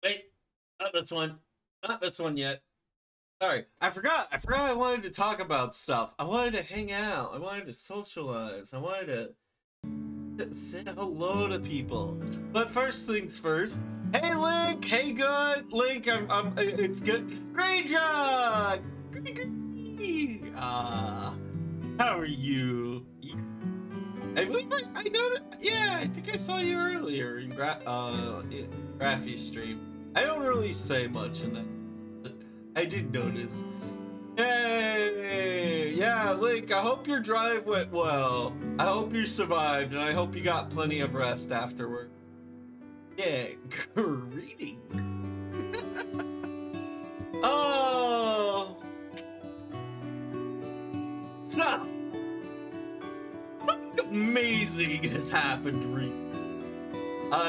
Wait, not this one. Not this one yet. Sorry, I forgot. I wanted to talk about stuff. I wanted to hang out. I wanted to socialize. I wanted to say hello to people. But first things first. Hey, Link. Hey, good. Link, it's good. Great job. How are you? I believe I noticed. Yeah, I think I saw you earlier in Graphy stream. I don't really say much in that. I did notice. Hey! Yeah, Link, I hope your drive went well. I hope you survived, and I hope you got plenty of rest afterward. Yeah, greeting. Oh! Stop! Something amazing has happened recently.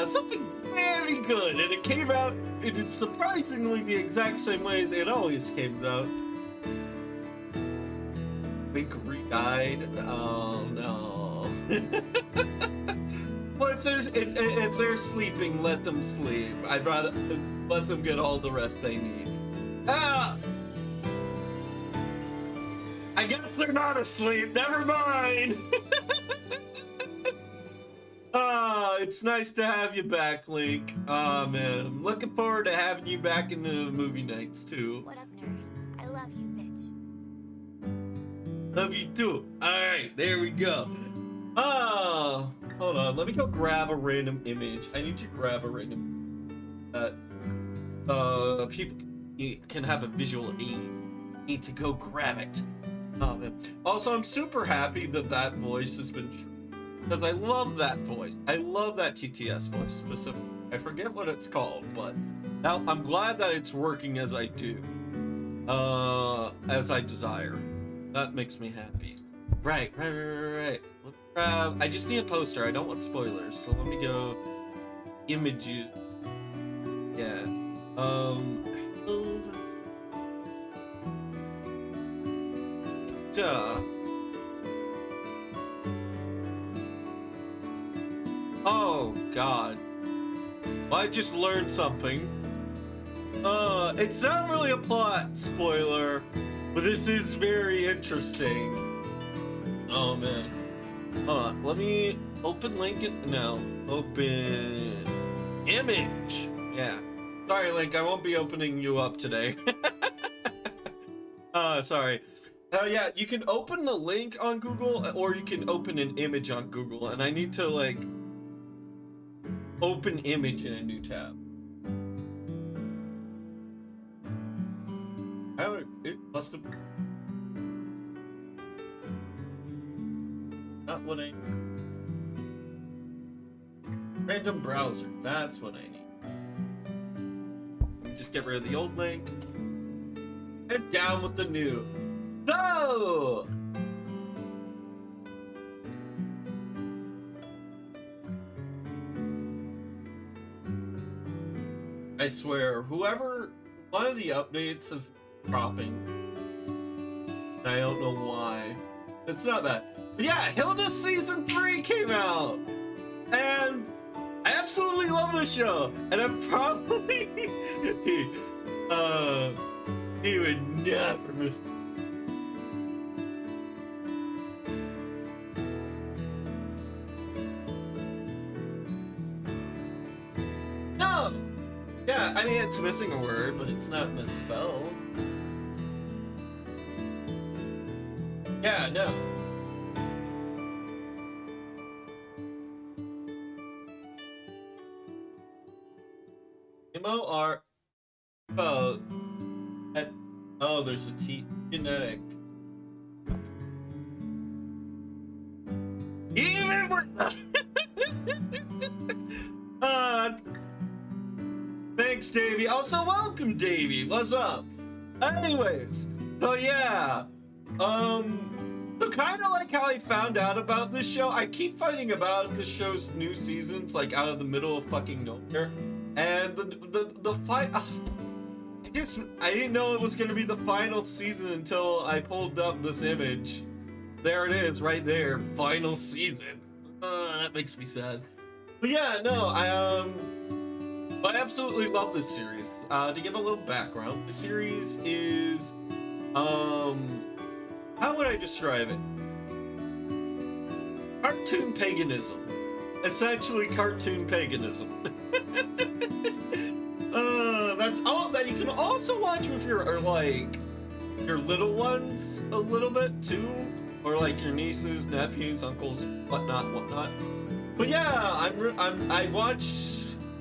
Something very good, and it came out in surprisingly the exact same way as it always came out. Link re-died. Oh no. Well, if they're sleeping, let them sleep. I'd rather let them get all the rest they need. Ah! I guess they're not asleep. Never mind. It's nice to have you back, Link. Man, I'm looking forward to having you back in the movie nights too. What up, nerd? I love you, bitch. Love you too. Alright, there we go. Hold on, let me go grab a random image. I need to grab a random people can have a visual aid. Need to go grab it. Oh man. Also, I'm super happy that voice has been, because I love that voice. I love that TTS voice specifically. I forget what it's called, but now I'm glad that it's working as I do. As I desire. That makes me happy. Right. Let's grab, I just need a poster. I don't want spoilers, so let me go images. Yeah. Duh. Oh, God. Well, I just learned something. It's not really a plot spoiler, but this is very interesting. Oh, man. Hold on, let me open Link. No, open image. Yeah. Sorry, Link, I won't be opening you up today. Sorry. Yeah, you can open the link on Google, or you can open an image on Google, and I need to, like, open image in a new tab. It must have... Not what I... Random browser, that's what I need. Just get rid of the old link. And down with the new. So! I swear, whoever... One of the updates is dropping. I don't know why. It's not that. But yeah, Hilda Season 3 came out! And I absolutely love this show! And I'm probably... He would never. No! Yeah, I mean, it's missing a word, but it's not misspelled. Yeah, no. M-O-R... Oh, oh, there's a T. Genetic. Even thanks, Davey. Also, welcome, Davey. What's up? Anyways, so yeah, so kind of like how I found out about this show. I keep finding about the show's new seasons, like out of the middle of fucking nowhere, and the fight. I didn't know it was gonna be the final season until I pulled up this image. There it is, right there, final season. That makes me sad. But yeah, no, I absolutely love this series. To give a little background, the series is, how would I describe it? Cartoon paganism. Essentially cartoon paganism. That's all that you can also watch with your, like, your little ones a little bit too. Or like your nieces, nephews, uncles, whatnot. But yeah,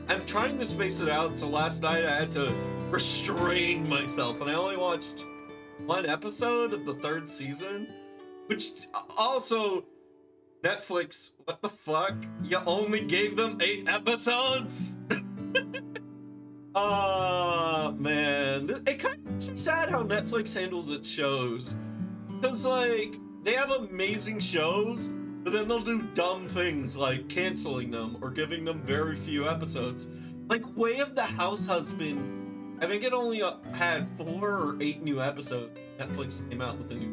I'm trying to space it out, so last night I had to restrain myself, and I only watched one episode of the 3rd season, which also, Netflix, what the fuck? You only gave them 8 episodes? Man. It kind of makes me sad how Netflix handles its shows. Because, like, they have amazing shows, but then they'll do dumb things like canceling them or giving them very few episodes. Like Way of the House Husband, I think it only had 4 or 8 new episodes. Netflix came out with a new.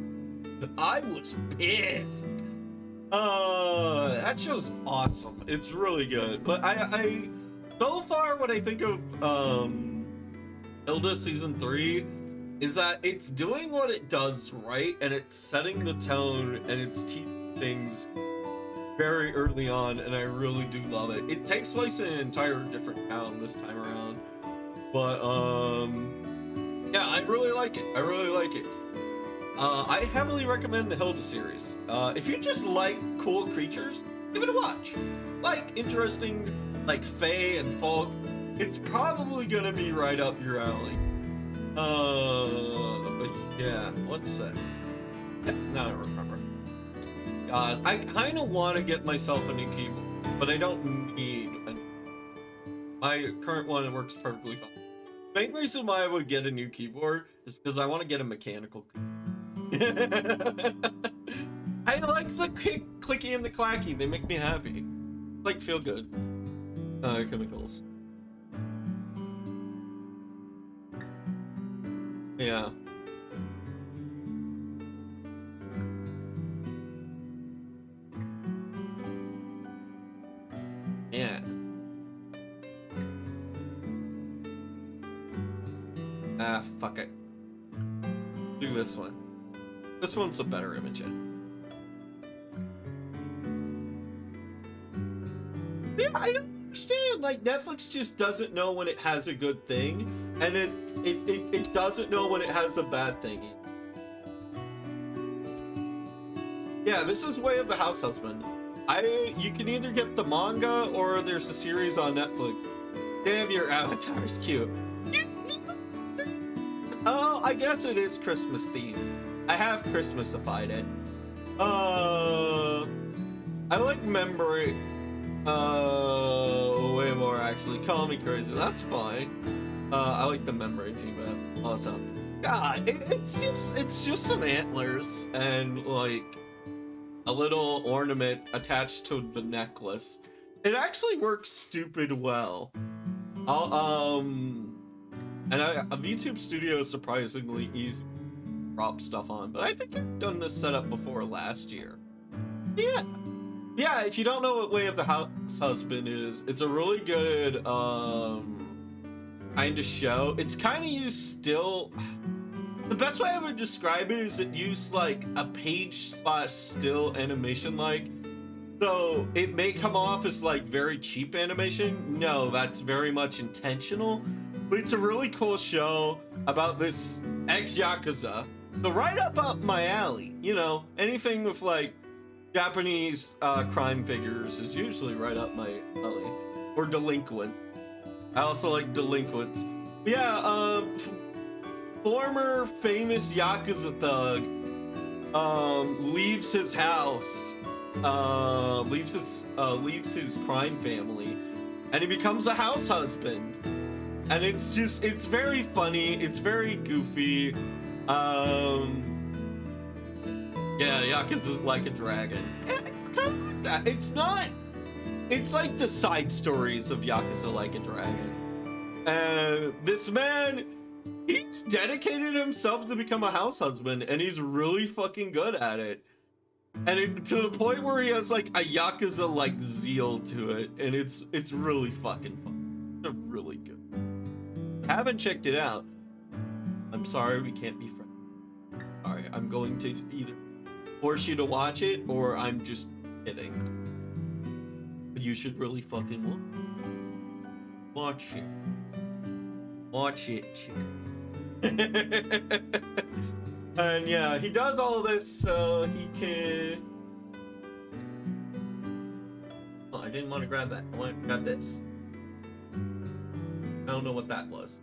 But I was pissed. That show's awesome. It's really good. But I so far what I think of Hilda season 3 is that it's doing what it does right, and it's setting the tone, and it's teaching things very early on, and I really do love it. It takes place in an entire different town this time around, but yeah, I really like it. I heavily recommend the Hilda series. If you just like cool creatures, give it a watch. Like interesting, like fae and folk, it's probably gonna be right up your alley. But yeah, one sec. Now I remember. God, I kind of want to get myself a new keyboard, but I don't need a. My current one works perfectly fine. The main reason why I would get a new keyboard is because I want to get a mechanical keyboard. I like the clicky and the clacky. They make me happy. Like, feel good. Chemicals. Yeah. Yeah. Ah, fuck it. Do this one. This one's a better image. Yeah, I don't understand. Like, Netflix just doesn't know when it has a good thing, and it doesn't know when it has a bad thing. Yeah, this is Way of the House Husband. You can either get the manga or there's a series on Netflix. Damn, your avatar's cute. Oh, I guess it is Christmas themed. I have Christmasified it. I like memory. Way more actually. Call me crazy. That's fine. I like the memory theme, but awesome. God, it's just some antlers and like a little ornament attached to the necklace. It actually works stupid well. A VTube Studio is surprisingly easy to drop stuff on, but I think I've done this setup before last year. Yeah. Yeah, if you don't know what Way of the House Husband is, it's a really good kind of show. It's kind of used still. the best way I would describe it is it used like a page slash still animation like. So it may come off as like very cheap animation. No, that's very much intentional. But it's a really cool show about this ex-Yakuza. So right up my alley. You know, anything with like Japanese crime figures is usually right up my alley. Or delinquent. I also like delinquents. But yeah, former famous Yakuza thug leaves his house, leaves his crime family, and he becomes a house husband. And it's very funny, it's very goofy. Yeah, Yakuza Like a Dragon. It's kind of like that. It's like the side stories of Yakuza Like a Dragon. And this man, he's dedicated himself to become a house husband, and he's really fucking good at it. And to the point where he has like a Yakuza like zeal to it, and it's really fucking fun. It's really good. Haven't checked it out. I'm sorry we can't be friends. Alright, I'm going to either force you to watch it, or I'm just kidding. But you should really fucking watch it. Watch it. And yeah, he does all of this so he can... Oh, I didn't want to grab that. I want to grab this. I don't know what that was.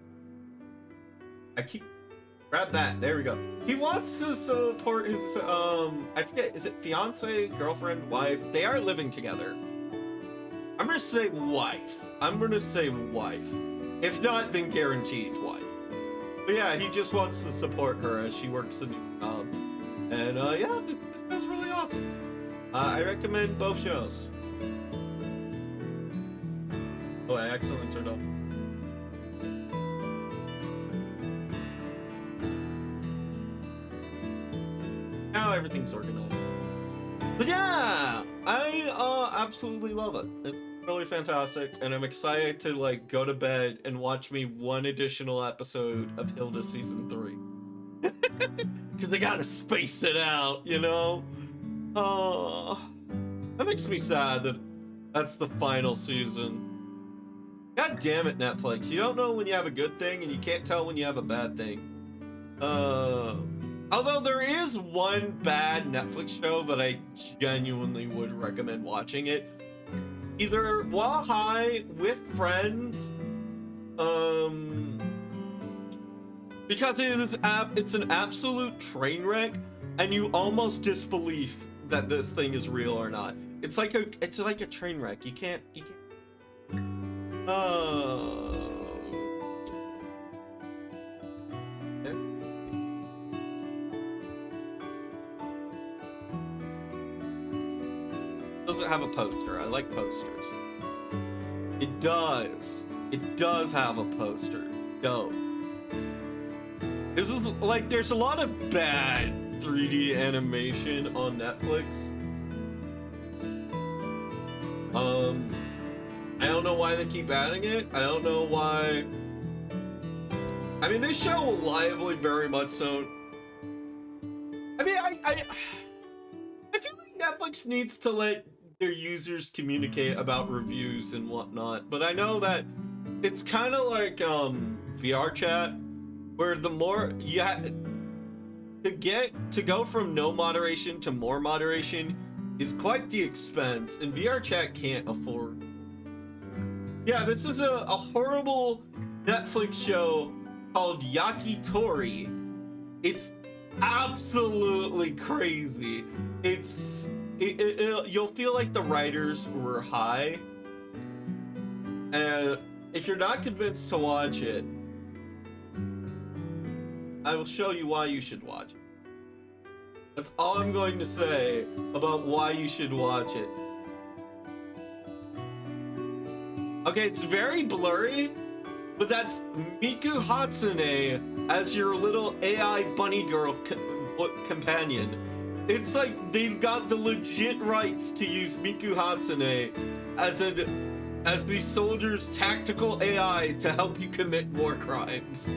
Grab that. There we go. He wants to support his, I forget, is it fiance, girlfriend, wife? They are living together. I'm gonna say wife. If not, then guaranteed wife. But yeah, he just wants to support her as she works a new job. And yeah, this show's really awesome. I recommend both shows. Oh, I accidentally turned off. Now everything's organized. But yeah, I absolutely love it. It's really fantastic, and I'm excited to like go to bed and watch me one additional episode of Hilda season 3. Because I gotta space it out, you know? That makes me sad that that's the final season. God damn it, Netflix. You don't know when you have a good thing, and you can't tell when you have a bad thing. Although there is one bad Netflix show that I genuinely would recommend watching it. Either while high with friends, because it's an absolute train wreck, and you almost disbelieve that this thing is real or not. It's like a train wreck. You can't. Doesn't have a poster. I like posters. It does have a poster. Dope. This is like, there's a lot of bad 3D animation on Netflix. I don't know why they keep adding it. I don't know why. I mean, this show will lively very much so. I mean, I feel like Netflix needs to let their users communicate about reviews and whatnot, but I know that it's kind of like VR chat, where the more you to go from no moderation to more moderation is quite the expense, and VR chat can't afford. Yeah, this is a horrible Netflix show called Yakitori. It's absolutely crazy. You'll feel like the writers were high, and if you're not convinced to watch it, I will show you why you should watch it. That's all I'm going to say about why you should watch it. Okay, it's very blurry, but that's Miku Hatsune as your little AI bunny girl companion. It's like they've got the legit rights to use Miku Hatsune as the soldier's tactical AI to help you commit war crimes.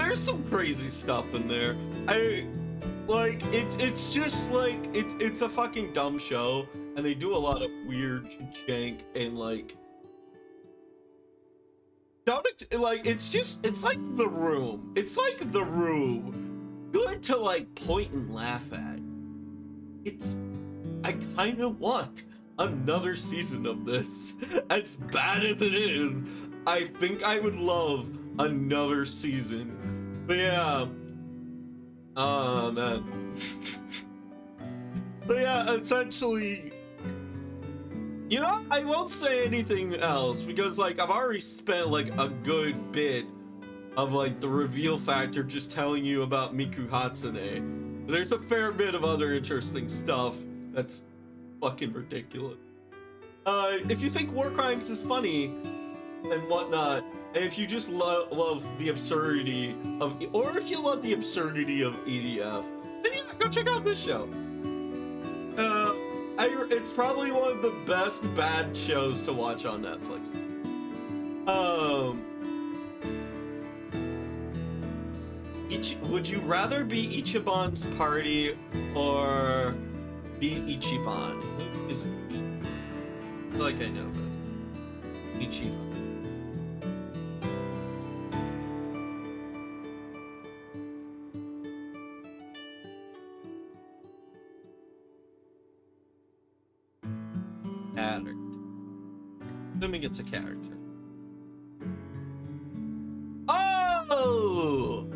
there's some crazy stuff in there. It's just like it's a fucking dumb show, and they do a lot of weird jank and it's like The Room. It's like The Room. Good to like point and laugh at. I kind of want another season of this. As bad as it is, I think I would love another season. But yeah. Oh man. But yeah, essentially, you know, I won't say anything else because like I've already spent like a good bit of like the reveal factor just telling you about Miku Hatsune. There's a fair bit of other interesting stuff that's fucking ridiculous. If you think War Crimes is funny and whatnot, and if you just love the absurdity of, or if you love the absurdity of EDF, then yeah, go check out this show. It's probably one of the best bad shows to watch on Netflix. Would you rather be Ichiban's party or be Ichiban? Who is I feel like I know this. Ichiban. Character. Assuming it's a character. Oh!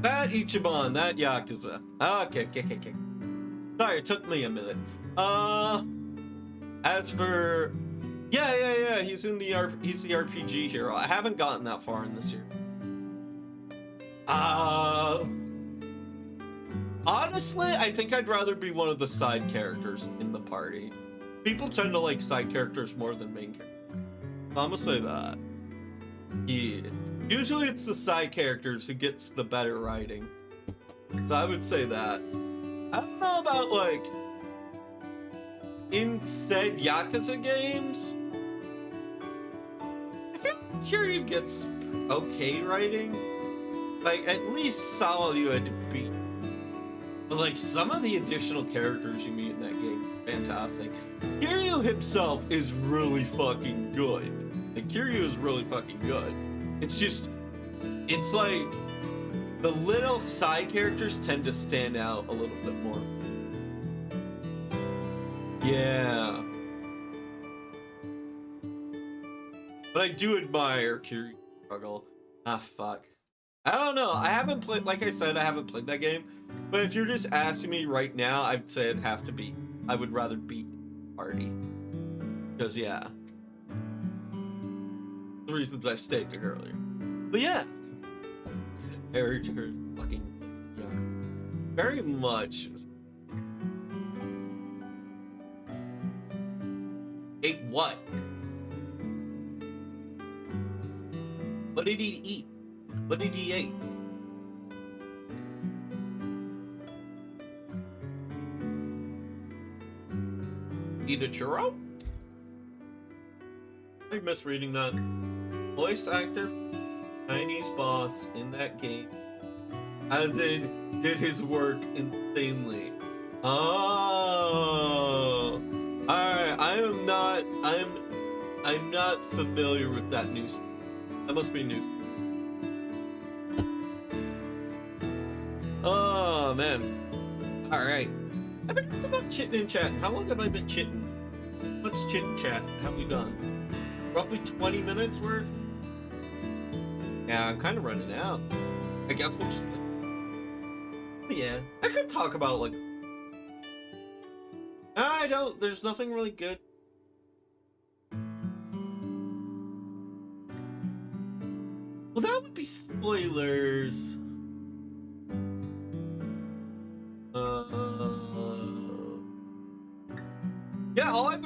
That Ichiban, that Yakuza. Okay. Sorry, it took me a minute. As for... Yeah, he's the RPG hero. I haven't gotten that far in the series. Honestly, I think I'd rather be one of the side characters in the party. People tend to like side characters more than main characters. So I'm gonna say that. Yeah. Usually it's the side characters who gets the better writing. So I would say that. I don't know about like in said Yakuza games. I think Kiryu gets okay writing. Like at least Sawa you had to beat. But like some of the additional characters you meet in that game are fantastic. Kiryu himself is really fucking good. Like Kiryu is really fucking good. It's just, it's like the little side characters tend to stand out a little bit more. Yeah. But I do admire Kiryu's struggle. Ah, fuck. I don't know. I haven't played, like I said, I haven't played that game. But if you're just asking me right now, I'd say it'd have to be, I would rather beat Party. Because, yeah. The reasons I've stated earlier. But yeah. Eric is fucking young. Very much. Ate what? What did he eat? What did he eat? Eat a churro? I'm misreading that. Voice actor, Chinese boss in that game, as in did his work insanely. Oh, all right. I'm not familiar with that news. That must be news. Oh man. All right. I think that's enough chitting and chatting. How long have I been chitting? How much chit and chat have we done? Roughly 20 minutes worth? Yeah, I'm kind of running out. I guess we'll just play. But yeah, I could talk about like... I don't, there's nothing really good. Well, that would be spoilers. Yeah, all I've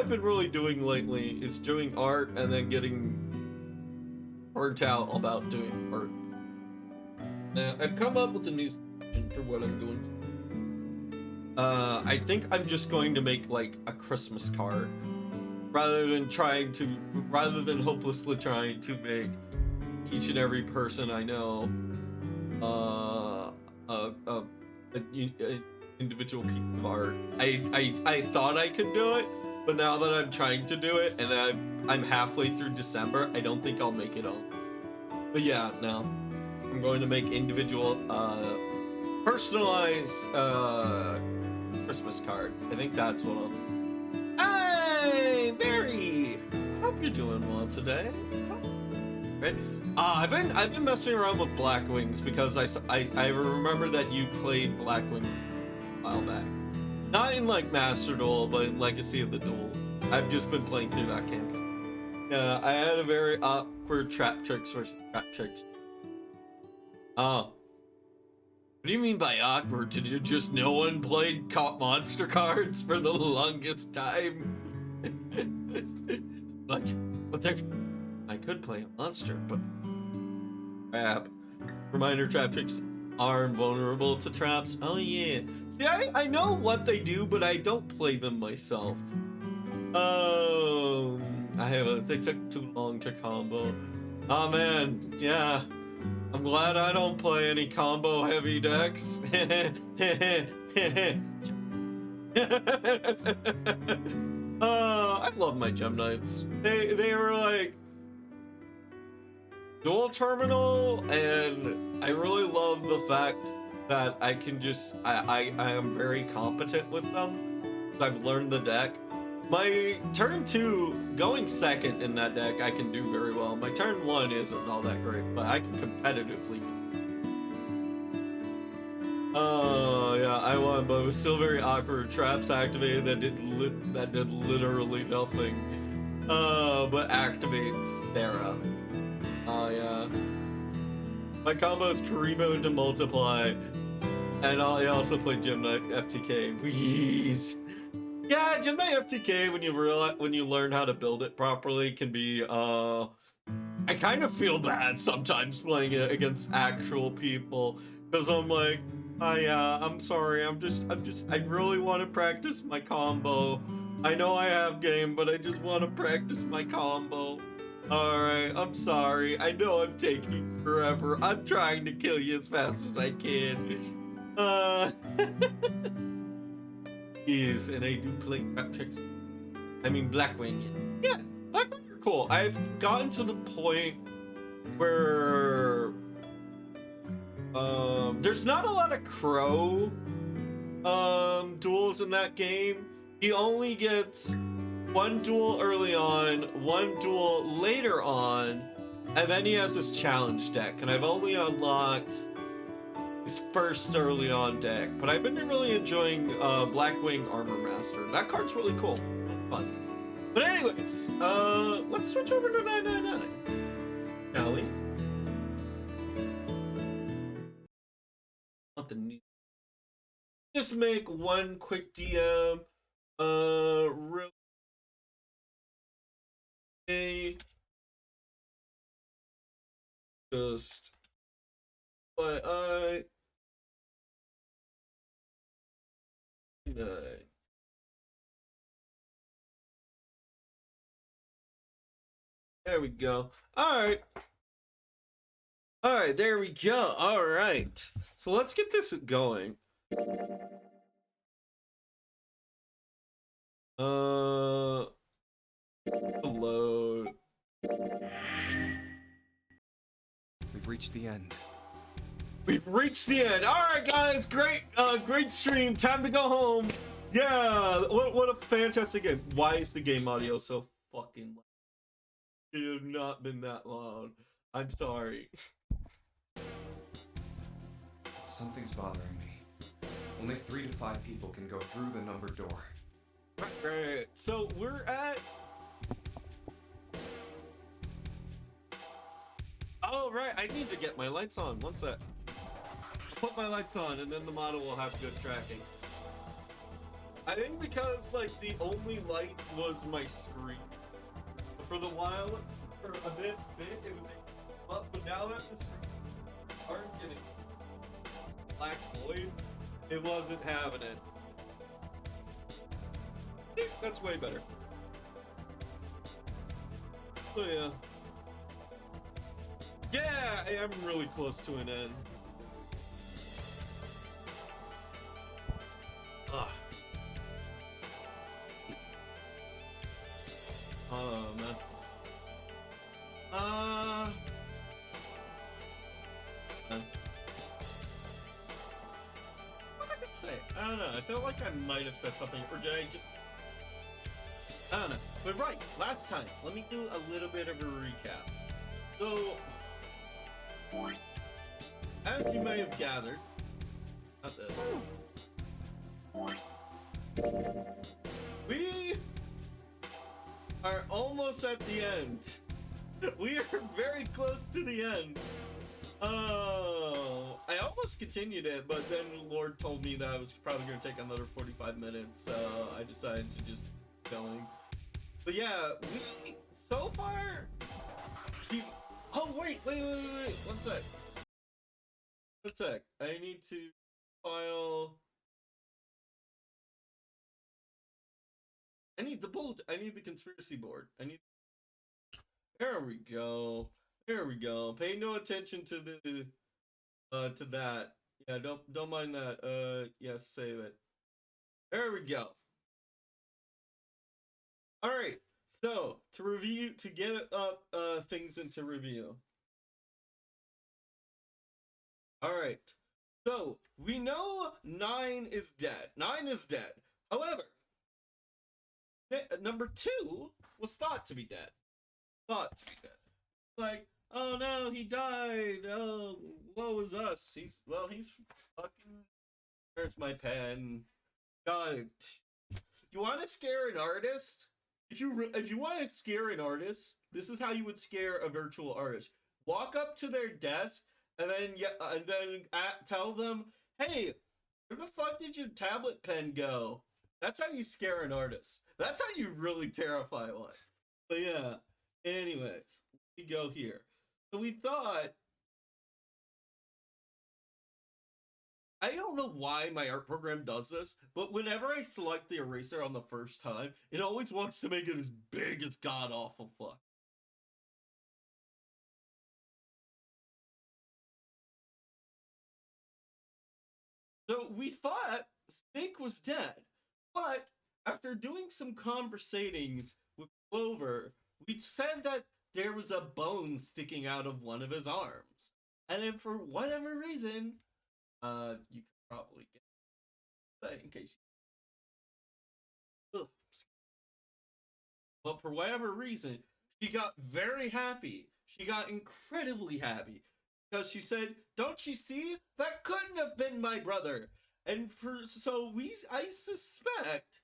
been really doing lately is doing art and then getting burnt out about doing art. I've come up with a new solution for what I'm going to do. I think I'm just going to make like a Christmas card rather than hopelessly trying to make each and every person I know a individual piece of art. I thought I could do it, but now that I'm trying to do it and I'm halfway through December, I don't think I'll make it all. But yeah, no, I'm going to make individual personalized Christmas card. I think that's what I'll do. Hey, Barry! Hope you're doing well today. Right? I've been messing around with Black Wings because I remember that you played Black Wings a while back. Not in like Master Duel, but in Legacy of the Duel. I've just been playing through that campaign. Yeah, I had a very awkward Trap Tricks versus Trap Tricks. Oh. What do you mean by awkward? Did you just no one played monster cards for the longest time? Like, what the? I could play a monster, but crap. Reminder: trap tricks are invulnerable to traps. Oh yeah. See, I know what they do, but I don't play them myself. Oh, they took too long to combo. Oh man, yeah. I'm glad I don't play any combo heavy decks. I love my Gem Knights. They were like dual terminal, and I really love the fact that I can just I am very competent with them. I've learned the deck. My turn 2, going second in that deck, I can do very well. My turn 1 isn't all that great, but I can competitively. Oh yeah, I won, but it was still very awkward. Traps activated that did literally nothing. But activates Sarah. Oh yeah. My combo is Karibo into Multiply, and I also play Gem Knight FTK. Wheeze. Yeah, Gem Knight FTK, when you learn how to build it properly, can be I kind of feel bad sometimes playing it against actual people, because I'm like, I'm sorry, I really want to practice my combo. I know I have game, but I just want to practice my combo. Alright, I'm sorry. I know I'm taking forever. I'm trying to kill you as fast as I can. Yes, and I do play Trap Tricks. I mean, Blackwing. Yeah, Blackwing are cool. I've gotten to the point where there's not a lot of Crow duels in that game. He only gets one duel early on, one duel later on, and then he has his challenge deck. And I've only unlocked his first early on deck, but I've been really enjoying Blackwing Armor Master. That card's really cool, fun. But anyways, let's switch over to 999. Callie. Not the new. Just make one quick DM. Real. Just. But there we go. All right, there we go. All right, so let's get this going. Load. We've reached the end. We've reached the end. All right, guys, great stream. Time to go home. Yeah, what a fantastic game. Why is the game audio so fucking loud? It has not been that loud. I'm sorry. Something's bothering me. Only 3 to 5 people can go through the numbered door. Right. So we're at. Oh right, I need to get my lights on. One sec. Put my lights on, and then the model will have good tracking. I think because like the only light was my screen. For a bit, it would make up, but now that the screen aren't getting black void, it wasn't having it. That's way better. So yeah. Yeah, I am really close to an end. Ugh. Oh man. What was I gonna say? I don't know. I felt like I might have said something, or did I just? I don't know. But right, last time, let me do a little bit of a recap. So, as you may have gathered, not this. We are almost at the end. We are very close to the end. Oh, I almost continued it, but then Lord told me that I was probably going to take another 45 minutes, so I decided to just keep going. But yeah, we so far. Oh wait, one sec. One sec. I need to file. I need the bullet. I need the conspiracy board. I need. There we go. There we go. Pay no attention to the to that. Yeah, don't mind that. Yes, save it. There we go. All right. So to review, to get up things into review. All right. So we know 9 is dead. 9 is dead. However, number 2 was thought to be dead. Thought to be dead. Like, oh no, he died. Oh, woe is us. He's fucking. There's my pen. God, you want to scare an artist? If you want to scare an artist, this is how you would scare a virtual artist. Walk up to their desk and then tell them, "Hey, where the fuck did your tablet pen go?" That's how you scare an artist. That's how you really terrify one. But yeah. Anyways, we go here. So we thought. I don't know why my art program does this, but whenever I select the eraser on the first time, it always wants to make it as big as god awful fuck. So we thought Snake was dead, but after doing some conversatings with Clover, we said that there was a bone sticking out of one of his arms. And then for whatever reason, you could probably get that in case you. Ugh. But for whatever reason, she got very happy. She got incredibly happy because she said, "Don't you see? That couldn't have been my brother." And I suspect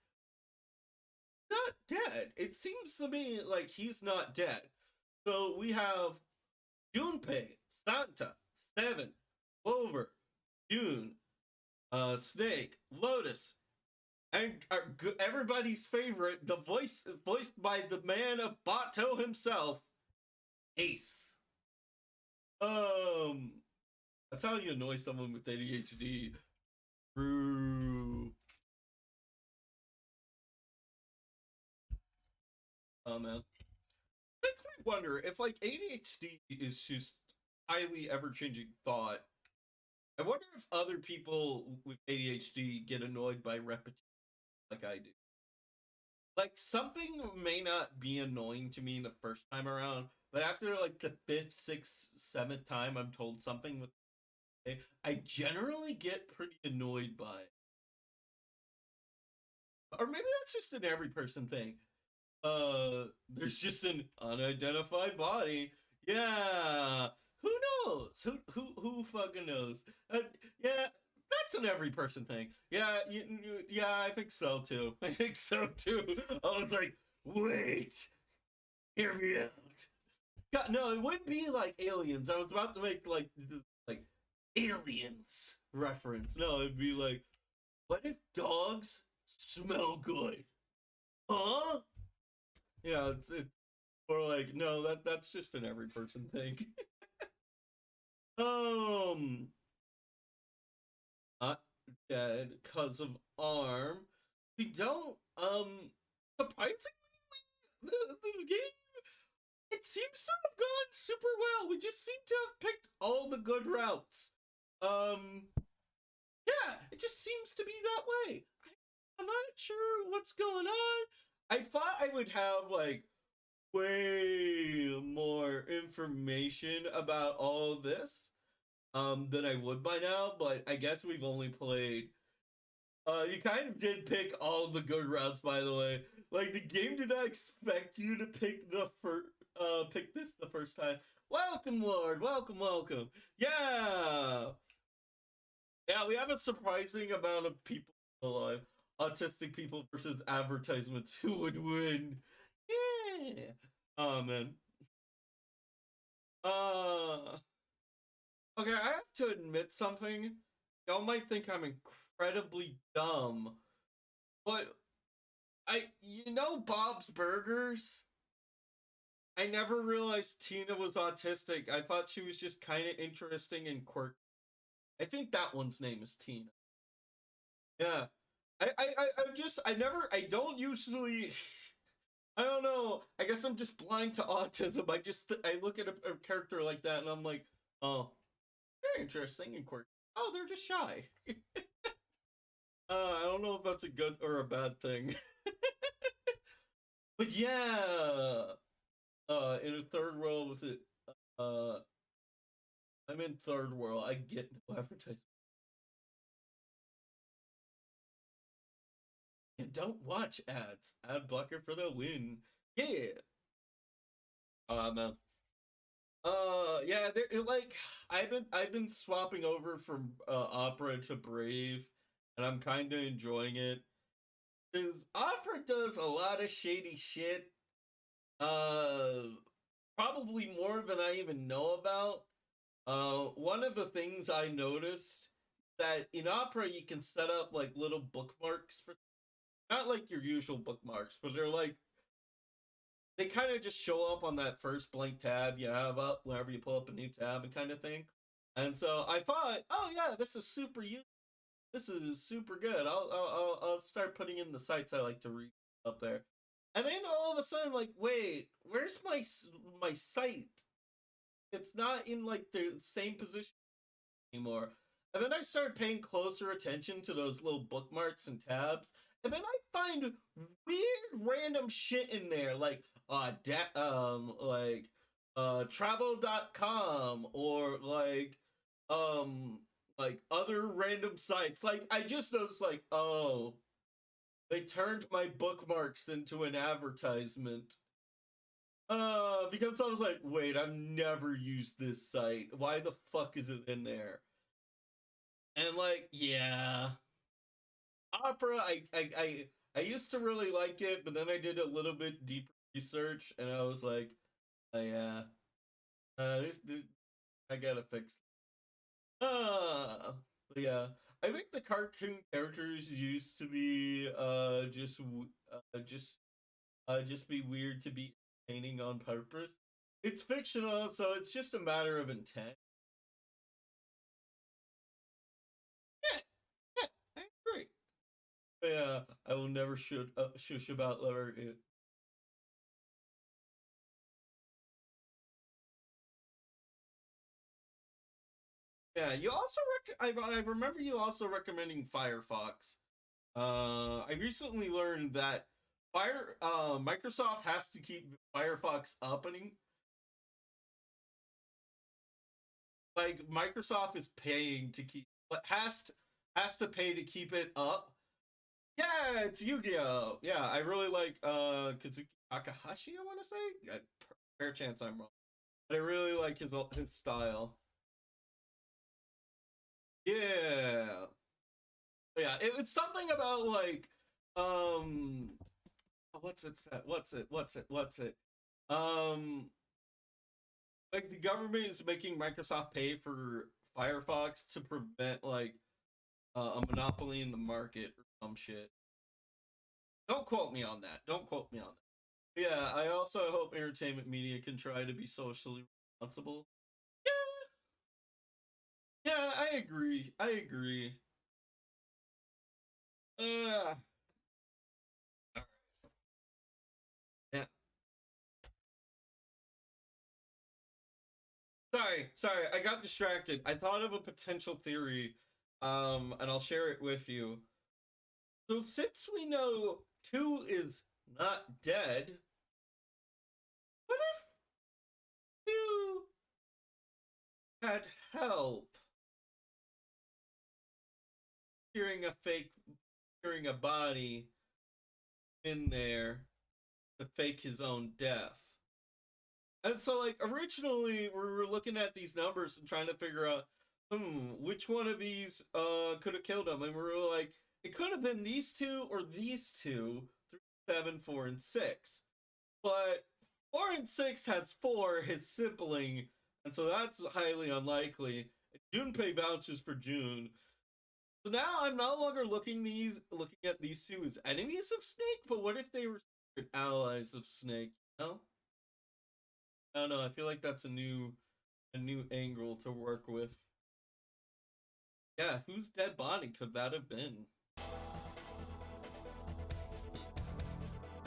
not dead. It seems to me like he's not dead. So we have Junpei, Santa, Seven, Clover, June, Snake, Lotus, and everybody's favorite, the voiced by the man of Bato himself, Ace. That's how you annoy someone with ADHD. True. Oh man. Makes me wonder if like ADHD is just highly ever-changing thought. I wonder if other people with ADHD get annoyed by repetition like I do. Like something may not be annoying to me the first time around, but after like the 5th, 6th, 7th time I'm told something with I generally get pretty annoyed by it. Or maybe that's just an every person thing. There's just an unidentified body. Yeah. Who knows? Who fucking knows? Yeah, that's an every person thing. Yeah, yeah, I think so too. I think so too. I was like, wait, hear me out. God, no, it wouldn't be like aliens. I was about to make like aliens reference. No, it'd be like, what if dogs smell good? Huh? Yeah, it's or like no, that's just an every person thing. Not dead because of arm. We don't surprisingly this game, it it seems to have gone super well. We just seem to have picked all the good routes. Yeah, it just seems to be that way. I'm not sure what's going on. I thought I would have like way more information about all of this than I would by now, but I guess we've only played you kind of did pick all the good routes, by the way. Like the game did not expect you to pick pick this the first time. Welcome, Lord. Welcome, welcome. Yeah. Yeah, we have a surprising amount of people alive. Autistic people versus advertisements. Who would win? Yeah. Oh man. Uh okay, I have to admit something. Y'all might think I'm incredibly dumb, but Bob's Burgers? I never realized Tina was autistic. I thought she was just kind of interesting and quirky. I think that one's name is Tina. Yeah. I don't usually, I don't know. I guess I'm just blind to autism. I look at a character like that and I'm like, oh, they're interesting and quirky. Oh, they're just shy. I don't know if that's a good or a bad thing. But yeah, in a third world with it, uh, I'm in third world. I get no advertising. And don't watch ads. Ad blocker for the win. Yeah. Man. Yeah. Like I've been swapping over from Opera to Brave, and I'm kind of enjoying it. Cause Opera does a lot of shady shit. Uh, Probably more than I even know about. One of the things I noticed that in Opera you can set up like little bookmarks for not like your usual bookmarks, but they kind of just show up on that first blank tab you have up whenever you pull up a new tab and kind of thing. And so I thought, oh yeah, this is super useful. This is super good. I'll start putting in the sites I like to read up there. And then all of a sudden, like, wait, where's my site? It's not in like the same position anymore. And then I started paying closer attention to those little bookmarks and tabs. And then I find weird random shit in there, travel.com or like other random sites. Like I just noticed like, oh, they turned my bookmarks into an advertisement. Because I was like, wait, I've never used this site. Why the fuck is it in there? And like, yeah, Opera. I used to really like it, but then I did a little bit deeper research, and I was like, oh, yeah, I gotta fix. But yeah, I think the cartoon characters used to be just be weird to be entertaining on purpose. It's fictional, so it's just a matter of intent. Yeah, yeah, I agree. Yeah, I will never shush about Lever. Yeah, you also I remember you also recommending Firefox. I recently learned that Microsoft has to keep Firefox up, and like Microsoft is paying to keep, but has to pay to keep it up. Yeah, it's Yu-Gi-Oh. Yeah, I really like Kazuki Takahashi. I want to say, fair chance I'm wrong, but I really like his style. Yeah, yeah. It's something about like what's it? Um, like the government is making Microsoft pay for Firefox to prevent like a monopoly in the market or some shit. Don't quote me on that. Don't quote me on that. Yeah, I also hope entertainment media can try to be socially responsible. Yeah, yeah, I agree. I agree. Uh, yeah. Sorry, I got distracted. I thought of a potential theory, and I'll share it with you. So since we know 2 is not dead, what if 2 had help? Hearing a body in there to fake his own death. And so, like, originally we were looking at these numbers and trying to figure out, which one of these could have killed him, and we were like, it could have been these 2 or these 2, 3, 7, 4, and 6. But 4 and 6 has 4, his sibling, and so that's highly unlikely. Junpei vouches for June. So now I'm no longer looking at these 2 as enemies of Snake, but what if they were allies of Snake? You know? I don't know. I feel like that's a new angle to work with. Yeah, whose dead body could that have been?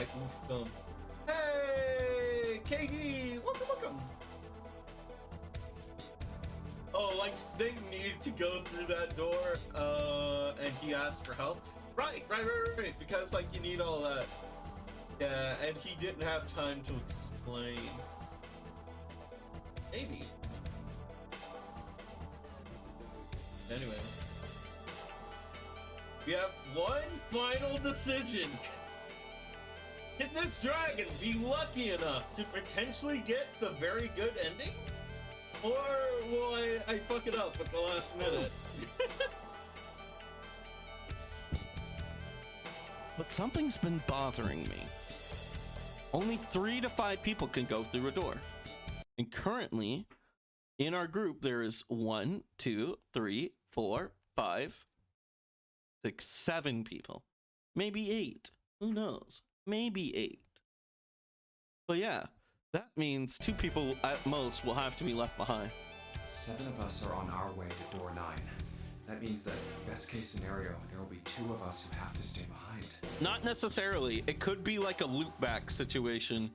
I oofed them. Hey, KD, welcome. Oh, like Snake needed to go through that door, and he asked for help. Right. Because like you need all that. Yeah, and he didn't have time to explain. Maybe. Anyway. We have one final decision. Can this dragon be lucky enough to potentially get the very good ending? Or will I fuck it up at the last minute? But something's been bothering me. Only 3 to 5 people can go through a door. And currently, in our group, there is 1, 2, 3, 4, 5, 6, 7 people. Maybe 8. Who knows? Maybe 8. But yeah, that means 2 people at most will have to be left behind. 7 of us are on our way to door 9. That means that, best case scenario, there will be 2 of us who have to stay behind. Not necessarily. It could be like a loop back situation.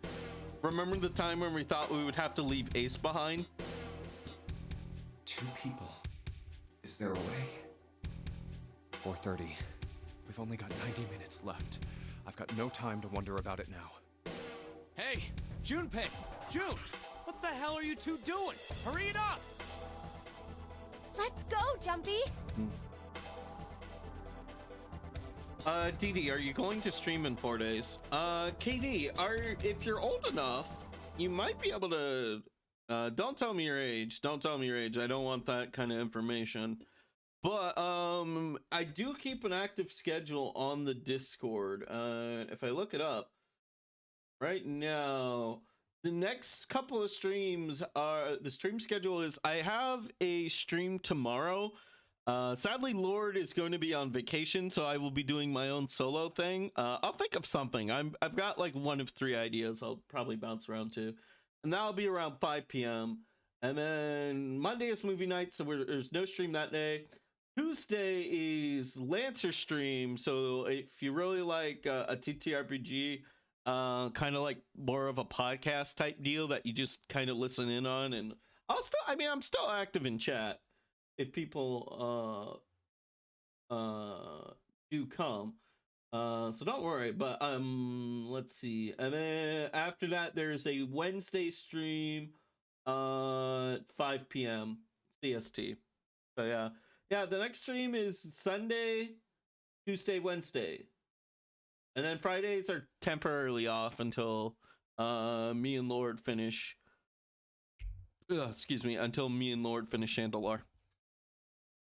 Remember the time when we thought we would have to leave Ace behind? 2 people. Is there a way? 4:30. We've only got 90 minutes left. I've got no time to wonder about it now. Hey, Junpei! June! What the hell are you 2 doing? Hurry it up! Let's go, Jumpy. Dee, are you going to stream in 4 days? KD, if you're old enough, you might be able to, don't tell me your age. Don't tell me your age. I don't want that kind of information. But, I do keep an active schedule on the Discord. If I look it up right now, the next couple of streams are, the stream schedule is, I have a stream tomorrow. Sadly, Lord is going to be on vacation, so I will be doing my own solo thing. I'll think of something. I've got like 1 of 3 ideas I'll probably bounce around to. And that'll be around 5 p.m. And then Monday is movie night, so there's no stream that day. Tuesday is Lancer stream, so if you really like a TTRPG, kind of like more of a podcast type deal that you just kind of listen in on, and I'm still active in chat if people do come, so don't worry. But let's see, and then after that there's a Wednesday stream 5 p.m. CST. So yeah, the next stream is Sunday, Tuesday, Wednesday, and then Fridays are temporarily off until me and Lord finish. Until me and Lord finish Chandelar.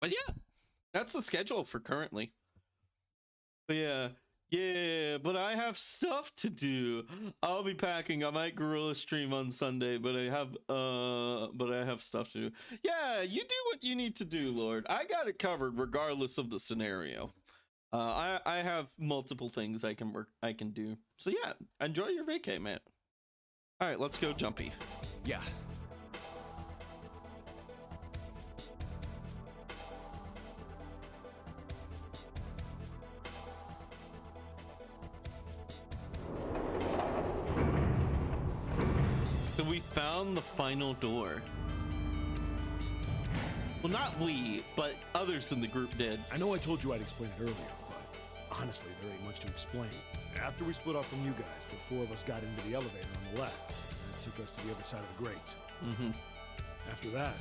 But yeah, that's the schedule for currently. But yeah, but I have stuff to do. I'll be packing. I might gorilla stream on Sunday, but I have stuff to do. Yeah, you do what you need to do, Lord. I got it covered regardless of the scenario. I have multiple things I can do. So yeah, enjoy your vacay, man. All right, let's go, Jumpy. Yeah. So we found the final door. Well, not we, but others in the group did. I know I told you I'd explain it earlier, but honestly, there ain't much to explain. After we split off from you guys, the four of us got into the elevator on the left, and it took us to the other side of the grate. Mm-hmm. After that,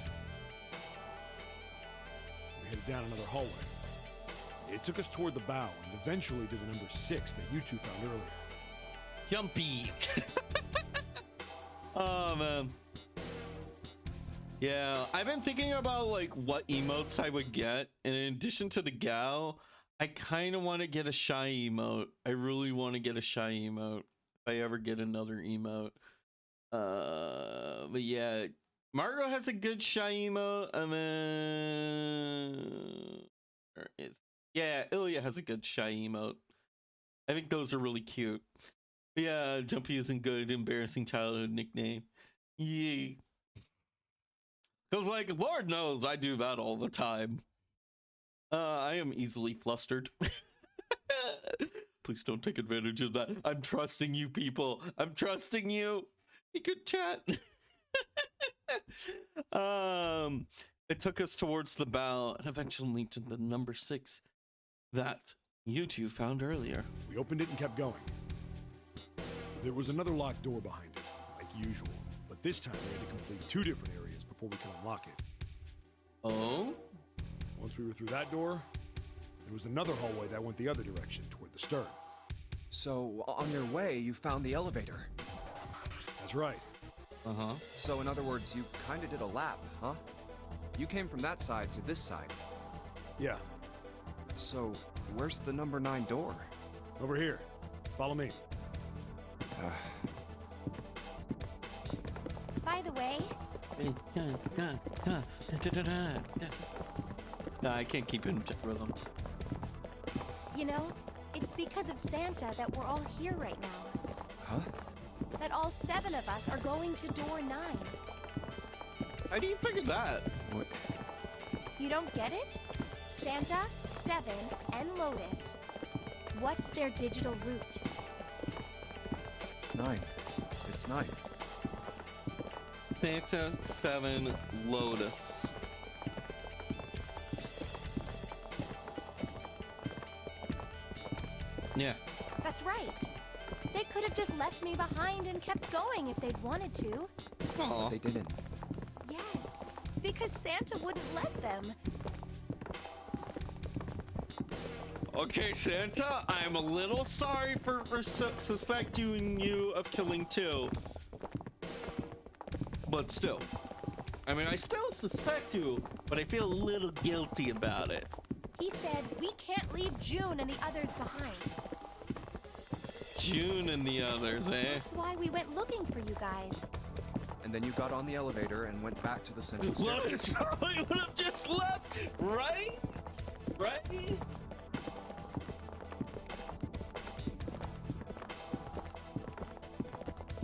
we headed down another hallway. It took us toward the bow, and eventually to the number 6 that you two found earlier. Jumpy. Oh, man. Yeah, I've been thinking about like what emotes I would get, and in addition to the gal, I kind of want to get a shy emote. I really want to get a shy emote if I ever get another emote. But yeah, Margot has a good shy emote, and then yeah, Ilya has a good shy emote. I think those are really cute. But yeah, Jumpy isn't good. Embarrassing childhood nickname. Yeah. Because, like, Lord knows I do that all the time. I am easily flustered. Please don't take advantage of that. I'm trusting you, people. I'm trusting you. Hey, good chat. It took us towards the bow and eventually to the number 6 that you two found earlier. We opened it and kept going. There was another locked door behind it, like usual, but this time we had to complete 2 different areas before we could unlock it. Oh? Once we were through that door, there was another hallway that went the other direction, toward the stern. So, on your way, you found the elevator. That's right. Uh-huh. So, in other words, you kinda did a lap, huh? You came from that side to this side. Yeah, So, where's the number 9 door? over here. Follow me. By the way, No, I can't keep in rhythm. you know, it's because of Santa that we're all here right now. Huh? That all 7 of us are going to door 9. How do you figure that? What? You don't get it? Santa, 7, and Lotus. What's their digital route? 9. It's 9. Santa 7 Lotus. Yeah. That's right. They could have just left me behind and kept going if they'd wanted to. Aw. They didn't. Yes, because Santa wouldn't let them. Okay, Santa, I'm a little sorry for suspecting you of killing 2. But still. I mean, I still suspect you, but I feel a little guilty about it. He said we can't leave June and the others behind. June and the others, eh? That's why we went looking for you guys. And then you got on the elevator and went back to the central Lotus staircase. probably would have just left, right? Right?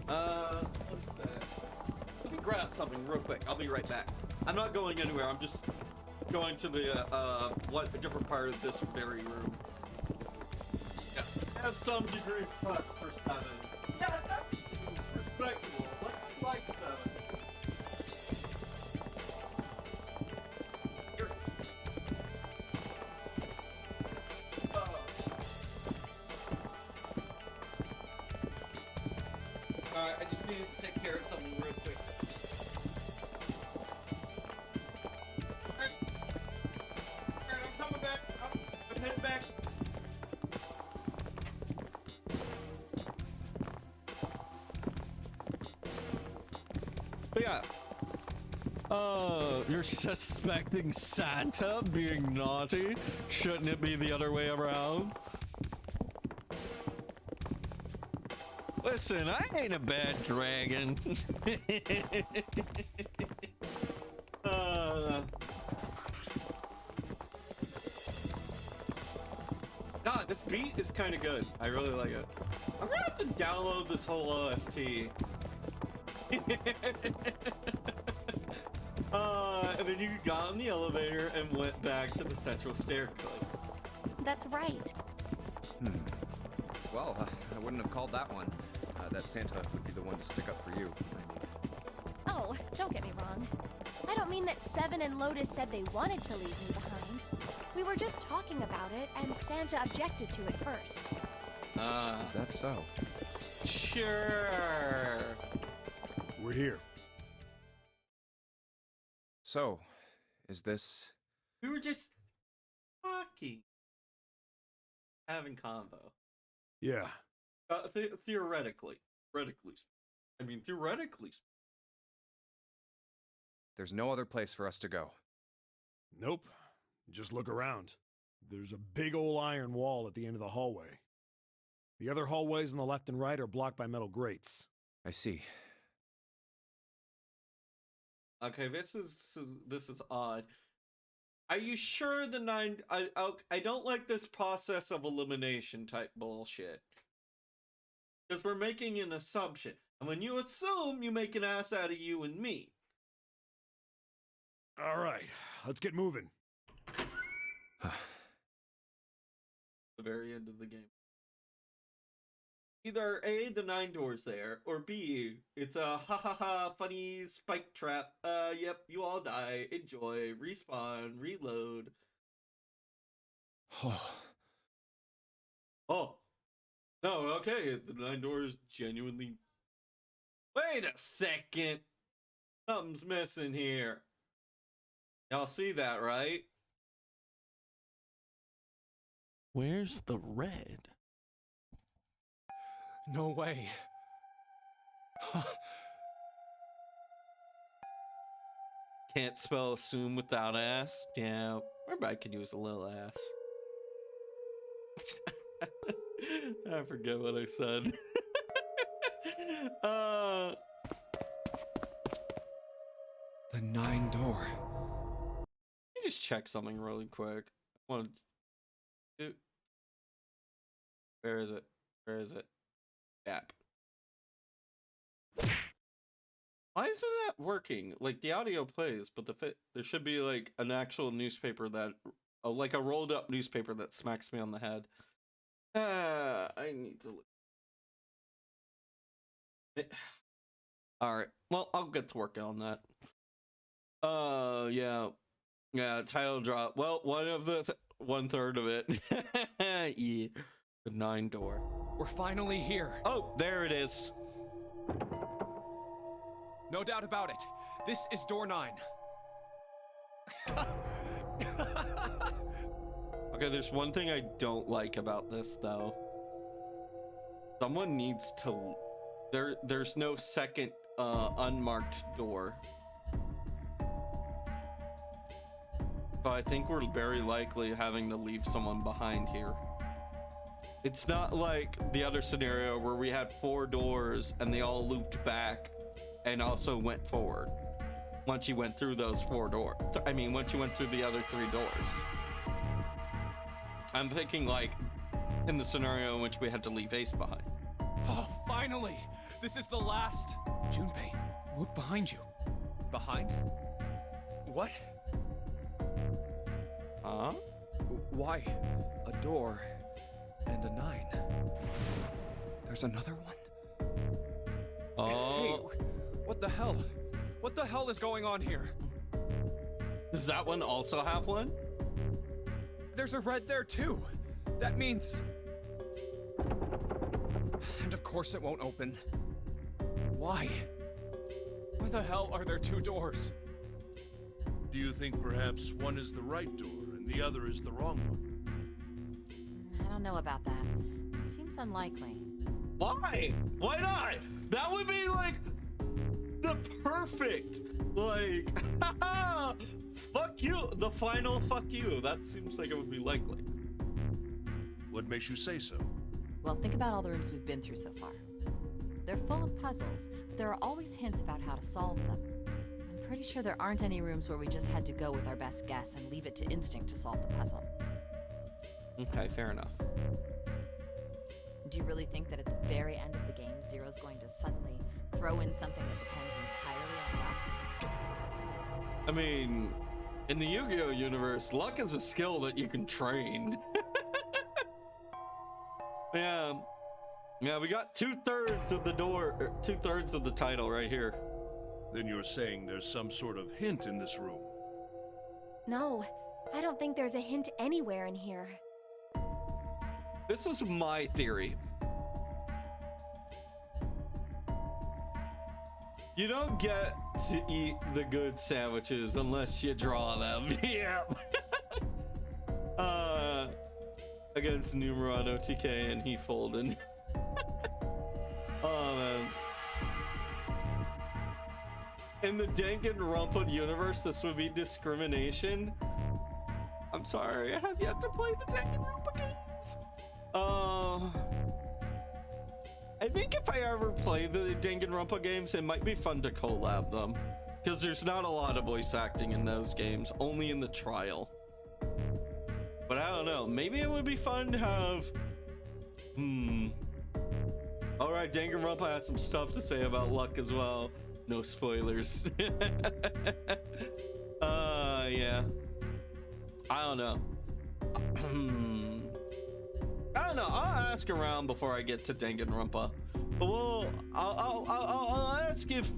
Let's let me grab something real quick. I'll be right back. I'm not going anywhere. I'm just going to the a different part of this very room. Yeah, have some degree of trust for 7. Yeah, that seems respectable. I like 7. Here it is. Alright, I just needed to take care of something real quick. Alright, I'm coming back. I'm heading back. But yeah. You're suspecting Santa being naughty? Shouldn't it be the other way around? Listen, I ain't a bad dragon. God, this beat is kind of good. I really like it. I'm gonna have to download this whole OST. And then you got in the elevator and went back to the central staircase. That's right. Well, I wouldn't have called that one. That Santa would be the one to stick up for you. Oh, don't get me wrong. I don't don't mean that Seven and Lotus said they wanted to leave me behind. We were just talking about it, and Santa objected to it first. Is that so? Sure. We're here. So, is this... We were just talking. Having convo. Yeah. Theoretically. Theoretically. There's no other place for us to go. Nope. Just look around. There's a big old iron wall at the end of the hallway. The other hallways on the left and right are blocked by metal grates. I see. Okay, this is odd. Are you sure the nine? I don't like this process of elimination type bullshit. Because we're making an assumption, and when you assume, you make an ass out of you and me. All right, let's get moving. The very end of the game. Either A, the 9 doors there, or B, it's a ha ha ha funny spike trap. Yep, you all die. Enjoy. Respawn. Reload. Oh. No, okay. The 9 doors genuinely. Wait a second. Something's missing here. Y'all see that, right? Where's the red? No way. Can't spell assume without ass. Yeah, everybody could use a little ass. I forget what I said. The 9 door. Let me just check something really quick. Where is it? Where is it? App. Why isn't that working? Like the audio plays, but there should be like an actual newspaper that, like a rolled up newspaper that smacks me on the head. I need to look. All right. Well, I'll get to work on that. Yeah. Title drop. Well, one third of it. Yeah. The 9 door. We're finally here. Oh, there it is. No doubt about it. This is door 9. Okay, there's one thing I don't like about this, though. Someone needs to... There's no second unmarked door. So I think we're very likely having to leave someone behind here. It's not like the other scenario where we had 4 doors and they all looped back and also went forward. Once you went through those 4 doors. I mean, once you went through the other 3 doors. I'm thinking like in the scenario in which we had to leave Ace behind. Oh, finally! This is the last. Junpei, look behind you. Behind? What? Huh? Why? A door and a 9. There's another one? Oh. Hey, what the hell? What the hell is going on here? Does that one also have one? There's a red there too. That means... And of course it won't open. Why? Why the hell are there 2 doors? Do you think perhaps one is the right door and the other is the wrong one? I don't know about that. It seems unlikely. Why? Why not? That would be like the perfect, like, fuck you, the final fuck you. That seems like it would be likely. What makes you say so? Well, think about all the rooms we've been through so far. They're full of puzzles, but there are always hints about how to solve them. I'm pretty sure there aren't any rooms where we just had to go with our best guess and leave it to instinct to solve the puzzle. Okay, fair enough. Do you really think that at the very end of the game, Zero's going to suddenly throw in something that depends entirely on luck? I mean, in the Yu-Gi-Oh universe, luck is a skill that you can train. Yeah, we got 2/3 of the door, 2/3 of the title right here. Then you're saying there's some sort of hint in this room? No, I don't think there's a hint anywhere in here. This is my theory. You don't get to eat the good sandwiches unless you draw them. Yeah. Against Numeron OTK and he folded. Oh man. In the Danganronpa universe, this would be discrimination. I'm sorry, I have yet to play the Danganronpa games. I think if I ever play the Danganronpa games, it might be fun to collab them. Because there's not a lot of voice acting in those games, only in the trial. But I don't know, maybe it would be fun to have... Alright, Danganronpa has some stuff to say about luck as well. No spoilers. Yeah. I don't know. I don't know. I'll ask around before I get to Danganronpa. But I'll ask if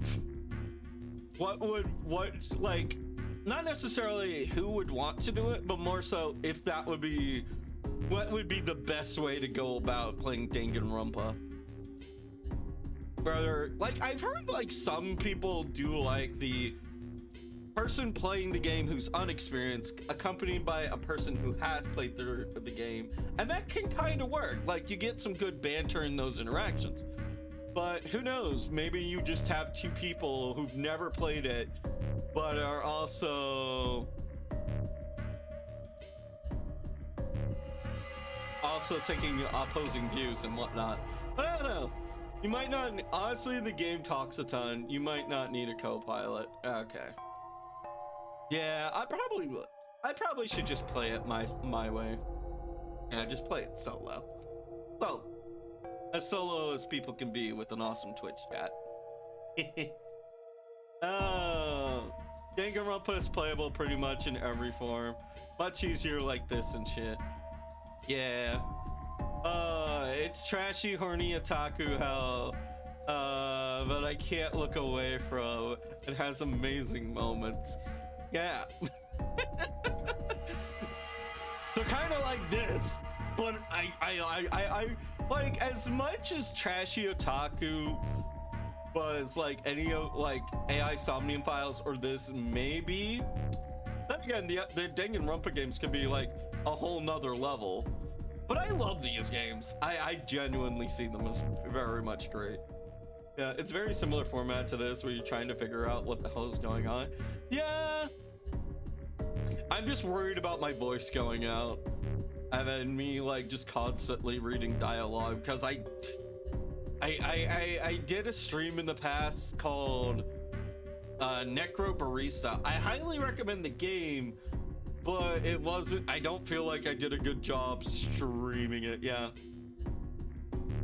like, not necessarily who would want to do it, but more so if that would be what would be the best way to go about playing Danganronpa. Brother, like I've heard like some people do like the person playing the game who's unexperienced accompanied by a person who has played through the game, and that can kind of work. Like you get some good banter in those interactions. But who knows, maybe you just have two people who've never played it but are also taking opposing views and whatnot. But I don't know, you might not, honestly the game talks a ton, you might not need a co-pilot. Okay, yeah, I probably should just play it my way. Yeah, just play it solo. Well, as solo as people can be with an awesome Twitch chat. Danganronpa is playable pretty much in every form. Much easier like this and shit. Yeah. It's trashy, horny otaku hell. But I can't look away from. It has amazing moments. Yeah. So kind of like this, but I like as much as trashy otaku was like any of like AI Somnium Files or this maybe. Then again, the Danganronpa games could be like a whole nother level. But I love these games. I genuinely see them as very much great. Yeah, it's very similar format to this where you're trying to figure out what the hell is going on. Yeah. I'm just worried about my voice going out. And then me like just constantly reading dialogue because I did a stream in the past called Necro Barista. I highly recommend the game, but it wasn't, I don't feel like I did a good job streaming it. Yeah.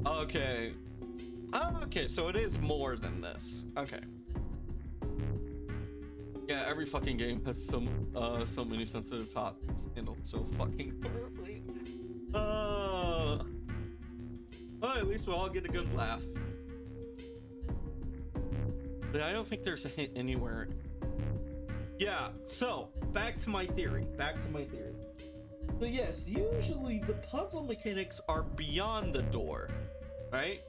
Okay. Oh, okay, so it is more than this. Okay. Yeah, every fucking game has so many sensitive topics handled so fucking horribly. Well, at least we'll all get a good laugh. But I don't think there's a hint anywhere. Yeah, so back to my theory. So yes, usually the puzzle mechanics are beyond the door, right?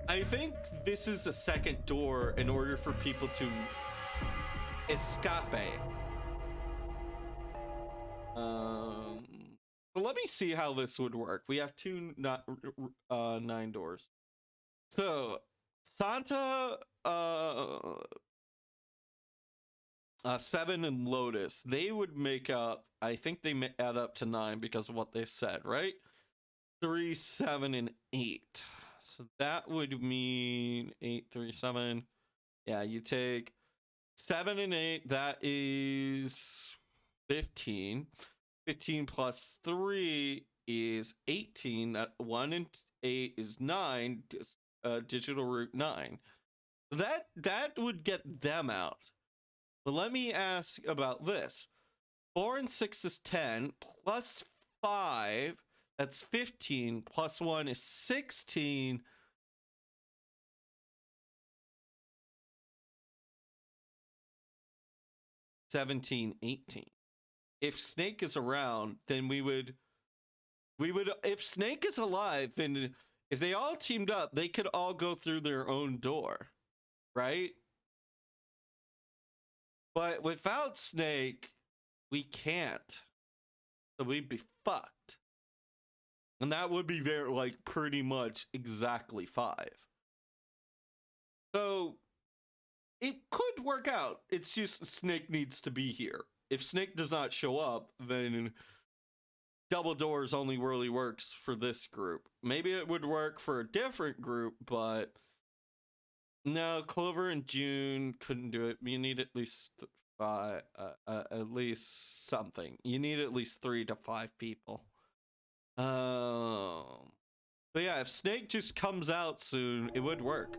I think this is the second door in order for people to escape. So let me see how this would work. We have two 9 doors. So Santa, 7 and Lotus, they would make up, I think they add up to 9 because of what they said, right? 3, 7, and 8. So that would mean 8, 3, 7. Yeah, you take 7 and 8, that is 15. 15 plus 3 is 18. That 1 and 8 is 9. Digital root 9. That would get them out. But let me ask about this. 4 and 6 is 10. Plus 5, that's 15. Plus 1 is 16. 17, 18. If Snake is around, then we would if Snake is alive, then if they all teamed up, they could all go through their own door, right? But without Snake, we can't. So we'd be fucked. And that would be very, like, pretty much exactly 5. So it could work out. It's just Snake needs to be here. If Snake does not show up, then double doors only really works for this group. Maybe it would work for a different group, but no, Clover and June couldn't do it. You need at least 5, at least something. You need at least 3 to 5 people. But yeah, if Snake just comes out soon, it would work.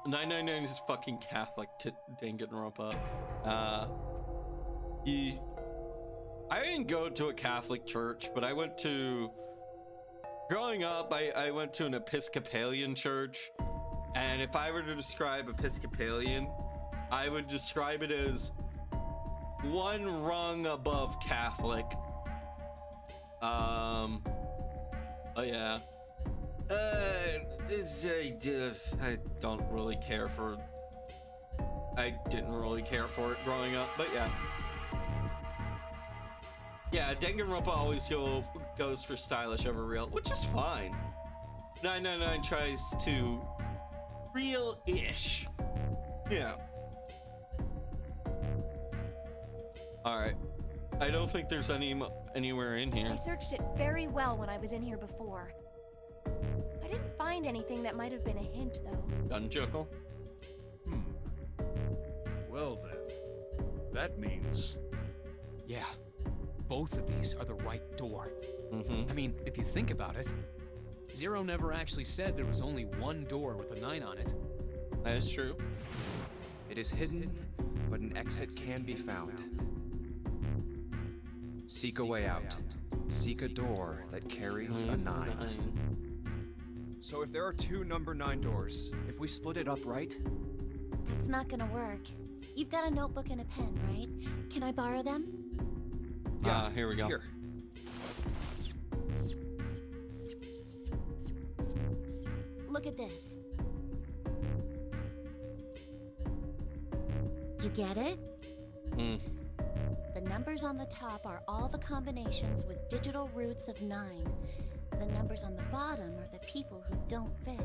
999 is fucking Catholic, Danganronpa. I didn't go to a Catholic church, but I went to... Growing up, I went to an Episcopalian church, and if I were to describe Episcopalian, I would describe it as one rung above Catholic. Oh yeah. I don't really care for... I didn't really care for it growing up, but yeah. Yeah, Danganronpa always goes for stylish over real, which is fine. 999 tries to real-ish. Yeah. Alright. I don't think there's anywhere in here. I searched it very well when I was in here before. I didn't find anything that might have been a hint, though. Gunjuckle? Well then, that means... Yeah, both of these are the right door. I mean, if you think about it, Zero never actually said there was only one door with a 9 on it. That is true. It is hidden, but an exit can be found. Seek a way out. Seek a door that carries a 9. So if there are 2 number 9 doors, if we split it up right? That's not gonna work. You've got a notebook and a pen, right? Can I borrow them? Yeah, here we go. Here. Look at this. You get it? The numbers on the top are all the combinations with digital roots of 9. The numbers on the bottom are the people who don't fit.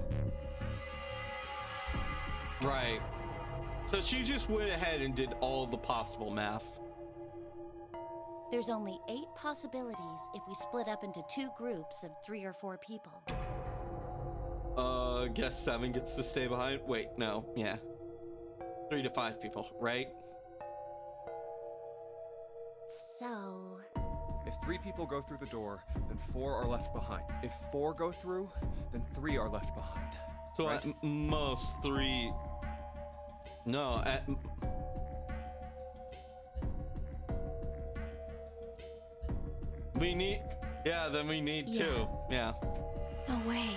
Right. So she just went ahead and did all the possible math. There's only 8 possibilities if we split up into 2 groups of 3 or 4 people. Guess 7 gets to stay behind. Wait, no, yeah. 3 to 5 people, right? So... If 3 people go through the door, then 4 are left behind. If 4 go through, then 3 are left behind. So right? at most 3... No, at... We need... Yeah, then we need 2. Yeah. No way.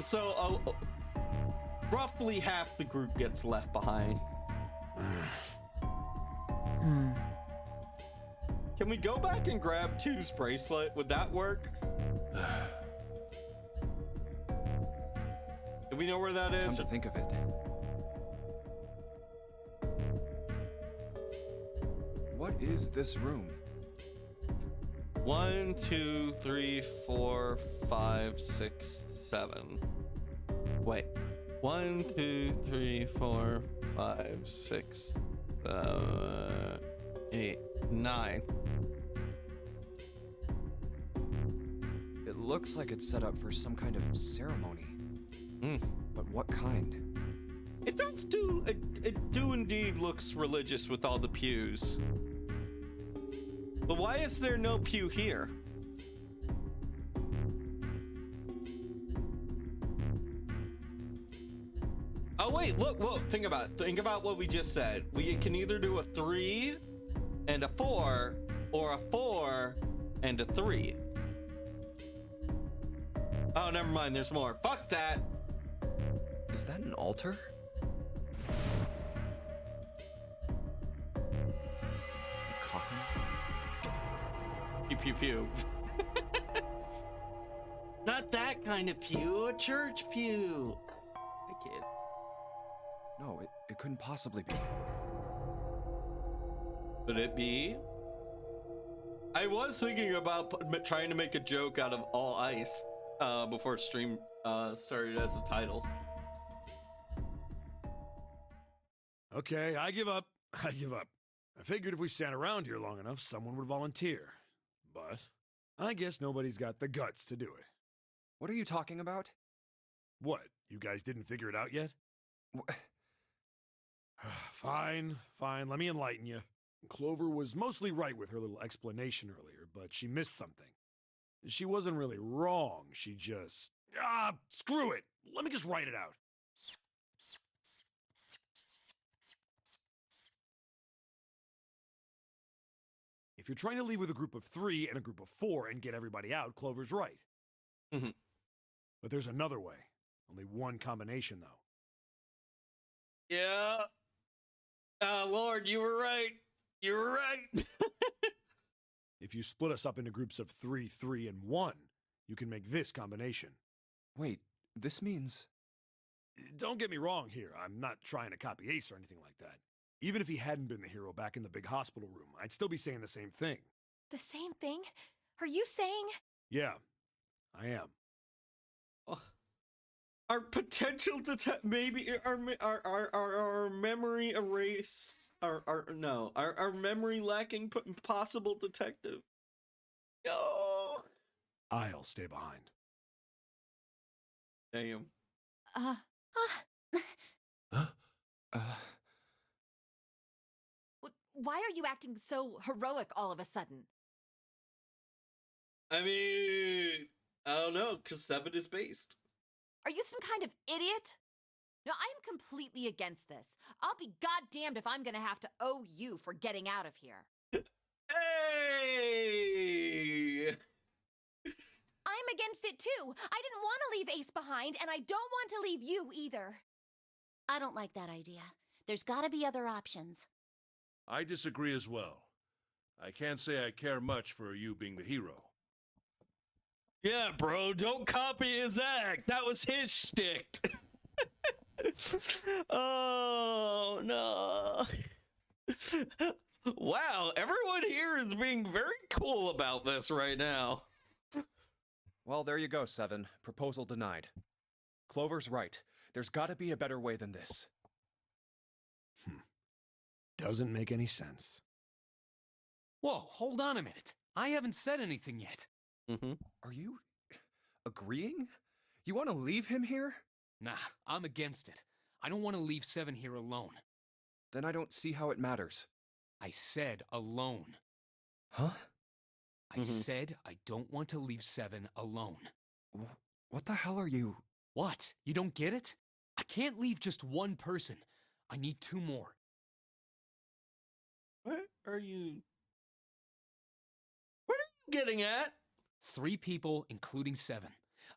So, roughly half the group gets left behind. Can we go back and grab 2's bracelet? Would that work? Do we know where that is? Come to think of it. What is this room? 1, 2, 3, 4, 5, 6, 7. Wait. 1, 2, 3, 4, 5, 6, 8, 9. It looks like it's set up for some kind of ceremony. But what kind? It does do. It do indeed looks religious with all the pews. But why is there no pew here? Oh wait, look, think about it. Think about what we just said. We can either do a 3 and a 4, or a 4 and a 3. Oh, never mind, there's more. Fuck that. Is that an altar? pew pew. Not that kind of pew, a church pew. I kid. No, it couldn't possibly be. Could it be? I was thinking about trying to make a joke out of all ice before stream started as a title. Okay, I give up. I give up. I figured if we sat around here long enough, someone would volunteer. But I guess nobody's got the guts to do it. What are you talking about? What? You guys didn't figure it out yet? Fine, fine. Let me enlighten you. Clover was mostly right with her little explanation earlier, but she missed something. She wasn't really wrong. She just... screw it. Let me just write it out. If you're trying to leave with a group of 3 and a group of 4 and get everybody out, Clover's right. Mm-hmm. But there's another way. Only one combination, though. Yeah. Lord, you were right. You were right. If you split us up into groups of 3, 3, and 1, you can make this combination. Wait, this means... Don't get me wrong here. I'm not trying to copy Ace or anything like that. Even if he hadn't been the hero back in the big hospital room, I'd still be saying the same thing. The same thing? Are you saying? Yeah, I am. Our potential maybe our memory erased. Our memory lacking possible detective. Yo. I'll stay behind. Damn. Why are you acting so heroic all of a sudden? I mean, I don't know, because 7 is based. Are you some kind of idiot? No, I am completely against this. I'll be goddamned if I'm gonna have to owe you for getting out of here. Hey! I'm against it too. I didn't want to leave Ace behind, and I don't want to leave you either. I don't like that idea. There's gotta be other options. I disagree as well. I can't say I care much for you being the hero. Yeah, bro, don't copy his act. That was his shtick. Oh, no. Wow, everyone here is being very cool about this right now. Well, there you go, 7. Proposal denied. Clover's right. There's gotta be a better way than this. Doesn't make any sense. Whoa, hold on a minute. I haven't said anything yet. Mm-hmm. Are you agreeing? You want to leave him here? Nah, I'm against it. I don't want to leave 7 here alone. Then I don't see how it matters. I said alone. Huh? I said I don't want to leave 7 alone. What the hell are you... What? You don't get it? I can't leave just one person. I need 2 more. What are you getting at? 3 people, including 7.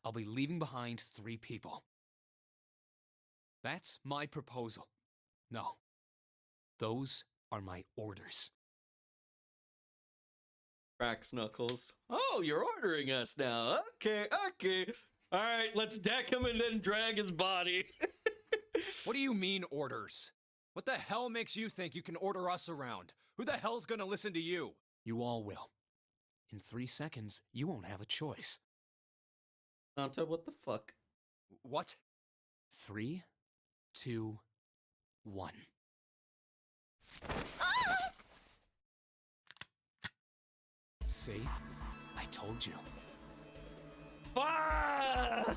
I'll be leaving behind 3 people. That's my proposal. No. Those are my orders. Cracks Knuckles. Oh, you're ordering us now. Okay. All right, let's deck him and then drag his body. What do you mean, orders? What the hell makes you think you can order us around? Who the hell's gonna listen to you? You all will. In 3 seconds, you won't have a choice. Santa, what the fuck? What? 3, 2, 1. See? I told you. Ah!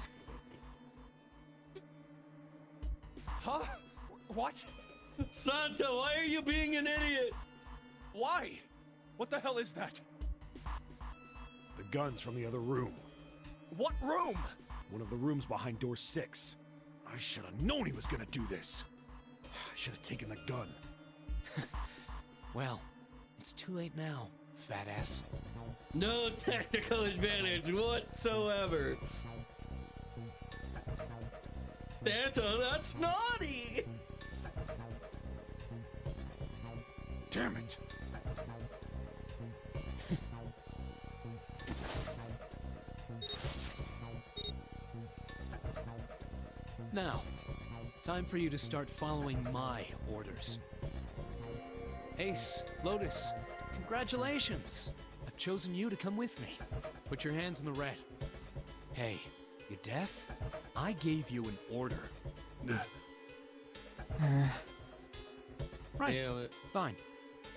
Huh? What? Santa, why are you being an idiot? Why? What the hell is that? The gun's from the other room. What room? One of the rooms behind door 6. I should have known he was gonna do this. I should have taken the gun. Well, it's too late now, fat ass. No tactical advantage whatsoever. Santa, that's naughty! Damn it. Now, time for you to start following my orders. Ace, Lotus, congratulations! I've chosen you to come with me. Put your hands in the red. Hey, you deaf? I gave you an order. Right, Damn it. fine.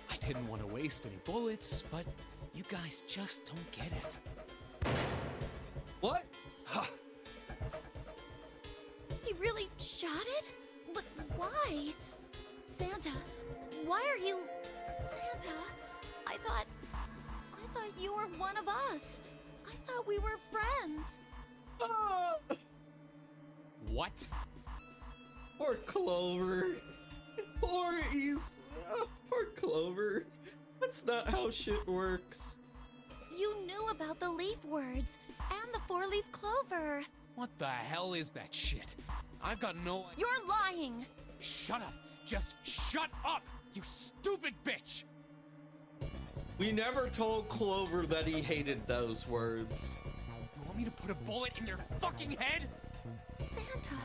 I didn't want to waste any bullets, but you guys just don't get it. What? He really shot it? But why? Santa, why are you... Santa, I thought you were one of us. I thought we were friends. What? Poor Clover. Poor poor Clover. That's not how shit works. You knew about the leaf words and the four-leaf clover. What the hell is that shit? I've got no... You're lying. Shut up! Just shut up, you stupid bitch! We never told Clover that he hated those words. You want me to put a bullet in your fucking head? Santa.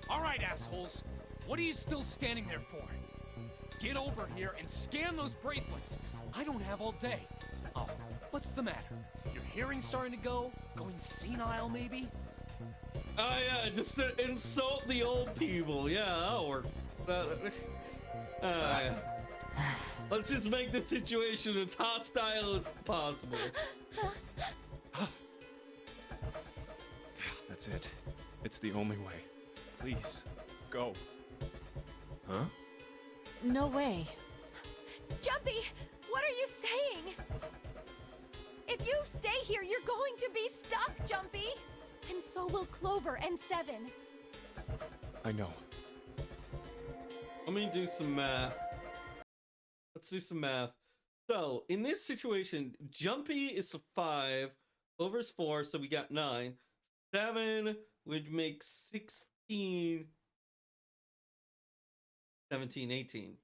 All right, assholes. What are you still standing there for? Get over here and scan those bracelets. I don't have all day. Oh, what's the matter? Your hearing's starting to go? Going senile, maybe? Oh yeah, just to insult the old people. Yeah, that'll work. Let's just make the situation as hostile as possible. That's it. It's the only way. Please, go. Huh? No way. Jumpy, what are you saying? If you stay here, you're going to be stuck, Jumpy. And so will Clover and Seven. I know. Let me do some math. Let's do some math. So, in this situation, Jumpy is 5, Clover's 4, so we got 9. 7 would make 16, 17, 18.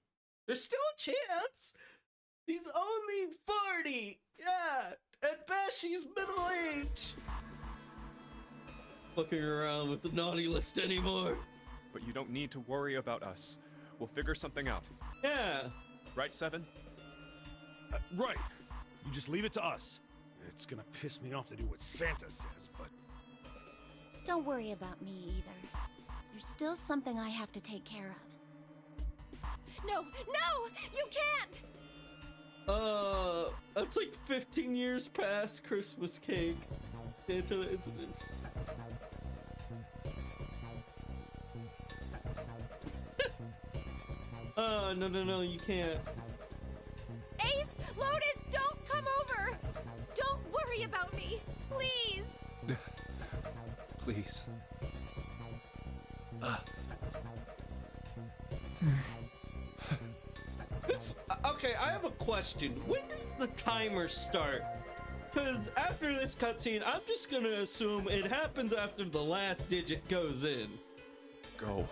There's still a chance. She's only 40. Yeah, at best she's middle age. Fucking around with the naughty list anymore. But you don't need to worry about us. We'll figure something out. Yeah. Right, Seven? Right. You just leave it to us. It's gonna piss me off to do what Santa says, but... Don't worry about me either. There's still something I have to take care of. No, you can't. That's like 15 years past Christmas cake. Santa, it's no, you can't. Ace, Lotus, don't come over. Don't worry about me, please. Please. Okay, I have a question. When does the timer start? Because after this cutscene, I'm just gonna assume it happens after the last digit goes in. Go.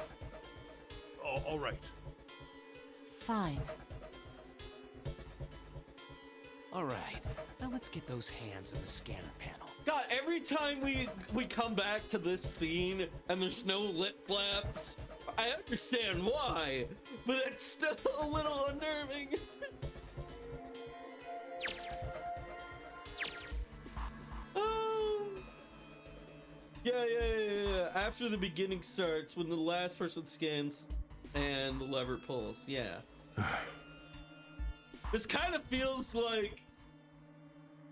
Oh, all right. Fine. All right, now let's get those hands in the scanner panel. God, every time we come back to this scene and there's no lip flaps, I understand why, but it's still a little unnerving. Yeah. After the beginning starts, when the last person scans and the lever pulls, yeah. This kind of feels like...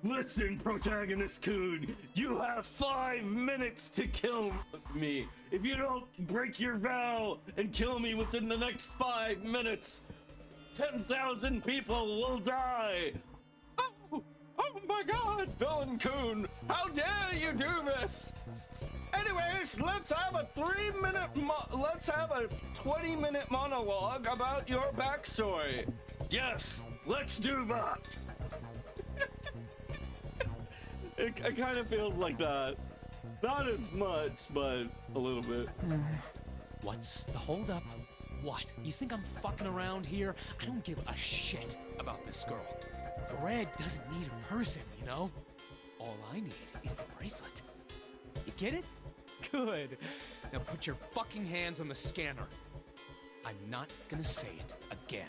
Listen, protagonist Coon, you have 5 minutes to kill me. If you don't break your vow and kill me within the next 5 minutes, 10,000 people will die. Oh my God, Villain Coon, how dare you do this? Anyways, let's have a 20-minute monologue about your backstory. Yes, let's do that. It kind of feels like that. Not as much, but a little bit. What's the holdup? What? You think I'm fucking around here? I don't give a shit about this girl. Red doesn't need a person, you know? All I need is the bracelet. You get it? Good. Now put your fucking hands on the scanner. I'm not gonna say it again.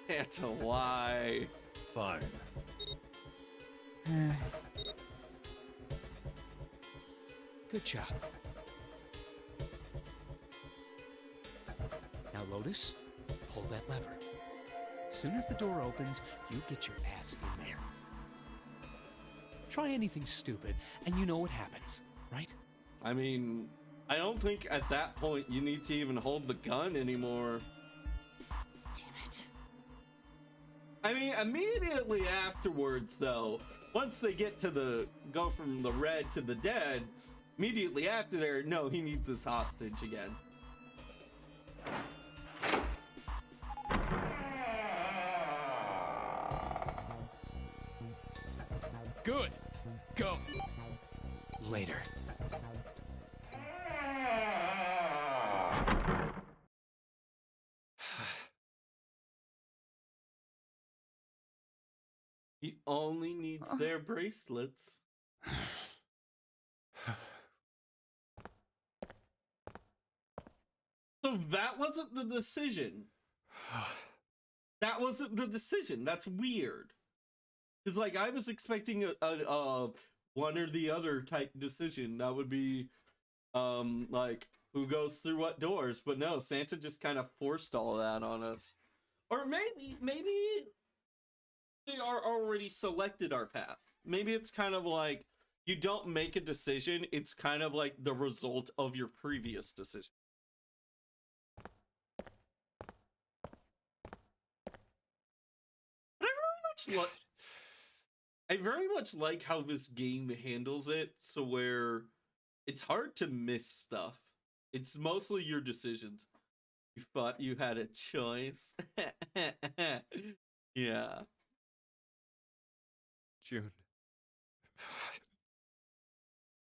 Santa, why? Fine. Good job. Now, Lotus, pull that lever. As soon as the door opens, you get your ass in there. Try anything stupid, and you know what happens, right? I mean, I don't think at that point you need to even hold the gun anymore. Damn it. I mean, immediately afterwards, though, once they get to go from the red to the dead, immediately after there, no, he needs his hostage again. Good. Go. Later. He only needs their bracelets. So that wasn't the decision. That wasn't the decision. That's weird. Because, like, I was expecting a one or the other type decision. That would be, like, who goes through what doors. But no, Santa just kind of forced all that on us. Or maybe they are already selected our path. Maybe it's kind of like, you don't make a decision. It's kind of like the result of your previous decision. I very much like how this game handles it, so where it's hard to miss stuff. It's mostly your decisions. You thought you had a choice. Yeah. June.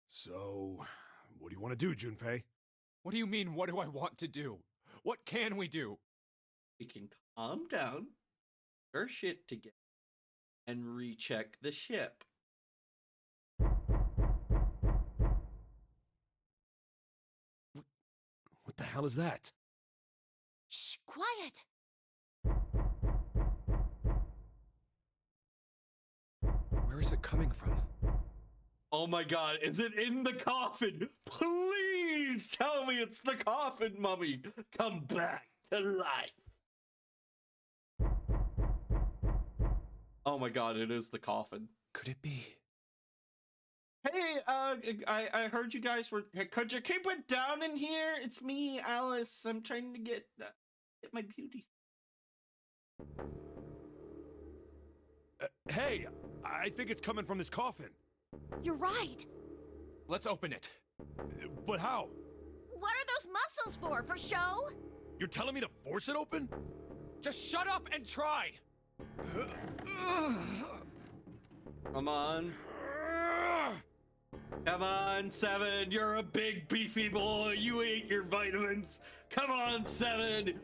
So, what do you want to do, Junpei? What do you mean, what do I want to do? What can we do? We can calm down, get our shit together, and recheck the ship. What the hell is that? Shh, quiet. Where is it coming from? Oh my god, is it in the coffin? Please tell me it's the coffin, mummy. Come back to life. Oh my god, it is the coffin. Could it be? Hey, I heard you guys were. Could you keep it down in here? It's me, Alice. I'm trying to get my beauty. Hey, I think it's coming from this coffin. You're right. Let's open it. But how? What are those muscles for? For show? You're telling me to force it open? Just shut up and try! Come on. Come on, Seven. You're a big, beefy boy. You ate your vitamins. Come on, Seven.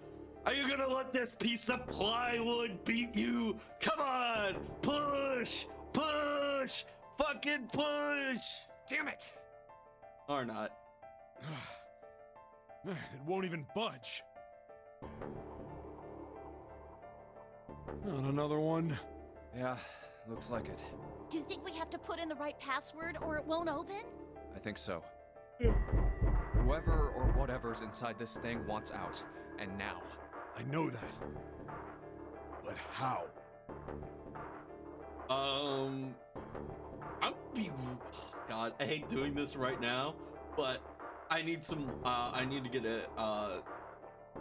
Are you gonna let this piece of plywood beat you? Come on. Push. Push. Fucking push. Damn it! Or not. Man, it won't even budge. Not another one. Yeah, looks like it. Do you think we have to put in the right password or it won't open? I think so. Whoever or whatever's inside this thing wants out, and now. I know that. But how? I'm be. Oh God, I hate doing this right now, but I need some. I need to get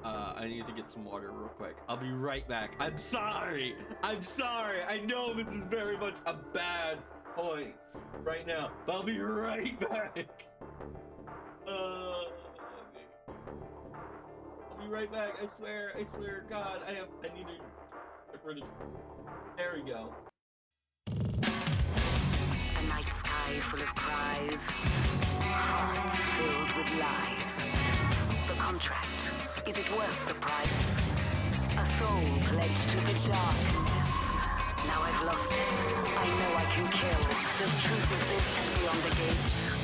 I need to get some water real quick. I'll be right back. I'm sorry. I'm sorry. I know this is very much a bad point right now, but I'll be right back. I'll be right back. I swear. I swear. God, I need to get rid of. There we go. A night sky full of cries, hearts filled with lies. The contract, is it worth the price? A soul pledged to the darkness. Now I've lost it. I know I can kill. Does truth exist beyond the gates?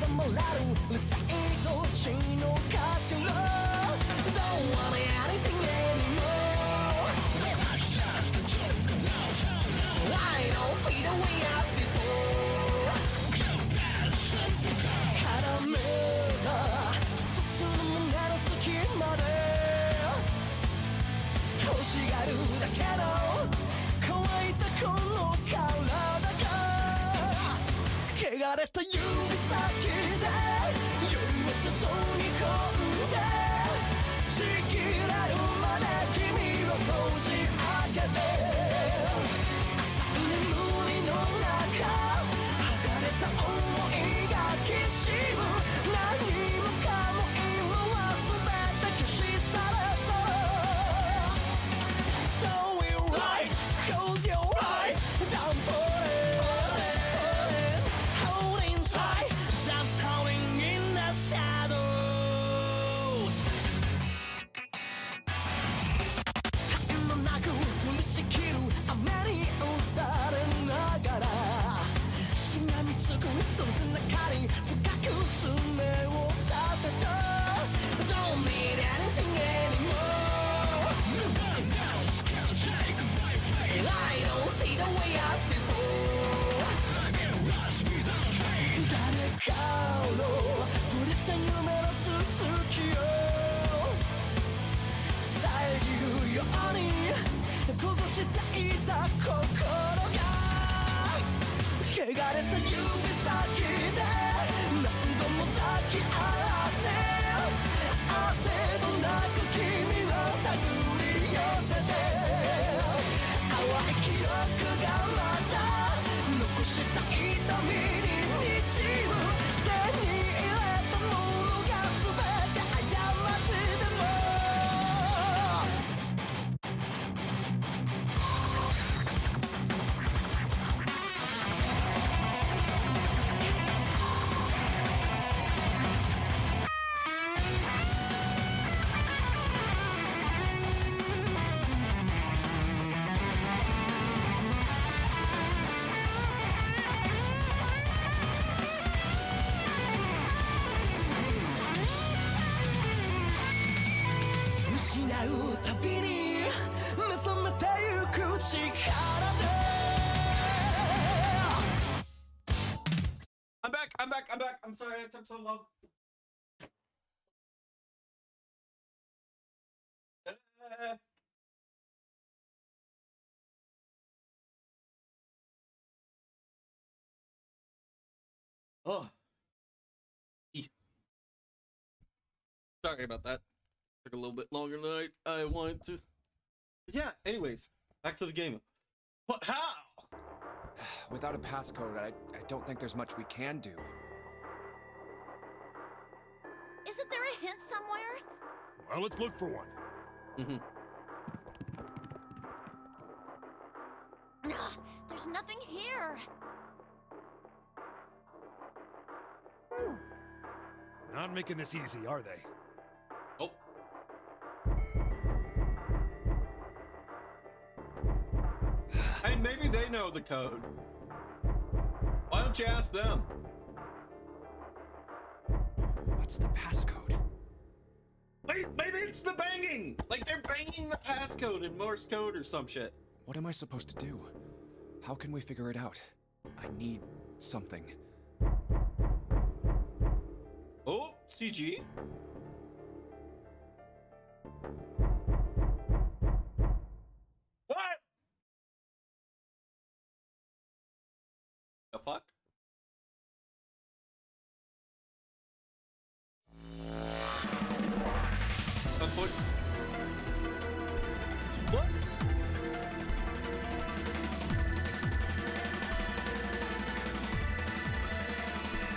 どもらう最高値の角度 Don't want anything anymore I don't feel the way as before 絡めた一つの胸の隙間で欲しがるだけの乾いたこの体が汚れた指先で弱さそうに込んでちぎれるまで君をこじ開けて浅い眠りの中剥がれた想いがきしむ何もかも今は全て消し去れた So we rise, close your eyes, don't put it Hold inside, just howling in the shadows 絶え間なく降りしきる雨に打たれながらしがみつくその背中に深く爪を立てた Don't need anything anymore I don't see the way out before 誰かの触れた夢の続きを遮るように閉ざしていた心が汚れた指先で何度も抱き合ってあてどなく君を手繰り寄せて淡い記憶がまた残した痛みに滲む手に入れたものが全て過ちでも失うたびに目覚めてゆく力で I'm back. I'm sorry it took so long. Oh. Sorry about that. Took a little bit longer than I wanted to. But yeah, anyways, back to the game. What? How? Without a passcode, I don't think there's much we can do. Isn't there a hint somewhere? Well, let's look for one. Mm-hmm. Ugh, there's nothing here. Not making this easy, are they? Oh. And maybe they know the code. Why don't you ask them? What's the passcode? Wait, maybe it's the banging! Like they're banging the passcode in Morse code or some shit. What am I supposed to do? How can we figure it out? I need something. Oh, CG. What? The fuck? What? What?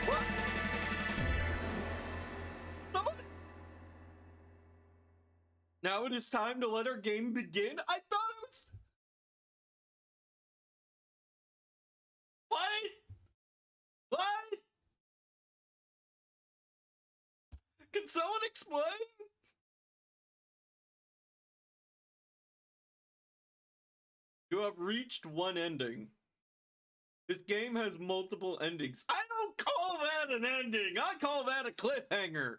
What? Someone? Now it is time to let our game begin? I thought it was... What? What? Can someone explain? You have reached one ending. This game has multiple endings. I don't call that that an ending. I call that a cliffhanger.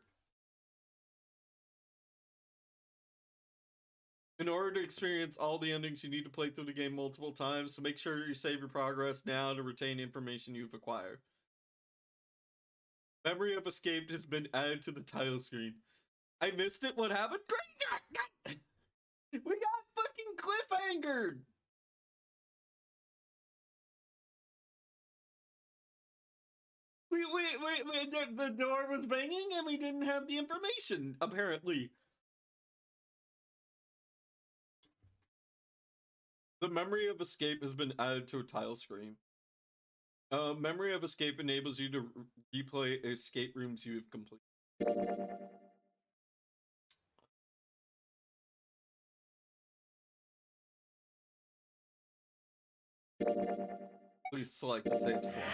In order to experience all the endings, you need to play through the game multiple times, so make sure you save your progress now to retain information you've acquired. Memory of Escape has been added to the title screen. I missed it. What happened? We got fucking cliffhangered. The door was banging and we didn't have the information, apparently. The Memory of Escape has been added to a title screen. Memory of Escape enables you to replay escape rooms you have completed. Please select the save slot.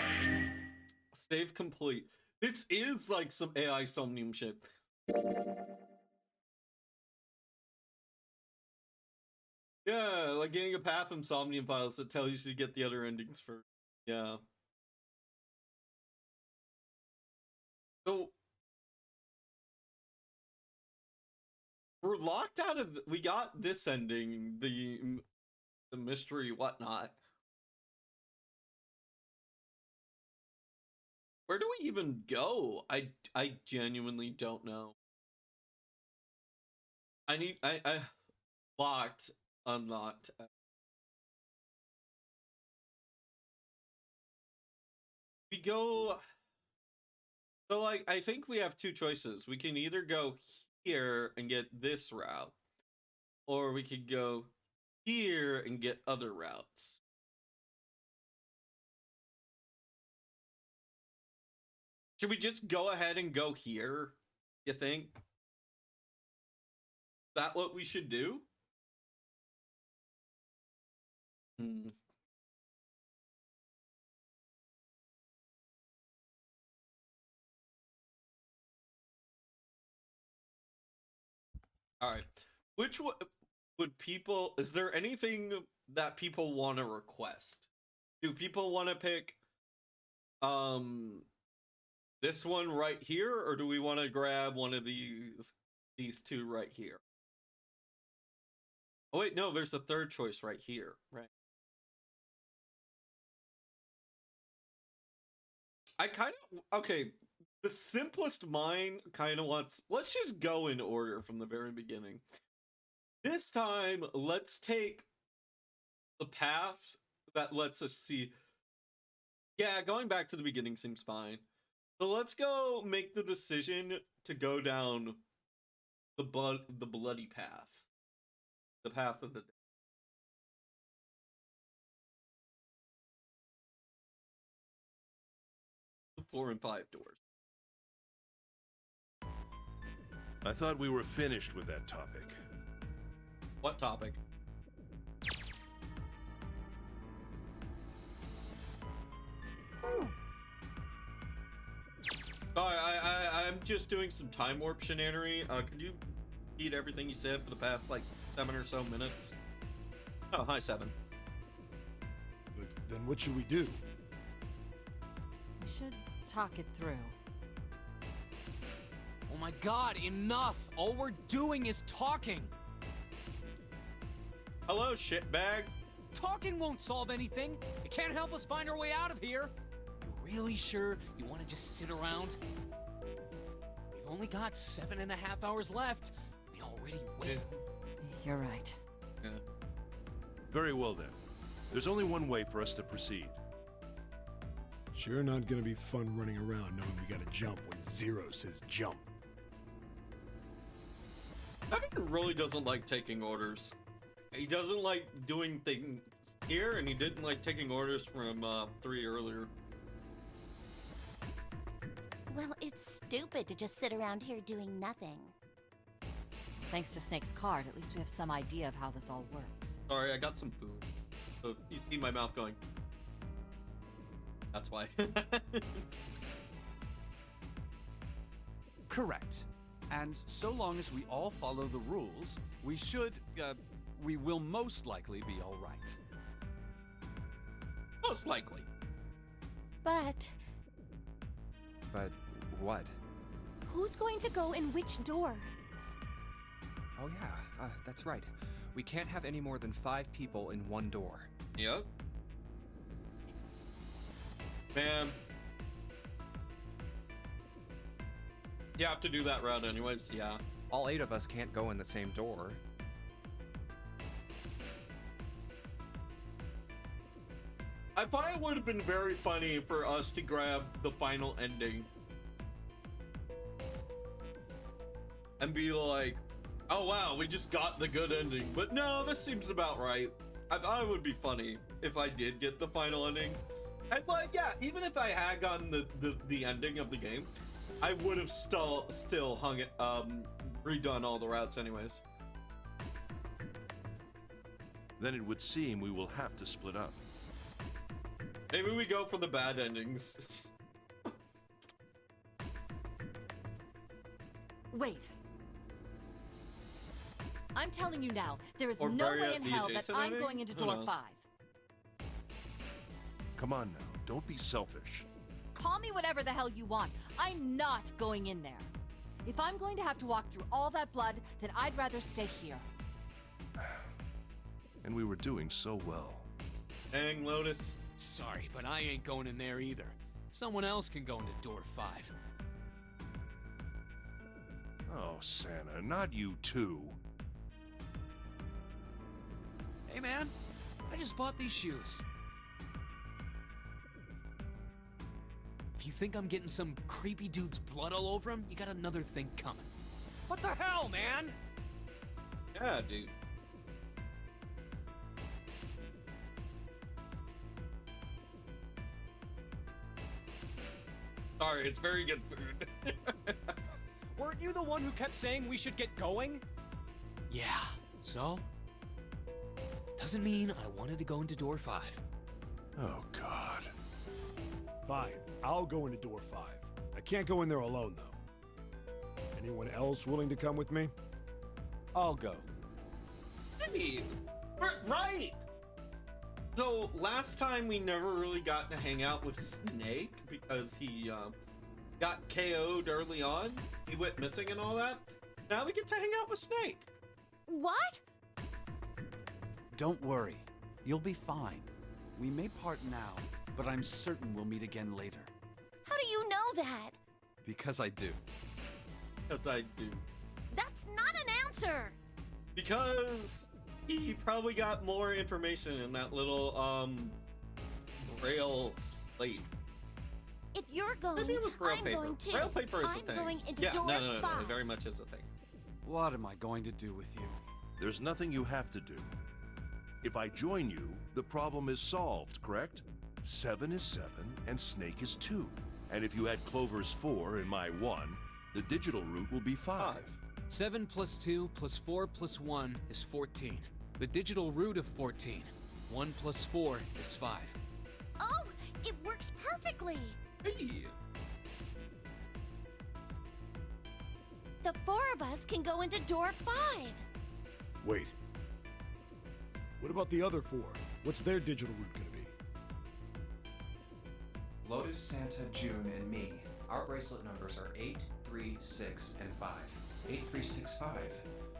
Save complete. This is like some AI Somnium shit. Yeah, like getting a path from Somnium files that tells you to get the other endings first. Yeah. So we're locked out of. We got this ending, the mystery whatnot. Where do we even go? I genuinely don't know. I locked, unlocked. We go. So like I think we have two choices. We can either go here and get this route, or we could go here and get other routes. Should we just go ahead and go here, you think? Is that what we should do? Alright. Which would people... Is there anything that people want to request? Do people want to pick... this one right here, or do we want to grab one of these two right here? Oh wait, no, there's a third choice right here, right? I kind of, okay, the simplest mind kind of wants, let's just go in order from the very beginning. This time, let's take the path that lets us see. Yeah, going back to the beginning seems fine. So let's go make the decision to go down the bloody path. The path of the... The 4 and 5 doors. I thought we were finished with that topic. What topic? Sorry, I'm just doing some time warp shenanery. Could you repeat everything you said for the past, like, 7 or so minutes? Oh, hi, 7. But then what should we do? We should talk it through. Oh my god, enough! All we're doing is talking! Hello, shitbag. Talking won't solve anything! It can't help us find our way out of here! You're really sure you want to just sit around? We've only got 7.5 hours left. We already wasted... You're right. Yeah. Very well then. There's only one way for us to proceed. Sure not gonna be fun running around knowing we gotta jump when Zero says jump. Evan really doesn't like taking orders. He doesn't like doing things here, and he didn't like taking orders from 3 earlier. Well, it's stupid to just sit around here doing nothing. Thanks to Snake's card, at least we have some idea of how this all works. Sorry, I got some food. So you see my mouth going. That's why. Correct. And so long as we all follow the rules, we will most likely be all right. Most likely. But But what? Who's going to go in which door? Oh yeah, that's right. We can't have any more than 5 people in one door. Yep. Man. You have to do that route anyways, yeah. All 8 of us can't go in the same door. I thought it would have been very funny for us to grab the final ending and be like, oh wow, we just got the good ending. But no, this seems about right. I thought it would be funny if I did get the final ending. And like, yeah, even if I had gotten the ending of the game, I would have still hung it, redone all the routes anyways. Then it would seem we will have to split up. Maybe we go for the bad endings. Wait. I'm telling you now, there is Or no bury way at in the hell that adjacent I'm ending? going into Who door knows? 5. Come on now, don't be selfish. Call me whatever the hell you want. I'm not going in there. If I'm going to have to walk through all that blood, then I'd rather stay here. And we were doing so well. Dang, Lotus. Sorry, but I ain't going in there either. Someone else can go into door 5. Oh, Santa, not you too. Hey man, I just bought these shoes. If you think I'm getting some creepy dude's blood all over him, you got another thing coming. What the hell, man? Yeah, dude. Sorry, it's very good food. Weren't you the one who kept saying we should get going? Yeah, so? Doesn't mean I wanted to go into door 5. Oh, God. Fine, I'll go into door 5. I can't go in there alone, though. Anyone else willing to come with me? I'll go. Hey, right. So last time we never really got to hang out with Snake because he got KO'd early on. He went missing and all that. Now we get to hang out with Snake. What? Don't worry. You'll be fine. We may part now, but I'm certain we'll meet again later. How do you know that? Because I do. Because I do. That's not an answer. Because he probably got more information in that little rail slate. If you're going, Maybe it was rail I'm paper. going too. Rail paper is I'm a thing. going into yeah, door no, 5. it very much is a thing. What am I going to do with you? There's nothing you have to do. If I join you, the problem is solved, correct? 7 is 7, and Snake is 2. And if you had Clover's 4 and my 1, the digital route will be 5. 7 plus 2 plus 4 plus 1 is 14. The digital root of 14. 1 plus 4 is 5. Oh, it works perfectly. Hey. The 4 of us can go into door 5. Wait. What about the other 4? What's their digital route gonna be? Lotus, Santa, June, and me. Our bracelet numbers are 8, 3, 6, and 5. 8, 3, 6, 5.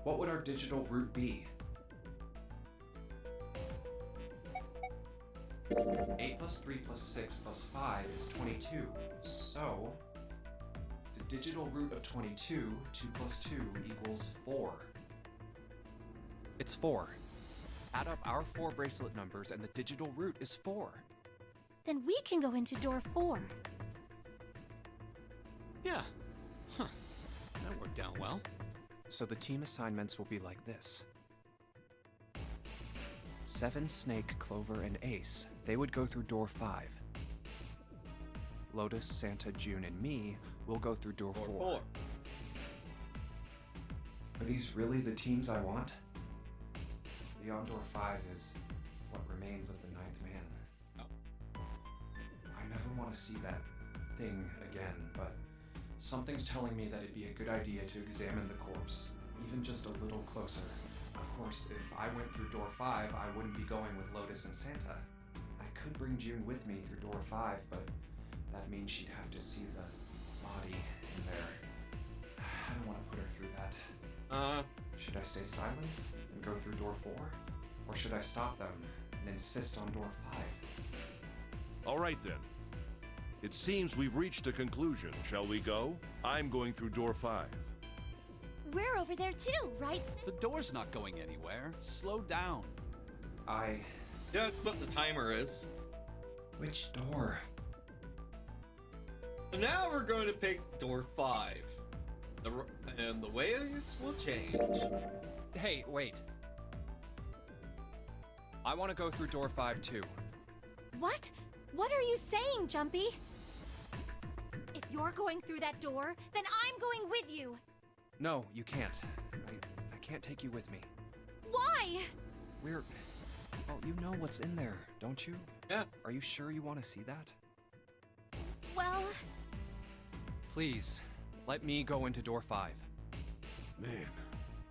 What would our digital route be? 8 plus 3 plus 6 plus 5 is 22. So, the digital root of 22, 2 plus 2 equals 4. It's 4. Add up our 4 bracelet numbers and the digital root is 4. Then we can go into door 4. Yeah. Huh. That worked out well. So the team assignments will be like this. 7, Snake, Clover, and Ace. They would go through door 5. Lotus, Santa, June, and me will go through door 4. Are these really the teams I want? Beyond door 5 is what remains of the 9th man. I never want to see that thing again, but something's telling me that it'd be a good idea to examine the corpse, even just a little closer. Of course, if I went through door 5, I wouldn't be going with Lotus and Santa. I could bring June with me through door 5, but that means she'd have to see the Should I stay silent and go through door 4? Or should I stop them and insist on door 5? All right then. It seems we've reached a conclusion. Shall we go? I'm going through door 5. We're over there too, right? The door's not going anywhere. Slow down. Yeah, that's what the timer is. Which door? So now we're going to pick door 5. And the ways will change. Hey, wait. I want to go through door 5 too. What? What are you saying, Jumpy? If you're going through that door, then I'm going with you. No, you can't. I can't take you with me. Why? Well, you know what's in there, don't you? Yeah. Are you sure you want to see that? Well... Please, let me go into door 5. Man,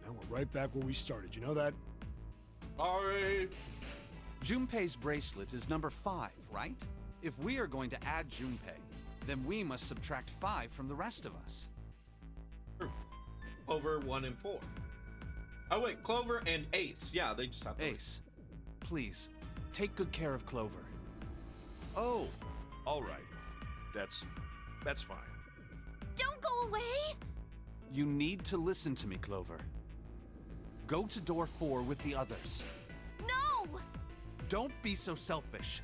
now we're right back where we started. You know that? Sorry. Junpei's bracelet is number 5, right? If we are going to add Junpei, then we must subtract 5 from the rest of us. Clover 1 and 4. Oh wait, Clover and Ace. Yeah, they just have Ace, please, take good care of Clover. Oh, all right. That's fine. Don't go away! You need to listen to me, Clover. Go to door 4 with the others. No! Don't be so selfish.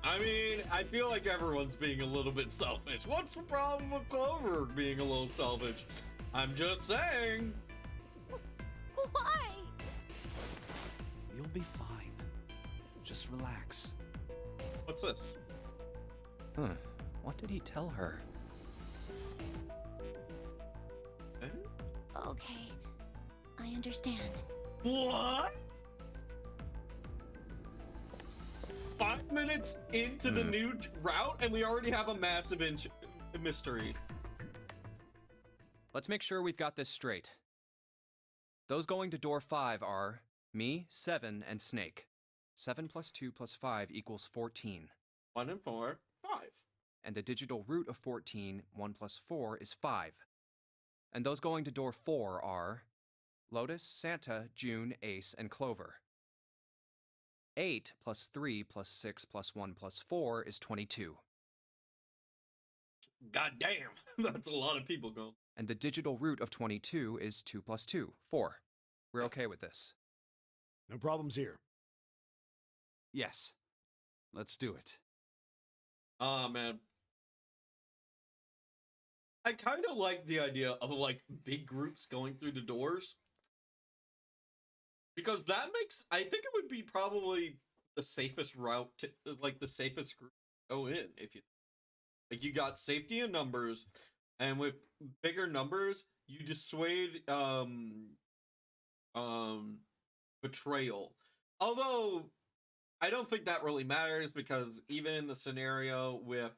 I mean, I feel like everyone's being a little bit selfish. What's the problem with Clover being a little selfish? I'm just saying. Why? You'll be fine. Just relax. What's this? Huh. What did he tell her? Okay, I understand. What? 5 minutes into the new route, and we already have a massive mystery. Let's make sure we've got this straight. Those going to door 5 are me, 7, and Snake. 7 plus 2 plus 5 equals 14. 1 and 4, 5. And the digital root of 14, 1 plus 4, is 5. And those going to door 4 are Lotus, Santa, June, Ace, and Clover. 8 plus 3 plus 6 plus 1 plus 4 is 22. God damn, that's a lot of people going. And the digital root of 22 is 2 plus 2, 4. We're okay with this. No problems here. Yes. Let's do it. Ah, man. I kind of like the idea of like big groups going through the doors. Because that makes, I think it would be probably the safest route to, like the safest group to go in. If you, like you got safety in numbers, and with bigger numbers, you dissuade, betrayal. Although, I don't think that really matters because even in the scenario with,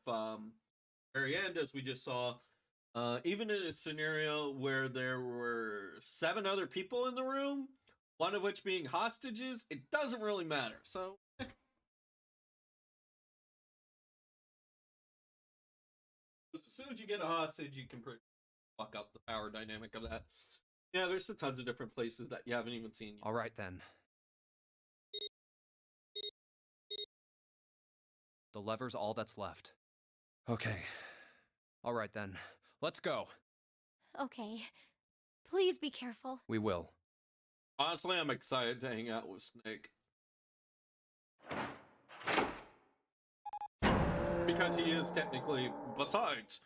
Marianne, as we just saw, even in a scenario where there were 7 other people in the room, one of which being hostages, it doesn't really matter. So, as soon as you get a hostage, you can pretty fuck up the power dynamic of that. Yeah, there's tons of different places that you haven't even seen yet. All right, then. The lever's all that's left. Okay. All right, then. Let's go. Okay. Please be careful. We will. Honestly, I'm excited to hang out with Snake. Because he is technically, besides,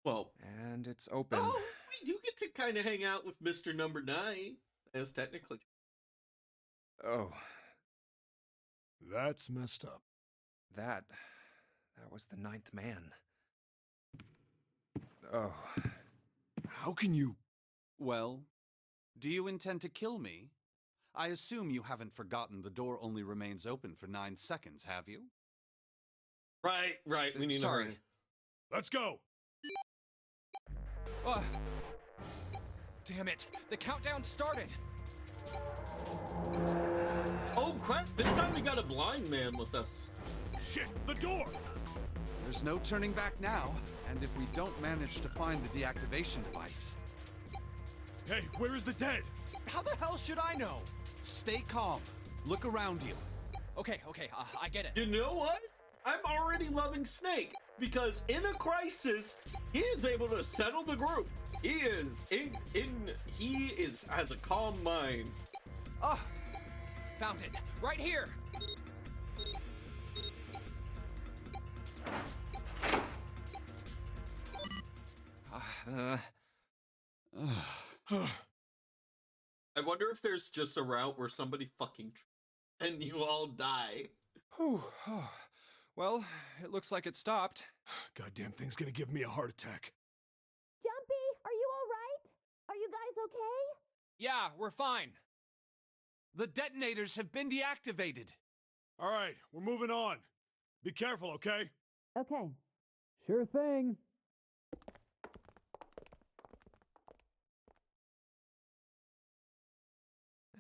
well... And it's open. Oh, we do get to kind of hang out with Mr. Number 9, as technically. Oh. That's messed up. That was the 9th man. Oh. How can you... Well, do you intend to kill me? I assume you haven't forgotten the door only remains open for 9 seconds, have you? Right. We need to hurry. Let's go! Damn it! The countdown started! Oh crap, this time we got a blind man with us. Shit, the door! There's no turning back now, and if we don't manage to find the deactivation device... Hey, where is the dead? How the hell should I know? Stay calm. Look around you. Okay, I get it. You know what? I'm already loving Snake because in a crisis, he is able to settle the group. He has a calm mind. Ah, found it. Right here. I wonder if there's just a route where somebody fucking and you all die. Whew. Well, it looks like it stopped. Goddamn thing's gonna give me a heart attack. Jumpy, are you all right? Are you guys okay? Yeah, we're fine. The detonators have been deactivated. All right, we're moving on. Be careful, okay? Okay. Sure thing.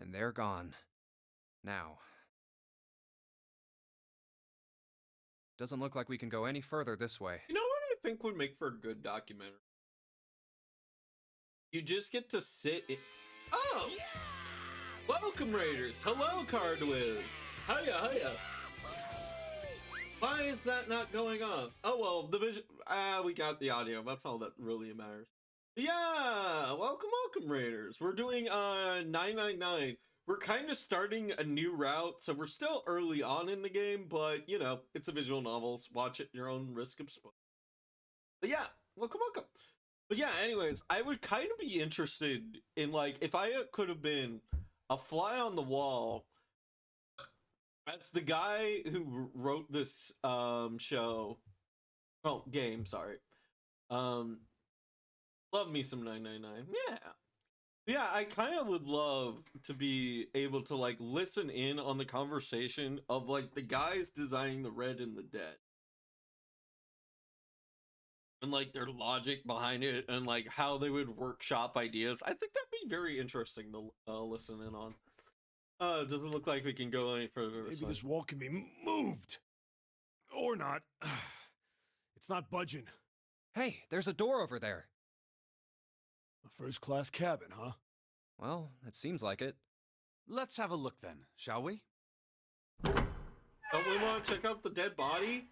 And they're gone. Now. Doesn't look like we can go any further this way. You know what I think would make for a good documentary? You just get to sit in... Oh! Welcome, Raiders! Hello, Cardwiz! Hiya! Why is that not going on? Oh, well, the vision... we got the audio. That's all that really matters. Yeah! Welcome, Raiders! We're doing, 999. We're kind of starting a new route, so we're still early on in the game, but, you know, it's a visual novel, so watch it at your own risk of spoil. But yeah, welcome. But yeah, anyways, I would kind of be interested in, like, if I could have been a fly on the wall as the guy who wrote this, game, sorry. Love me some 999. Yeah, I kind of would love to be able to, like, listen in on the conversation of, like, the guys designing the Red and the Dead. And, like, their logic behind it and, like, how they would workshop ideas. I think that'd be very interesting to listen in on. It doesn't look like we can go any further. Maybe this wall can be moved. Or not. It's not budging. Hey, there's a door over there. A first-class cabin, huh? Well, it seems like it. Let's have a look then, shall we? Don't we want to check out the dead body?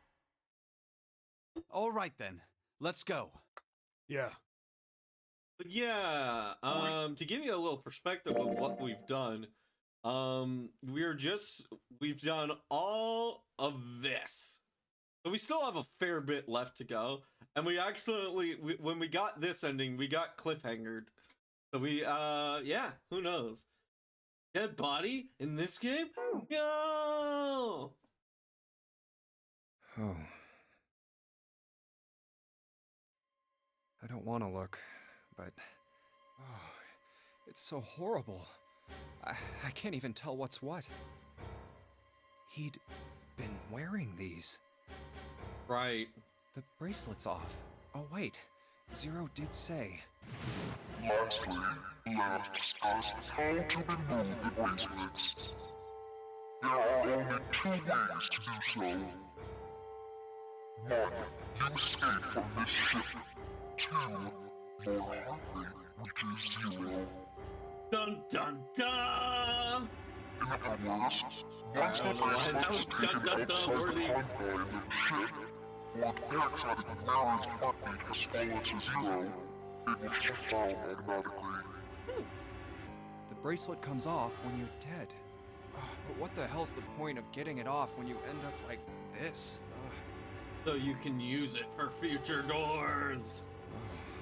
All right then, let's go. Yeah. But yeah, to give you a little perspective of what we've done, we've done all of this. So we still have a fair bit left to go. And we when we got this ending, we got cliffhangered. So yeah, who knows? Dead body in this game? No! Oh. I don't want to look, but... Oh, it's so horrible. I can't even tell what's what. He'd been wearing these. Right. The bracelet's off. Oh, wait. Zero did say. Lastly, let us discuss how to remove the bracelets. There are only 2 ways to do so. 1. You escape from this ship. 2. Your heart rate reaches 0. Dun dun dun! In other words, once the bracelets are taken outside the confines of the ship, or the dioxide of the mirror's heartbeat has fallen to 0, it will shut down automatically. The bracelet comes off when you're dead. But what the hell's the point of getting it off when you end up like this? So you can use it for future doors.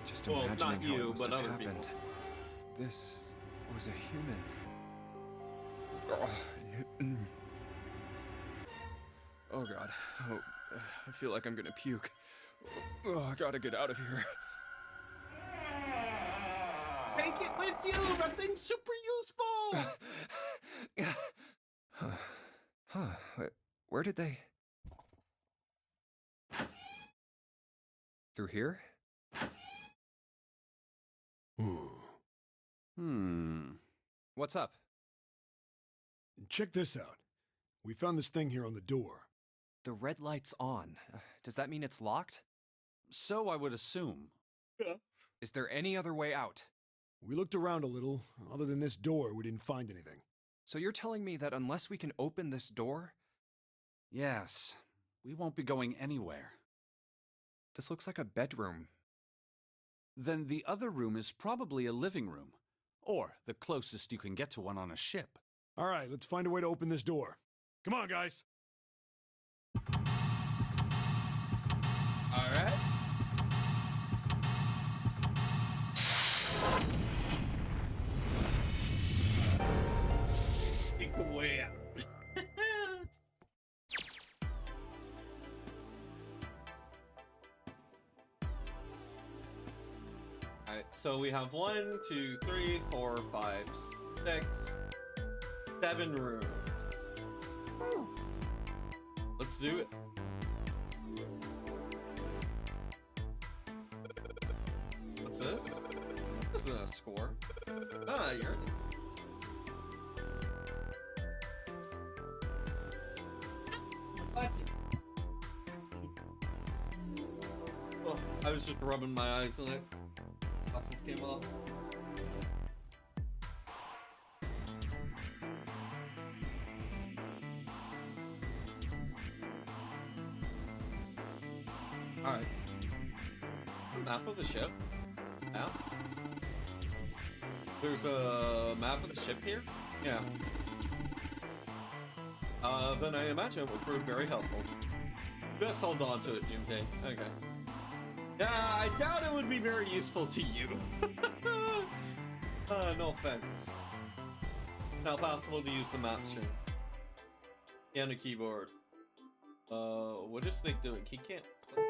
Just well, imagining not how you, it must but have other happened. people. This was a human. Oh god. Oh, I feel like I'm gonna puke. Oh, I gotta get out of here. Take it with you! That thing's super useful! Where did they... Through here? What's up? Check this out. We found this thing here on the door. The red light's on. Does that mean it's locked? So I would assume. Yeah. Is there any other way out? We looked around a little. Other than this door, we didn't find anything. So you're telling me that unless we can open this door, Yes, we won't be going anywhere. this looks like a bedroom. Then the other room is probably a living room, or the closest you can get to one on a ship. All right, let's find a way to open this door. Come on, guys. All right. Take the way out. Alright, so we have 1, 2, 3, 4, 5, 6, 7 rooms. Let's do it. What's this? This isn't a score. Ah, you're in it. What? Oh, I was just rubbing my eyes on it. Glasses came off. Alright. Map of the ship. Yeah. There's a map of the ship here? Yeah. Then I imagine it will prove very helpful. Just hold on to it, Junpei. Okay. Yeah, I doubt it would be very useful to you. No offense. Now possible to use the map screen. And a keyboard. What is Snake doing? He can't play.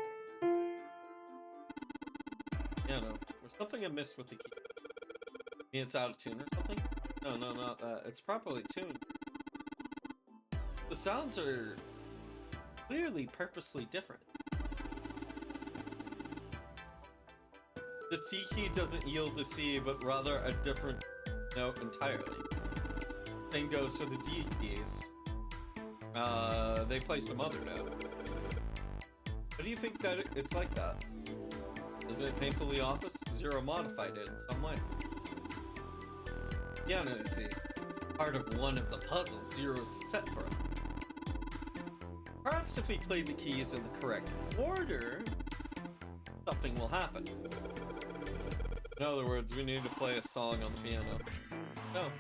Yeah, no. There's something amiss with the key. Maybe it's out of tune or something? No, no, not that. It's properly tuned. The sounds are clearly purposely different. The C key doesn't yield to C, but rather a different note entirely. Same goes for the D keys. They play some other note. How do you think that it's like that? Isn't it painfully obvious? Zero modified it in some way. Yeah, no, you see. Part of one of the puzzles Zero's set for him. Perhaps if we play the keys in the correct order, something will happen. In other words, we need to play a song on the piano. No.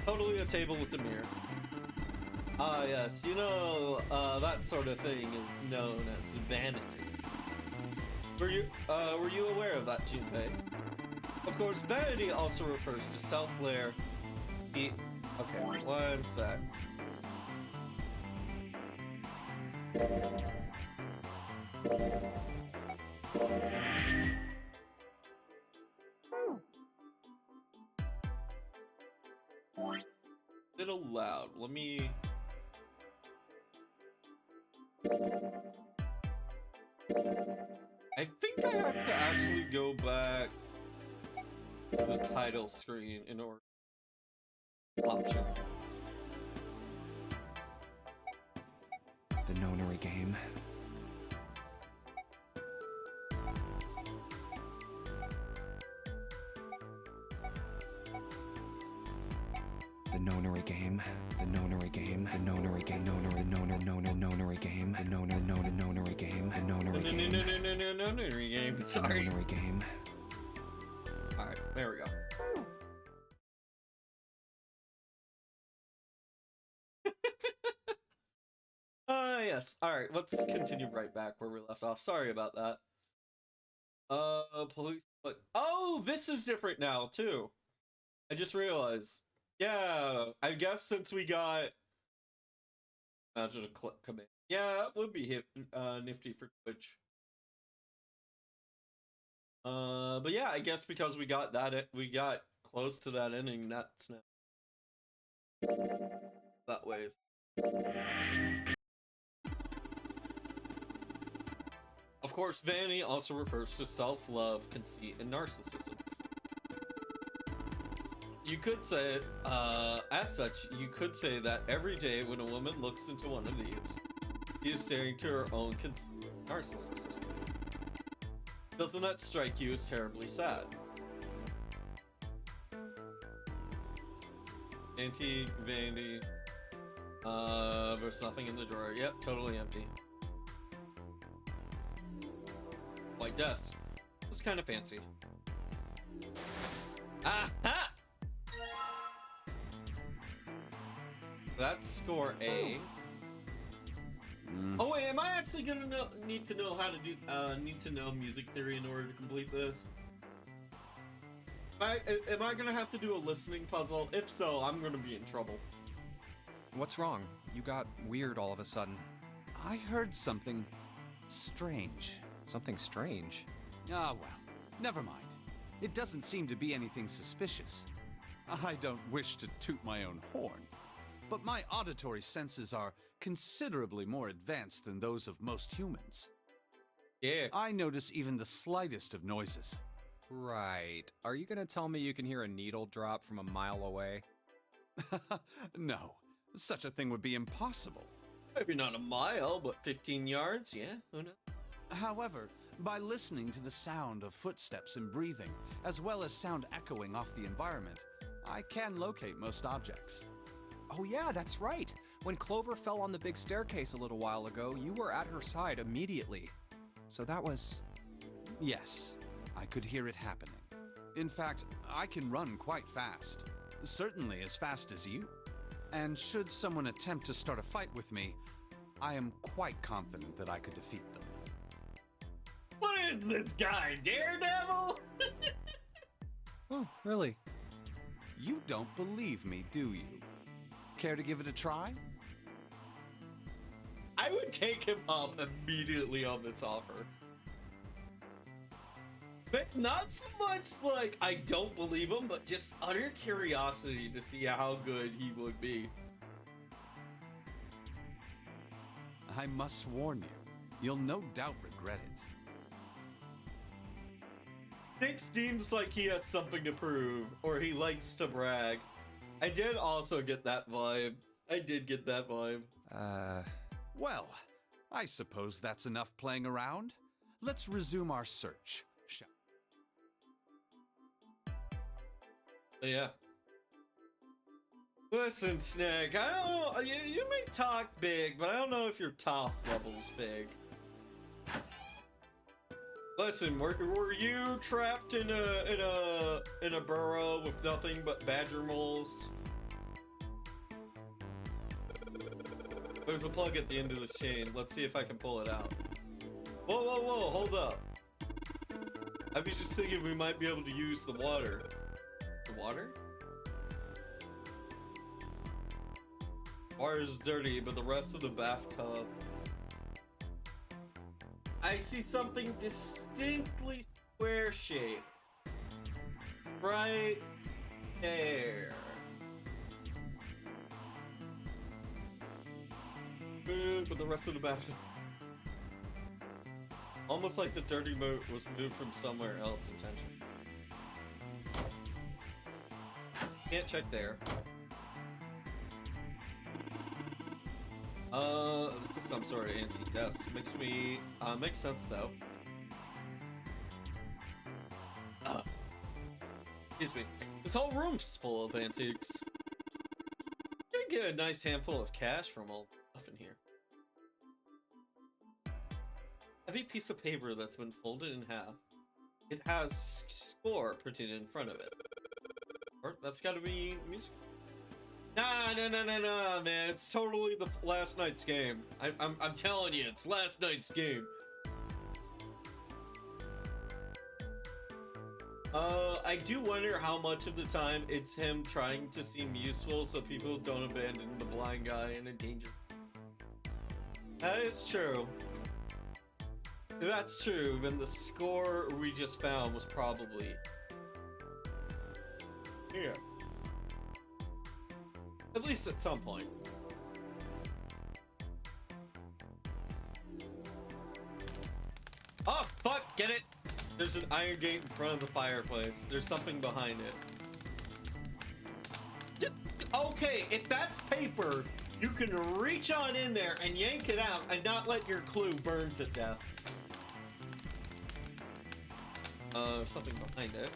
Totally a table with a mirror. Ah, yes, you know, that sort of thing is known as vanity. Were you aware of that, Junpei? Of course, vanity also refers to self-lair. Okay, one sec. Little loud. Let me. I think I have to actually go back to the title screen in order. Option. The nonary game. The nonary game. The nonary game. The nonary game. Nonary game. The nonary game. The nonary game. Nonary game. Sorry. Nonary game. All right, there we go. Yes. All right, let's continue right back where we left off. Sorry about that. Police. Oh, this is different now too. I just realized. Yeah, I guess since we got imagine a click command. Yeah, it would be nifty for Twitch. But yeah, I guess because we got that, we got close to that ending. That's now that ways. Of course, vanity also refers to self-love, conceit, and narcissism. You could say, as such, you could say that every day when a woman looks into one of these, she is staring to her own narcissist. Doesn't that strike you as terribly sad? Antique, vanity. There's nothing in the drawer. Yep, totally empty. White desk. It's kind of fancy. Aha! That's score A. Oh wait, am I actually gonna need to know how to do need to know music theory in order to complete this? Am I gonna have to do a listening puzzle? If so, I'm gonna be in trouble. What's wrong? You got weird all of a sudden. I heard something strange. Something strange? Ah, well, never mind. It doesn't seem to be anything suspicious. I don't wish to toot my own horn, but my auditory senses are considerably more advanced than those of most humans. Yeah. I notice even the slightest of noises. Right. Are you gonna tell me you can hear a needle drop from a mile away? No, such a thing would be impossible. Maybe not a mile, but 15 yards, yeah, who knows? However, by listening to the sound of footsteps and breathing, as well as sound echoing off the environment, I can locate most objects. Oh yeah, that's right. When Clover fell on the big staircase a little while ago, you were at her side immediately. So that was... Yes, I could hear it happening. In fact, I can run quite fast. Certainly as fast as you. And should someone attempt to start a fight with me, I am quite confident that I could defeat them. What is this guy, Daredevil? Oh, really? You don't believe me, do you? Care to give it a try? I would take him up immediately on this offer. But not so much like I don't believe him, but just utter curiosity to see how good he would be. I must warn you, you'll no doubt regret it. Nick seems like he has something to prove, or he likes to brag. I did also get that vibe. I did get that vibe. Well, I suppose that's enough playing around. Let's resume our search. Yeah. Listen, Snake, I don't know, you may talk big, but I don't know if your top level's big. Listen, were you trapped in a burrow with nothing but badger moles? There's a plug at the end of this chain. Let's see if I can pull it out. Whoa, whoa, whoa, hold up. I was just thinking we might be able to use the water. The water? Water is dirty, but the rest of the bathtub. I see something distinctly square-shaped. Right there. But the rest of the bathroom. Almost like the dirty moat was moved from somewhere else intentionally. Can't check there. This is some sort of antique desk. Makes sense though. Excuse me. This whole room's full of antiques. You can get a nice handful of cash from all stuff in here. Heavy piece of paper that's been folded in half. It has score printed in front of it. Or that's gotta be music. Nah, man. It's totally the last night's game. I'm telling you, it's last night's game. I do wonder how much of the time it's him trying to seem useful so people don't abandon the blind guy in a danger. That is true. If that's true, then the score we just found was probably here. At least at some point. Oh, fuck, get it! There's an iron gate in front of the fireplace. There's something behind it. Just, okay, if that's paper, you can reach on in there and yank it out and not let your clue burn to death. Something behind it.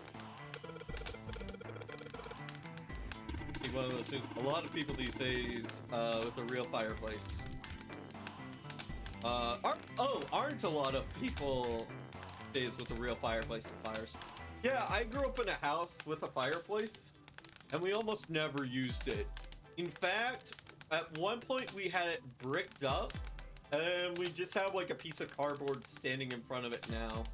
One of those things. A lot of people these days with a real fireplace. Aren't a lot of people days with a real fireplace and fires? Yeah, I grew up in a house with a fireplace, and we almost never used it. In fact, at one point we had it bricked up, and we just have like a piece of cardboard standing in front of it now,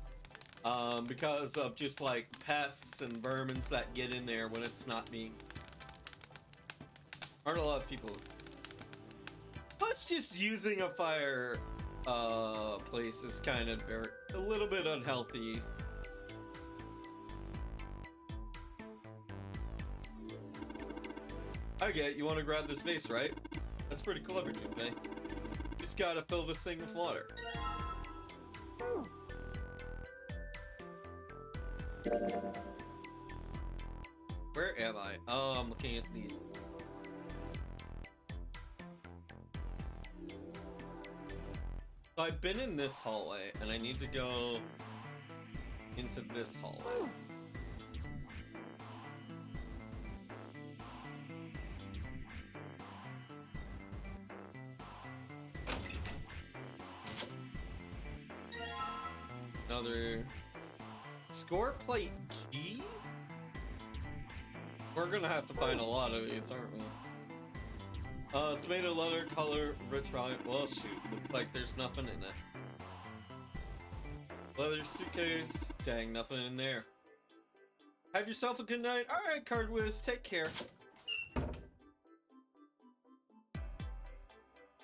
because of just like pests and vermins that get in there when it's not being. Aren't a lot of people. Plus, just using a fire place is kind of a little bit unhealthy. I get it, you want to grab this vase, right? That's pretty clever, Junpei. Just gotta fill this thing with water. Where am I? Oh, I'm looking at these. So I've been in this hallway, and I need to go into this hallway. Another score plate G? We're gonna have to find a lot of these, aren't we? Tomato leather color, rich value. Well, shoot, looks like there's nothing in it. Leather suitcase, dang, nothing in there. Have yourself a good night. All right, Card Whiz, take care.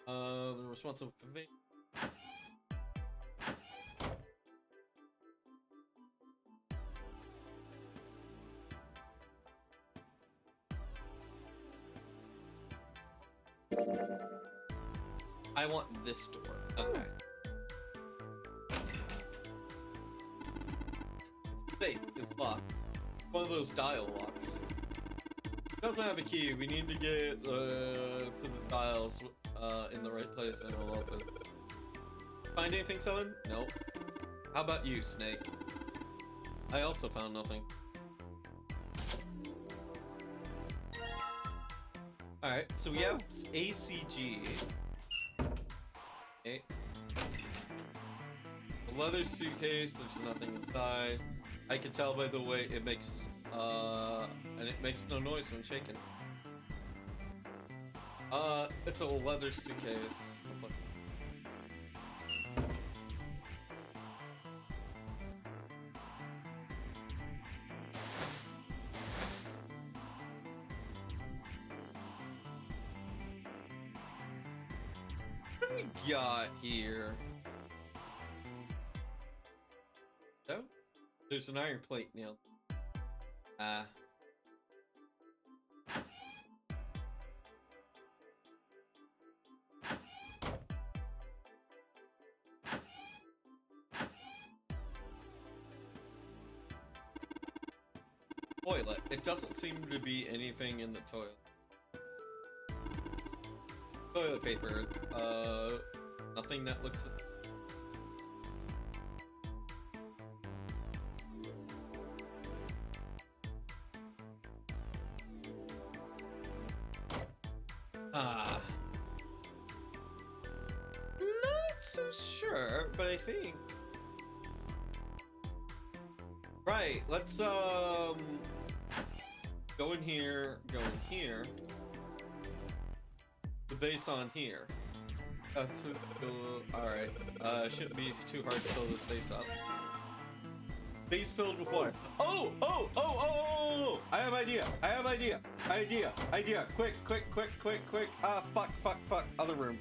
The responsible for I want this door. Okay. Safe. It's locked. One of those dial locks. Doesn't have a key. We need to get to the dials in the right place and it'll open. Find anything, Seven? Nope. How about you, Snake? I also found nothing. Alright, so we have ACG. Okay. The leather suitcase, there's nothing inside. I can tell by the way it makes, and it makes no noise when shaken. It's a leather suitcase. What do we got here? Oh, there's an iron plate nailed. Toilet. It doesn't seem to be anything in the toilet. Toilet paper. Nothing that looks. Not so sure, but I think. Right, let's go in here, go in here. The base on here. Alright, shouldn't be too hard to fill this base up. Base filled with water. Oh! I have idea! Idea! Quick! Fuck. Other room.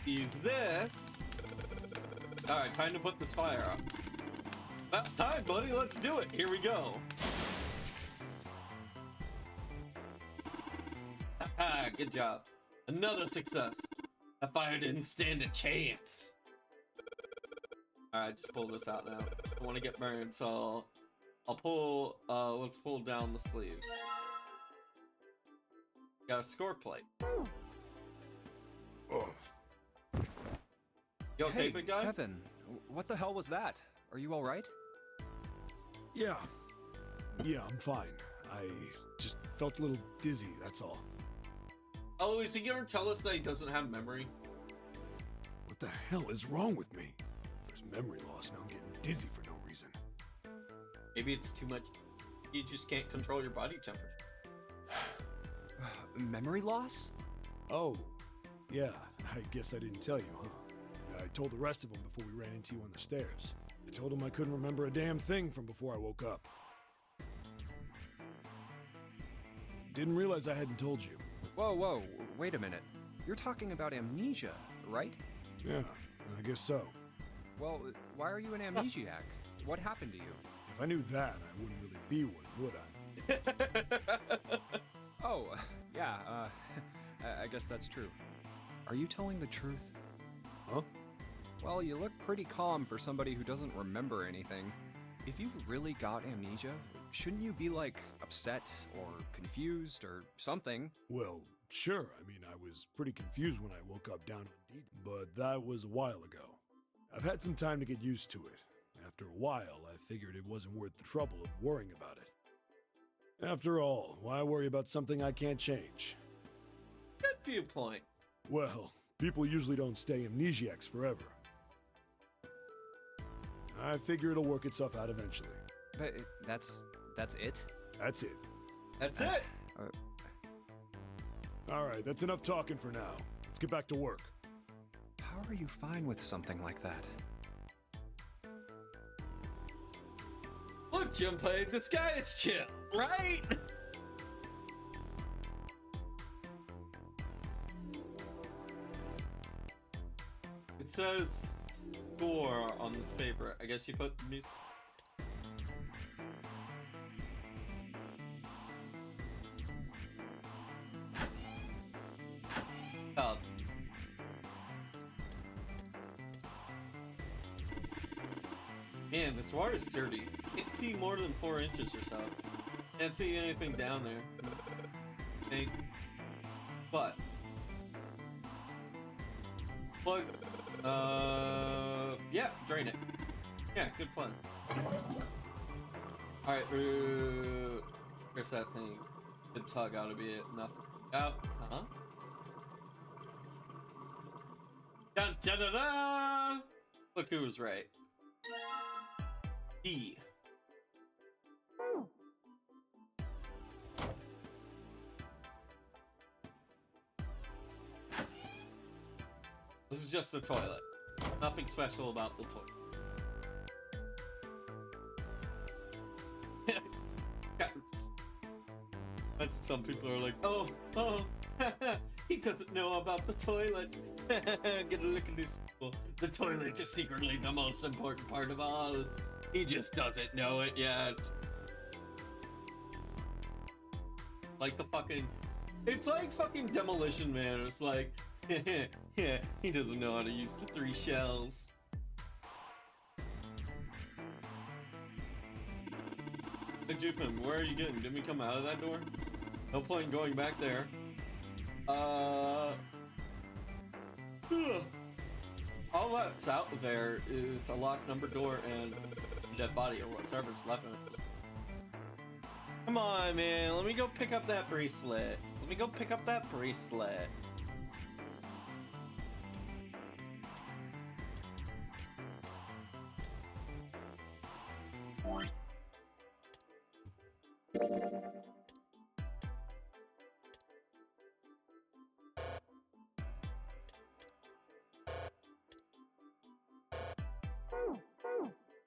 Use this. Alright, time to put this fire up. About time, buddy. Let's do it. Here we go. Good job. Another success. That fire didn't stand a chance. Alright, just pull this out now. I want to get burned, so I'll pull, let's pull down the sleeves. Got a score plate. Oh. You okay, Hey, big guy? Seven, what the hell was that? Are you alright? Yeah. Yeah, I'm fine. I just felt a little dizzy, that's all. Oh, is he gonna tell us that he doesn't have memory? What the hell is wrong with me? First memory loss, now I'm getting dizzy for no reason. Maybe it's too much. You just can't control your body temperature. Memory loss? Oh, yeah, I guess I didn't tell you, huh? I told the rest of them before we ran into you on the stairs. I told them I couldn't remember a damn thing from before I woke up. Didn't realize I hadn't told you. Whoa, wait a minute. You're talking about amnesia, right? Yeah, I guess so. Well, why are you an amnesiac? What happened to you? If I knew that, I wouldn't really be one, would I? Oh, yeah, I guess that's true. Are you telling the truth? Huh? Well, you look pretty calm for somebody who doesn't remember anything. If you've really got amnesia, shouldn't you be, like, upset or confused or something? Well, sure. I mean, I was pretty confused when I woke up down on D, but that was a while ago. I've had some time to get used to it. After a while, I figured it wasn't worth the trouble of worrying about it. After all, why worry about something I can't change? Good viewpoint. Well, people usually don't stay amnesiacs forever. I figure it'll work itself out eventually. But that's it? That's it. That's it. All right, that's enough talking for now. Let's get back to work. How are you fine with something like that? Look, Junpei, this guy is chill, right? It says score on this paper. I guess you put the music. Oh. Man, this water's dirty. Can't see more than 4 inches or so. Can't see anything down there. Think. But. Plug. Yeah, drain it. Yeah, good plan. Alright, here's that thing. The tug ought to be it. Nothing. Out. Uh-huh. Dun dun dun dun! Look who was right. E. This is just the toilet. Nothing special about the toilet. That's some people are like, oh, he doesn't know about the toilet. Get a look at this. The toilet is secretly the most important part of all. He just doesn't know it yet. Like the fucking... It's like fucking Demolition Man. It's like, yeah, he doesn't know how to use the 3 shells. Hey, Jupin, where are you getting? Didn't we come out of that door? No point in going back there. All that's out there is a locked number door and a dead body or whatever's left in it. Come on, man. Let me go pick up that bracelet. Let me go pick up that bracelet.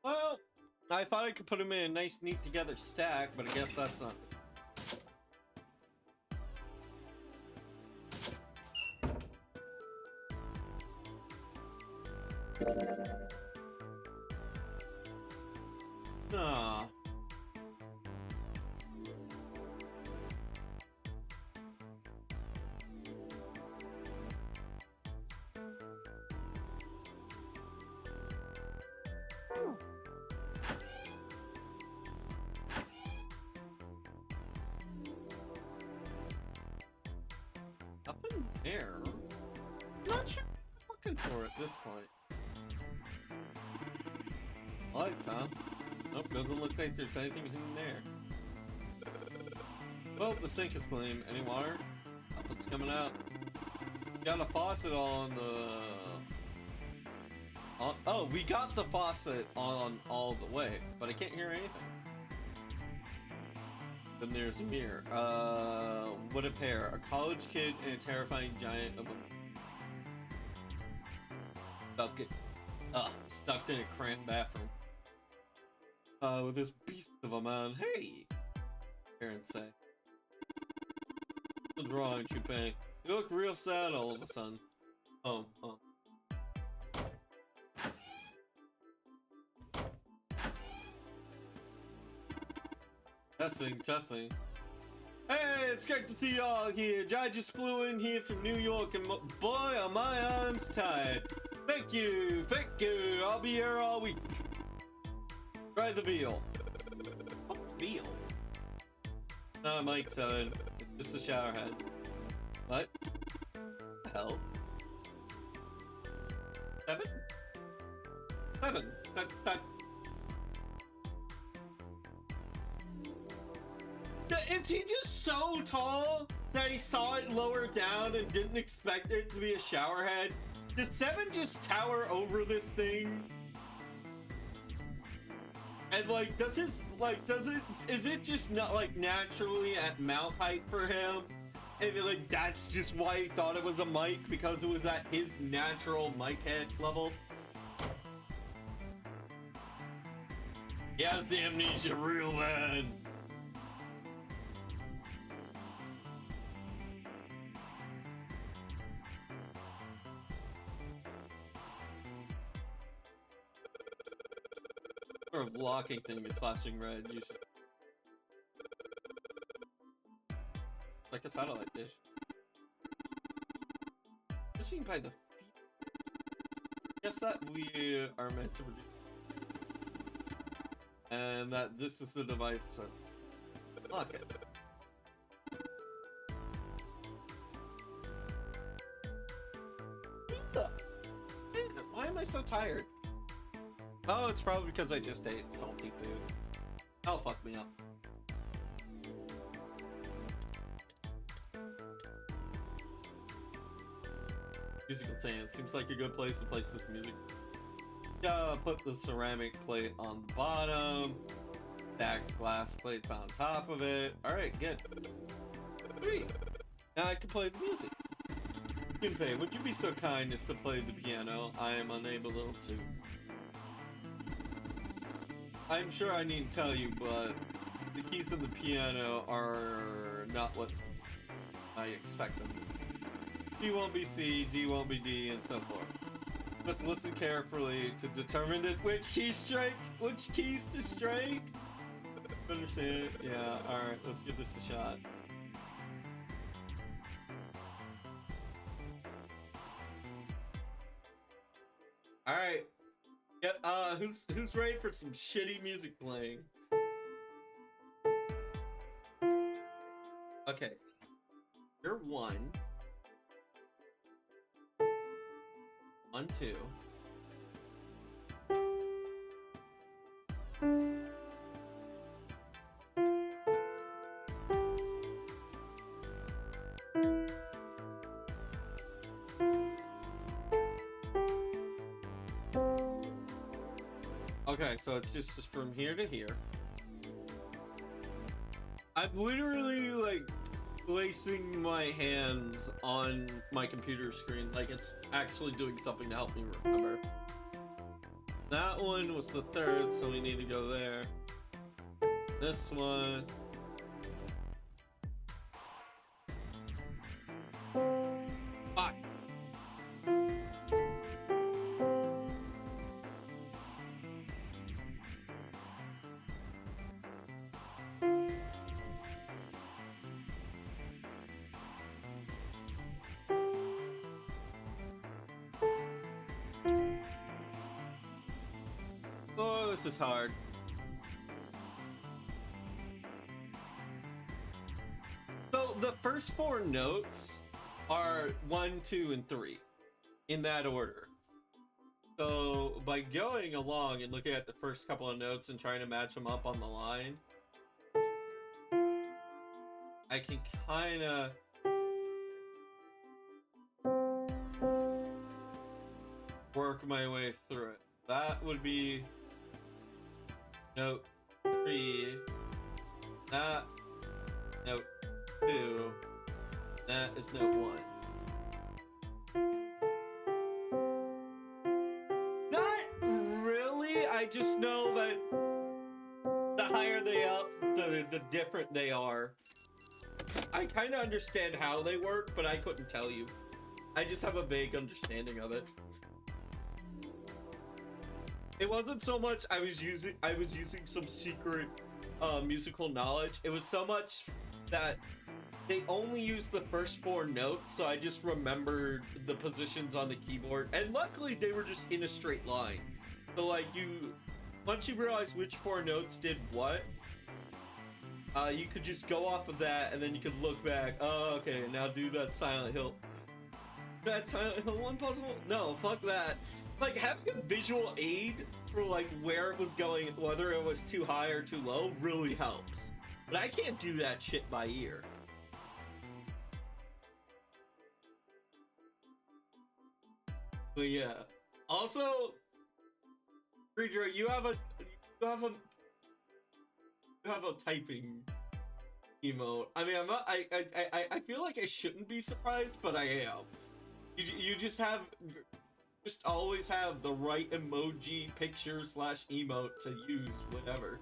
Well, I thought I could put them in a nice, neat together stack, but I guess that's not. Ah. hidden there. Not sure what I'm looking for at this point. Lights, huh? Nope, doesn't look like there's anything hidden there. Well, the sink is clean. Any water? Nothing's coming out. Got a faucet on the... oh, we got the faucet on all the way, but I can't hear anything. Then there's a mirror. What a pair. A college kid and a terrifying giant of a... Stuck in a cramped bathroom. With this beast of a man. Hey! Parents say. What's wrong, Chupin? You look real sad all of a sudden. Oh. Testing. Hey, it's great to see y'all here. I just flew in here from New York and boy, are my arms tired. Thank you. I'll be here all week. Try the veal. What's veal? No, Mike 7. It's just a shower head. What? The hell? 7? 7. That. Is he just so tall that he saw it lower down and didn't expect it to be a shower head? Does 7 just tower over this thing? And like, is it just not like naturally at mouth height for him? And like, that's just why he thought it was a mic, because it was at his natural mic head level? He has the amnesia real bad. Or a blocking thing is flashing red, you should... Like a satellite dish. Fishing by the feet. Guess that we are meant to produce. And that this is the device folks. Lock it. Why am I so tired? Oh, it's probably because I just ate salty food. That'll fuck me up. Musical stand. Seems like a good place to place this music. Yeah, put the ceramic plate on the bottom. Stack glass plates on top of it. Alright, good. Sweet. Now I can play the music. Gunpei, would you be so kind as to play the piano? I am unable to. I'm sure I need to tell you, but the keys of the piano are not what I expect them to be. D won't be C, D won't be D, and so forth. Just listen carefully to determine which keys to strike. Understand? Yeah, alright, let's give this a shot. Alright. Yeah, who's ready for some shitty music playing? Okay. You're 1. 1, 2. Okay, so it's just from here to here. I'm literally like placing my hands on my computer screen like it's actually doing something to help me remember. That one was the 3rd, so we need to go there. This one. Fuck. Oh, this is hard. So the first 4 notes are 1, 2, and 3 in that order. So by going along and looking at the first couple of notes and trying to match them up on the line, I can kind of work my way through it. That would be note 3, that note 2, that is note 1. Not really, I just know that the higher they up, the different they are. I kind of understand how they work, but I couldn't tell you. I just have a vague understanding of it. It wasn't so much I was using some secret musical knowledge. It was so much that they only used the first 4 notes, so I just remembered the positions on the keyboard. And luckily they were just in a straight line. So like once you realize which 4 notes did what, you could just go off of that, and then you could look back. Oh, okay, now do that Silent Hill. That Silent Hill 1 puzzle? No, fuck that. Like, having a visual aid for, like, where it was going, whether it was too high or too low, really helps. But I can't do that shit by ear. But yeah. Also, Greedra, you have a typing emote. I mean, I'm not. I feel like I shouldn't be surprised, but I am. You just always have the right emoji, picture / emote to use, whatever.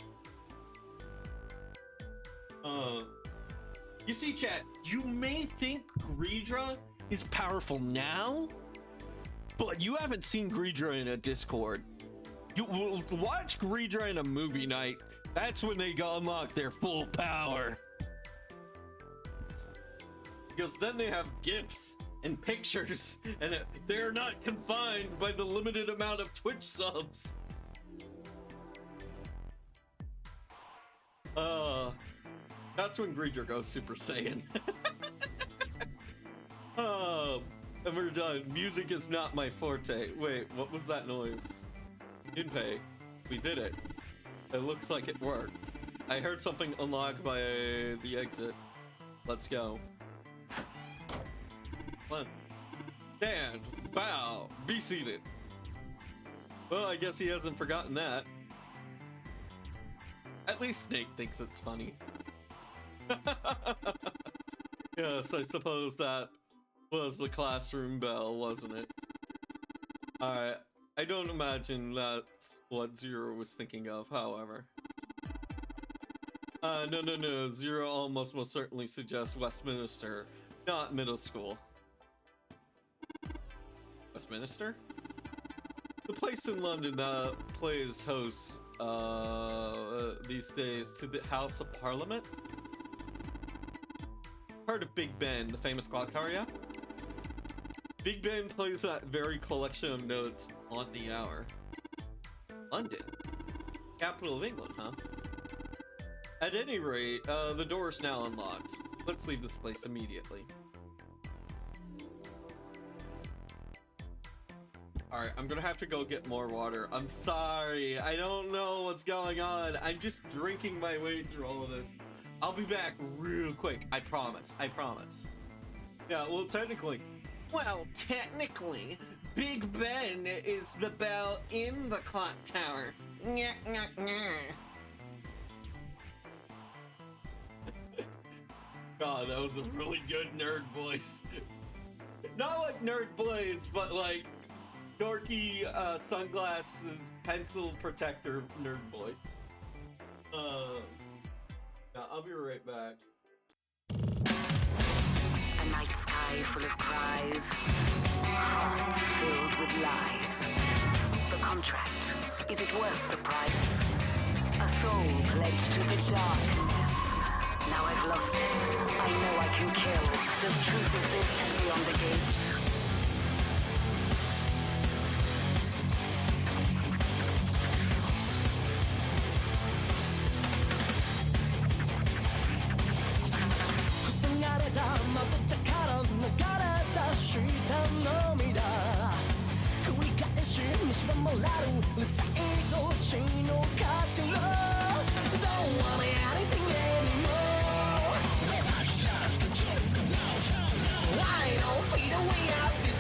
You see, chat, you may think Greedra is powerful now, but you haven't seen Greedra in a Discord. You will watch Greedra in a movie night. That's when they unlock their full power. Because then they have gifs and pictures, and they're not confined by the limited amount of Twitch subs. That's when Greedra goes Super Saiyan. And we're done. Music is not my forte. Wait, what was that noise? Junpei, we did it. It looks like it worked. I heard something unlocked by the exit. Let's go. Come on. Stand, bow, be seated. Well, I guess he hasn't forgotten that. At least Snake thinks it's funny. Yes, I suppose that was the classroom bell, wasn't it? Alright, I don't imagine that's what Zero was thinking of, however. No. Zero almost most certainly suggests Westminster, not middle school. Westminster? The place in London that plays host these days to the House of Parliament. Heard of Big Ben, the famous clock tower, yeah? Big Ben plays that very collection of notes on the hour. London, capital of England, huh? At any rate, the door is now unlocked. Let's leave this place immediately. Alright, I'm gonna have to go get more water. I'm sorry, I don't know what's going on. I'm just drinking my way through all of this. I'll be back real quick, I promise, Yeah, well, technically, Big Ben is the bell in the clock tower. God, that was a really good nerd voice. Not like Nerd Blaze, but like dorky sunglasses, pencil protector nerd voice. Yeah, I'll be right back. A night sky full of cries, hearts filled with lies. The contract, is it worth the price? A soul pledged to the darkness. Now I've lost it. I know I can kill. Does truth exist beyond the gates? 最後地の角度 Don't want anything anymore I don't feel the way I feel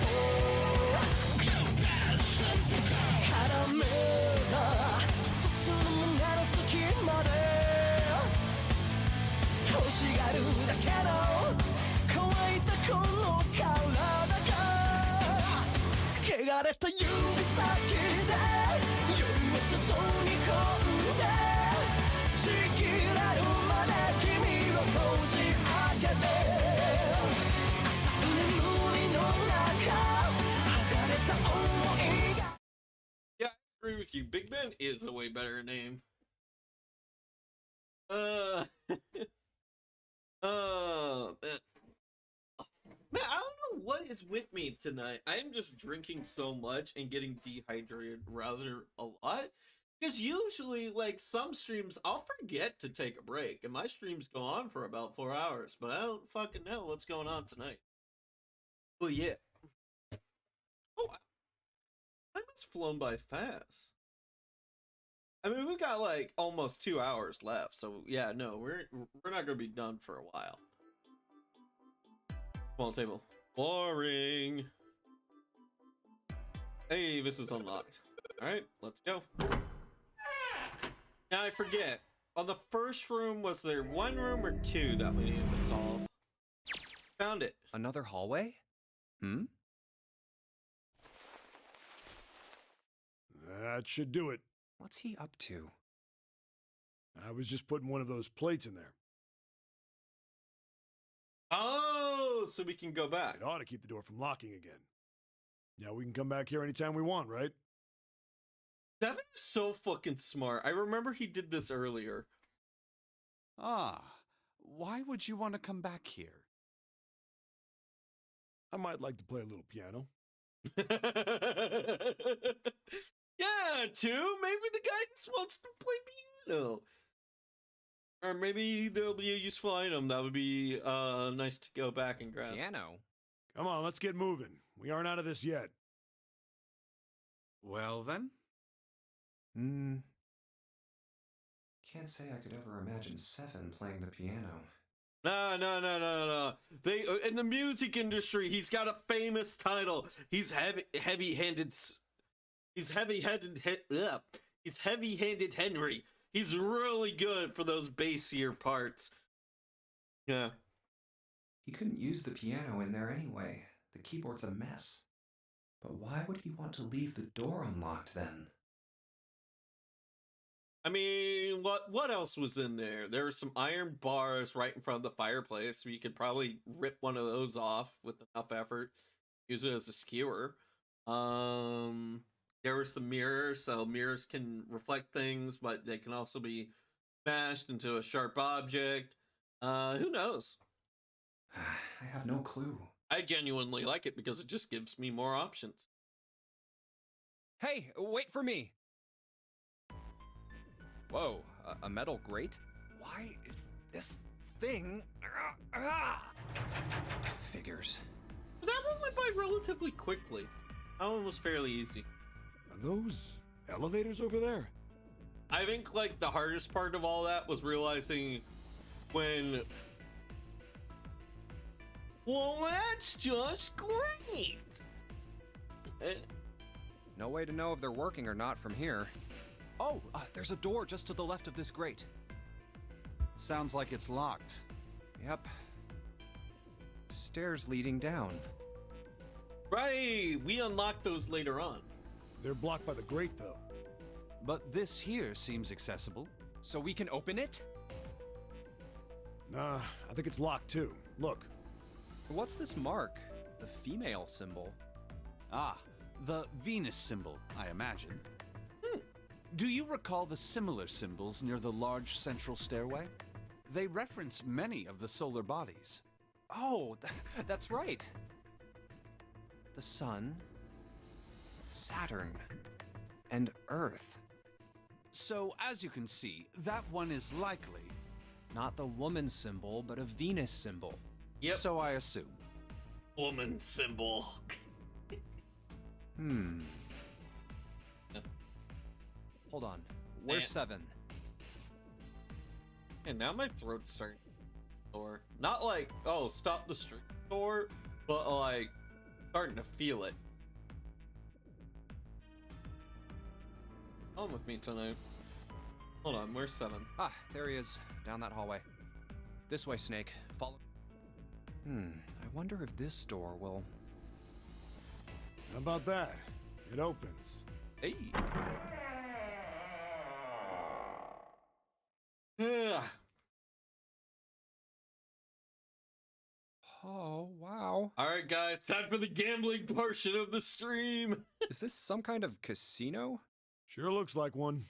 絡めた一つの胸の隙間で欲しがるだけの乾いたこの体が汚れた指先で夜を注ぎ込んでちぎれるまで君をこじ開けて浅い眠りの中剥がれた想いが Yeah, I agree with you. Big Ben is a way better name. Man, I don't know what is with me tonight. I am just drinking so much and getting dehydrated rather a lot. Because usually, like, some streams, I'll forget to take a break. And my streams go on for about 4 hours. But I don't fucking know what's going on tonight. Oh, yeah. Oh, time has flown by fast. I mean, we've got, like, almost 2 hours left. So, yeah, no, we're not going to be done for a while. Small table. Boring. Hey, this is unlocked. Alright, let's go. Now I forget. On the first room, was there 1 room or 2 that we needed to solve? Found it. Another hallway? Hmm? That should do it. What's he up to? I was just putting one of those plates in there. Oh, so we can go back. It ought to keep the door from locking again. Now we can come back here anytime we want, right? Devin is so fucking smart. I remember he did this earlier. Ah, why would you want to come back here? I might like to play a little piano. Yeah, too. Maybe the guy just wants to play piano. Or maybe there'll be a useful item that would be nice to go back and grab. Piano? Come on, let's get moving. We aren't out of this yet. Well then? Can't say I could ever imagine Seven playing the piano. No. They in the music industry, he's got a famous title. He's heavy-handed. He's heavy-handed. He's heavy-handed Henry. He's really good for those bassier parts. Yeah. He couldn't use the piano in there anyway. The keyboard's a mess. But why would he want to leave the door unlocked then? I mean, what else was in there? There were some iron bars right in front of the fireplace, so you could probably rip one of those off with enough effort. Use it as a skewer. There were some mirrors, so mirrors can reflect things, but they can also be smashed into a sharp object. Who knows? I have no clue. I genuinely like it because it just gives me more options. Hey, wait for me! Whoa, a metal grate? Why is this thing... Figures. That one went by relatively quickly. That one was fairly easy. Are those elevators over there? I think, like, the hardest part of all that was realizing when... Well, that's just great! No way to know if they're working or not from here. Oh, there's a door just to the left of this grate. Sounds like it's locked. Yep. Stairs leading down. Right, we unlocked those later on. They're blocked by the grate, though. But this here seems accessible. So we can open it? Nah, I think it's locked too. Look. What's this mark? The female symbol. Ah, the Venus symbol, I imagine. Do you recall the similar symbols near the large central stairway? They reference many of the solar bodies. Oh, that's right. The Sun, Saturn, and Earth. So, as you can see, that one is likely... Not the woman symbol, but a Venus symbol. Yep. So I assume. Woman symbol. Hold on. Where's Man. 7? And now my throat's starting to sore. Not like, oh, stop the stream sore, but like starting to feel it. Come with me tonight. Hold on, where's 7? Ah, there he is. Down that hallway. This way, Snake. Follow. I wonder if this door will... How about that? It opens. Hey. Ugh. Oh, wow. All right, guys, time for the gambling portion of the stream. Is this some kind of casino? Sure looks like one.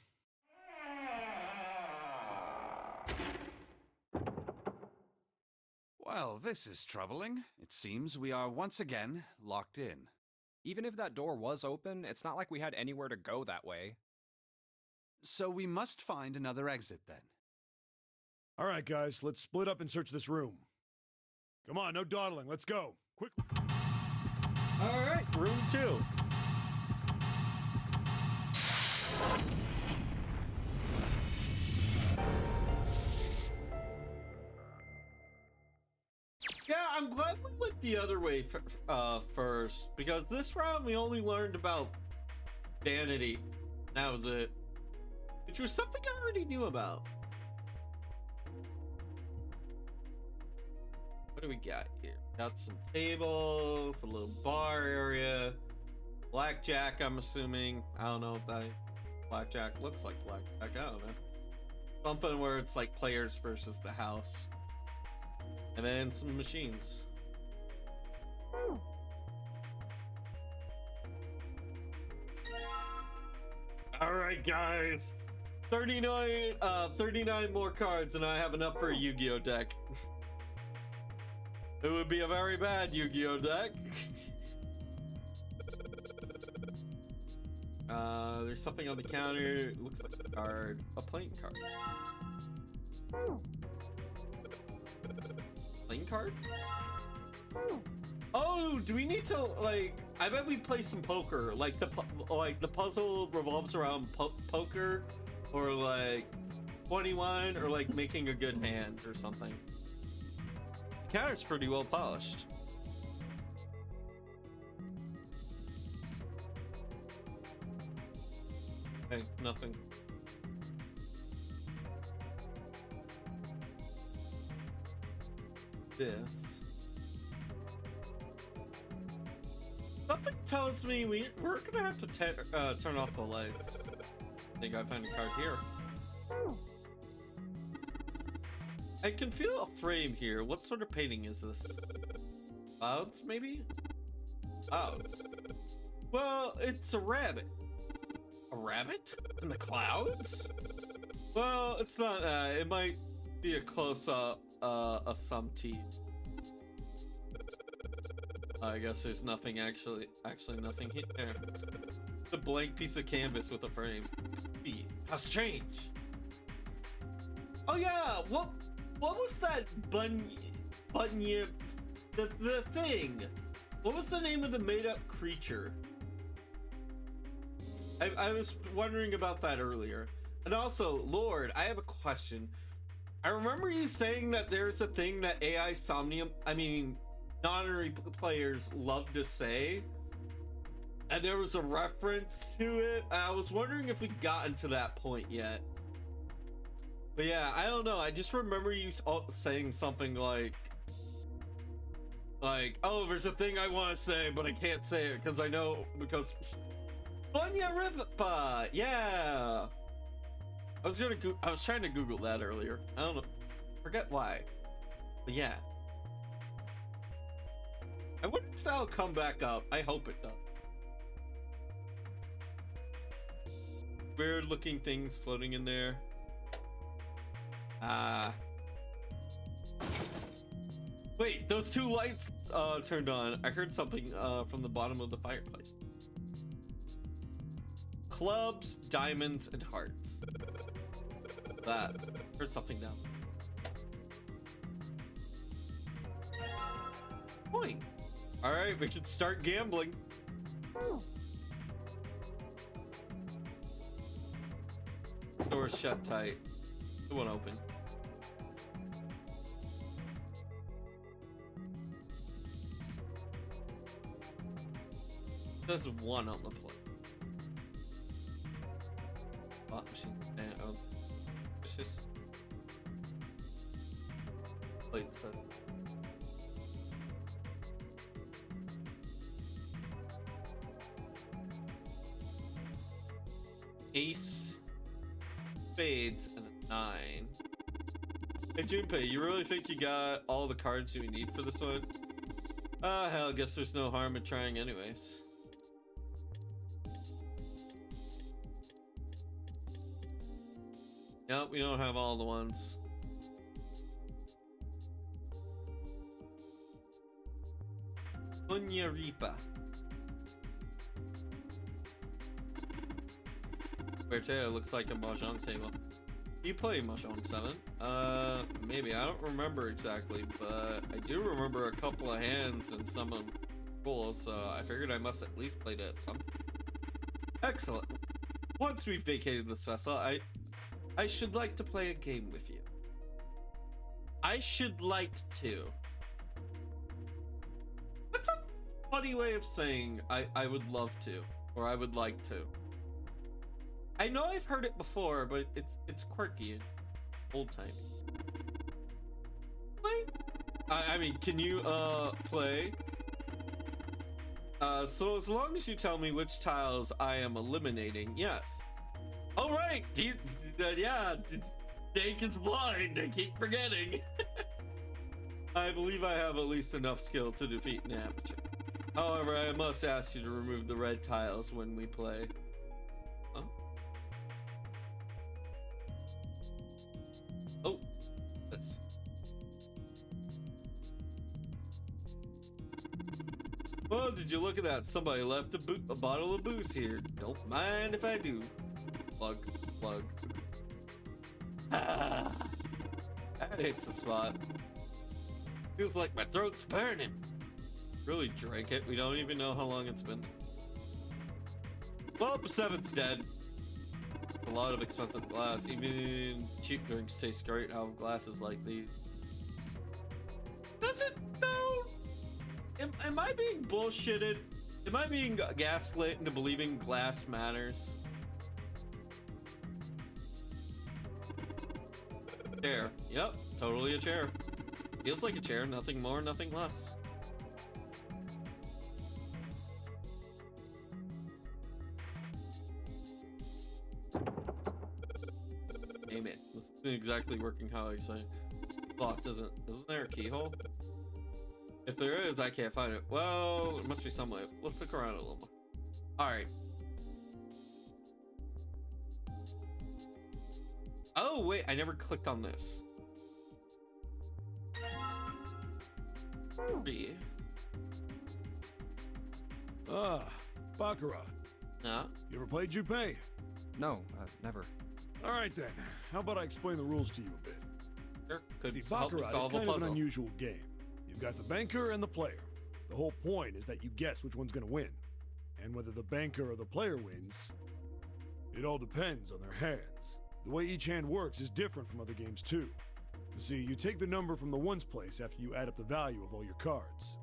Well, this is troubling. It seems we are once again locked in. Even if that door was open, it's not like we had anywhere to go that way. So we must find another exit then. All right, guys, let's split up and search this room. Come on, no dawdling. Let's go. Quickly. All right, room 2. Yeah, I'm glad we went the other way first, because this round we only learned about vanity. That was it. Which was something I already knew about. What do we got here? Got some tables, a little bar area, blackjack, I'm assuming. I don't know if that blackjack looks like blackjack, I don't know. Something where it's like players versus the house. And then some machines. All right, guys. 39 more cards and I have enough for a Yu-Gi-Oh deck. It would be a very bad Yu-Gi-Oh deck. There's something on the counter. It looks like a card. A playing card. Playing card? Oh, do we need to, like, I bet we play some poker. Like the puzzle revolves around poker, or like 21, or like making a good hand or something. The counter's pretty well polished. Hey, nothing. This. Something tells me we're gonna have to turn off the lights. I think I found a card here. I can feel a frame here. What sort of painting is this? Clouds, maybe? Clouds. Well, it's a rabbit. A rabbit? In the clouds? Well, it's not, it might be a close-up of some teeth. I guess there's nothing actually nothing here. It's a blank piece of canvas with a frame. How strange. Oh yeah, what was that bunyip, the thing? What was the name of the made-up creature? I was wondering about that earlier. And also, Lord, I have a question. I remember you saying that there's a thing that AI Somnium, non-honorary players love to say, and there was a reference to it. I was wondering if we'd gotten to that point yet. But yeah, I don't know. I just remember you saying something like, oh, there's a thing I want to say, but I can't say it because I know, because Bunya Ripa, yeah. I was trying to Google that earlier. I don't know, forget why, but yeah. I wonder if that'll come back up. I hope it does. Weird looking things floating in there. Wait, those two lights turned on. I heard something from the bottom of the fireplace. Clubs, diamonds, and hearts. That. Heard something down. Point. All right, we can start gambling. Door's shut tight. It won't open. There's one on the plate. Slot machine. Oh, it's just plate says. Ace, spades, and a 9. Hey Junpei, you really think you got all the cards you need for this one? Hell, I guess there's no harm in trying anyways. Nope, we don't have all the ones. Punya Ripa. Berteo looks like a Mahjong table. You play Mahjong 7? Maybe. I don't remember exactly, but I do remember a couple of hands and some of cool, so I figured I must at least played it some. Excellent. Once we've vacated this vessel, I should like to play a game with you. I should like to. That's a funny way of saying I would love to, or I would like to. I know I've heard it before, but it's quirky and old-timey. Play? I mean, can you play? So as long as you tell me which tiles I am eliminating, yes. Oh right, yeah, Jake is blind. I keep forgetting. I believe I have at least enough skill to defeat an amateur. However, I must ask you to remove the red tiles when we play. Huh? Oh, this. Well, did you look at that? Somebody left a bottle of booze here. Don't mind if I do. Plug. Ah, that hits the spot. Feels like my throat's burning. Really drank it. We don't even know how long it's been. Well, 7's dead. A lot of expensive glass. Even cheap drinks taste great out of glasses like these. Does it though? Am I being bullshitted? Am I being gaslit into believing glass matters? Chair. Yep, totally a chair. Feels like a chair, nothing more, nothing less. Damn it. This isn't exactly working how I say. Lock isn't there a keyhole? If there is, I can't find it. Well, there must be some way. Let's look around a little more. Alright. Oh, wait, I never clicked on this. B. Ah, Baccarat. Yeah? You ever played Junpei? No, never. All right then. How about I explain the rules to you a bit? Sure. Could See, help me Baccarat is solve a kind of an puzzle. unusual game. You've got the banker and the player. The whole point is that you guess which one's going to win. And whether the banker or the player wins, it all depends on their hands. The way each hand works is different from other games too. You see, you take the number from the ones place after you add up the value of all your cards.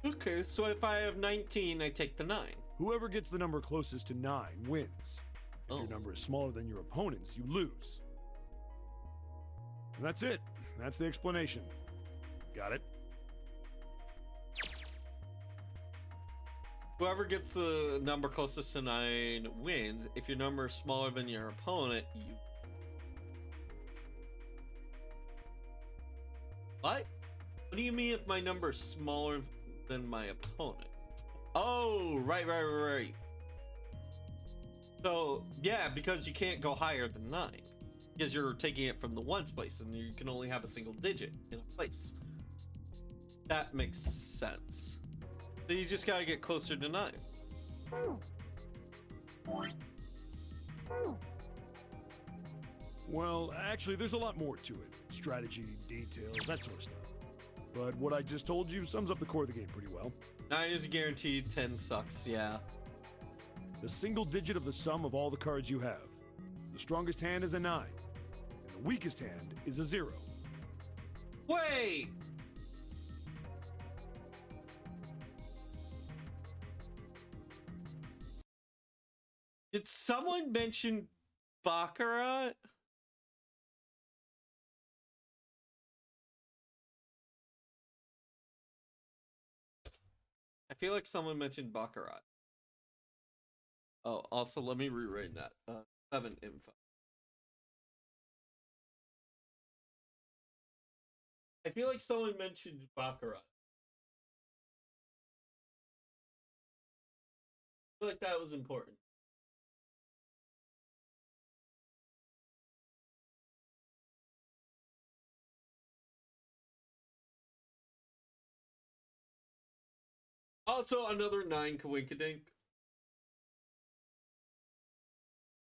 Okay, so if I have 19, I take the 9. Whoever gets the number closest to 9 wins. If Oh. your number is smaller than your opponent's, you lose. And that's it. That's the explanation. Got it? Whoever gets the number closest to 9 wins. If your number is smaller than your opponent, you... What? What do you mean if my number is smaller than my opponent? Oh, right. So, yeah, because you can't go higher than 9. Because you're taking it from the ones place, and you can only have a single digit in a place. That makes sense. So you just gotta get closer to 9. Well, actually, there's a lot more to it. Strategy, details, that sort of stuff. But what I just told you sums up the core of the game pretty well. 9 is guaranteed, 10 sucks, yeah. The single digit of the sum of all the cards you have. The strongest hand is a 9, and the weakest hand is a 0. Wait! Did someone mention Baccarat? I feel like someone mentioned Baccarat. Oh, also let me rewrite that. 7 info. I feel like someone mentioned Baccarat. I feel like that was important. Also, another 9 Coinkydink.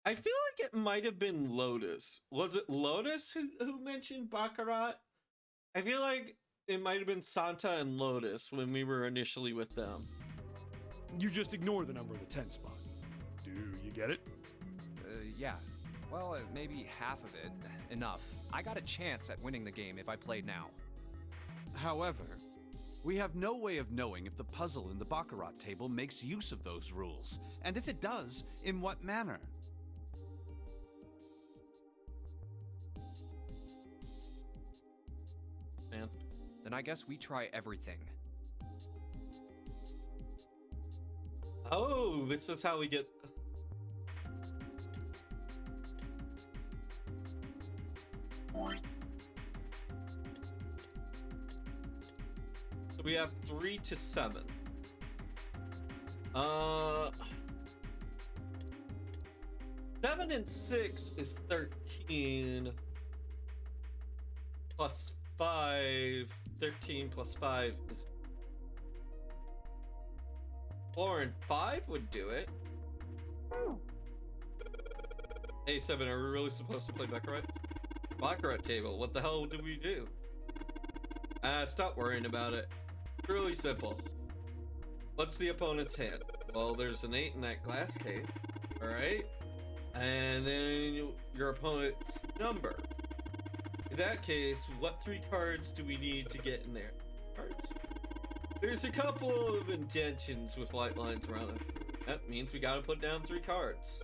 I feel like it might have been Lotus. Was it Lotus who mentioned Baccarat? I feel like it might have been Santa and Lotus when we were initially with them. You just ignore the number of the 10 spot. Do you get it? Yeah. Well, maybe half of it. Enough. I got a chance at winning the game if I played now. However, we have no way of knowing if the puzzle in the Baccarat table makes use of those rules, and if it does, in what manner. Man, then I guess we try everything. Oh, this is how we get... So we have 3 to 7. 7 and 6 is 13 plus 5. 13 plus 5 is 4 and 5 would do it. Hey, 7, are we really supposed to play Baccarat? Baccarat table, what the hell do we do? Stop worrying about it. It's really simple. What's the opponent's hand? Well, there's an 8 in that glass case, alright? And then your opponent's number. In that case, what 3 cards do we need to get in there? Cards. There's a couple of indentions with white lines around them. That means we gotta put down 3 cards.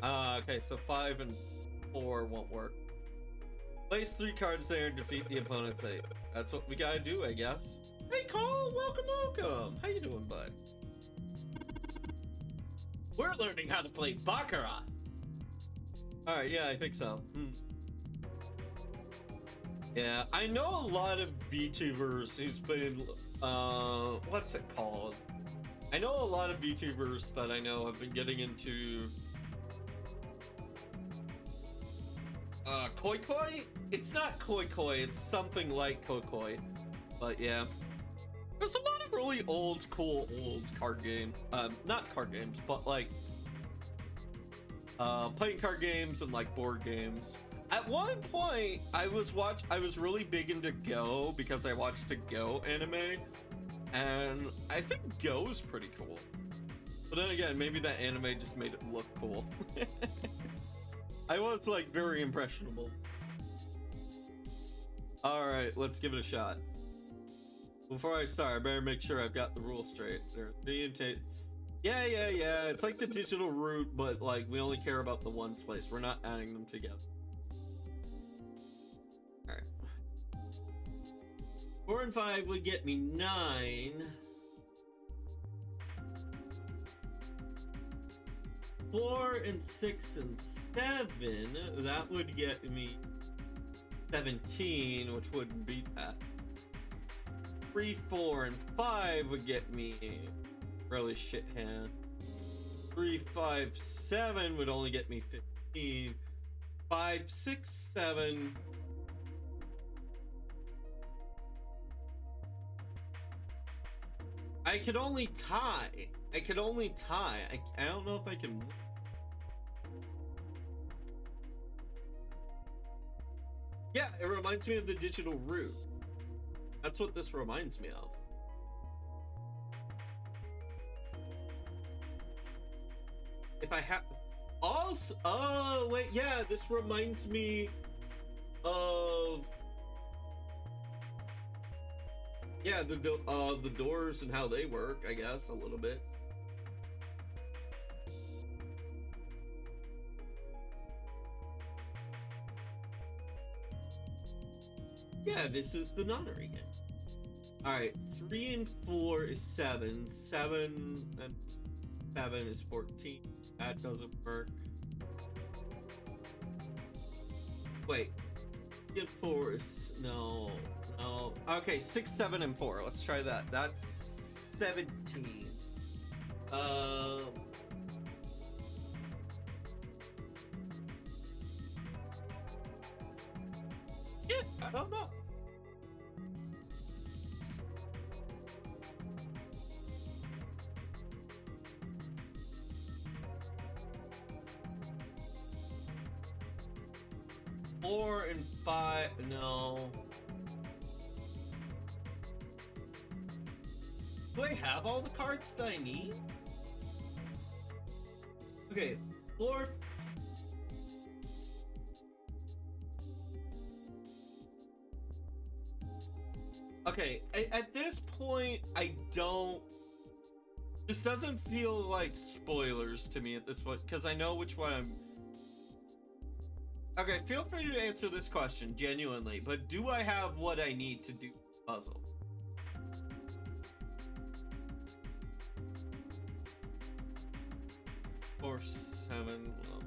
Okay, so 5 and 4 won't work. Place 3 cards there and defeat the opponent's 8. That's what we gotta do, I guess. Hey Cole, welcome! How you doing, bud? We're learning how to play Baccarat! Alright, yeah, I think so. Yeah, I know a lot of VTubers who's been, what's it called? I know a lot of VTubers that I know have been getting into Koi Koi? It's not Koi Koi, it's something like Koi Koi. But yeah. There's a lot of really old card games. Not card games, but like playing card games and like board games. At one point, I was really big into Go because I watched a Go anime, and I think Go is pretty cool. But then again, maybe that anime just made it look cool. I was like very impressionable. All right, let's give it a shot. Before I start, I better make sure I've got the rules straight. Yeah. It's like the digital root, but like we only care about the ones place. We're not adding them together. All right. 4 and 5 would get me 9. 4 and 6 and 7, that would get me 17, which wouldn't beat that. 3, 4, and 5 would get me really shit hand. 3, 5, 7 would only get me 15. 5, 6, 7. I could only tie. I don't know if I can. Yeah, it reminds me of the digital root. That's what this reminds me of. If I have, Also, oh wait, yeah, this reminds me of the doors and how they work, I guess, a little bit. Yeah, this is the nunnery game. Alright, 3 and 4 is 7. 7 and 7 is 14. That doesn't work. Wait. 3 and 4 is... No. No. Okay, 6, 7, and 4. Let's try that. That's 17. Yeah, I don't know. Four and 5, no. Do I have all the cards that I need? Okay, 4. Okay, at this point, I don't... This doesn't feel like spoilers to me at this point, because I know which one I'm... Okay, feel free to answer this question, genuinely, but do I have what I need to do the puzzle? Or 7, well...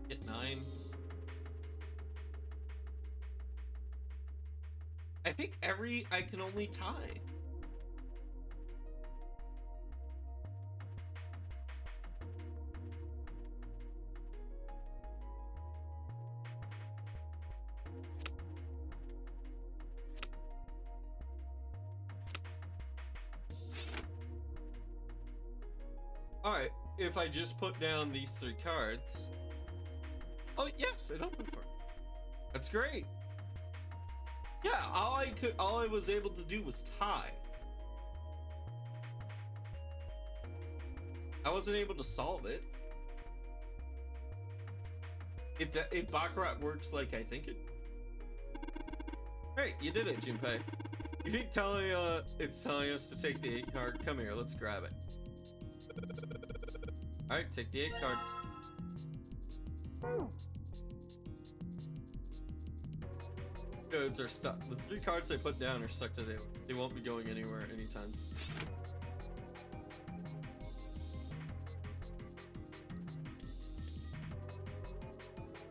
Get 9. I think I can only tie. Alright, if I just put down these 3 cards... Oh, yes, it opened for me. That's great. Yeah, all I was able to do was tie. I wasn't able to solve it. If Baccarat works like I think it... Great, you did it, Junpei. You think it's telling us to take the 8 card? Come here, let's grab it. Alright, take the 8 card. Codes are stuck. The 3 cards I put down are stuck today. They won't be going anywhere anytime.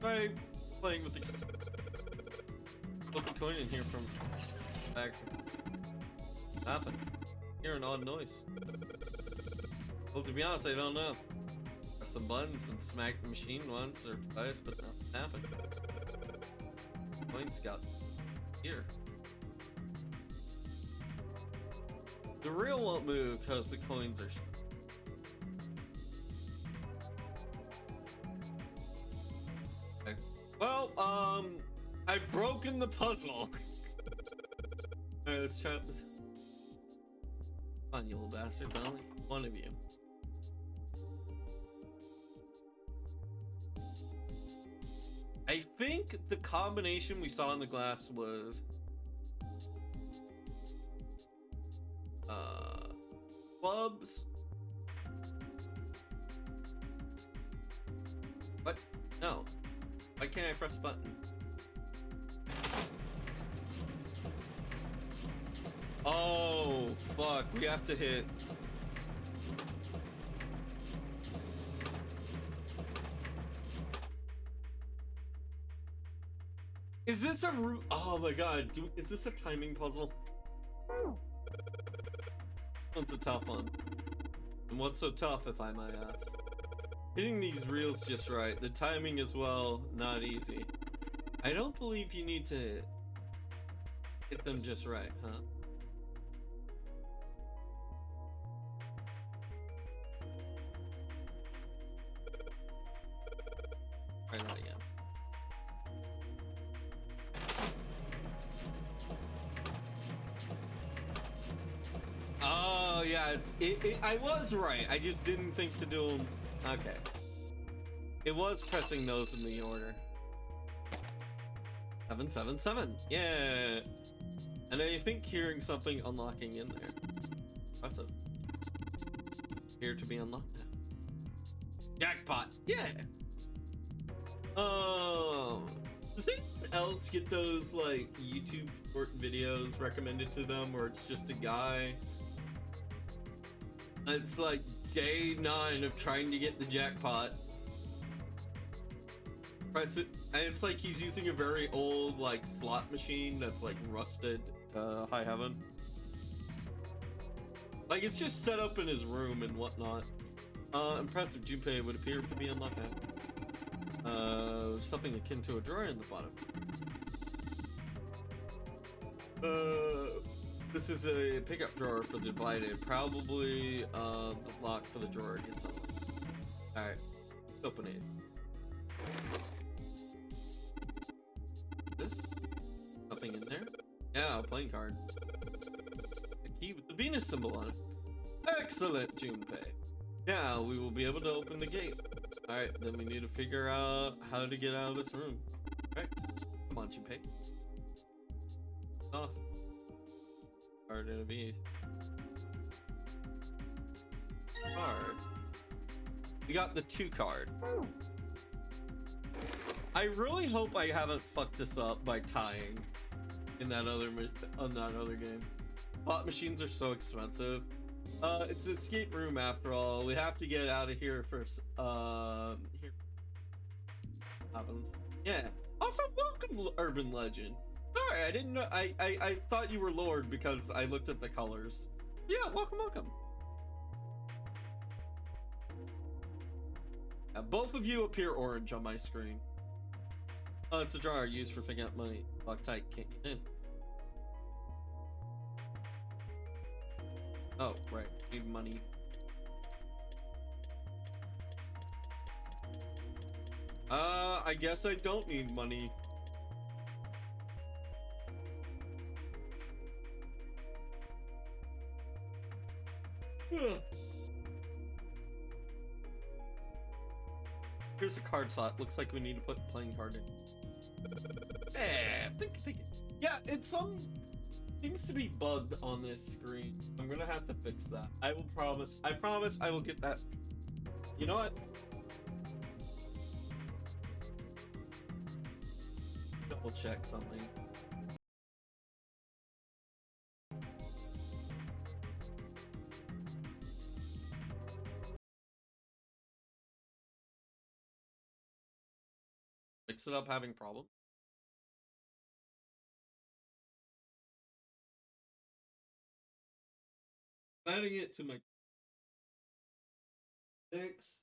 Try playing with the flip a coin in here from back. Nothing. Hear an odd noise. Well, to be honest, I don't know. Press some buttons and smack the machine once or twice, but nothing happened. Coins got here. The reel won't move because the coins are... Okay. Well, I've broken the puzzle. Alright, let's try this. Come on, you little bastards. Only one of you. I think the combination we saw in the glass was clubs. What? No. Why can't I press button? Oh, fuck. We have to hit. Is this a root? Oh my god, is this a timing puzzle? One's a tough one. And what's so tough, if I might ask? Hitting these reels just right. The timing as well, not easy. I don't believe you need to hit them just right, huh? Try that again. Yeah, I was right. I just didn't think to do them. Okay. It was pressing those in the order. 777. Yeah. And I think hearing something unlocking in there. Impressive. Here to be unlocked. Jackpot. Yeah. Does anyone else get those like YouTube short videos recommended to them where it's just a guy? It's like day 9 of trying to get the jackpot. Press it, and it's like he's using a very old like slot machine that's like rusted to high heaven. Like it's just set up in his room and whatnot. Impressive. Junpei would appear to be unlocked. Something akin to a drawer in the bottom. This is a pickup drawer for the divided. Probably the lock for the drawer gets unlocked. Alright, open it. This? Nothing in there? Yeah, a playing card. A key with the Venus symbol on it. Excellent, Junpei. Yeah, we will be able to open the gate. Alright, then we need to figure out how to get out of this room. Alright, come on, Junpei. Off. Card in a V. Card. We got the 2 card. I really hope I haven't fucked this up by tying in that other game. Slot machines are so expensive. It's an escape room after all. We have to get out of here first. Here happens. Yeah. Also, welcome, Urban Legend. Sorry, I didn't know. I thought you were Lord because I looked at the colors. Yeah, welcome. Both of you appear orange on my screen. Oh, it's a jar used for picking up money. Lock tight, can't get in. Oh, right. Need money. I guess I don't need money. Here's a card slot. Looks like we need to put the playing card in. Think it. Yeah, it's seems to be bugged on this screen. I'm gonna have to fix that. I will promise. I promise I will get that. You know what? Double check something. Mix it up having problems. Adding it to my fix.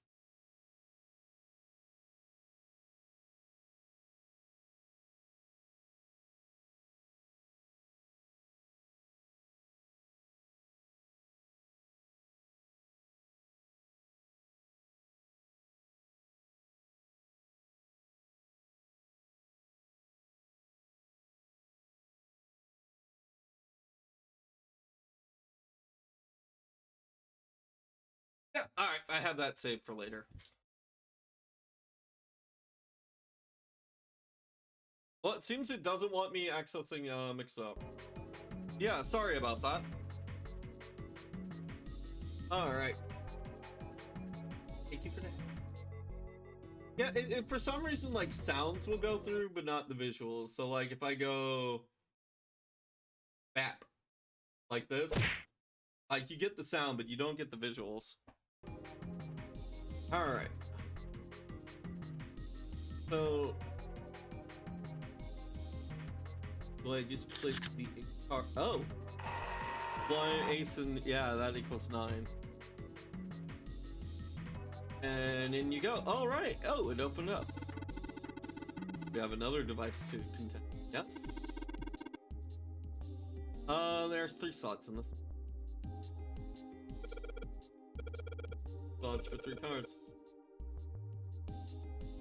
Yeah, alright, I have that saved for later. Well, it seems it doesn't want me accessing Mix-Up. Yeah, sorry about that. Alright. Thank you for that. Yeah, it for some reason, like, sounds will go through, but not the visuals. So, like, if I go... BAP. Like this. Like, you get the sound, but you don't get the visuals. Alright. So... Well, I just placed the card. Oh! Blind ace and... Yeah, that equals 9. And in you go. All right. Oh, it opened up. We have another device to contend. Yes. There's 3 slots in this. Slots for 3 cards.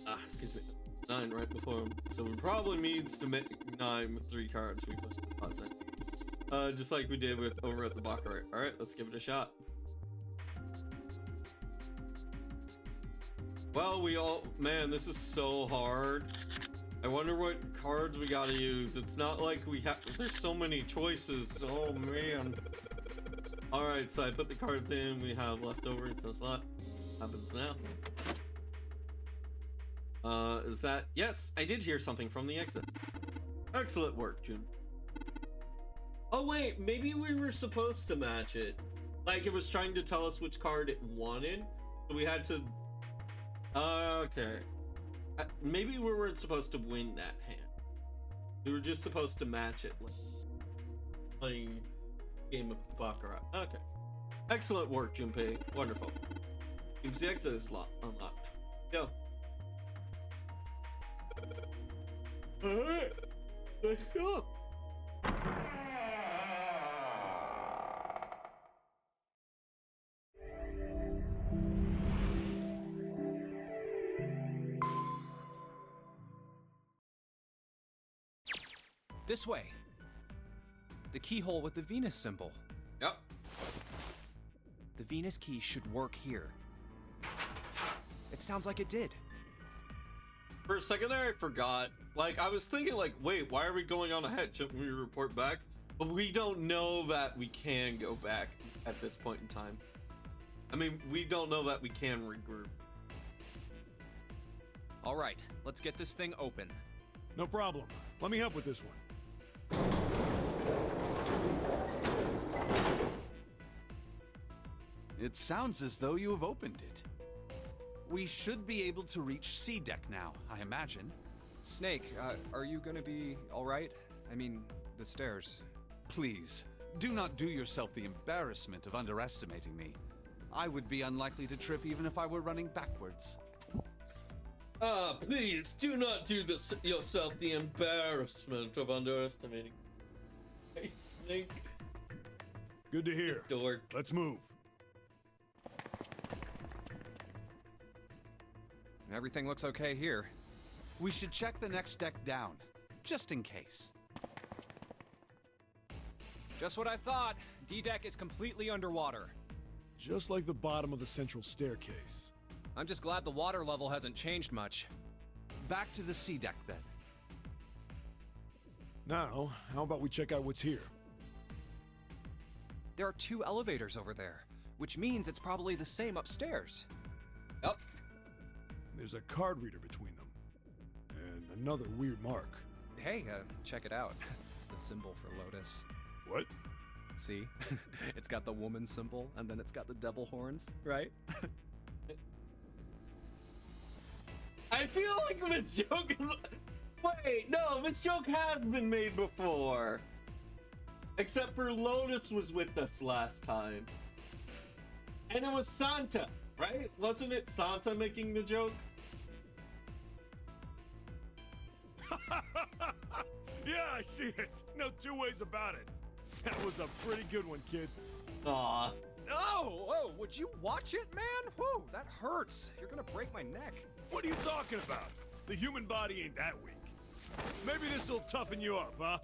Ah, excuse me. 9 right before him. So it probably means to make 9 with 3 cards. We put slots in. Just like we did with over at the Baccarat. All right, let's give it a shot. Well, man, this is so hard. I wonder what cards we gotta use. It's not like we have, there's so many choices. Oh man. All right, so I put the cards in we have left over into the slot. Happens now. Is that, yes, I did hear something from the exit. Excellent work, June. Oh wait, maybe we were supposed to match it. Like it was trying to tell us which card it wanted. So we had to, okay. Maybe we weren't supposed to win that hand. We were just supposed to match it, like playing game of Baccarat. Okay. Excellent work, Junpei. Wonderful. Seems the exit is unlocked. Go. Alright. Let's go. This way. The keyhole with the Venus symbol. Yep. The Venus key should work here. It sounds like it did. For a second there, I forgot. Like, I was thinking, like, wait, why are we going on ahead? Shouldn't we report back? But we don't know that we can go back at this point in time. I mean, we don't know that we can regroup. All right, let's get this thing open. No problem. Let me help with this one. It sounds as though you have opened it. We should be able to reach C deck now, I imagine. Snake, are you gonna be all right? I mean, the stairs. Please, do not do yourself the embarrassment of underestimating me. I would be unlikely to trip even if I were running backwards. Please, do not do this yourself the embarrassment of underestimating. Hey, Snake. Good to hear. Dork. Let's move. Everything looks okay here. We should check the next deck down, just in case. Just what I thought. D-Deck is completely underwater. Just like the bottom of the central staircase. I'm just glad the water level hasn't changed much. Back to the C deck then. Now, how about we check out what's here? There are 2 elevators over there, which means it's probably the same upstairs. Yep. There's a card reader between them. And another weird mark. Hey, check it out. It's the symbol for Lotus. What? See? It's got the woman symbol, and then it's got the devil horns, right? I feel like the joke is... Wait, no, this joke has been made before. Except for Lotus was with us last time. And it was Santa, right? Wasn't it Santa making the joke? Yeah, I see it. No 2 ways about it. That was a pretty good one, kid. Aw. Oh, would you watch it, man? Whew, that hurts. You're gonna break my neck. What are you talking about? The human body ain't that weak. Maybe this'll toughen you up, huh?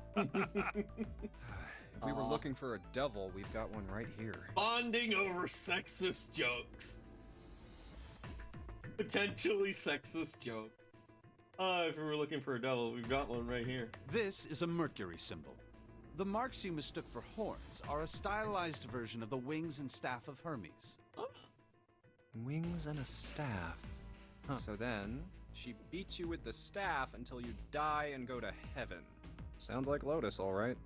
If we were looking for a devil, we've got one right here. Bonding over sexist jokes. Potentially sexist joke. If we were looking for a devil, we've got one right here. This is a Mercury symbol. The marks you mistook for horns are a stylized version of the wings and staff of Hermes. Wings and a staff. Huh. So then, she beats you with the staff until you die and go to heaven. Sounds like Lotus, all right.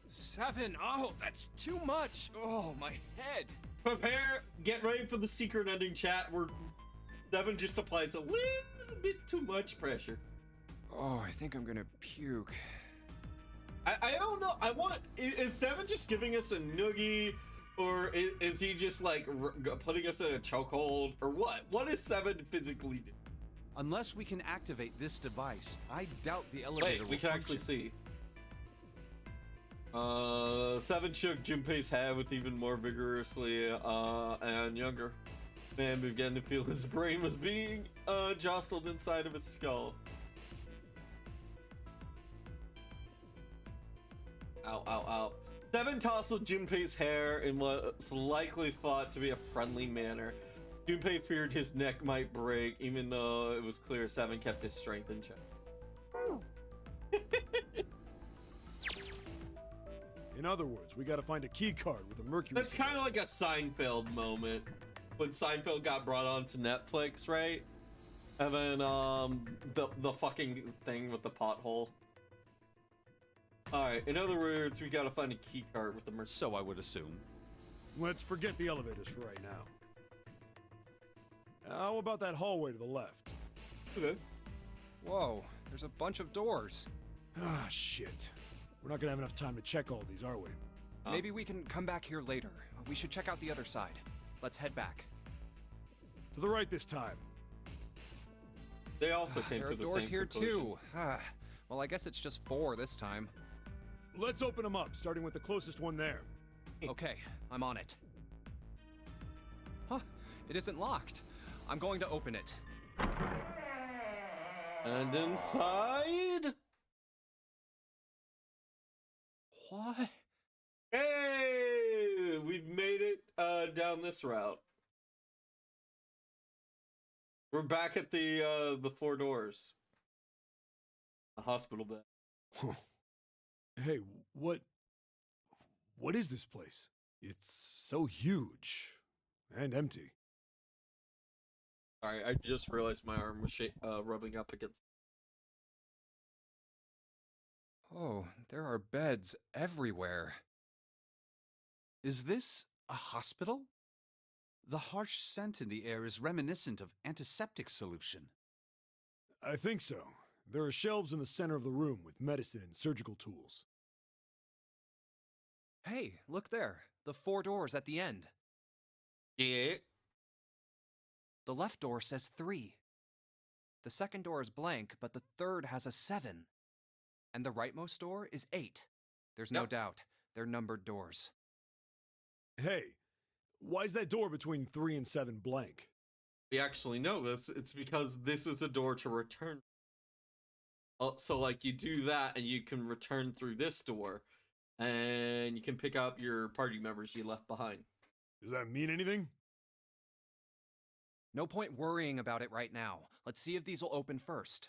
7. Oh, that's too much. Oh, my head. Prepare, get ready for the secret ending, chat, where 7 just applies a little bit too much pressure. Oh, I think I'm gonna puke. I don't know. Is 7 just giving us a noogie, or is he just like putting us in a chokehold, or what? What does 7 physically do? Unless we can activate this device, I doubt the elevator Wait, will we can function. actually see. 7 shook Junpei's head with even more vigorously, and younger. Man began to feel his brain was being jostled inside of his skull. Ow, ow, ow. Seven tousled Junpei's hair in what's likely thought to be a friendly manner. Junpei feared his neck might break, even though it was clear Seven kept his strength in check. In other words, we gotta find a key card with a mercury. That's kind of like a Seinfeld moment when Seinfeld got brought on to Netflix, right? And then the fucking thing with the pothole. All right. In other words, we gotta find a key card with the mercury. So I would assume. Let's forget the elevators for right now. How about that hallway to the left? Okay. Whoa, there's a bunch of doors. Ah, shit. We're not gonna have enough time to check all these, are we? Maybe we can come back here later. We should check out the other side. Let's head back. To the right this time. They also came there to are the doors same here conclusion. too. Well, I guess it's just 4 this time. Let's open them up, starting with the closest one there. Okay, I'm on it. Huh, it isn't locked. I'm going to open it. And inside. What? Hey, we've made it down this route. We're back at the 4 doors. The hospital bed. Hey, what is this place? It's so huge and empty. Sorry, I just realized my arm was rubbing up against. Oh, there are beds everywhere. Is this a hospital? The harsh scent in the air is reminiscent of antiseptic solution. I think so. There are shelves in the center of the room with medicine and surgical tools. Hey, look there. The 4 doors at the end. Yeah. The left door says 3. The second door is blank, but the third has a 7. And the rightmost door is 8. There's no doubt. They're numbered doors. Hey, why is that door between 3 and 7 blank? We actually know this. It's because this is a door to return. So, like, you do that, and you can return through this door, and you can pick up your party members you left behind. Does that mean anything? No point worrying about it right now. Let's see if these will open first.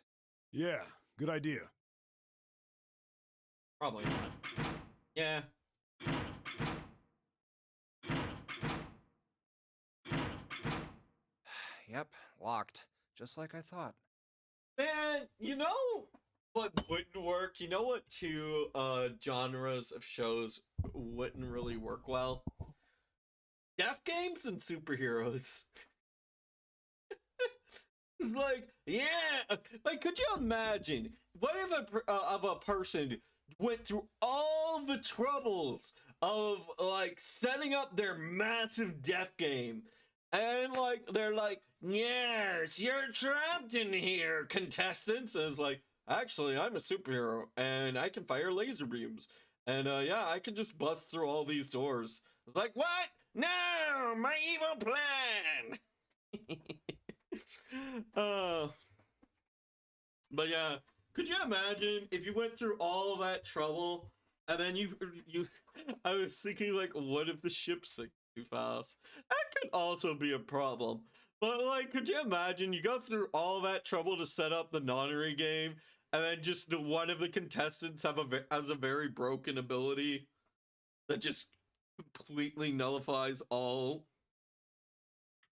Yeah, good idea. Probably not. Yeah. Yep, locked. Just like I thought. Man, you know what wouldn't work? You know what 2 genres of shows wouldn't really work well? Death games and superheroes. It's like, yeah, like, could you imagine? What if a person went through all the troubles of, like, setting up their massive death game, and, like, they're like, yes, you're trapped in here, contestants. And it's like, actually, I'm a superhero, and I can fire laser beams. And, yeah, I can just bust through all these doors. It's like, what? No, my evil plan! But yeah, could you imagine if you went through all that trouble, and then I was thinking, like, what if the ship sinks too fast? That could also be a problem. But, like, could you imagine you go through all that trouble to set up the nonary game, and then just one of the contestants has a very broken ability that just completely nullifies all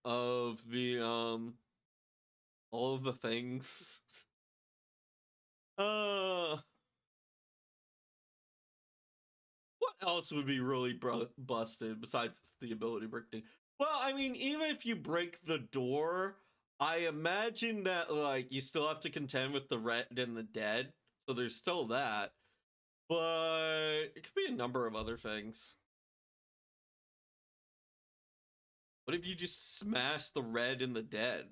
of the things. What else would be really busted besides the ability breaking? Well, I mean, even if you break the door, I imagine that, like, you still have to contend with the red and the dead, so there's still that. But it could be a number of other things. What if you just smash the red and the dead?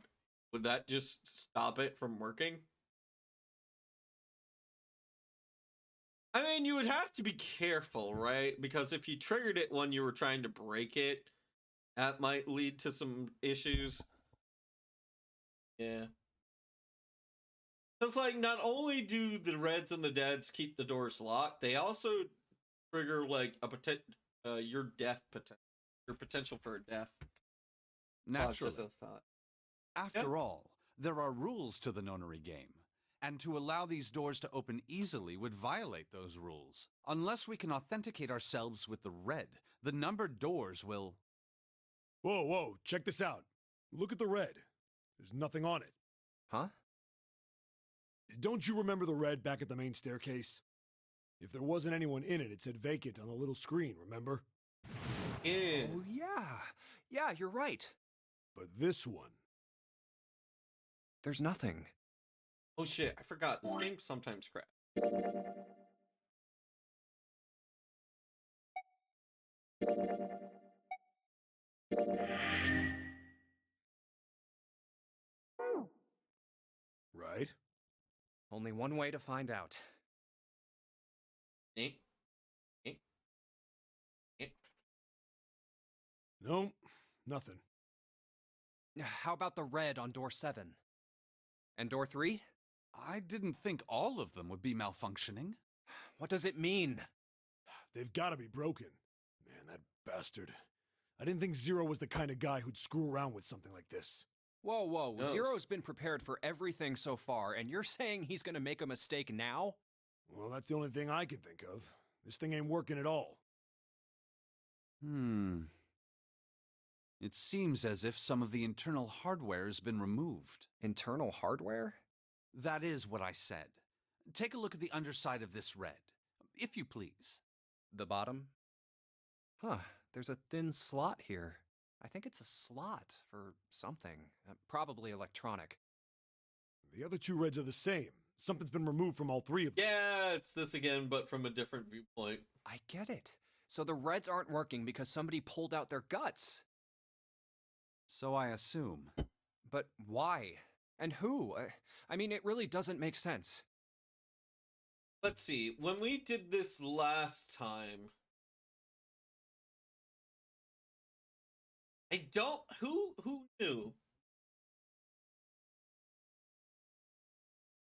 Would that just stop it from working? I mean, you would have to be careful, right? Because if you triggered it when you were trying to break it, that might lead to some issues. Yeah. Because, like, not only do the reds and the deads keep the doors locked, they also, trigger like your death potential, your potential for a death. Naturally. Just a thought. After all, there are rules to the nonary game, and to allow these doors to open easily would violate those rules. Unless we can authenticate ourselves with the red, the numbered doors will... Whoa, whoa, check this out. Look at the red. There's nothing on it. Huh? Don't you remember the red back at the main staircase? If there wasn't anyone in it, it said vacant on the little screen, remember? Yeah. Oh, yeah. Yeah, you're right. But this one... There's nothing. Oh shit, I forgot. This game sometimes crashes. Right? Only one way to find out. Eh? Eh? Eh? No, nothing. How about the red on door 7? And door 3? I didn't think all of them would be malfunctioning. What does it mean? They've got to be broken. Man, that bastard. I didn't think Zero was the kind of guy who'd screw around with something like this. Whoa, whoa. Knows. Zero's been prepared for everything so far, and you're saying he's gonna make a mistake now? Well, that's the only thing I can think of. This thing ain't working at all. It seems as if some of the internal hardware has been removed. Internal hardware? That is what I said. Take a look at the underside of this red, if you please. The bottom? Huh, there's a thin slot here. I think it's a slot for something. Probably electronic. The other 2 reds are the same. Something's been removed from all 3 of them. Yeah, it's this again, but from a different viewpoint. I get it. So the reds aren't working because somebody pulled out their guts. So I assume. But why? And who? I mean, it really doesn't make sense. Let's see. When we did this last time, I don't. Who knew?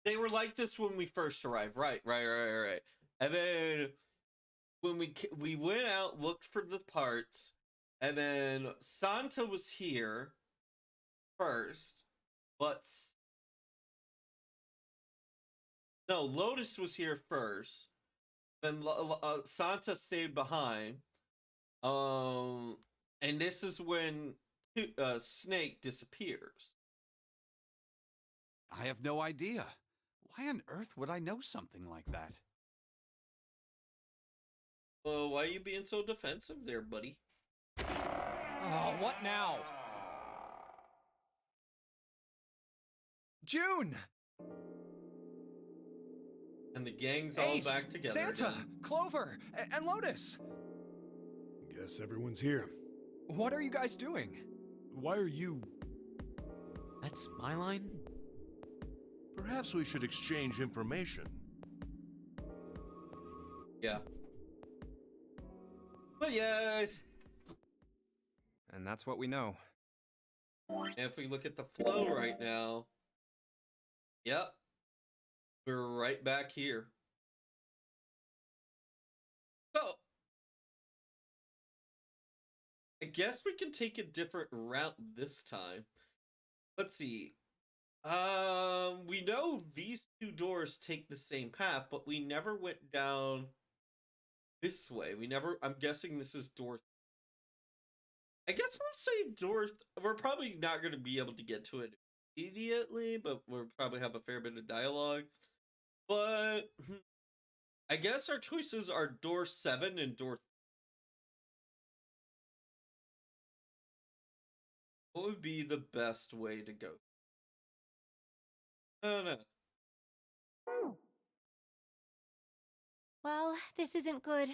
They were like this when we first arrived. Right. And then when we went out, looked for the parts, and then Santa was here first, but no, Lotus was here first. Then Santa stayed behind. And this is when Snake disappears. I have no idea. Why on earth would I know something like that? Well, why are you being so defensive there, buddy? Oh, what now? June! And the gang's all Ace, back together. Santa, again. Clover, and Lotus! Guess everyone's here. What are you guys doing? Why are you... That's my line? Perhaps we should exchange information. Yeah. But yeah, And that's what we know. and if we look at the flow right now, yep, we're right back here. So, I guess we can take a different route this time. Let's see. We know these 2 doors take the same path, but we never went down this way. I'm guessing this is door. I guess we'll say door. We're probably not going to be able to get to it immediately, but we'll probably have a fair bit of dialogue. But I guess our choices are door 7 and door. What would be the best way to go? I don't know. Well, this isn't good.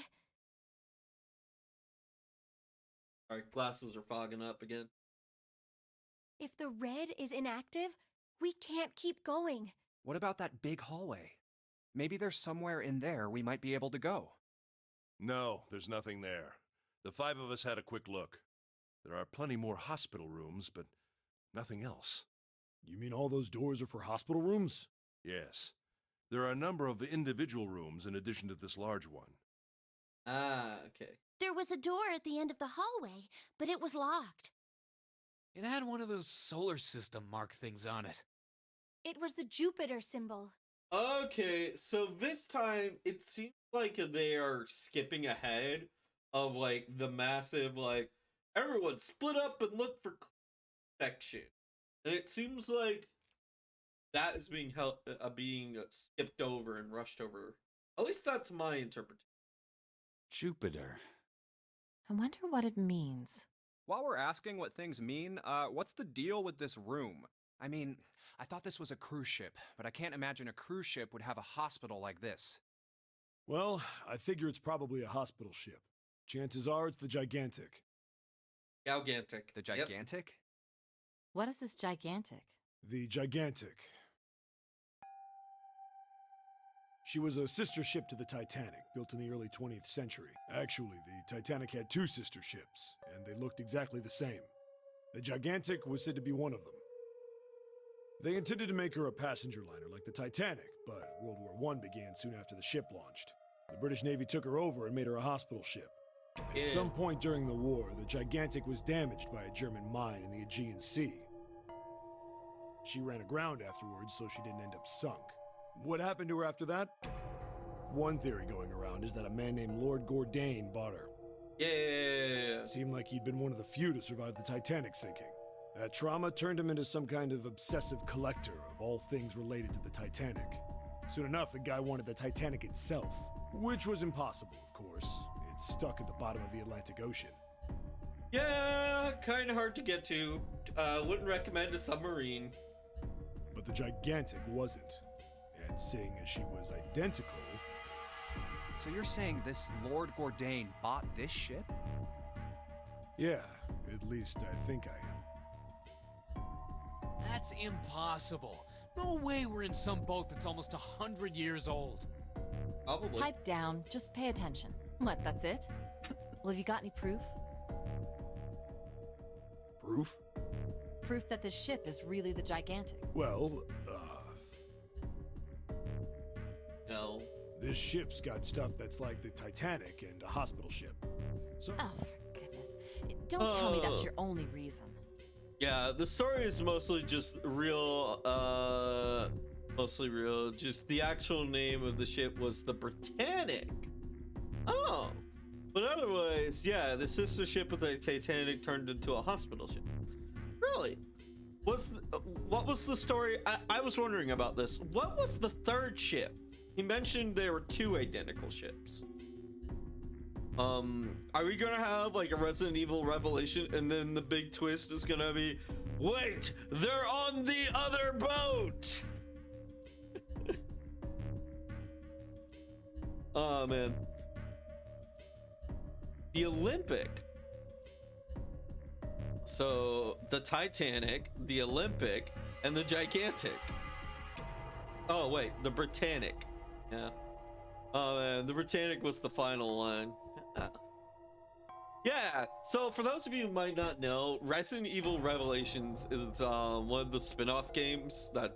Our glasses are fogging up again. If the red is inactive, we can't keep going. What about that big hallway? Maybe there's somewhere in there we might be able to go. No, there's nothing there. The 5 of us had a quick look. There are plenty more hospital rooms, but nothing else. You mean all those doors are for hospital rooms? Yes. There are a number of individual rooms in addition to this large one. Ah, okay. There was a door at the end of the hallway, but it was locked. It had one of those solar system mark things on it. It was the Jupiter symbol. Okay, so this time it seems like they are skipping ahead of like the massive like everyone split up and look for section, and it seems like that is being being skipped over and rushed over. At least that's my interpretation. Jupiter. I wonder what it means. While we're asking what things mean, what's the deal with this room? I mean, I thought this was a cruise ship, but I can't imagine a cruise ship would have a hospital like this. Well, I figure it's probably a hospital ship. Chances are it's the Gigantic. Gigantic. The Gigantic? What is this gigantic? The Gigantic. She was a sister ship to the Titanic, built in the early 20th century. Actually, the Titanic had two sister ships, and they looked exactly the same. The Gigantic was said to be one of them. They intended to make her a passenger liner like the Titanic, but World War I began soon after the ship launched. The British Navy took her over and made her a hospital ship. At some point during the war, the Gigantic was damaged by a German mine in the Aegean Sea. She ran aground afterwards, so she didn't end up sunk. What happened to her after that? One theory going around is that a man named Lord Gordain bought her. Yeah. Seemed like he'd been one of the few to survive the Titanic sinking. That trauma turned him into some kind of obsessive collector of all things related to the Titanic. Soon enough, the guy wanted the Titanic itself, which was impossible, of course. It's stuck at the bottom of the Atlantic Ocean. Yeah, kind of hard to get to. Wouldn't recommend a submarine. But the Gigantic wasn't. And seeing as she was identical... So you're saying this Lord Gordain bought this ship? Yeah, at least I think I am. That's impossible. No way we're in some boat that's almost 100 years old. Probably. Pipe down, just pay attention. What, that's it? Well, have you got any proof? Proof? Proof that this ship is really the Gigantic. Well, No. This ship's got stuff that's like the Titanic and a hospital ship. So... Oh, for goodness. Don't tell me that's your only reason. Yeah, the story is mostly just real, mostly real. Just the actual name of the ship was the Britannic. Oh. But otherwise, yeah, the sister ship of the Titanic turned into a hospital ship. Really? What was the story? I was wondering about this. What was the third ship? He mentioned there were two identical ships. Are we gonna have like a Resident Evil Revelation and then the big twist is gonna be, wait, they're on the other boat? Oh man. The Olympic. So the Titanic, the Olympic, and the Gigantic. Oh wait, the Britannic. Yeah. Oh man, the Britannic was the final one. Yeah, so for those of you who might not know, Resident Evil Revelations is one of the spin-off games that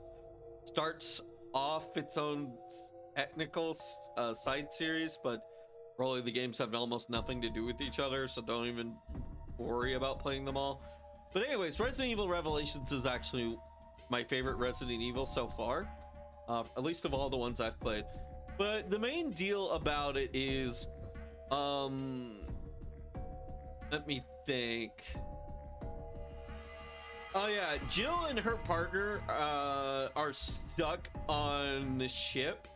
starts off its own technical side series, but really the games have almost nothing to do with each other, so don't even worry about playing them all. But anyways, Resident Evil Revelations is actually my favorite Resident Evil so far, at least of all the ones I've played. But the main deal about it is, let me think. Oh yeah, Jill and her partner are stuck on the ship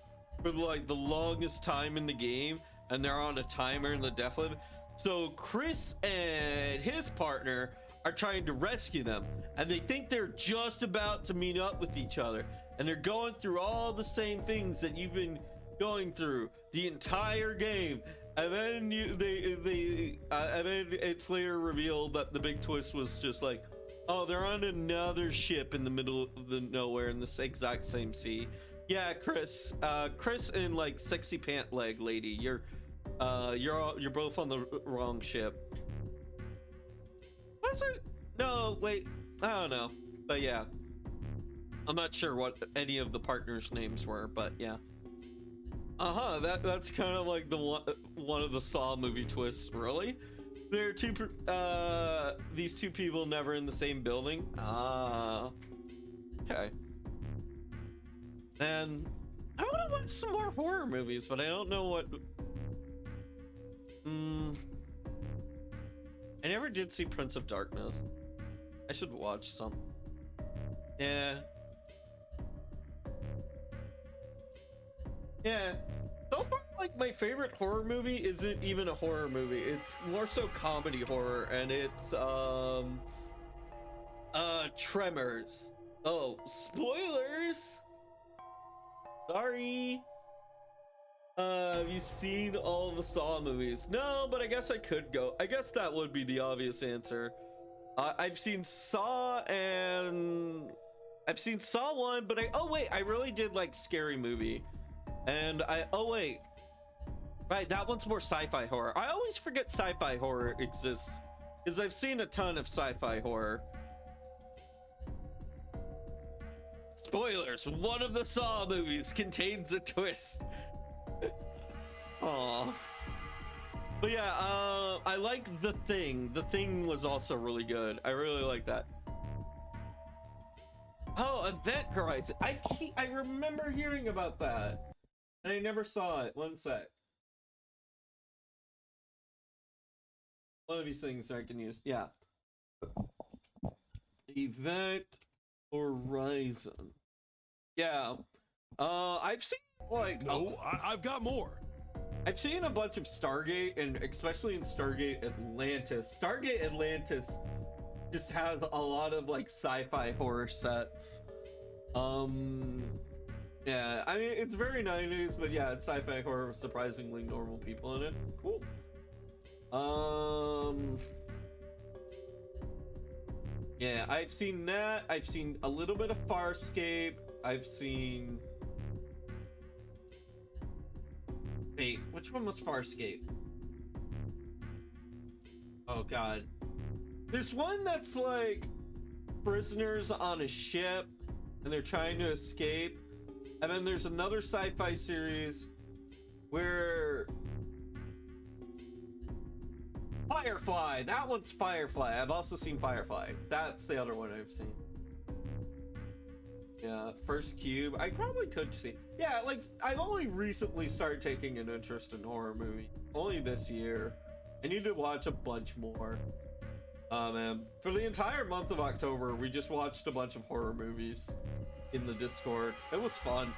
for like the longest time in the game, and they're on a timer in the death limit. So Chris and his partner are trying to rescue them, and they think they're just about to meet up with each other, and they're going through all the same things that you've been going through the entire game. And then and then it's later revealed that the big twist was just like, oh, they're on another ship in the middle of the nowhere in this exact same sea. Yeah, Chris and like sexy pant leg lady, you're both on the wrong ship. Was it? No, wait, I don't know, but yeah, I'm not sure what any of the partners' names were, but yeah. That's kind of like the one of the Saw movie twists. Really, there are these two people never in the same building. Okay. And I want to watch some more horror movies, but I don't know what. I never did see Prince of Darkness. I should watch some. Yeah. Yeah. So far, like, my favorite horror movie isn't even a horror movie. It's more so comedy horror, and it's Tremors. Oh, spoilers. Sorry. Have you seen all the Saw movies? No, but I guess I could go. I guess that would be the obvious answer. I've seen Saw and I've seen Saw 1, but I really did like Scary Movie. And right, that one's more sci-fi horror. I always forget sci-fi horror exists because I've seen a ton of sci-fi horror. Spoilers, one of the Saw movies contains a twist. Aww. But yeah, I like The Thing. The Thing was also really good. I really like that. Oh, Event Horizon. I remember hearing about that. And I never saw it. One sec. One of these things I can use. Yeah. Event Horizon. Yeah. I've seen like I've got more. I've seen a bunch of Stargate, and especially in Stargate Atlantis. Stargate Atlantis just has a lot of like sci-fi horror sets. Yeah, I mean it's very 90s, but yeah, it's sci-fi horror with surprisingly normal people in it. Cool. Yeah, I've seen that. I've seen a little bit of Farscape. I've seen. Wait, which one was Farscape? Oh god. There's one that's like prisoners on a ship and they're trying to escape. And then there's another sci-fi series where Firefly. That one's Firefly. I've also seen Firefly. That's the other one I've seen. Yeah, First Cube. I probably could see. Yeah, like I've only recently started taking an interest in horror movie. Only this year. I need to watch a bunch more. Man, for the entire month of October, we just watched a bunch of horror movies in the Discord. It was fun.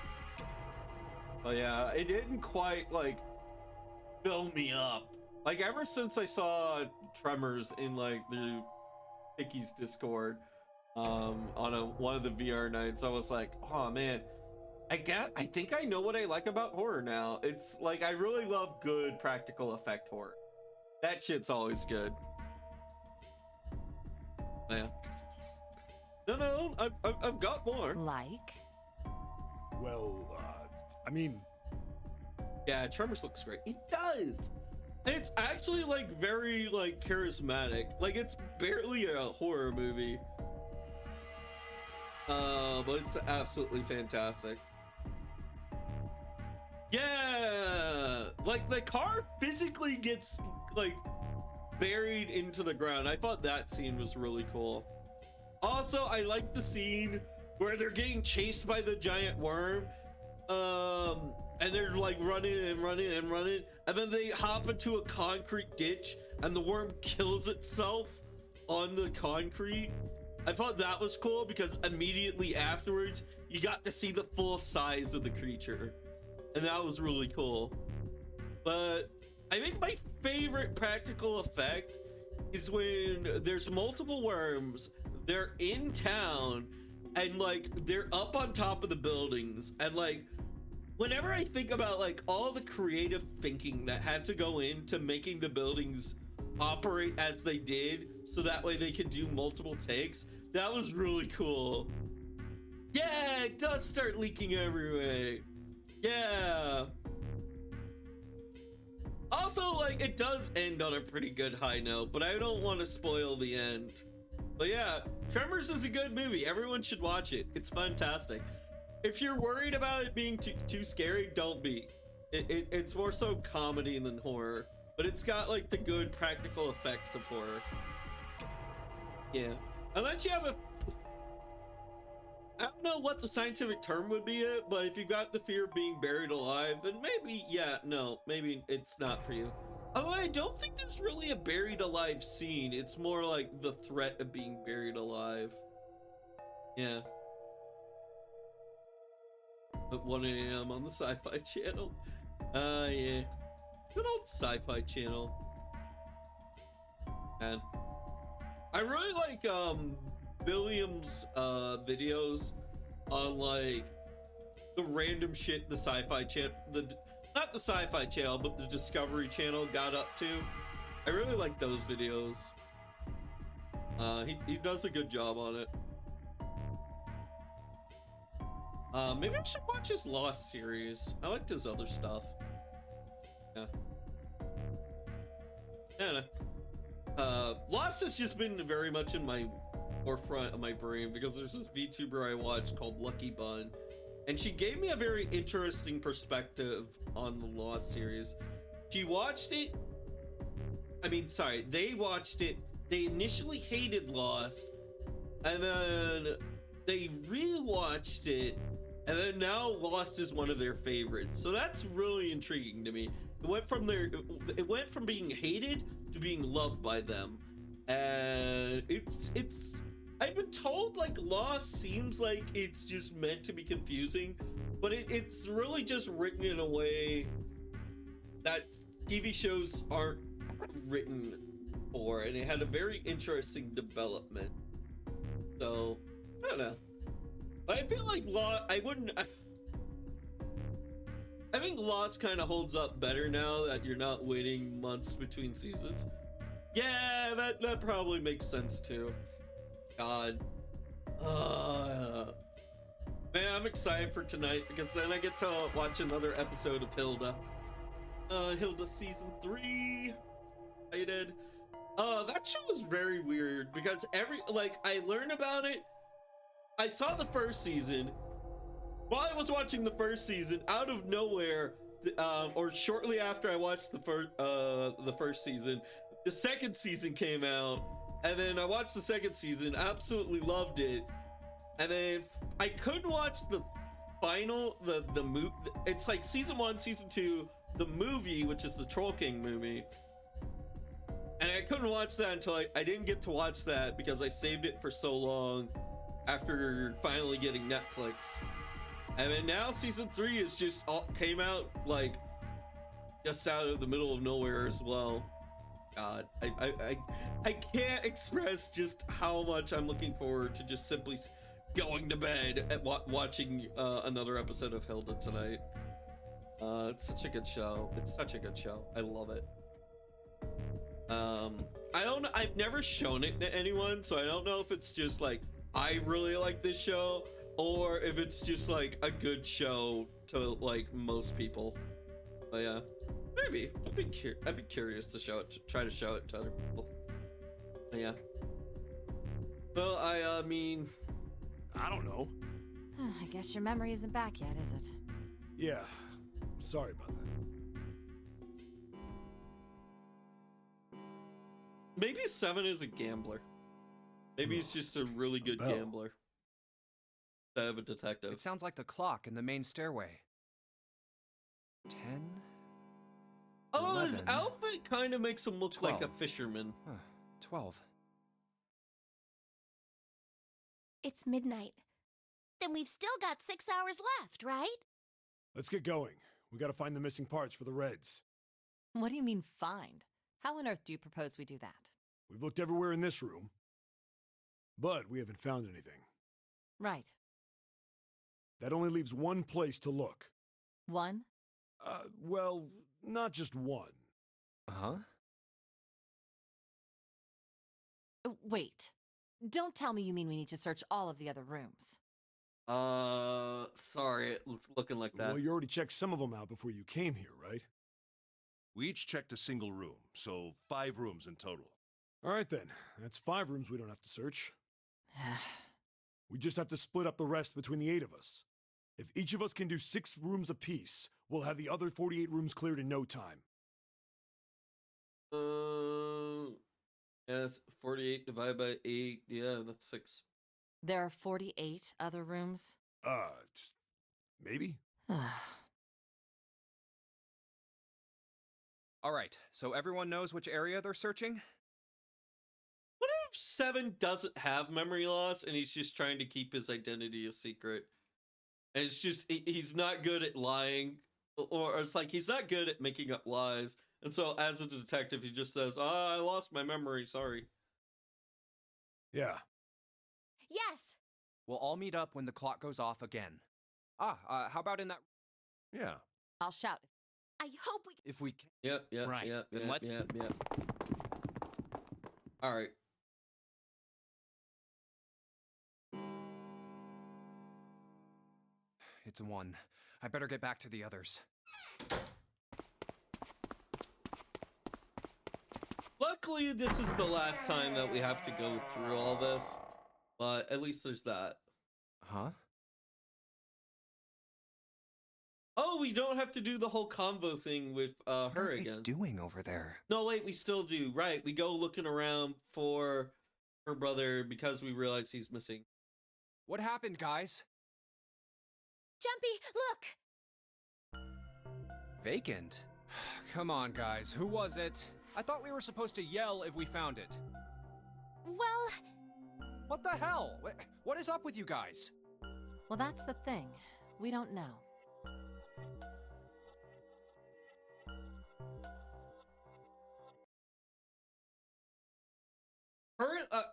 But yeah, it didn't quite like fill me up. Like ever since I saw Tremors in like the Picky's Discord, on one of the VR nights, I was like, oh man, I think I know what I like about horror now. It's like I really love good practical effect horror. That shit's always good. Yeah. No, I've got more. Like? Well, I mean, yeah, Tremors looks great. It does. And it's actually like very like charismatic. Like it's barely a horror movie. But it's absolutely fantastic. Yeah, like the car physically gets like buried into the ground. I thought that scene was really cool. Also, I like the scene where they're getting chased by the giant worm. And they're like running and running and running, and then they hop into a concrete ditch and the worm kills itself on the concrete. I thought that was cool because immediately afterwards you got to see the full size of the creature, and that was really cool. But I think my favorite practical effect is when there's multiple worms, they're in town, and like they're up on top of the buildings, and like whenever I think about like all the creative thinking that had to go into making the buildings operate as they did so that way they could do multiple takes, that was really cool. Yeah, it does start leaking everywhere. Yeah. Also, like, it does end on a pretty good high note, but I don't want to spoil the end. But yeah, Tremors is a good movie. Everyone should watch it. It's fantastic. If you're worried about it being too scary, don't be. It's more so comedy than horror, but it's got like the good practical effects of horror. Yeah, unless you have a, I don't know what the scientific term would be, but if you got the fear of being buried alive, then maybe, yeah, no, maybe it's not for you. Although I don't think there's really a buried alive scene. It's more like the threat of being buried alive. Yeah. At 1 a.m. on the Sci-Fi Channel. Yeah. Good old Sci-Fi Channel. And I really like William's videos on like the random shit the Sci-Fi Channel, not the Sci-Fi Channel, but the Discovery Channel got up to. I really like those videos. He does a good job on it. Maybe I should watch his Lost series. I liked his other stuff. Yeah. Yeah. Lost has just been very much in my forefront of my brain because there's this VTuber I watched called Lucky Bun, and she gave me a very interesting perspective on the Lost series. She watched it. I mean, sorry, they watched it. They initially hated Lost, and then they rewatched it, and then now Lost is one of their favorites. So that's really intriguing to me. It went from being hated to being loved by them, and it's. I've been told like Lost seems like it's just meant to be confusing, but it's really just written in a way that TV shows aren't written for, and it had a very interesting development. So I don't know. But I feel like I think Lost kind of holds up better now that you're not waiting months between seasons. Yeah, that probably makes sense too. God. Man, I'm excited for tonight because then I get to watch another episode of Hilda. Hilda season 3. Excited. That show was very weird because I learned about it. I saw the first season. While I was watching the first season, out of nowhere, or shortly after I watched the first season, the second season came out. And then I watched the second season, absolutely loved it. And then I couldn't watch the final, the movie. It's like season 1, season 2, the movie, which is the Troll King movie. And I couldn't watch that until I didn't get to watch that because I saved it for so long after finally getting Netflix. And then now season 3 is just came out like just out of the middle of nowhere as well. God, I can't express just how much I'm looking forward to just simply going to bed and watching another episode of Hilda tonight. It's such a good show. It's such a good show. I love it. I don't know. I've never shown it to anyone, so I don't know if it's just like I really like this show or if it's just like a good show to like most people. But yeah. Maybe. I'd be curious to try to show it to other people. But yeah. Well, I mean, I don't know. I guess your memory isn't back yet, is it? Yeah. Sorry about that. Maybe 7 is a gambler. Maybe he's just a really good gambler. Instead of a detective. It sounds like the clock in the main stairway. 10? Oh, 11, his outfit kind of makes him look 12. like a fisherman. 12. It's midnight. Then we've still got 6 hours left, right? Let's get going. We gotta find the missing parts for the Reds. What do you mean, find? How on earth do you propose we do that? We've looked everywhere in this room, but we haven't found anything. Right. That only leaves one place to look. One? Well, not just one. Uh-huh. Wait. Don't tell me you mean we need to search all of the other rooms. Sorry, it's looking like that. Well, you already checked some of them out before you came here, right? We each checked a single room, so 5 rooms in total. All right then. That's 5 rooms we don't have to search. We just have to split up the rest between the 8 of us. If each of us can do 6 rooms apiece, We'll have the other 48 rooms cleared in no time. Yes, 48 divided by 8. Yeah, that's 6. There are 48 other rooms? Maybe? All right, so everyone knows which area they're searching? What if Seven doesn't have memory loss and he's just trying to keep his identity a secret? And it's just, he's not good at lying, or it's like he's not good at making up lies. And so as a detective, he just says, I lost my memory, sorry. Yeah. Yes! We'll all meet up when the clock goes off again. How about in that... Yeah. I'll shout. I hope we... If we can... Yep, Right, then let's- Yep. All right. It's a 1. I better get back to the others. Luckily, this is the last time that we have to go through all this, but at least there's that. Huh? Oh, we don't have to do the whole convo thing with her What are they again. doing over there? No, wait, we still do. Right, we go looking around for her brother because we realize he's missing. What happened, guys? Jumpy, look! Vacant? Come on, guys. Who was it? I thought we were supposed to yell if we found it. Well... What the hell? What is up with you guys? Well, that's the thing. We don't know.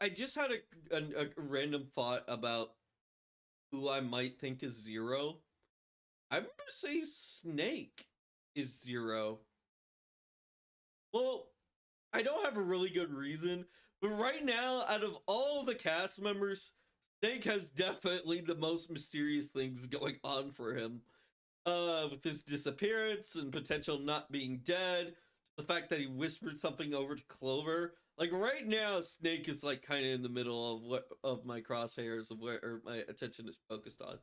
I just had a random thought about who I might think is Zero. I'm gonna say Snake is Zero. Well, I don't have a really good reason, but right now, out of all the cast members, Snake has definitely the most mysterious things going on for him. With his disappearance and potential not being dead, the fact that he whispered something over to Clover. Like right now, Snake is like kind of in the middle of my crosshairs of where my attention is focused on.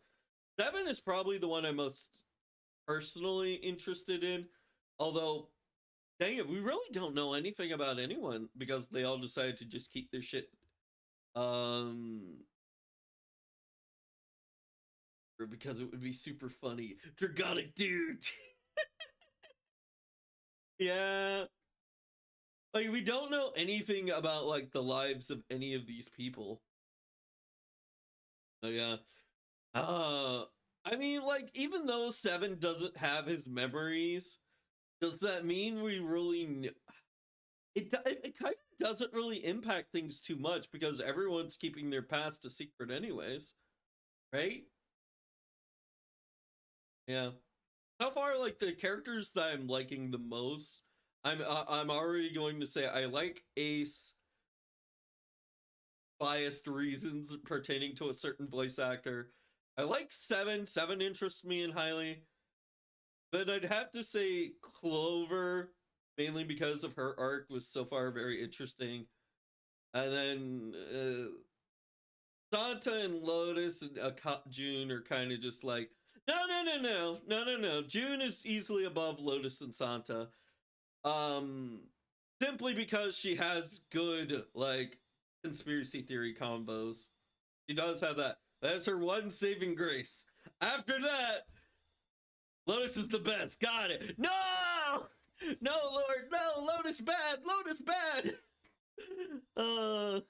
Seven is probably the one I'm most personally interested in. Although, dang it, we really don't know anything about anyone because they all decided to just keep their shit. Or because it would be super funny. Dragonic dude. Yeah. Like, we don't know anything about, like, the lives of any of these people. So, yeah. I mean, like, even though Seven doesn't have his memories, does that mean we really... It kind of doesn't really impact things too much because everyone's keeping their past a secret anyways. Right? Yeah. So far, like, the characters that I'm liking the most... I'm already going to say I like Ace, biased reasons pertaining to a certain voice actor. I like Seven. Seven interests me in highly. But I'd have to say Clover, mainly because of her arc, was so far very interesting. And then Santa and Lotus and June are kind of just like, no. June is easily above Lotus and Santa. Simply because she has good, like, conspiracy theory combos. She does have that. That's her one saving grace. After that, Lotus is the best. Got it. No! No, Lord, no! Lotus bad! Lotus bad! Well,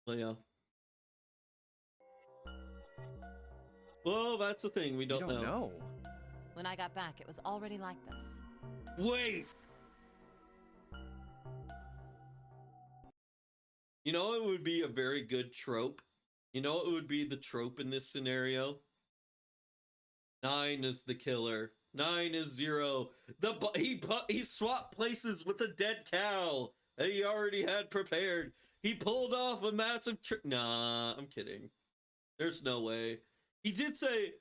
yeah. Well, that's the thing. We don't know. When I got back, it was already like this. Wait! You know it would be a very good trope? You know it would be the trope in this scenario? 9 is the killer. 9 is Zero. He swapped places with a dead cow that he already had prepared. He pulled off a massive trick. Nah, I'm kidding. There's no way. He did say...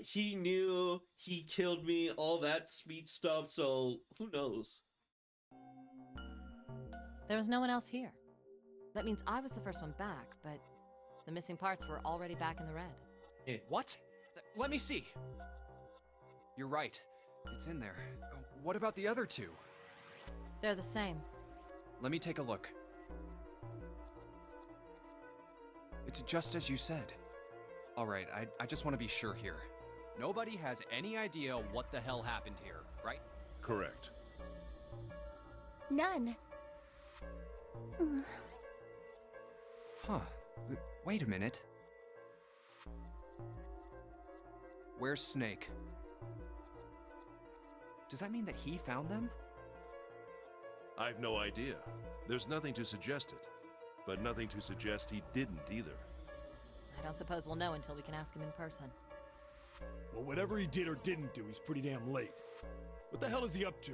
he knew he killed me, all that speech stuff, so who knows? There was no one else here. That means I was the first one back, but the missing parts were already back in the red. What? let me see. You're right. It's in there. What about the other two? They're the same. Let me take a look. It's just as you said. Alright, I just want to be sure here. Nobody has any idea what the hell happened here, right? Correct. None. Huh. Wait a minute. Where's Snake? Does that mean that he found them? I've no idea. There's nothing to suggest it, but nothing to suggest he didn't either. I don't suppose we'll know until we can ask him in person. Well, whatever he did or didn't do, he's pretty damn late. What the hell is he up to?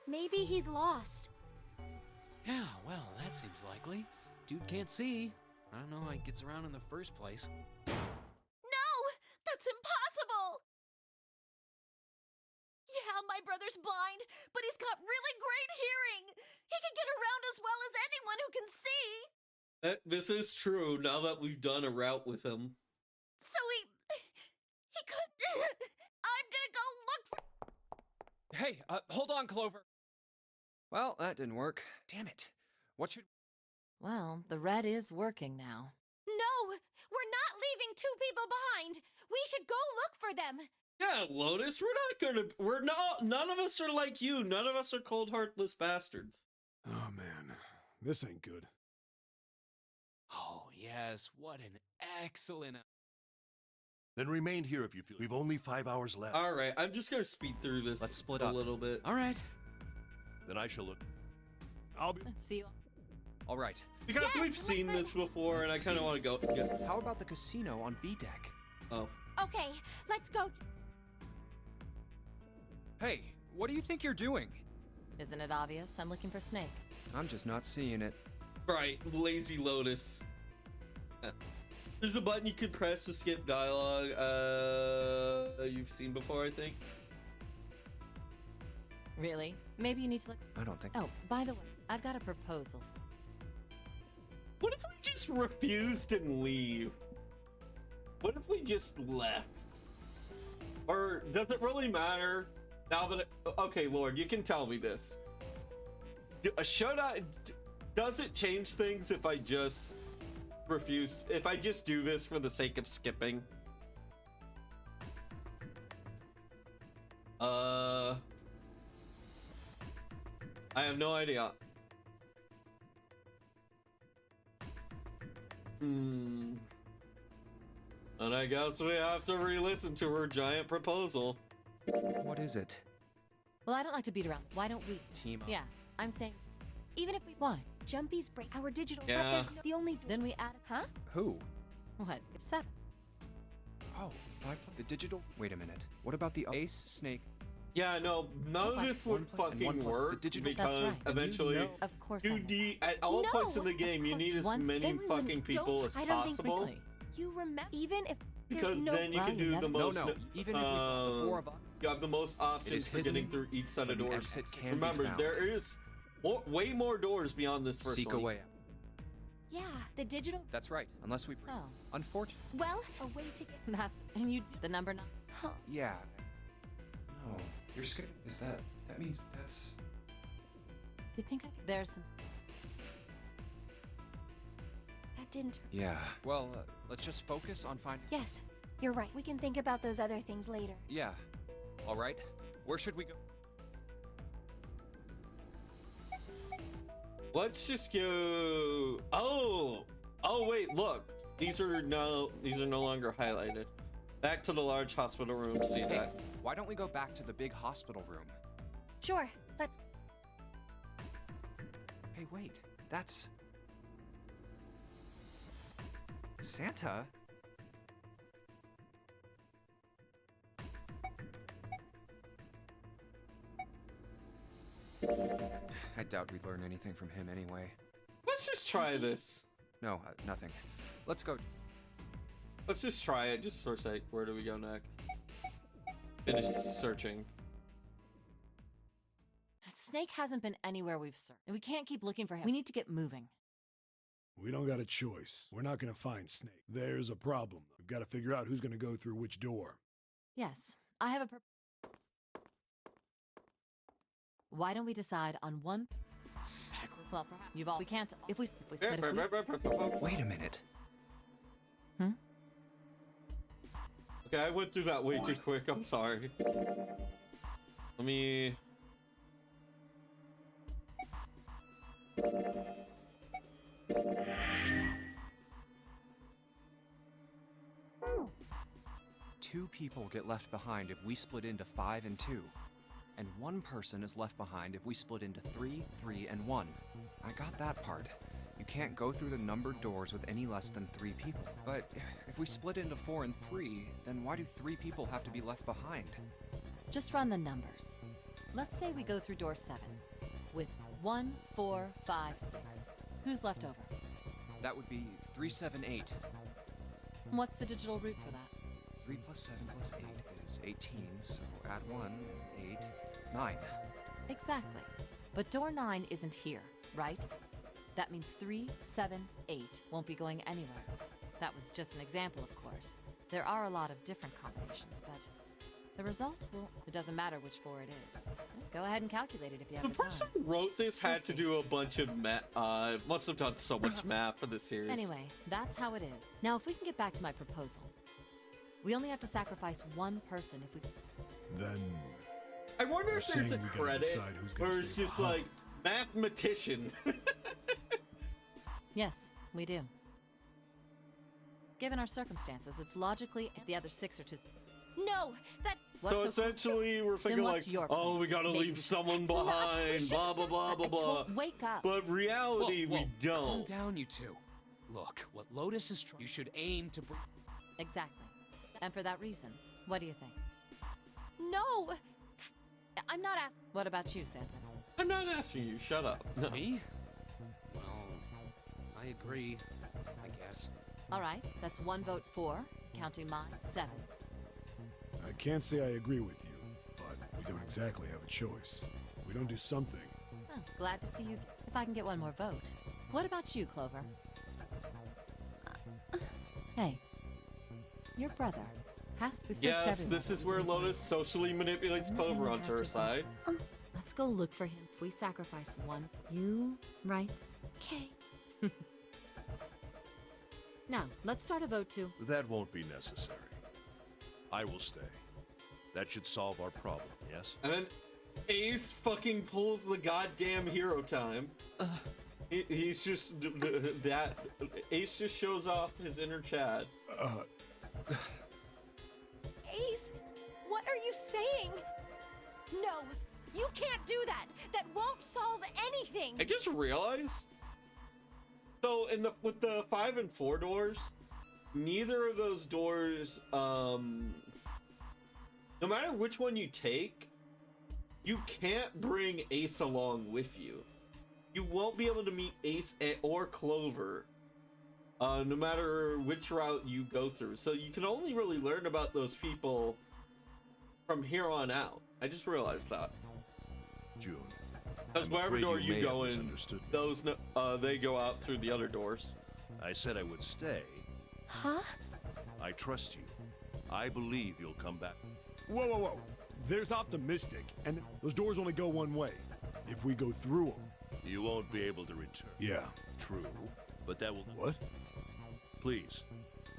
Maybe he's lost. Yeah, well, that seems likely. Dude can't see. I don't know how he gets around in the first place. No! That's impossible! Yeah, my brother's blind, but he's got really great hearing. He can get around as well as anyone who can see. This is true now that we've done a route with him. So he could... I'm gonna go look for... Hey, hold on, Clover. Well, that didn't work. Damn it. What should... Well, the red is working now. No! We're not leaving two people behind! We should go look for them! Yeah, Lotus, none of us are like you. None of us are cold, heartless bastards. Oh, man. This ain't good. Oh, yes, what an excellent... Then remain here if you feel. We've only 5 hours left. All right, I'm just gonna speed through this. Let's split a up. little bit. All right. Then I shall look. I'll be... See you. All right. Because we've seen this before, and I kind of want to go. How about the casino on B deck? Oh. Okay, let's go. Hey, what do you think you're doing? Isn't it obvious? I'm looking for Snake. I'm just not seeing it. Right, lazy Lotus. There's a button you could press to skip dialogue. You've seen before, I think. Really? Maybe you need to look. I don't think. Oh, by the way, I've got a proposal. What if we just refused and leave? What if we just left? Or does it really matter? Now that okay, Lord, you can tell me this. Does it change things if I just refuse? If I just do this for the sake of skipping? I have no idea. And I guess we have to re-listen to her giant proposal. What is it? Well, I don't like to beat around. Why don't we Team up. Yeah, I'm saying. Even if we... Why? Jumpy's break our digital... Yeah. But there's the only... Then we add. Huh? Who? What? 7. Oh, 5 plus the digital. Wait a minute. What about the Ace, Snake? Yeah, no, none of this would 1 plus and 1 fucking plus the work digital. because That's right. eventually You know- Of course. you I know. need, at all No, points in the of game, you course. need as Once- many then we fucking wouldn't- people don't- as I don't think possible. Quickly. You remember... Even if Because there's no... then you Well, can you do never- the most. No, even if we put the 4 of us. You have the most It options is for hidden, getting through each set of but an doors. exit can be Remember, found. there is way more doors beyond this first Seek one. a way out. Yeah, the digital... That's right. Unless we. Oh, Unfortunately. Well, a way to get... that's and you the number 9. Huh. Yeah. No, you're scared. Is that? That means that's. Do you think I could? There's some. That didn't... Yeah. Well, let's just focus on finding. Yes, you're right. We can think about those other things later. Yeah. All right. Where should we go? Let's just go. Oh, wait, look. These are no longer highlighted. Back to the large hospital room. See Hey, that? why don't we go back to the big hospital room? Sure, let's... Hey, wait. That's. Santa? I doubt we'd learn anything from him anyway. Let's just try this. No, nothing. Let's go. Let's just try it, just for sake. Where do we go next? Finish searching. Snake hasn't been anywhere we've searched. And we can't keep looking for him. We need to get moving. We don't got a choice. We're not gonna find Snake. There's a problem. We've got to figure out who's gonna go through which door. Yes, I have a Why don't we decide on one? Well, perhaps you've all. We can't. If we split it. Wait a minute. Okay, I went through that way too quick. I'm sorry. Let me. Two people get left behind if we split into 5 and 2. And one person is left behind if we split into 3, 3, and 1. I got that part. You can't go through the numbered doors with any less than 3 people. But if we split into 4 and 3, then why do 3 people have to be left behind? Just run the numbers. Let's say we go through door 7 with 1, 4, 5, 6. Who's left over? That would be 3, 7, 8. What's the digital root for that? 3 plus 7 plus 8 is 18, so add 1, 8, 9. Exactly. But door 9 isn't here, right? That means 3, 7, 8 won't be going anywhere. That was just an example, of course. There are a lot of different combinations, but the result, well, it doesn't matter which 4 it is. Go ahead and calculate it if you have The the time. person who wrote this had to do a bunch of math. Must have done so much math for the series. Anyway, that's how it is. Now, if we can get back to my proposal, we only have to sacrifice one person if we. Then. I wonder if there's a saying we gotta credit decide who's gonna where it's stay just behind. like mathematician. Yes, we do. Given our circumstances, it's logically if the other 6 are too. No, that. So essentially, we're thinking like, oh, we gotta leave someone behind, blah blah blah blah blah. Wake up. But reality, Whoa, we don't. Calm down, you two. Look, what Lotus is trying. You should aim to bring. Exactly. And for that reason, what do you think? No! I'm not asking. What about you, Santa? I'm not asking you. Shut up. No. Me? Well, I agree. I guess. All right, that's 1 vote for, counting mine, 7. I can't say I agree with you, but we don't exactly have a choice. We don't do something. Oh, glad to see you. If I can get one more vote. What about you, Clover? Hey, your brother has to. Yes, this is where Lotus socially manipulates Clover onto her side. Let's go look for him. If we sacrifice one, you right? Okay. Now, let's start a vote too. That won't be necessary. I will stay. That should solve our problem, yes? And then Ace fucking pulls the goddamn hero time. He's just that. Ace just shows off his inner Chad. Ace, what are you saying? No, you can't do that. That won't solve anything. I just realized. So with the 5 and 4 doors, neither of those doors, no matter which one you take, you can't bring Ace along with you. You won't be able to meet Ace or Clover, no matter which route you go through. So you can only really learn about those people from here on out. I just realized that. June. Because I'm wherever afraid door you you may go have in, misunderstood me. those they go out through the other doors. I said I would stay. Huh? I trust you. I believe you'll come back. Whoa, whoa, whoa. There's optimistic, and those doors only go one way. If we go through them. You won't be able to return. Yeah. True. But that will... What? Please.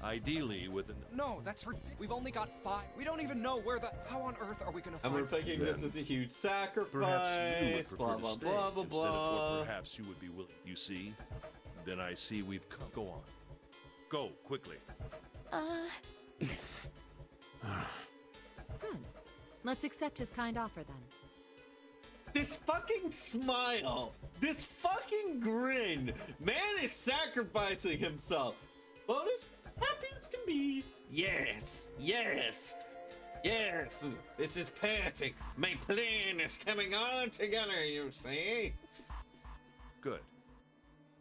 Ideally within... No, that's ridiculous. We've only got 5. We don't even know where the... How on earth are we gonna And find... we're thinking this is a huge sacrifice, Perhaps you would prefer blah, to blah, stay blah, blah, instead of blah. what perhaps you would be willing. You see? Then I see we've come. Go on. Go, quickly. Good. Let's accept his kind offer then. This fucking smile, this fucking grin, man is sacrificing himself. Lotus, happy as can be. Yes, yes, yes, this is perfect. My plan is coming all together, you see. Good.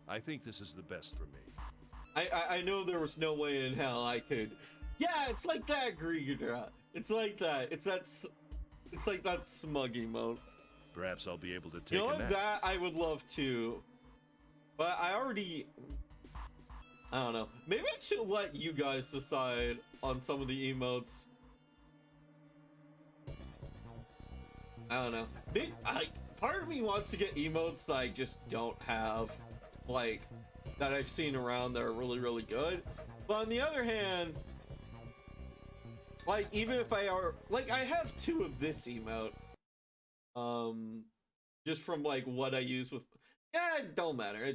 I think this is the best for me. I know there was no way in hell I could. Yeah, it's like that, Grigudra. It's like that. It's like that smug emote. Perhaps I'll be able to take You know a what? nap. That I would love to, but I already. I don't know. Maybe I should let you guys decide on some of the emotes. I don't know. Part of me wants to get emotes that I just don't have, like, that I've seen around that are really, really good. But on the other hand, like, even if I have 2 of this emote, just from, like, what I use with, yeah, it don't matter,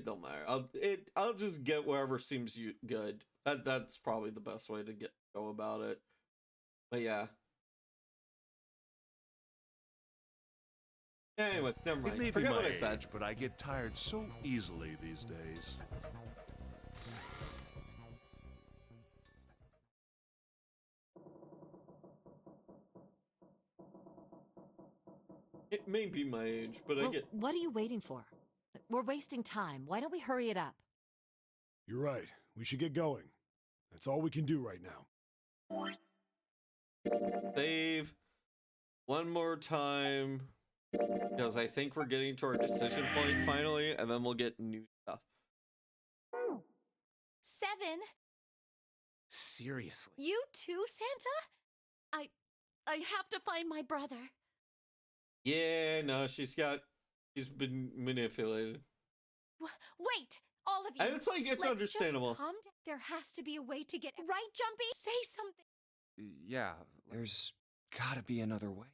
I'll just get wherever seems good. That's probably the best way to go about it. But yeah. Anyway, never mind. It may be Forget my what I said. age, but I get tired so easily these days. It may be my age, but Well, I get. what are you waiting for? We're wasting time. Why don't we hurry it up? You're right. We should get going. That's all we can do right now. Save one more time, because I think we're getting to our decision point finally, and then we'll get new stuff. 7? Seriously. You too, Santa? I have to find my brother. Yeah, no, she's been manipulated. Wait, all of you. And it's like, it's Let's understandable. Just calm down. There has to be a way to get right, Jumpy. Say something. Yeah, there's gotta be another way.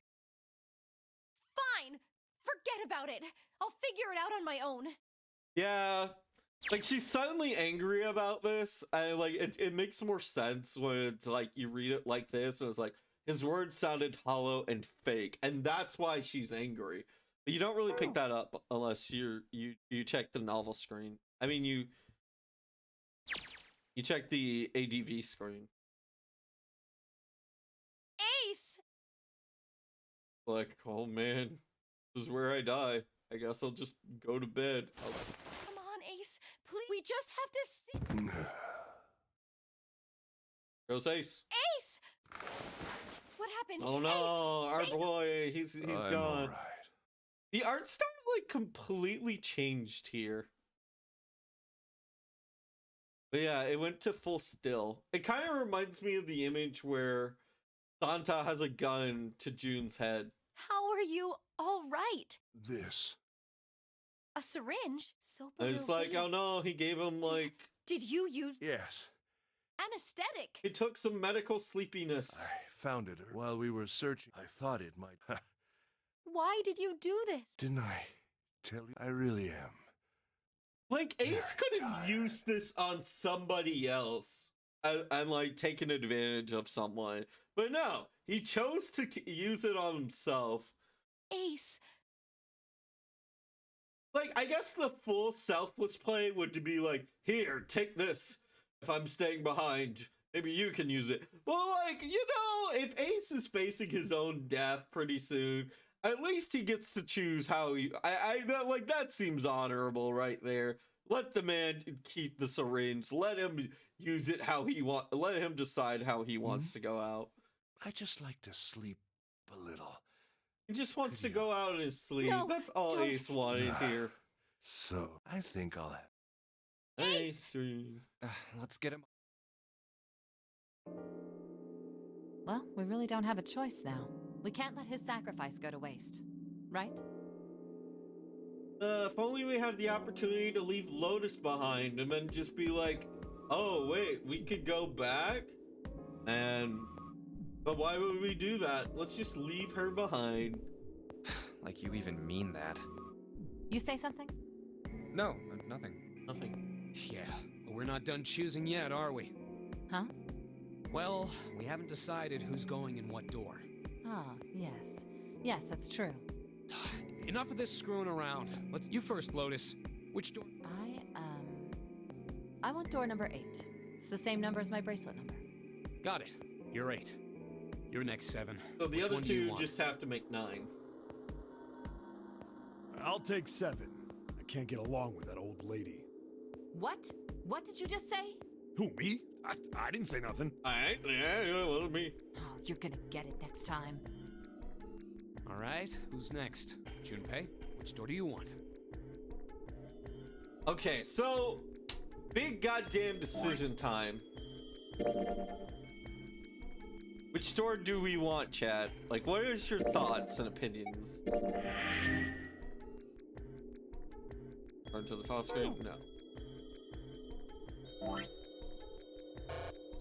Fine. Forget about it. I'll figure it out on my own. Yeah, like, she's suddenly angry about this, and like it makes more sense when it's like you read it like this, and it's like his words sounded hollow and fake, and that's why she's angry. But you don't really pick that up unless you check the novel screen. I mean, you check the ADV screen. Ace! Like, oh man, this is where I die. I guess I'll just go to bed. Come on, Ace. Please. We just have to see. Goes Ace. Ace! What happened? Oh no, Ace, our say boy, he's I'm gone. all right. The art style like completely changed here. But yeah, it went to full still. It kind of reminds me of the image where Santa has a gun to June's head. How are you all right? This. A syringe? So And it's like, oh no, he gave him like... Did you use Yes. anesthetic? He took some medical sleepiness. I found it while we were searching. I thought it might. Why did you do this? Didn't I tell you? I really am. Like, Ace could have used this on somebody else and like taken advantage of someone. But no, he chose to use it on himself. Ace. Like, I guess the full selfless play would be like, here, take this. If I'm staying behind, maybe you can use it. But like, you know, if Ace is facing his own death pretty soon, at least he gets to choose how he... that seems honorable right there. Let the man keep the syringe. Let him use it how he wants. Let him decide how he wants to go out. I just like to sleep a little. He just wants to go out in his sleep. No, That's all don't. Ace wanted here. So, I think I'll have... Ace. Let's get him. Well, we really don't have a choice now. We can't let his sacrifice go to waste, right? If only we had the opportunity to leave Lotus behind and then just be like, oh, wait, we could go back? But why would we do that? Let's just leave her behind. Like you even mean that. You say something? No, nothing. Nothing. Yeah, but we're not done choosing yet, are we? Huh? Well, we haven't decided who's going in what door. Ah, yes. Yes, that's true. Enough of this screwing around. You first, Lotus. Which door? I want door number 8. It's the same number as my bracelet number. Got it. You're 8. You're next, 7. So the Which other one do you two want? just have to make 9. I'll take 7. I can't get along with that old lady. What? What did you just say? Who, me? I didn't say nothing. Yeah, well, me. Oh, you're gonna get it next time. All right, who's next? Junpei, which door do you want? Okay, so Big goddamn decision time. Which door do we want, chat? Like, what is your thoughts and opinions? Turn to the top screen? No.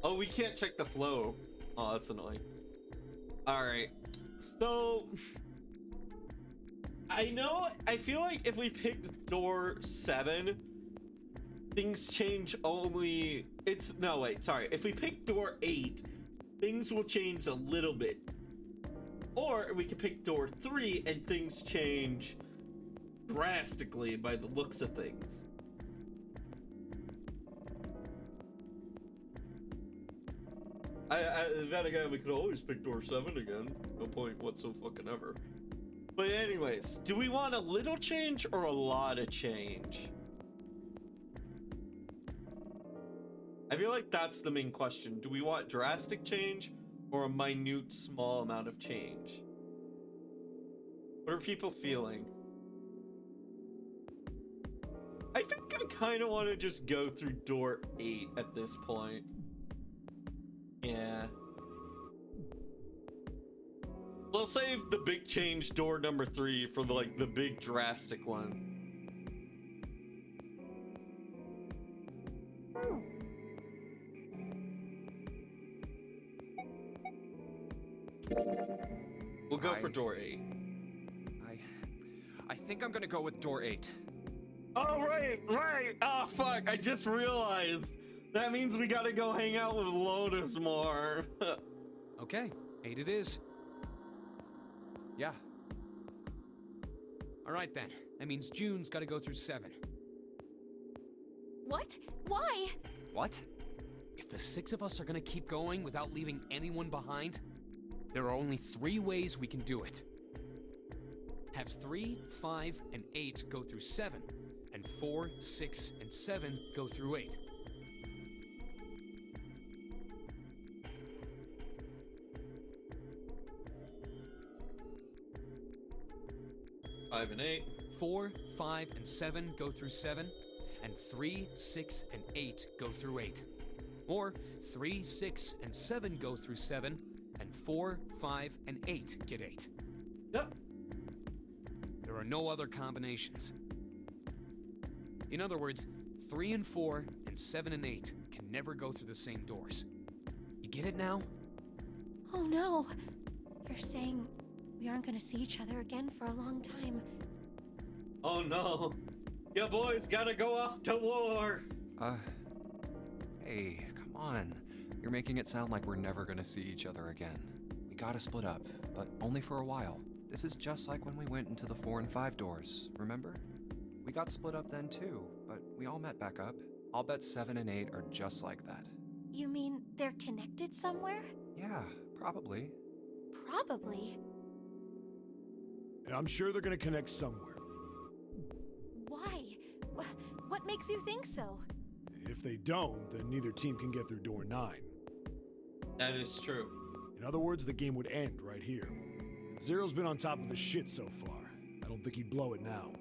Oh, we can't check the flow. Oh, that's annoying. Alright. So... I feel like if we pick door 7, things change only... No, wait, sorry. If we pick door 8, things will change a little bit. Or we could pick door 3 and things change drastically by the looks of things. Then again, we could always pick door 7 again. No point whatsoever. But anyways, do we want a little change or a lot of change? I feel like that's the main question. Do we want drastic change or a minute, small amount of change? What are people feeling? I think I kind of want to just go through door 8 at this point. Yeah. We'll save the big change door number 3 for the big drastic one. We'll go for door 8. I think I'm gonna go with door 8. Oh, right. Oh, fuck. I just realized. That means we gotta go hang out with Lotus more. Okay, 8 it is. Yeah. All right then. That means June's got to go through 7. What? Why? What? If the 6 of us are gonna keep going without leaving anyone behind, there are only 3 ways we can do it. Have 3, 5, and 8 go through 7, and 4, 6, and 7 go through 8. Five and 8. 4, 5, and 7 go through 7, and 3, 6, and 8 go through 8. Or 3, 6, and 7 go through 7, and 4, 5, and 8 get 8. Yep. There are no other combinations. In other words, 3 and 4 and 7 and 8 can never go through the same doors. You get it now? Oh no. You're saying we aren't gonna see each other again for a long time. Oh no. You boys gotta go off to war. Hey, come on. You're making it sound like we're never gonna see each other again. We gotta split up, but only for a while. This is just like when we went into the 4 and 5 doors, remember? We got split up then too, but we all met back up. I'll bet 7 and 8 are just like that. You mean they're connected somewhere? Yeah, probably. Probably. I'm sure they're gonna connect somewhere. Why? What makes you think so? If they don't, then neither team can get through door 9. That is true. In other words, the game would end right here. Zero's been on top of his shit so far. I don't think he'd blow it now.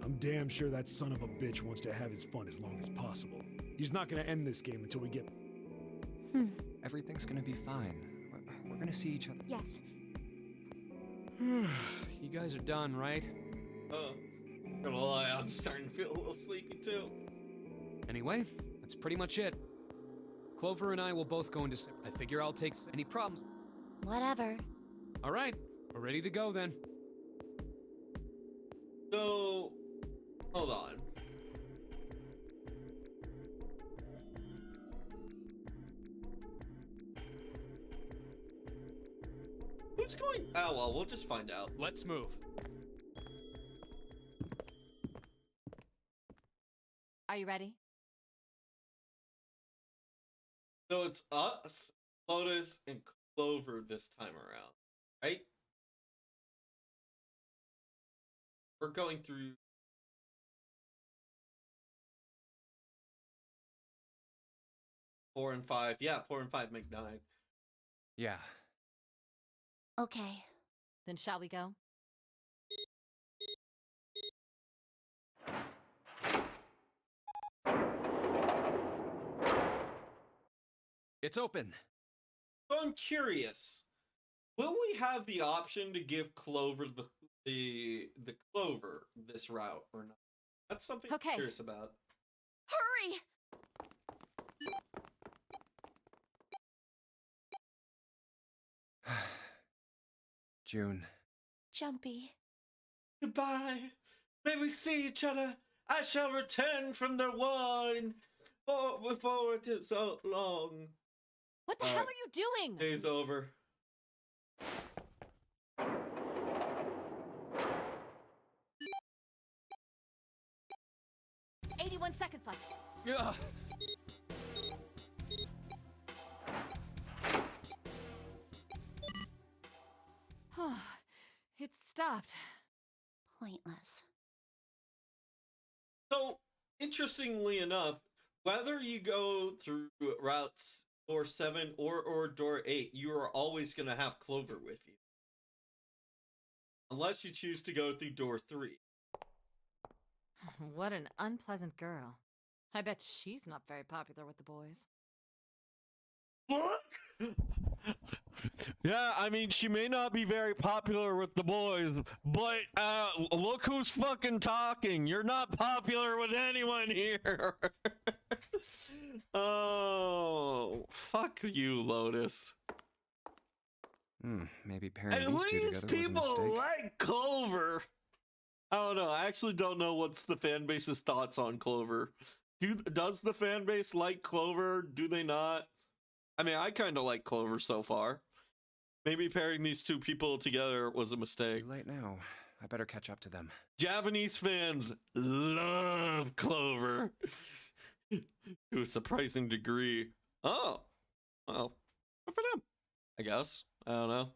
I'm damn sure that son of a bitch wants to have his fun as long as possible. He's not gonna end this game until we get... Everything's gonna be fine. We're gonna see each other. Yes. You guys are done, right? Gonna lie, I'm starting to feel a little sleepy too. Anyway, that's pretty much it. Clover and I will both go into... I figure I'll take any problems. Whatever. All right, we're ready to go then. So, hold on. Who's going? Oh, well, we'll just find out. Let's move. Are you ready? So it's us, Lotus, and Clover this time around, right? We're going through... Four and 5. Yeah, 4 and 5 make 9. Yeah. Okay. Then shall we go? It's open. So I'm curious. Will we have the option to give Clover the Clover this route or not? That's something I'm Okay. curious about. Hurry! June. Jumpy. Goodbye. May we see each other. I shall return from the wine. Before it is so long. What the hell are you doing? Day's over. "81 seconds left." Ugh. It stopped. Pointless. So, interestingly enough, whether you go through routes door 7 or door 8, you are always going to have Clover with you. Unless you choose to go through door 3. What an unpleasant girl. I bet she's not very popular with the boys. Look! Yeah, I mean, she may not be very popular with the boys, but look who's fucking talking. You're not popular with anyone here. Oh, fuck you, Lotus. Maybe pairing At these two least together was a people mistake. like Clover. I don't know. I actually don't know what's the fan base's thoughts on Clover. Does the fan base like Clover? Do they not? I mean, I kind of like Clover so far. Maybe pairing these two people together was a mistake. Too late now. I better catch up to them. Japanese fans love Clover to a surprising degree. Oh, well, good for them, I guess. I don't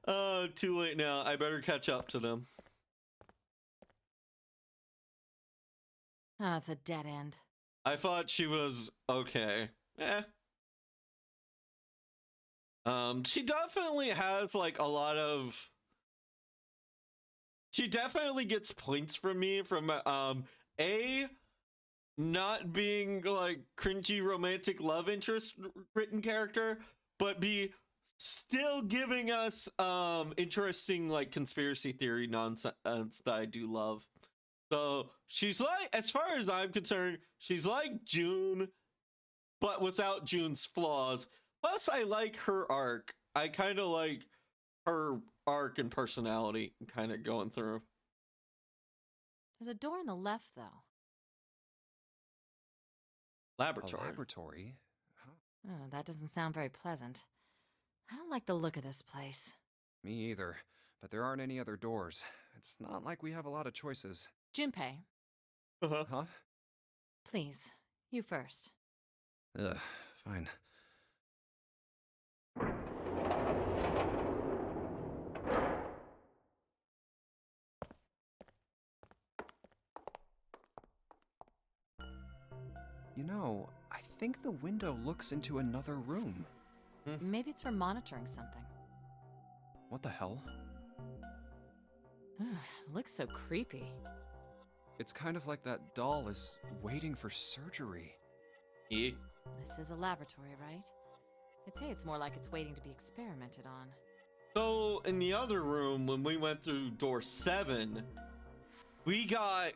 know. Too late now. I better catch up to them. Oh, it's a dead end. I thought she was okay. She definitely has like a lot of. She definitely gets points from me from A, not being like cringy romantic love interest written character, but B, still giving us interesting like conspiracy theory nonsense that I do love. So she's like, as far as I'm concerned, she's like June, but without June's flaws. Plus, I like her arc. I kind of like her arc and personality kind of going through. There's a door on the left, though. Laboratory. A laboratory? Oh, that doesn't sound very pleasant. I don't like the look of this place. Me either. But there aren't any other doors. It's not like we have a lot of choices. Junpei, Huh? please, you first. Ugh, fine. You know, I think the window looks into another room. Maybe it's for monitoring something. What the hell? It looks so creepy. It's kind of like that doll is waiting for surgery. Yeah. This is a laboratory, right? I'd say it's more like it's waiting to be experimented on. So in the other room, when we went through door 7, we got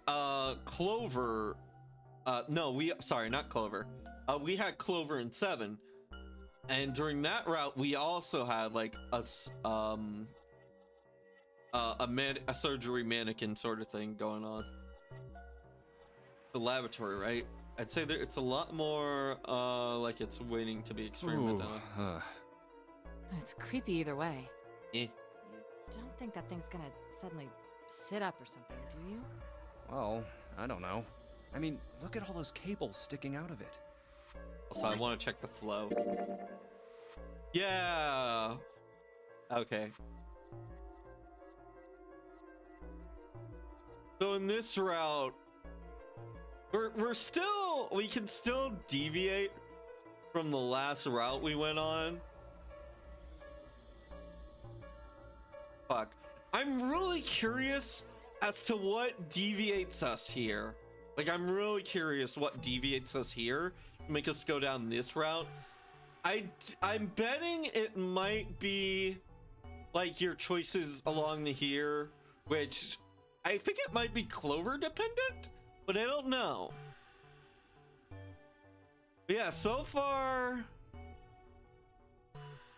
Clover. Sorry, not Clover. We had Clover in 7, and during that route, we also had like a surgery mannequin sort of thing going on. It's a laboratory, right? I'd say that it's a lot more like it's waiting to be experimented on. It's creepy either way. Eh. You don't think that thing's gonna suddenly sit up or something, do you? Well, I don't know. I mean, look at all those cables sticking out of it. Also, I want to check the flow. Yeah. Okay. So in this route, we can still deviate from the last route we went on. Fuck. I'm really curious as to what deviates us here. Like, I'm really curious what deviates us here to make us go down this route. I'm betting it might be like your choices along the here, which I think it might be Clover dependent, but I don't know. But yeah, so far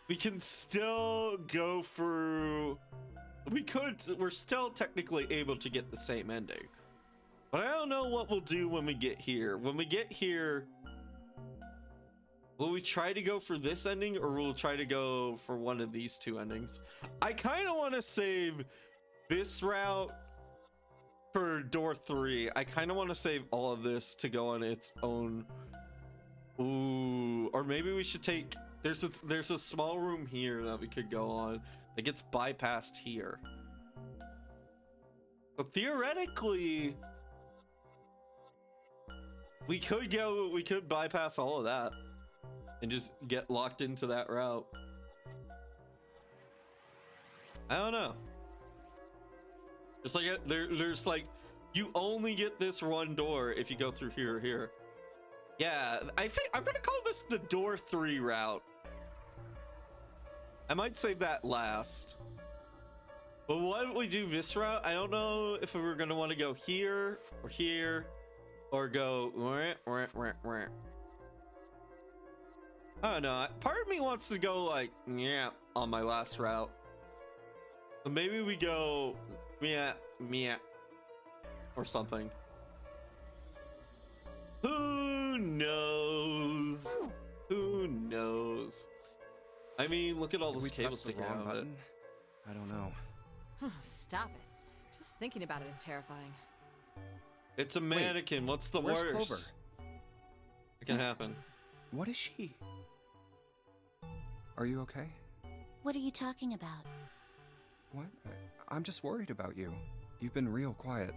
we can still go through. We're still technically able to get the same ending. But I don't know what we'll do when we get here. When we get here, will we try to go for this ending or will we try to go for one of these two endings? I kind of want to save this route for door 3. I kind of want to save all of this to go on its own. Ooh, or maybe we should take, there's a small room here that we could go on that gets bypassed here. So theoretically, we could bypass all of that and just get locked into that route. I don't know. There's like there's like, you only get this one door if you go through here or here. Yeah, I think I'm gonna call this the door 3 route. I might save that last. But why don't we do this route? I don't know if we're gonna want to go here or here or go. I don't know. Part of me wants to go like yeah on my last route. So maybe we go yeah or something. Who knows? Who knows? I mean, look at all those cables sticking out of it. I don't know. Stop it. Just thinking about it is terrifying. It's a mannequin. What's the Where's worst? Clover? It can happen. What is she? Are you okay? What are you talking about? What? I'm just worried about you. You've been real quiet.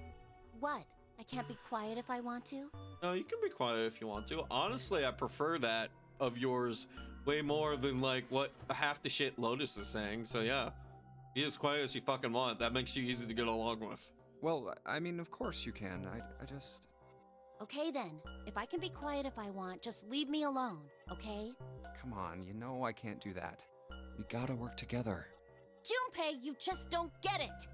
What? I can't be quiet if I want to? No, you can be quiet if you want to. Honestly, I prefer that of yours way more than like what half the shit Lotus is saying. So yeah, be as quiet as you fucking want. That makes you easy to get along with. Well, I mean, of course you can. I just... Okay then. If I can be quiet if I want, just leave me alone, okay? Come on, you know I can't do that. We gotta work together. Junpei, you just don't get it!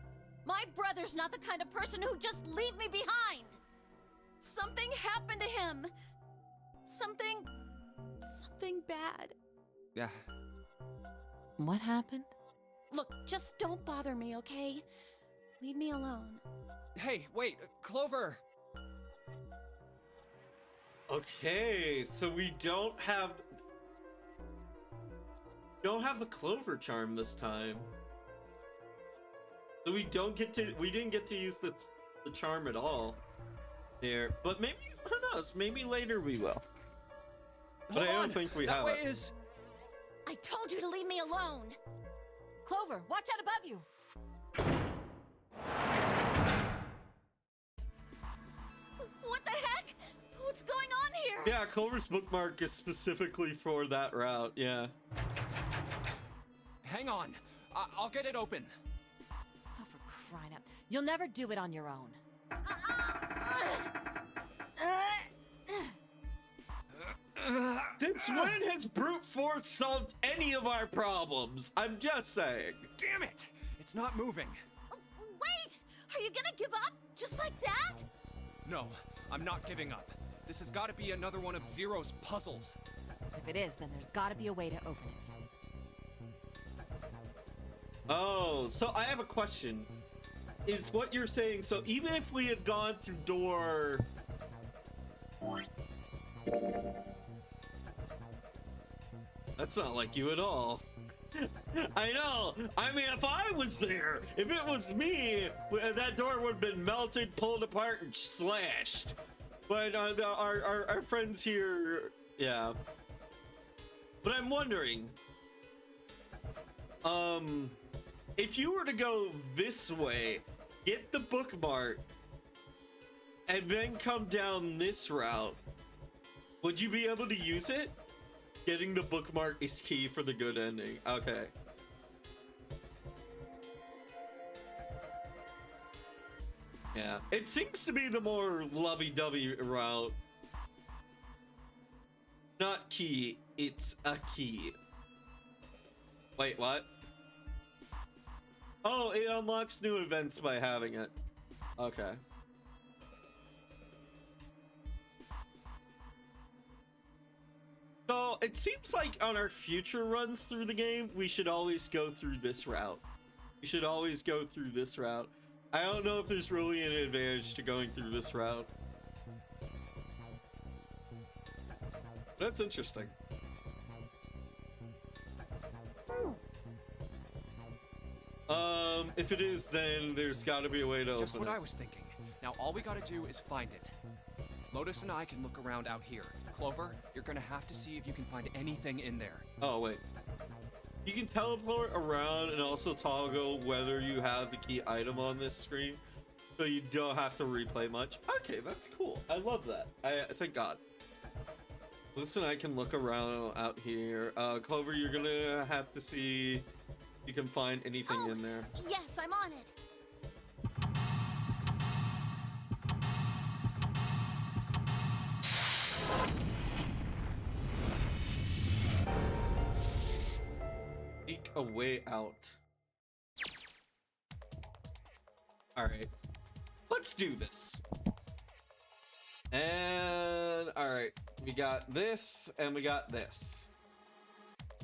My brother's not the kind of person who'd just leave me behind! Something happened to him! Something bad. Yeah. What happened? Look, just don't bother me, okay? Leave me alone. Hey, wait, Clover! Okay, so we don't have the Clover charm this time. So we didn't get to use the charm at all there. But maybe, who knows, maybe later we will. But I don't think we have it. I told you to leave me alone! Clover, watch out above you! What the heck? What's going on here? Yeah, Clover's bookmark is specifically for that route, yeah. Hang on. I'll get it open. Oh, for crying out. You'll never do it on your own. Since when has brute force solved any of our problems? I'm just saying. Damn it! It's not moving. Wait! Are you gonna give up? Just like that? No, I'm not giving up. This has got to be another one of Zero's puzzles. If it is, then there's gotta be a way to open it. Oh, so I have a question. Is what you're saying, so even if we had gone through door... That's not like you at all. I know. I mean, if I was there, if it was me, that door would have been melted, pulled apart, and slashed. But our friends here, yeah. But I'm wondering, if you were to go this way, get the bookmark, and then come down this route, would you be able to use it? Getting the bookmark is key for the good ending. Okay. Yeah, it seems to be the more lovey-dovey route. Not key, it's a key. Wait, what? Oh, it unlocks new events by having it. Okay. So it seems like on our future runs through the game, we should always go through this route. We should always go through this route. I don't know if there's really an advantage to going through this route. That's interesting. If it is, then there's got to be a way to Just open what it. I was thinking. Now all we gotta do is find it. Lotus and I can look around out here. Clover, you're gonna have to see if you can find anything in there. Oh, wait. You can teleport around and also toggle whether you have the key item on this screen, so you don't have to replay much. Okay, that's cool. I love that. Thank God. Listen, I can look around out here. Clover, you're gonna have to see if you can find anything in there. Yes, I'm on it. Seek a way out. Alright. Let's do this. And alright. We got this and we got this.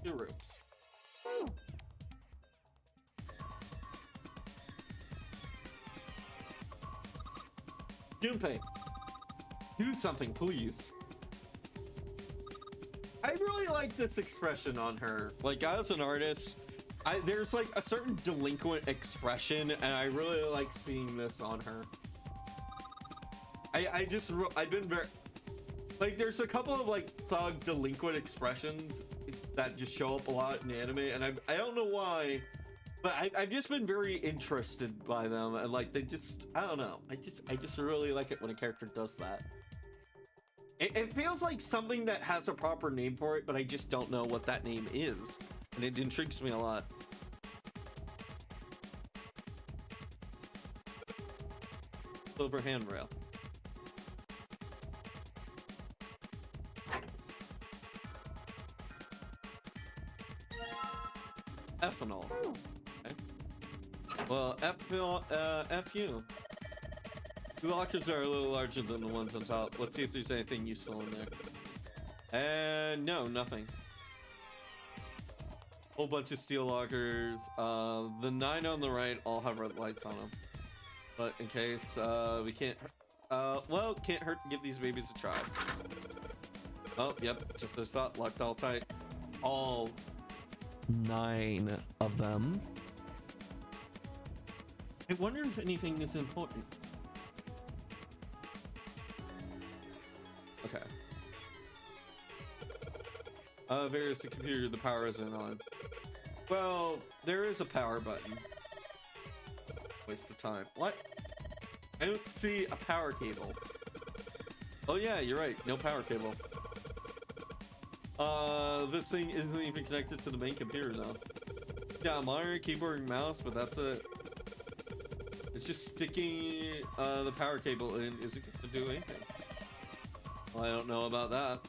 2 rooms. Junpei, do something, please. I really like this expression on her. Like, as an artist, there's like a certain delinquent expression, and I really like seeing this on her. I've been very, like, there's a couple of like thug delinquent expressions that just show up a lot in anime, and I don't know why, but I've just been very interested by them, and like they just, I don't know, I just really like it when a character does that. It feels like something that has a proper name for it, but I just don't know what that name is, and it intrigues me a lot. Silver handrail. Ethanol. Okay. Well, FU. The lockers are a little larger than the ones on top. Let's see if there's anything useful in there. And no, nothing. Whole bunch of steel lockers. The 9 on the right all have red lights on them. But in case we can't, well, can't hurt to give these babies a try. Oh, yep, just as thought, locked all tight. All 9 of them. I wonder if anything is important. Okay. There's the computer, the power isn't on. Well, there is a power button. Waste of time. What? I don't see a power cable. Oh yeah, you're right, no power cable. This thing isn't even connected to the main computer though. Yeah, monitor, keyboard, and mouse, but that's it. It's just sticking the power cable in isn't gonna do anything. Well, I don't know about that.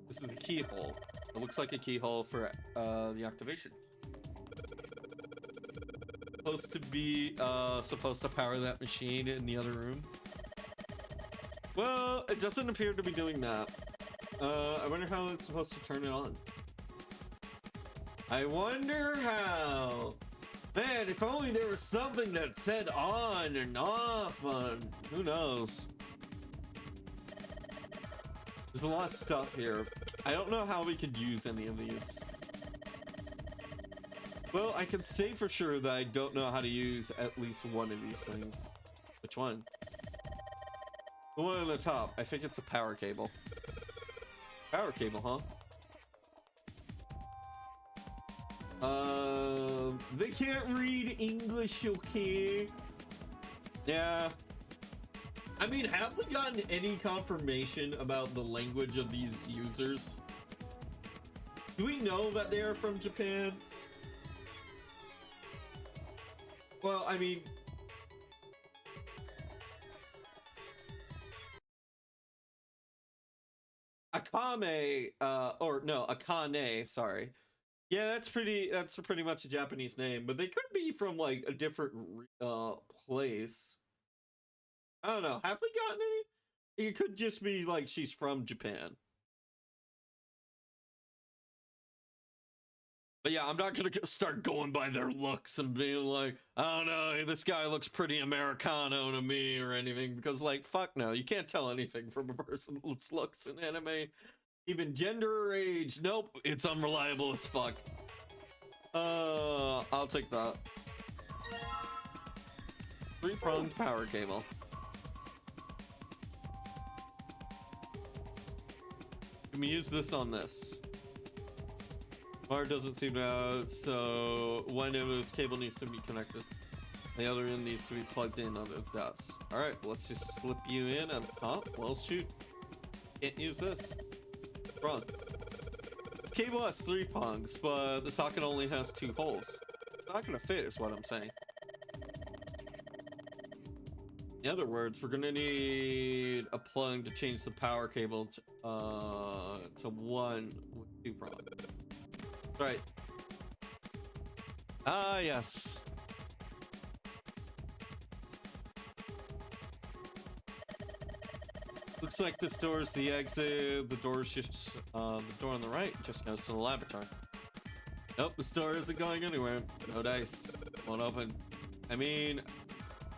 This is a keyhole. It looks like a keyhole for the activation. Supposed to power that machine in the other room. Well, it doesn't appear to be doing that. I wonder how it's supposed to turn it on. I wonder how. Man, if only there was something that said on and off. Who knows? There's a lot of stuff here. I don't know how we could use any of these. Well, I can say for sure that I don't know how to use at least one of these things. Which one? The one on the top. I think it's a power cable. Power cable, huh? They can't read English, okay? Yeah. I mean, have we gotten any confirmation about the language of these users? Do we know that they are from Japan? Well, I mean, Akame, Akane, sorry. Yeah, that's pretty much a Japanese name, but they could be from like a different place. I don't know. Have we gotten any? It could just be like she's from Japan. But yeah, I'm not gonna start going by their looks and being like, I don't know, hey, this guy looks pretty Americano to me or anything, because like, fuck no, you can't tell anything from a person's looks in anime. Even gender or age, nope, it's unreliable as fuck. I'll take that. 3-pronged power cable. Can we use this on this? Wire doesn't seem to have, so one end of this cable needs to be connected. The other end needs to be plugged in on the desk. Alright, let's just slip you in and well shoot. Can't use this. Wrong. This cable has 3 prongs, but the socket only has 2 holes. It's not gonna fit is what I'm saying. In other words, we're gonna need a plug to change the power cable to 1 with 2 prongs. Right. Ah, yes. Looks like this door is the exit. The door is just, the door on the right just goes to the laboratory. Nope, this door isn't going anywhere. No dice. Won't open. I mean,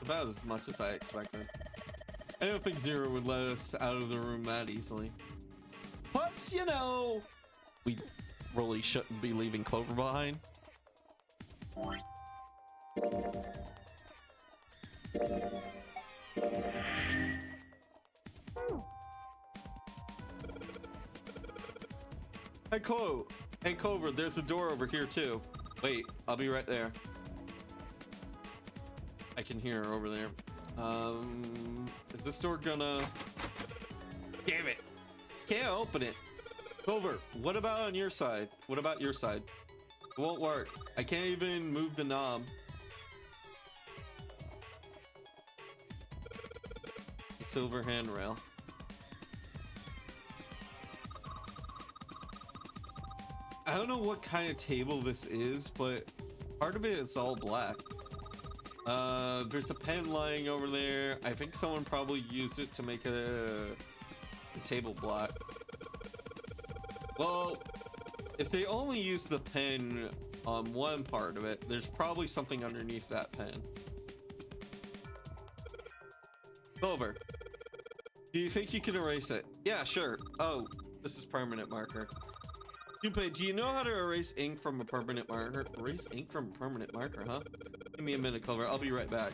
about as much as I expected. I don't think Zero would let us out of the room that easily. Plus, you know, we really shouldn't be leaving Clover behind. Hey Clover, there's a door over here too. Wait, I'll be right there. I can hear her over there. Is this door gonna... Damn it! Can't open it. Clover, what about on your side? What about your side? It won't work. I can't even move the knob. The silver handrail. I don't know what kind of table this is, but part of it is all black. There's a pen lying over there. I think someone probably used it to make the table black. Well, if they only use the pen on one part of it, there's probably something underneath that pen. Clover, do you think you can erase it? Yeah, sure. Oh, this is permanent marker. Junpei, do you know how to erase ink from a permanent marker? Erase ink from a permanent marker, huh? Give me a minute, Clover. I'll be right back.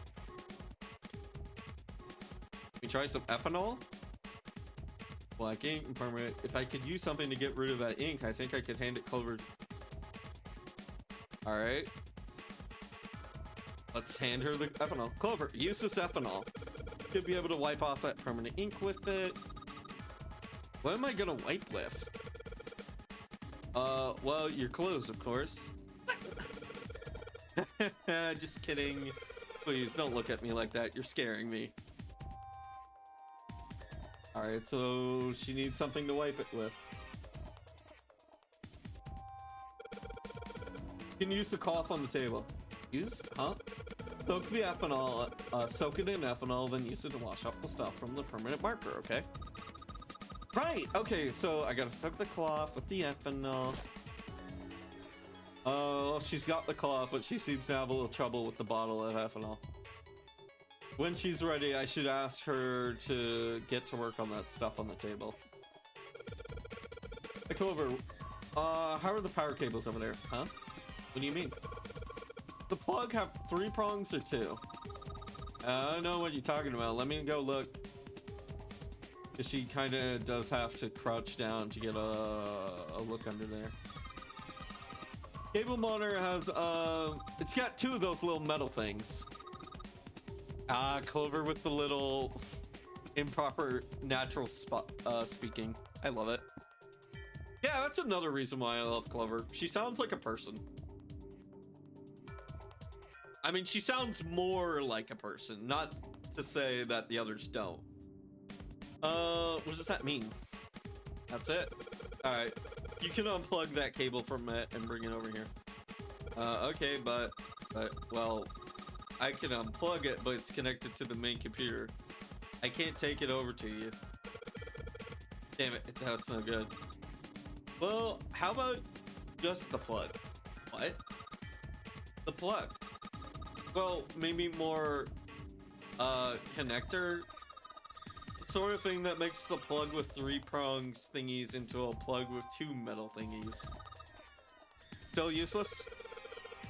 We try some ethanol? Black ink and permanent. If I could use something to get rid of that ink, I think I could hand it Clover. Alright. Let's hand her the ethanol. Clover, use this ethanol. Should be able to wipe off that permanent ink with it. What am I gonna wipe with? Well, your clothes, of course. Just kidding. Please don't look at me like that. You're scaring me. Alright, so she needs something to wipe it with. You can use the cloth on the table. Use, huh? Soak the ethanol, soak it in ethanol, then use it to wash off the stuff from the permanent marker, okay? Right, okay, so I gotta soak the cloth with the ethanol. Oh, she's got the cloth, but she seems to have a little trouble with the bottle of ethanol. When she's ready, I should ask her to get to work on that stuff on the table. Hey, Clover, how are the power cables over there, huh? What do you mean? The plug have 3 prongs or 2? I don't know what you're talking about. Let me go look. She kind of does have to crouch down to get a look under there. Cable monitor has, it's got 2 of those little metal things. Clover with the little improper natural speaking. I love it. Yeah, Yeah, that's another reason why I love Clover. She sounds like a person. I mean, she sounds more like a person, not to say that the others don't. What does that mean? That's it? Alright. You can unplug that cable from it and bring it over here. Okay, but, well, I can unplug it, but it's connected to the main computer. I can't take it over to you. Damn it, that's no good. Well, how about just the plug? What? The plug. Well, maybe more, connector sort of thing that makes the plug with 3 prongs thingies into a plug with 2 metal thingies. Still useless?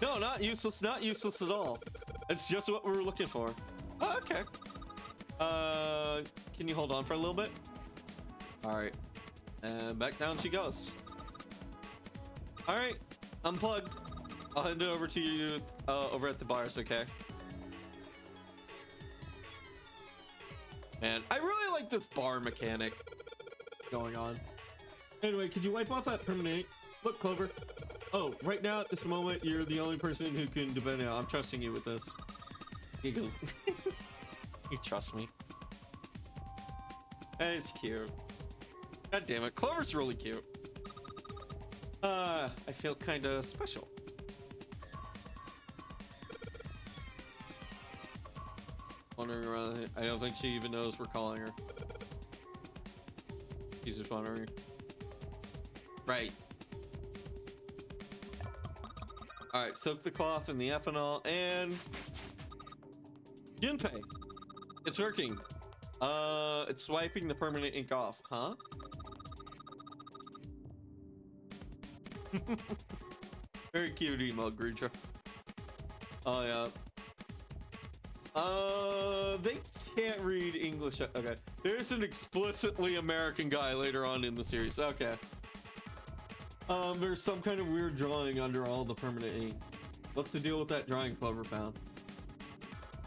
No, not useless, not useless at all. It's just what we were looking for. Oh, okay. Can you hold on for a little bit? All right, and back down she goes. All right, unplugged. I'll hand it over to you over at the bars, okay? Man, I really like this bar mechanic going on. Anyway, could you wipe off that permanent? Look, Clover. Oh, right now at this moment, you're the only person who can depend on. I'm trusting you with this. Giggle. You trust me. That is cute. God damn it, Clover's really cute. I feel kind of special. Wandering around, I don't think she even knows we're calling her. She's just wandering. Right. Alright, soak the cloth in the ethanol and Junpei. It's working. It's wiping the permanent ink off, huh? Very cute emote, Grincha. Oh yeah. They can't read English. Okay, there's an explicitly American guy later on in the series. Okay. There's some kind of weird drawing under all the permanent ink. What's the deal with that drawing Clover found?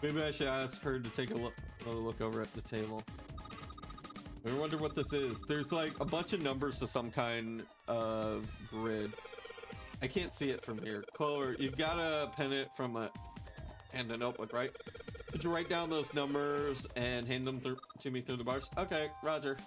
Maybe I should ask her to take a look over at the table. I wonder what this is. There's like a bunch of numbers to some kind of grid. I can't see it from here. Clover, you've got to pen it from a notebook, right? Could you write down those numbers and hand them to me through the bars? Okay, Roger.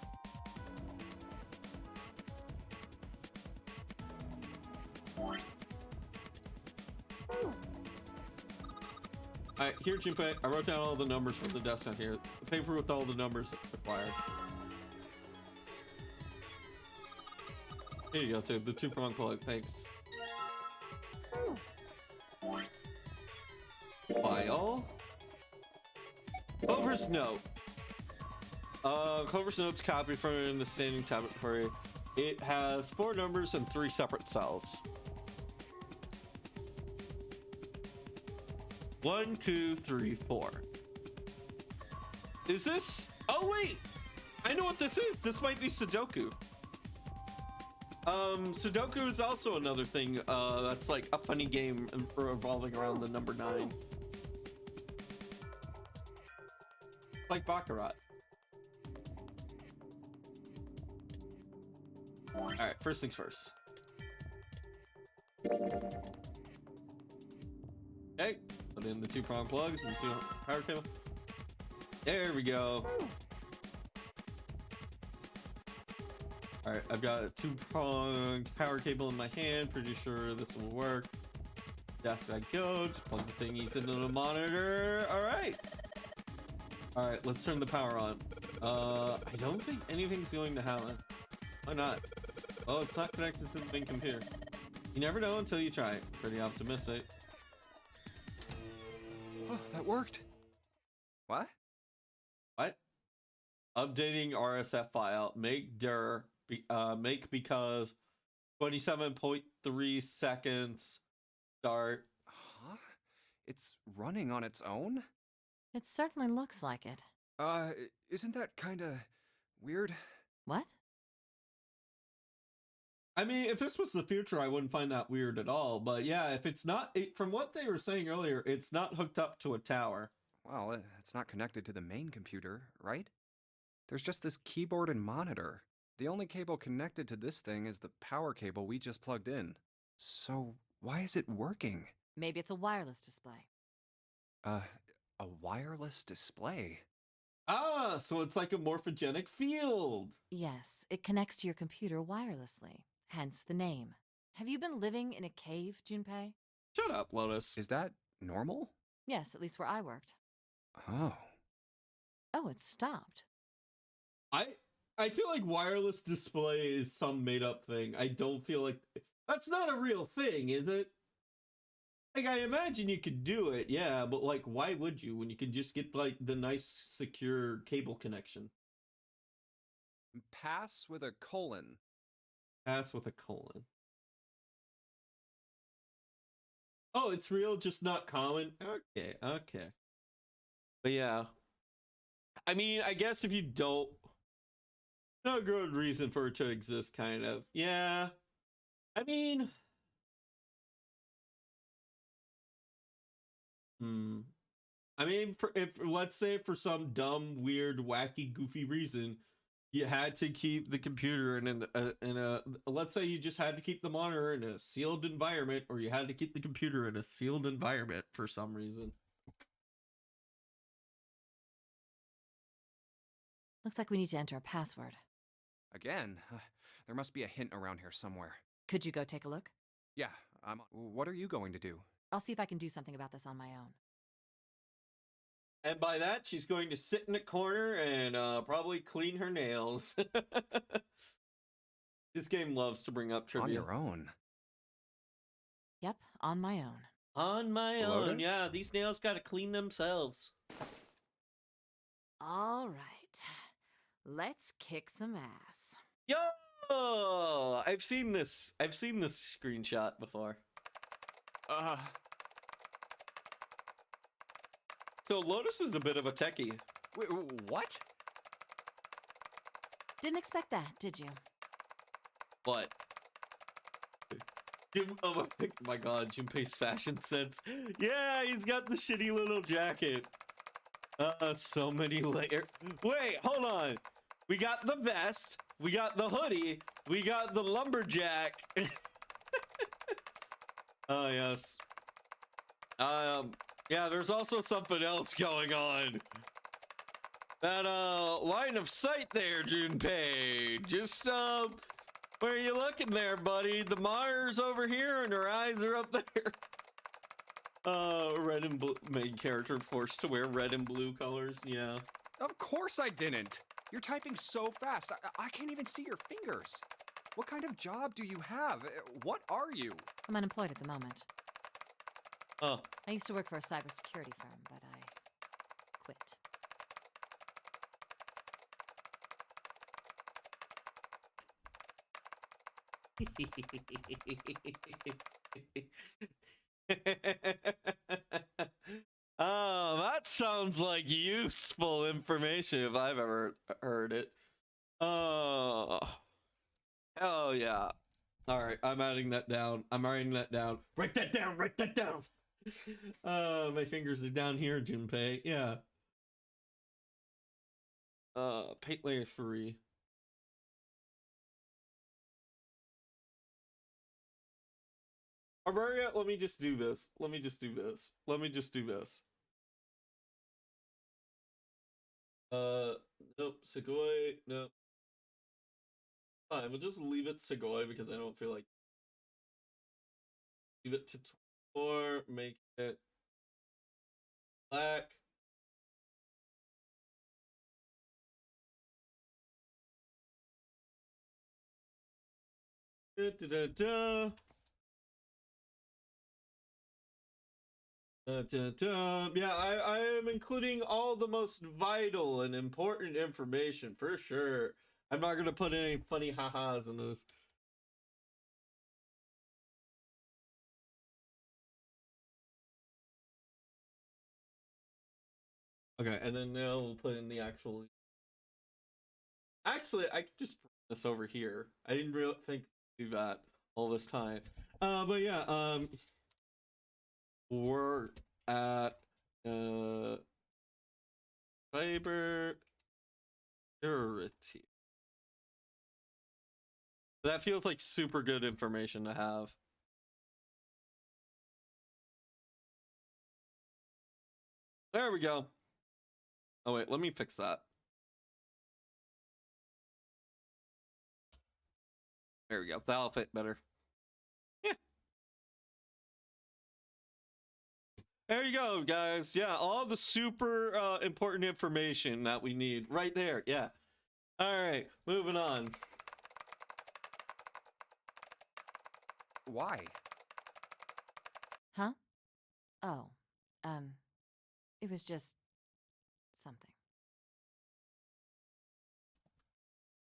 Alright, here, Junpei. I wrote down all the numbers from the desk down here. The paper with all the numbers required. Here you go, too. The 2-prong plug. Thanks. File. Clover's note. Clover's note's copy from the standing tablet. It has 4 numbers and 3 separate cells. 1, 2, 3, 4. Is this? Oh wait, I know what this is. This might be Sudoku. Sudoku is also another thing that's like a funny game revolving around the number 9. Like Baccarat. Alright, first things first. Okay, put in the 2-prong plugs and 2 power cable. There we go. Alright, I've got a 2-pronged power cable in my hand. Pretty sure this will work. That's I go. Just plug the thingies into the monitor. Alright. Alright, let's turn the power on. I don't think anything's going to happen. Why not? Oh, it's not connected to the main computer. You never know until you try. Pretty optimistic. Oh, that worked. What? What? Updating RSF file. Make dir. Make because 27.3 seconds. Start. Huh? It's running on its own? It certainly looks like it. Isn't that kinda weird? What? I mean, if this was the future, I wouldn't find that weird at all. But yeah, if it's not, from what they were saying earlier, it's not hooked up to a tower. Well, it's not connected to the main computer, right? There's just this keyboard and monitor. The only cable connected to this thing is the power cable we just plugged in. So, why is it working? Maybe it's a wireless display. A wireless display? Ah, so it's like a morphogenic field. Yes, it connects to your computer wirelessly, hence the name. Have you been living in a cave, Junpei? Shut up, Lotus. Is that normal? Yes, at least where I worked. Oh. Oh, it stopped. I feel like wireless display is some made up thing. I don't feel like that's not a real thing, is it? Like, I imagine you could do it, yeah, but like, why would you when you can just get like the nice secure cable connection? Pass with a colon. Pass with a colon. Oh, it's real, just not common. Okay, okay. But yeah, I mean, I guess if you don't, no good reason for it to exist, kind of. Yeah, I mean, I mean, if let's say for some dumb, weird, wacky, goofy reason, you had to keep the computer in a let's say you just had to keep the monitor in a sealed environment, or you had to keep the computer in a sealed environment for some reason. Looks like we need to enter a password. Again? There must be a hint around here somewhere. Could you go take a look? Yeah, what are you going to do? I'll see if I can do something about this on my own. And by that, she's going to sit in a corner and probably clean her nails. This game loves to bring up trivia. On your own? Yep, on my own. On my own, Lotus? yeah. These nails gotta clean themselves. All right. Let's kick some ass. Yo! I've seen this screenshot before. So Lotus is a bit of a techie. Wait, what? Didn't expect that, did you? What? Oh my god, Junpei's fashion sense. Yeah, he's got the shitty little jacket. So many layers. Wait, hold on. We got the vest. We got the hoodie. We got the lumberjack. Oh, yes. Yeah, there's also something else going on. That, line of sight there, Junpei. Just, where are you looking there, buddy? The mire's over here and her eyes are up there. Red and blue, main character forced to wear red and blue colors, yeah. Of course I didn't! You're typing so fast, I can't even see your fingers. What kind of job do you have? What are you? I'm unemployed at the moment. Oh. I used to work for a cybersecurity firm, but I quit. Oh, that sounds like useful information if I've ever heard it. Oh yeah. All right, I'm adding that down. I'm writing that down. Write that down. Write that down. My fingers are down here, Junpei. Yeah. Paint layer 3. Arboria, let me just do this. Let me just do this. Let me just do this. Nope. Segoy, nope. Fine, we'll just leave it Segoy because I don't feel like. Leave it to 24, make it black. Da-da-da-da. Yeah, I am including all the most vital and important information for sure. I'm not gonna put any funny ha-has in this. Okay, and then now we'll put in the actual. Actually, I could just put this over here. I didn't really think to do that all this time. But yeah, we're at cyber security. That feels like super good information to have. There we go. Oh wait, let me fix that. There we go. That'll fit better. Yeah. There you go, guys. Yeah, all the super important information that we need right there. Yeah. All right, moving on. Why? Huh? Oh, it was just something.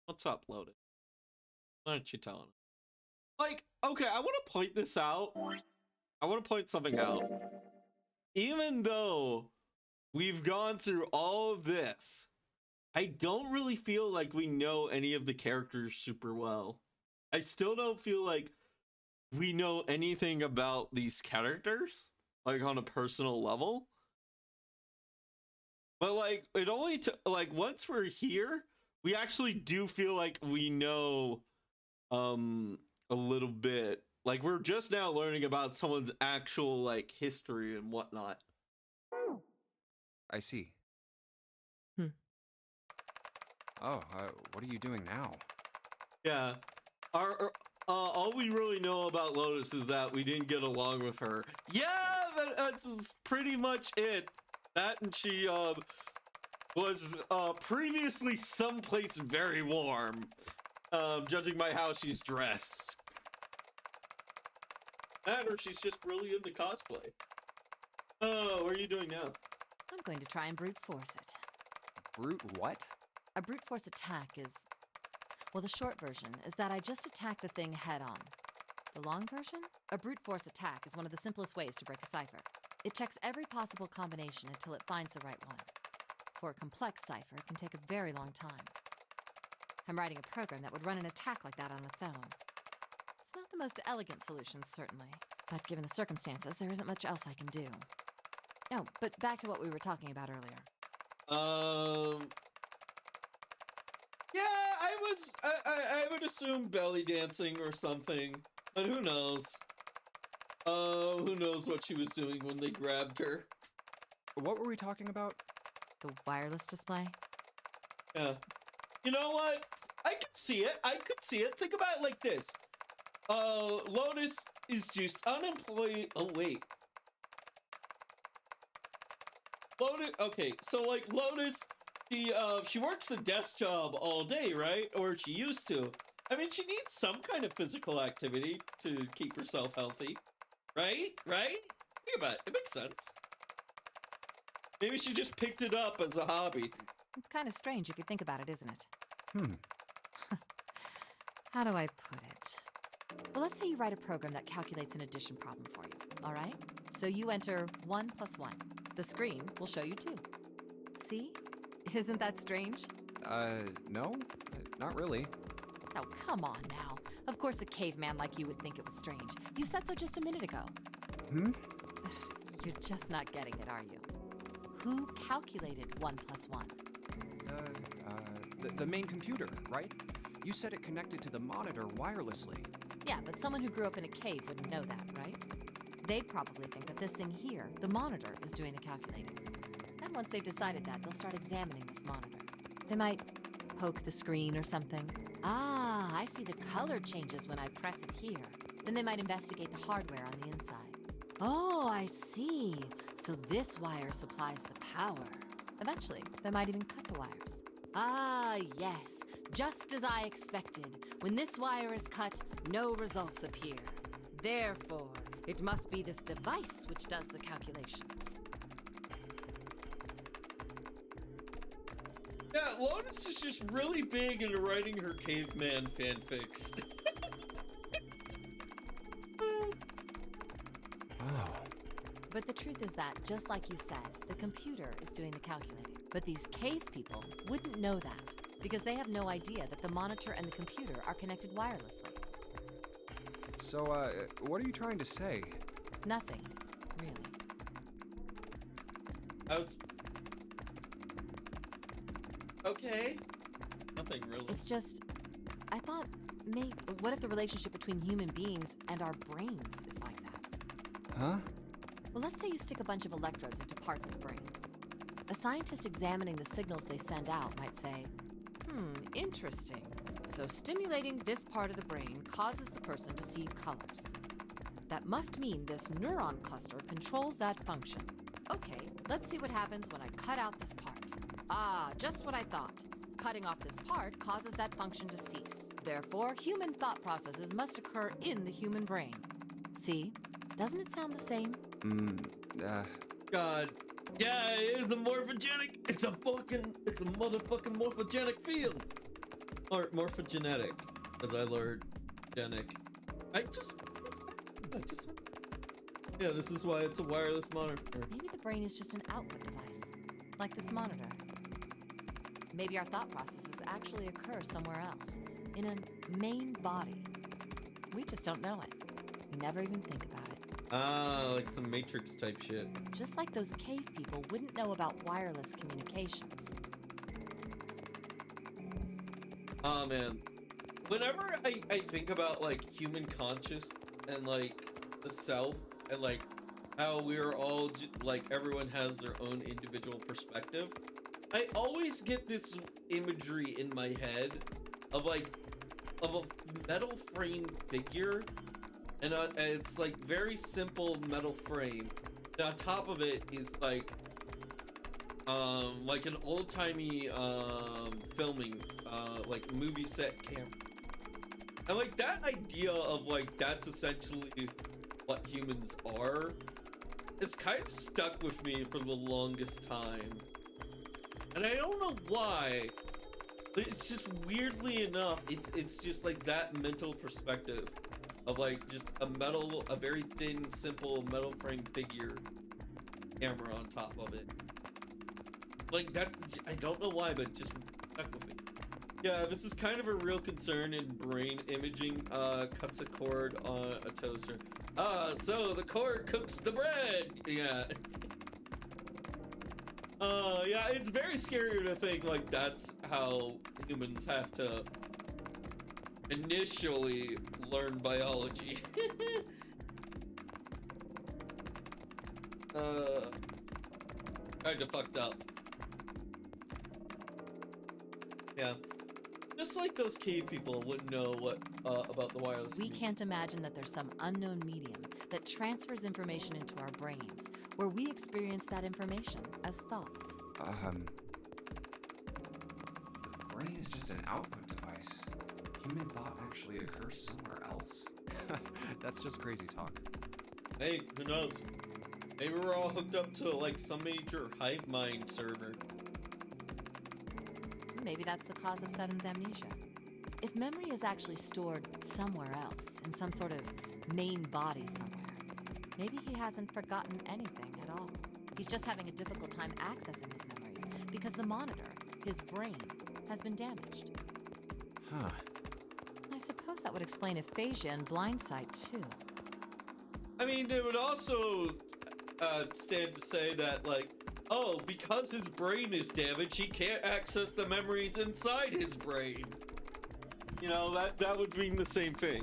What's up, Lotus? Why aren't you telling me? Like, okay, I want to point this out. I want to point something out. Even though we've gone through all of this, I don't really feel like we know any of the characters super well. I still don't feel like we know anything about these characters, like on a personal level. But like, it only like once we're here, we actually do feel like we know a little bit. Like we're just now learning about someone's actual like history and whatnot. I see. Hmm. Oh, what are you doing now? Yeah. All we really know about Lotus is that we didn't get along with her. Yeah, that's pretty much it. That and she was previously someplace very warm, judging by how she's dressed. That or she's just really into cosplay. Oh, what are you doing now? I'm going to try and brute force it. Brute what? A brute force attack is... Well, the short version is that I just attack the thing head on. The long version? A brute force attack is one of the simplest ways to break a cipher. It checks every possible combination until it finds the right one. For a complex cipher, it can take a very long time. I'm writing a program that would run an attack like that on its own. It's not the most elegant solution, certainly, but given the circumstances, there isn't much else I can do. Oh, but back to what we were talking about earlier. Yeah, I would assume belly dancing or something, but who knows? Who knows what she was doing when they grabbed her? What were we talking about? The wireless display? Yeah. You know what? I could see it. I could see it. Think about it like this. Lotus is just unemployed. Oh, wait. Lotus, okay, so like Lotus, she works a desk job all day, right? Or she used to. I mean, she needs some kind of physical activity to keep herself healthy, right? Right? Think about it. It makes sense. Maybe she just picked it up as a hobby. It's kind of strange if you think about it, isn't it? Hmm. How do I put it? Well, let's say you write a program that calculates an addition problem for you, all right? So you enter 1 + 1. The screen will show you 2. See? Isn't that strange? No, not really. Oh, come on now. Of course a caveman like you would think it was strange. You said so just a minute ago. Hmm? You're just not getting it, are you? Who calculated 1 + 1? The main computer, right? You said it connected to the monitor wirelessly. Yeah, but someone who grew up in a cave wouldn't know that, right? They'd probably think that this thing here, the monitor, is doing the calculating. And once they've decided that, they'll start examining this monitor. They might poke the screen or something. Ah, I see the color changes when I press it here. Then they might investigate the hardware on the inside. Oh, I see. So this wire supplies the power. Eventually, they might even cut the wires. Ah, yes. Just as I expected. When this wire is cut, no results appear. Therefore, it must be this device which does the calculations. Yeah, Lotus is just really big into writing her caveman fanfics. Oh. But the truth is that, just like you said, the computer is doing the calculating. But these cave people wouldn't know that, because they have no idea that the monitor and the computer are connected wirelessly. So, what are you trying to say? Nothing, really. Okay. Nothing really. It's just, I thought What if the relationship between human beings and our brains is like that? Huh? Well, let's say you stick a bunch of electrodes into parts of the brain. A scientist examining the signals they send out might say, interesting. So stimulating this part of the brain causes the person to see colors. That must mean this neuron cluster controls that function. Okay, let's see what happens when I cut out this part. Ah, just what I thought. Cutting off this part causes that function to cease. Therefore, human thought processes must occur in the human brain. See? Doesn't it sound the same? God. Yeah, it is a morphogenic. It's a motherfucking morphogenic field. Or morphogenetic, as I learned. Genic. Yeah, this is why it's a wireless monitor. Maybe the brain is just an output device, like this monitor. Maybe our thought processes actually occur somewhere else, in a main body. We just don't know it. We never even think about it. Ah, like some Matrix type shit. Just like those cave people wouldn't know about wireless communications. Oh man. Whenever I think about like human conscious and like the self and like how we're all like everyone has their own individual perspective, I always get this imagery in my head of a metal frame figure, and it's like very simple metal frame. And on top of it is like an old-timey filming like movie set camera. And like that idea of like that's essentially what humans are, it's kind of stuck with me for the longest time. And I don't know why, but it's just weirdly enough, it's just like that mental perspective of like just a very thin, simple metal frame figure camera on top of it. Like that, I don't know why, but it just stuck with me. Yeah, this is kind of a real concern in brain imaging. Cuts a cord on a toaster. So the cord cooks the bread. Yeah. Yeah, it's very scary to think like that's how humans have to initially learn biology. Kinda fucked up. Yeah. Just like those cave people wouldn't know what about the wireless. We can't imagine that there's some unknown medium that transfers information into our brains, where we experience that information as thoughts. The brain is just an output device. Human thought actually occurs somewhere else. That's just crazy talk. Hey, who knows? Maybe we're all hooked up to like some major hive mind server. Maybe that's the cause of Seven's amnesia. If memory is actually stored somewhere else, in some sort of main body somewhere, maybe he hasn't forgotten anything at all. He's just having a difficult time accessing his memories because the monitor, his brain, has been damaged. Huh. I suppose that would explain aphasia and blindsight, too. I mean, it would also stand to say that, like, oh, because his brain is damaged, he can't access the memories inside his brain. You know, that would mean the same thing.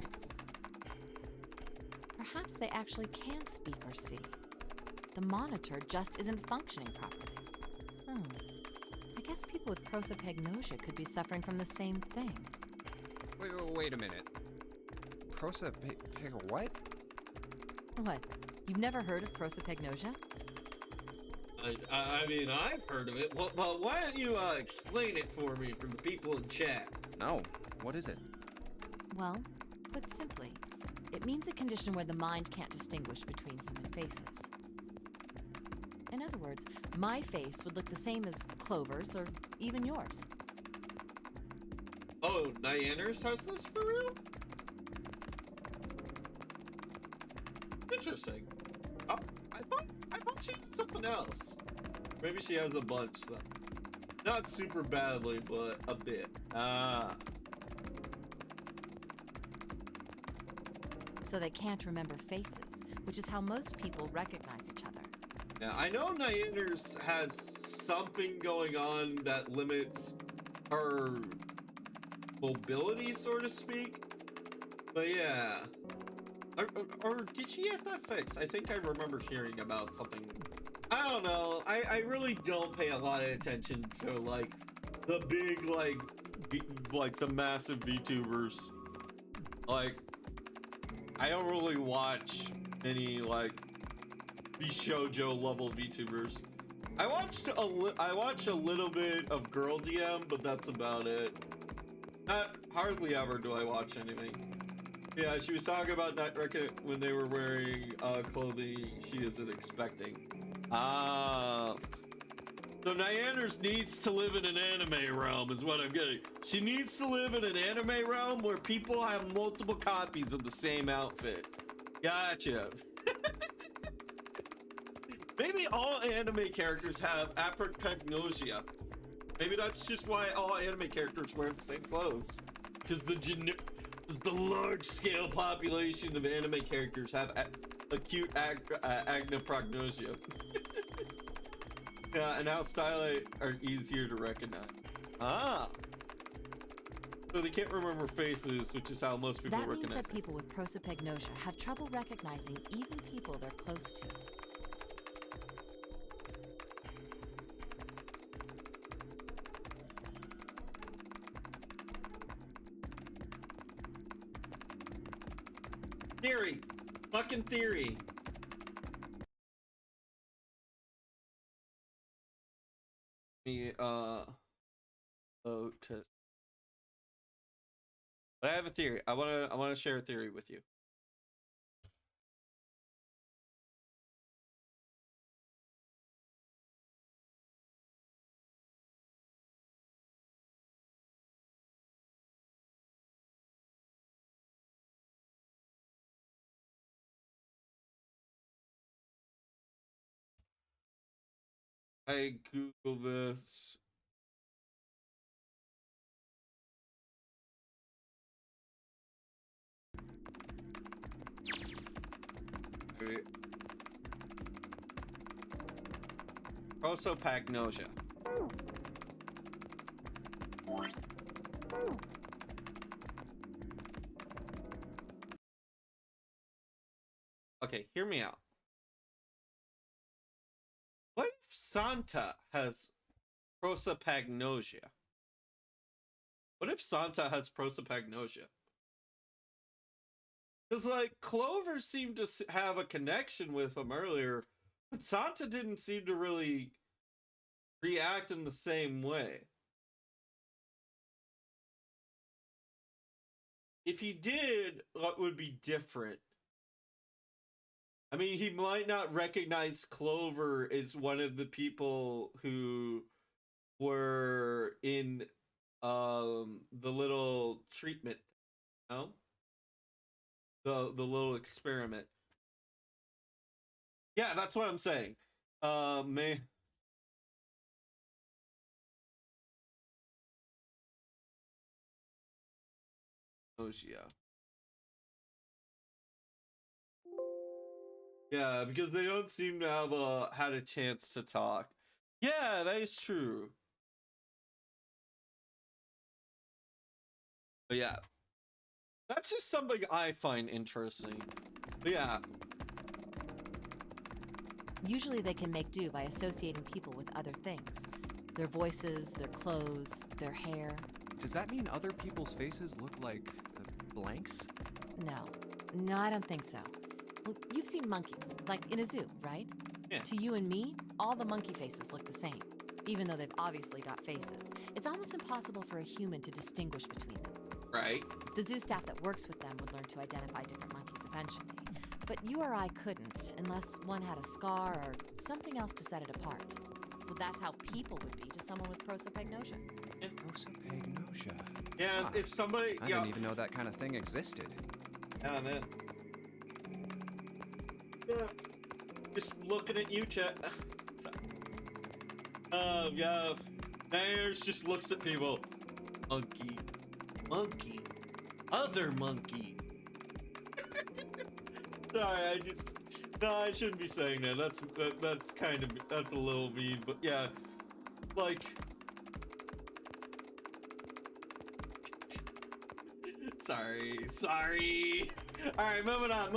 Perhaps they actually can speak or see. The monitor just isn't functioning properly. I guess people with prosopagnosia could be suffering from the same thing. Wait a minute. What? What? You've never heard of prosopagnosia? I mean, I've heard of it. Well, why don't you explain it for me from the people in chat? No. What is it? Well, put simply, it means a condition where the mind can't distinguish between human faces. In other words, my face would look the same as Clover's or even yours. Oh, Nyaners has this for real? Interesting. I thought she had something else. Maybe she has a bunch, so. Not super badly, but a bit. So they can't remember faces, which is how most people recognize each other. Yeah, I know Nyaners has something going on that limits her mobility, so to speak. But yeah. Or did she get that fixed? I think I remember hearing about something. I don't know. I really don't pay a lot of attention to like the big like the massive VTubers. Like I don't really watch any like Bishoujo level VTubers. I watch a little bit of Girl DM, but that's about it. Hardly ever do I watch anything. Yeah, she was talking about when they were wearing clothing she isn't expecting. Ah. So Nyanders needs to live in an anime realm is what I'm getting. She needs to live in an anime realm where people have multiple copies of the same outfit. Gotcha. Maybe all anime characters have aprocognosia. Maybe that's just why all anime characters wear the same clothes. Because the large-scale population of anime characters have acute agnoprognosia. Yeah, and now style are easier to recognize. Ah! So they can't remember faces, which is how most people That recognize means that them. people with prosopagnosia have trouble recognizing even people they're close to. Theory! Fucking theory! Me, test. But I have a theory. I wanna share a theory with you. I Google this. Wait. Prosopagnosia. Okay, hear me out. What if Santa has prosopagnosia? What if Santa has prosopagnosia? Because, like, Clover seemed to have a connection with him earlier, but Santa didn't seem to really react in the same way. If he did, what would be different? I mean, he might not recognize Clover as one of the people who were in the little treatment, you know? The little experiment. Yeah, that's what I'm saying. May Yeah, because they don't seem to have had a chance to talk. Yeah, that is true. But yeah, that's just something I find interesting. But yeah. Usually they can make do by associating people with other things. Their voices, their clothes, their hair. Does that mean other people's faces look like blanks? No, I don't think so. Well, you've seen monkeys, like in a zoo, right? Yeah. To you and me, all the monkey faces look the same, even though they've obviously got faces. It's almost impossible for a human to distinguish between them. Right. The zoo staff that works with them would learn to identify different monkeys eventually. But you or I couldn't, unless one had a scar or something else to set it apart. Well, that's how people would be to someone with prosopagnosia. Yeah. Prosopagnosia. Yeah, Huh. if somebody... I didn't even know that kind of thing existed. Yeah, man. Yeah. Just looking at you, chat. Yeah. Nares just looks at people. Monkey. Monkey. Other monkey. Sorry, no, I shouldn't be saying that. That's kind of, that's a little mean, but yeah. Like... Sorry. All right, moving on.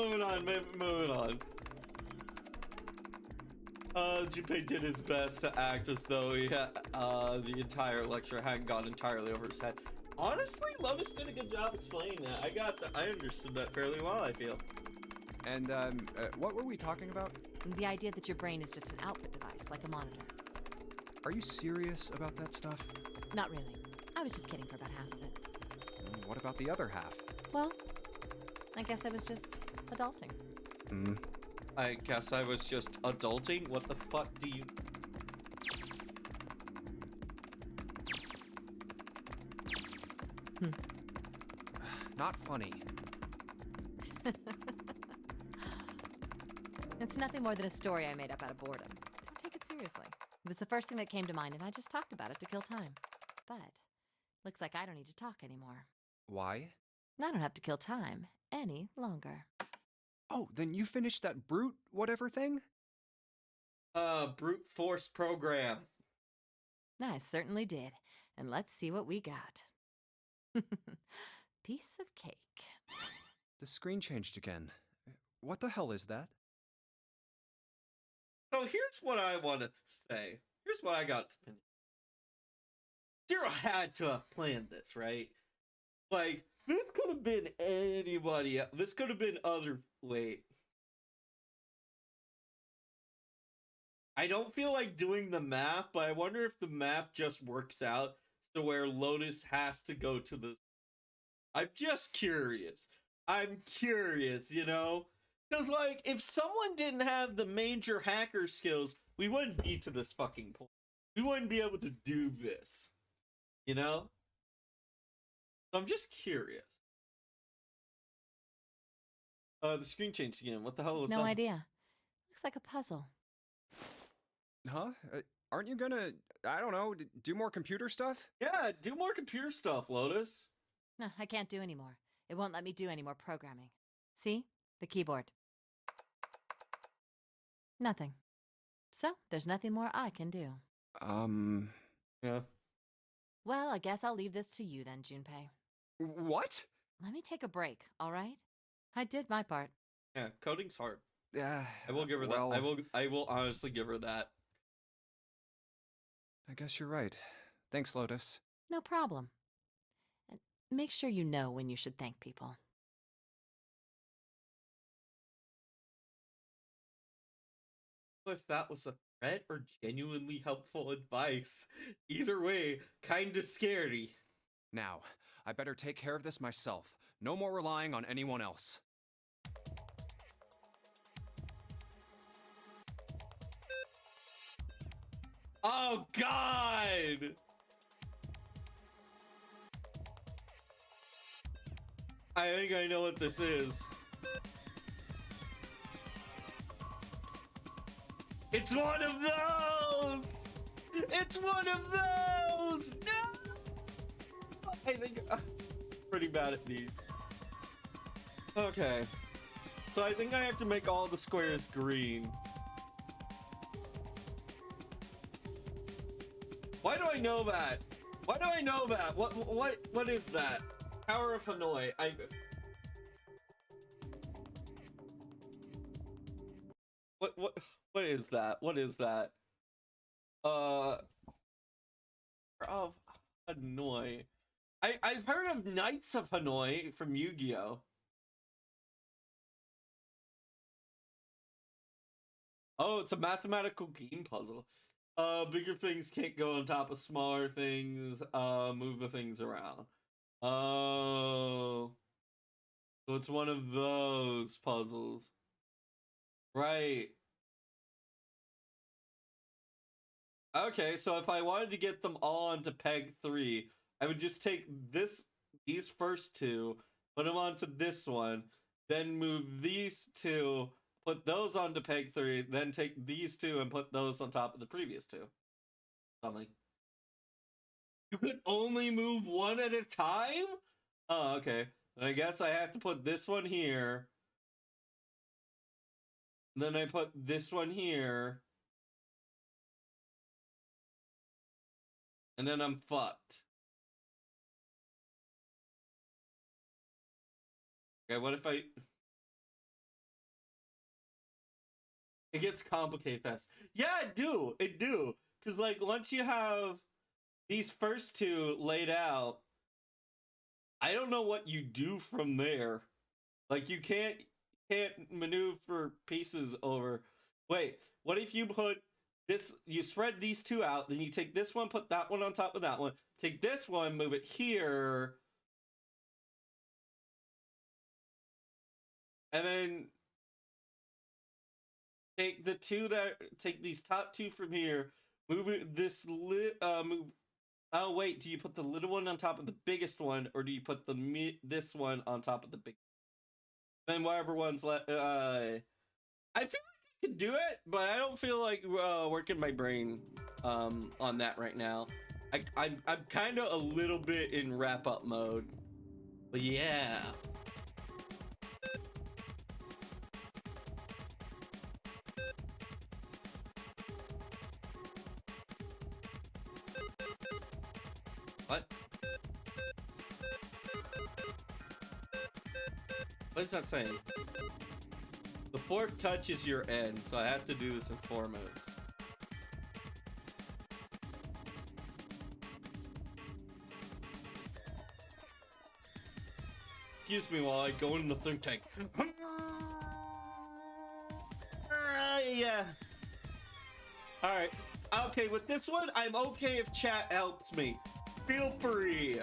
Junpei did his best to act as though the entire lecture hadn't gone entirely over his head. Honestly, Lotus did a good job explaining that. I understood that fairly well, I feel. And, what were we talking about? The idea that your brain is just an output device, like a monitor. Are you serious about that stuff? Not really. I was just kidding for about half of it. What about the other half? Well, I guess I was just adulting. I guess I was just adulting? What the fuck do you... Not funny. It's nothing more than a story I made up out of boredom. Don't take it seriously. It was the first thing that came to mind, and I just talked about it to kill time. But looks like I don't need to talk anymore. Why? I don't have to kill time any longer. Oh, then you finished that brute whatever thing? Brute force program. I certainly did. And let's see what we got. Piece of cake. The screen changed again. What the hell is that? So here's what I wanted to say. Here's what I got to finish. Zero had to have planned this, right? Like, this could have been anybody. This could have been other... Wait. I don't feel like doing the math, but I wonder if the math just works out to where Lotus has to go to the... I'm just curious. I'm curious, you know? Because, like, if someone didn't have the major hacker skills, we wouldn't be to this fucking point. We wouldn't be able to do this. You know? So I'm just curious. The screen changed again. What the hell was that? No idea. Looks like a puzzle. Huh? Aren't you gonna, I don't know, do more computer stuff? Yeah, do more computer stuff, Lotus. No, I can't do anymore. It won't let me do any more programming. See? The keyboard. Nothing. So, there's nothing more I can do. Yeah. Well, I guess I'll leave this to you then, Junpei. What? Let me take a break, all right? I did my part. Yeah, coding's hard. Yeah. I will give her that. I will honestly give her that. I guess you're right. Thanks, Lotus. No problem. And make sure you know when you should thank people. If that was a threat or genuinely helpful advice. Either way, kinda scary. Now, I better take care of this myself. No more relying on anyone else. Oh, God! I think I know what this is. It's one of those! It's one of those! No! I think I'm pretty bad at these. Okay. So I think I have to make all the squares green. Why do I know that? Why do I know that? What is that? Tower of Hanoi. What is that? What is that? Of Hanoi. I've heard of Knights of Hanoi from Yu-Gi-Oh! Oh, it's a mathematical game puzzle. Bigger things can't go on top of smaller things, move the things around. Oh. So it's one of those puzzles. Right. Okay, so if I wanted to get them all onto Peg 3, I would just take these first two, put them onto this one, then move these two, put those onto Peg 3, then take these two and put those on top of the previous two. Something. You could only move one at a time? Oh, okay. I guess I have to put this one here. Then I put this one here. And then I'm fucked. Okay, what if I... It gets complicated fast. Yeah, it do. Because, like, once you have these first two laid out, I don't know what you do from there. Like, you can't maneuver pieces over. Wait, what if you put this, you spread these two out, then you take this one, put that one on top of that one, take this one, move it here, and then take the two that, take these top two from here, move it this oh wait, do you put the little one on top of the biggest one, or do you put the this one on top of the big? And whatever one's left. I feel like I could do it, but I don't feel like working my brain on that right now. I'm kind of a little bit in wrap up mode, but yeah. What? What is that saying? The fourth touch is your end, so I have to do this in 4 moves. Excuse me while I go in the think tank. Yeah. Alright. Okay, with this one, I'm okay if chat helps me. Feel free.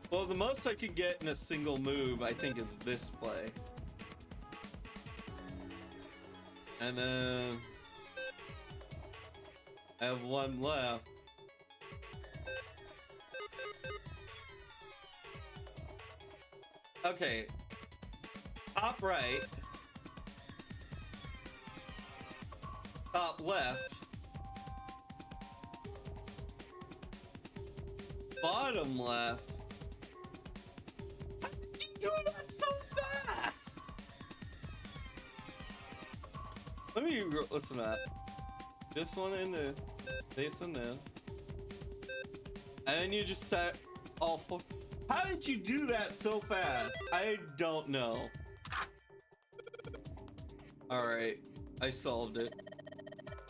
Well, the most I could get in a single move, I think, is this play. And then I have one left. Okay. Top right. Top left. Bottom left. How did you do that so fast? Let me listen to that. This one in there. This in there. And then you just set all 4. How did you do that so fast? I don't know. Alright. I solved it.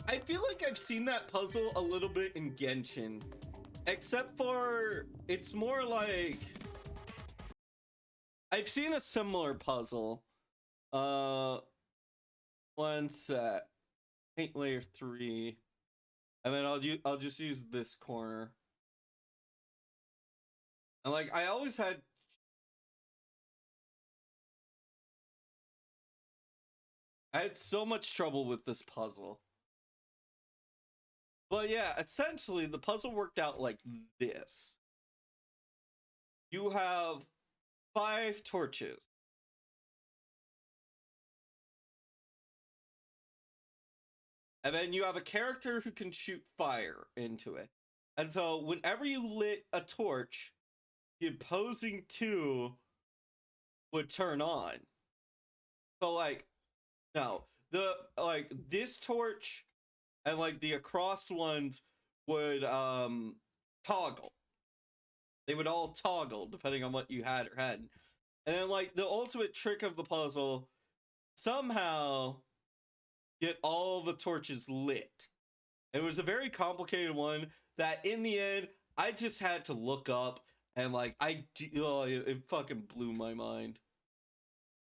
I feel like I've seen that puzzle a little bit in Genshin. Except for, it's more like... I've seen a similar puzzle. One set. Paint layer 3. And then I'll just use this corner. And like, I always had... I had so much trouble with this puzzle. But yeah, essentially the puzzle worked out like this. You have 5 torches. And then you have a character who can shoot fire into it. And so whenever you lit a torch, the opposing 2 would turn on. So like, no, this torch and like the across ones would toggle. They would all toggle depending on what you had or hadn't. And then like the ultimate trick of the puzzle, somehow get all the torches lit. It was a very complicated one that in the end I just had to look up, and like it fucking blew my mind.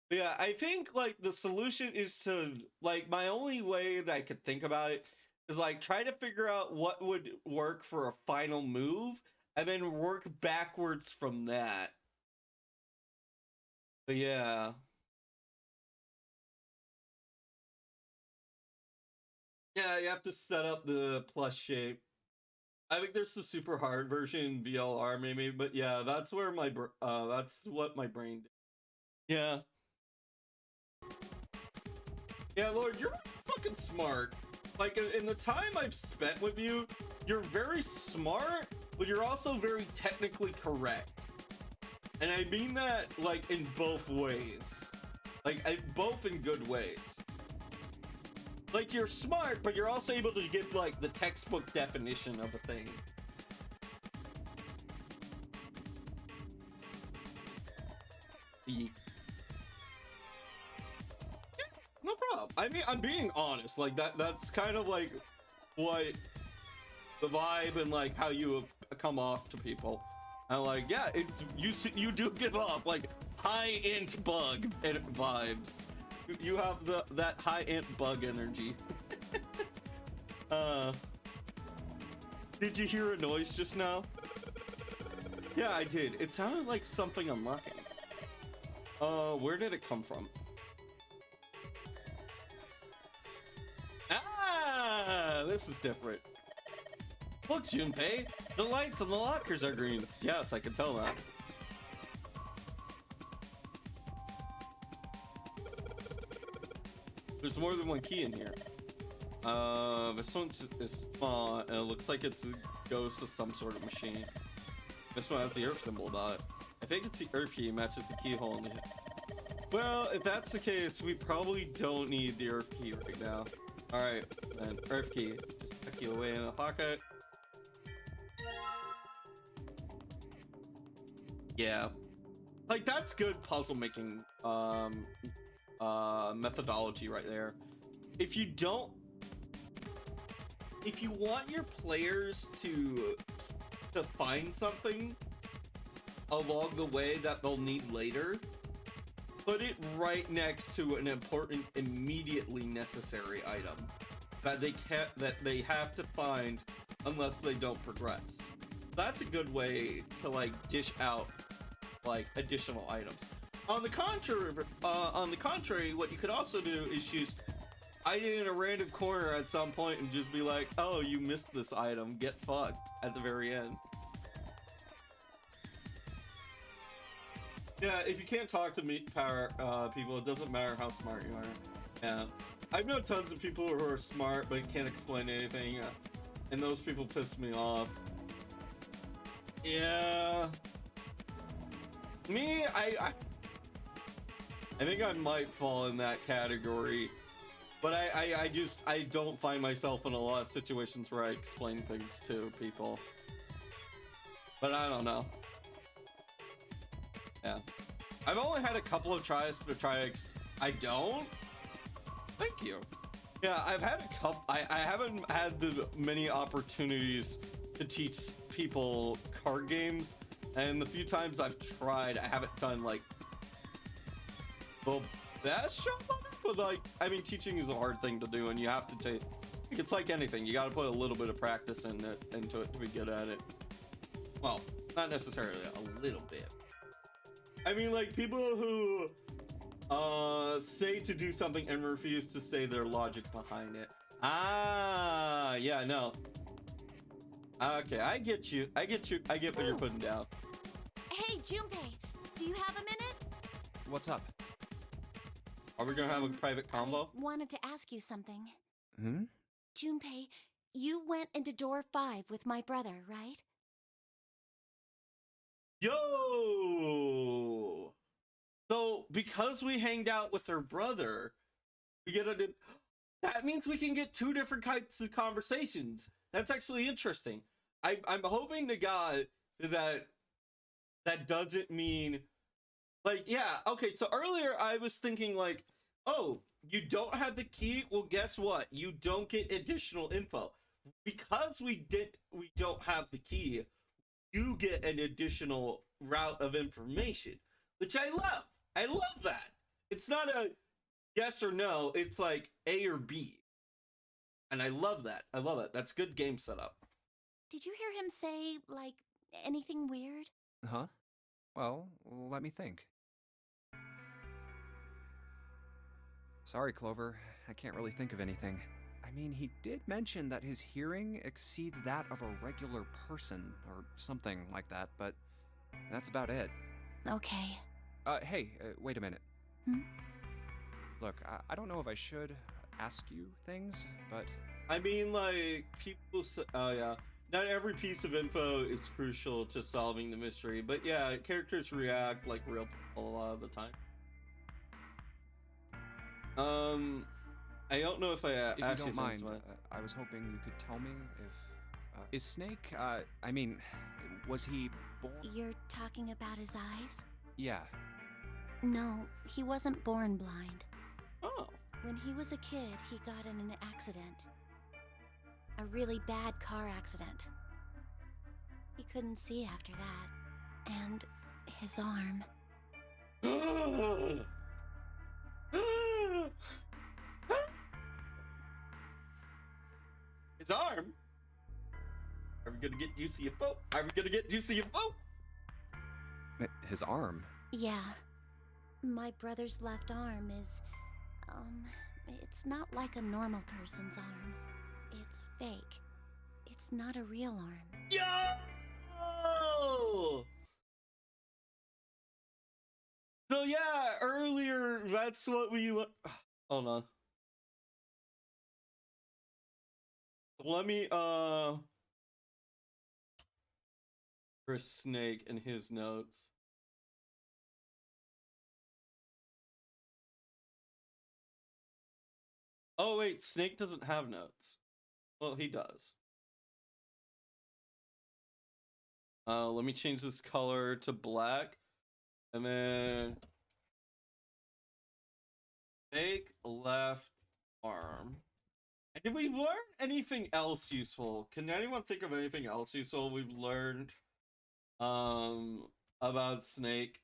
But yeah, I think like the solution is to, like, my only way that I could think about it is like try to figure out what would work for a final move and then work backwards from that. But yeah. Yeah, you have to set up the plus shape. I think there's the super hard version, VLR maybe, but yeah, that's where my that's what my brain did. Yeah. Yeah, Lord, you're fucking smart. Like, in the time I've spent with you, you're very smart, but you're also very technically correct. And I mean that, like, in both ways. Like, both in good ways. Like, you're smart, but you're also able to give, like, the textbook definition of a thing. Yeah, no problem. I mean, I'm being honest. Like, that's kind of, like, what the vibe and, like, how you come off to people. And, like, yeah, it's, you do give off, like, high-int bug vibes. You have that high-int bug energy. Did you hear a noise just now? Yeah, I did. It sounded like something unlocking. Where did it come from? Ah, this is different. Look, Junpei, the lights on the lockers are green. Yes, I can tell that. There's more than one key in here. This one's and it looks like it goes to some sort of machine. This one has the Earth symbol on it. I think it's the Earth key matches the keyhole in the. Well, if that's the case, we probably don't need the Earth key right now. All right, then Earth key. Just tuck you away in the pocket. Yeah, like that's good puzzle making methodology right there. If you want your players to find something along the way that they'll need later, put it right next to an important, immediately necessary item that they have to find unless they don't progress. That's a good way to like dish out like additional items. On the contrary, what you could also do is just hide it in a random corner at some point and just be like, "Oh, you missed this item. Get fucked" at the very end. Yeah, if you can't talk to people, it doesn't matter how smart you are. Yeah, I've known tons of people who are smart but can't explain anything, and those people piss me off. Yeah, me, I think I might fall in that category, but I don't find myself in a lot of situations where I explain things to people. But I don't know. Yeah, I've only had a couple of tries to try. I don't. Thank you. Yeah, I've had a couple. I haven't had the many opportunities to teach people card games, and the few times I've tried, I haven't done like the best job on it. But like, I mean, teaching is a hard thing to do, and you have to take. It's like anything. You got to put a little bit of practice into it to be good at it. Well, not necessarily a little bit. I mean, like, people who say to do something and refuse to say their logic behind it. Ah, yeah, no. Okay, I get you. I get what you're putting down. Hey, Junpei, do you have a minute? What's up? Are we gonna have a private combo? I wanted to ask you something. Hmm? Junpei, you went into door 5 with my brother, right? Yo! So, because we hanged out with her brother, we get that means we can get two different types of conversations. That's actually interesting. I'm hoping to God that doesn't mean, like, yeah, okay, so earlier I was thinking, like, oh, you don't have the key? Well, guess what? You don't get additional info. Because we don't have the key, you get an additional route of information, which I love. I love that. It's not a yes or no, it's like A or B. And I love that. I love it. That's good game setup. Did you hear him say, like, anything weird? Huh? Well, let me think. Sorry, Clover. I can't really think of anything. I mean, he did mention that his hearing exceeds that of a regular person, or something like that, but that's about it. Okay. Hey, wait a minute. Hmm? Look, I don't know if I should ask you things, but... I mean, like, people say, oh yeah, not every piece of info is crucial to solving the mystery, but yeah, characters react like real people a lot of the time. I don't know if I If you actually don't mind, finished I was hoping you could tell me if is Snake? I mean, was he born? You're talking about his eyes? Yeah. No, he wasn't born blind. Oh. When he was a kid, he got in an accident. A really bad car accident. He couldn't see after that. And his arm. His arm? Are we gonna get juicy info? Are we gonna get juicy info? His arm? Yeah. My brother's left arm is, it's not like a normal person's arm. It's fake. It's not a real arm. Yo! So yeah, earlier that's what we hold on. Let me for Snake and his notes. Oh wait, Snake doesn't have notes. Well, he does. Let me change this color to black. And then Snake left arm. And did we learn anything else useful? Can anyone think of anything else useful we've learned about Snake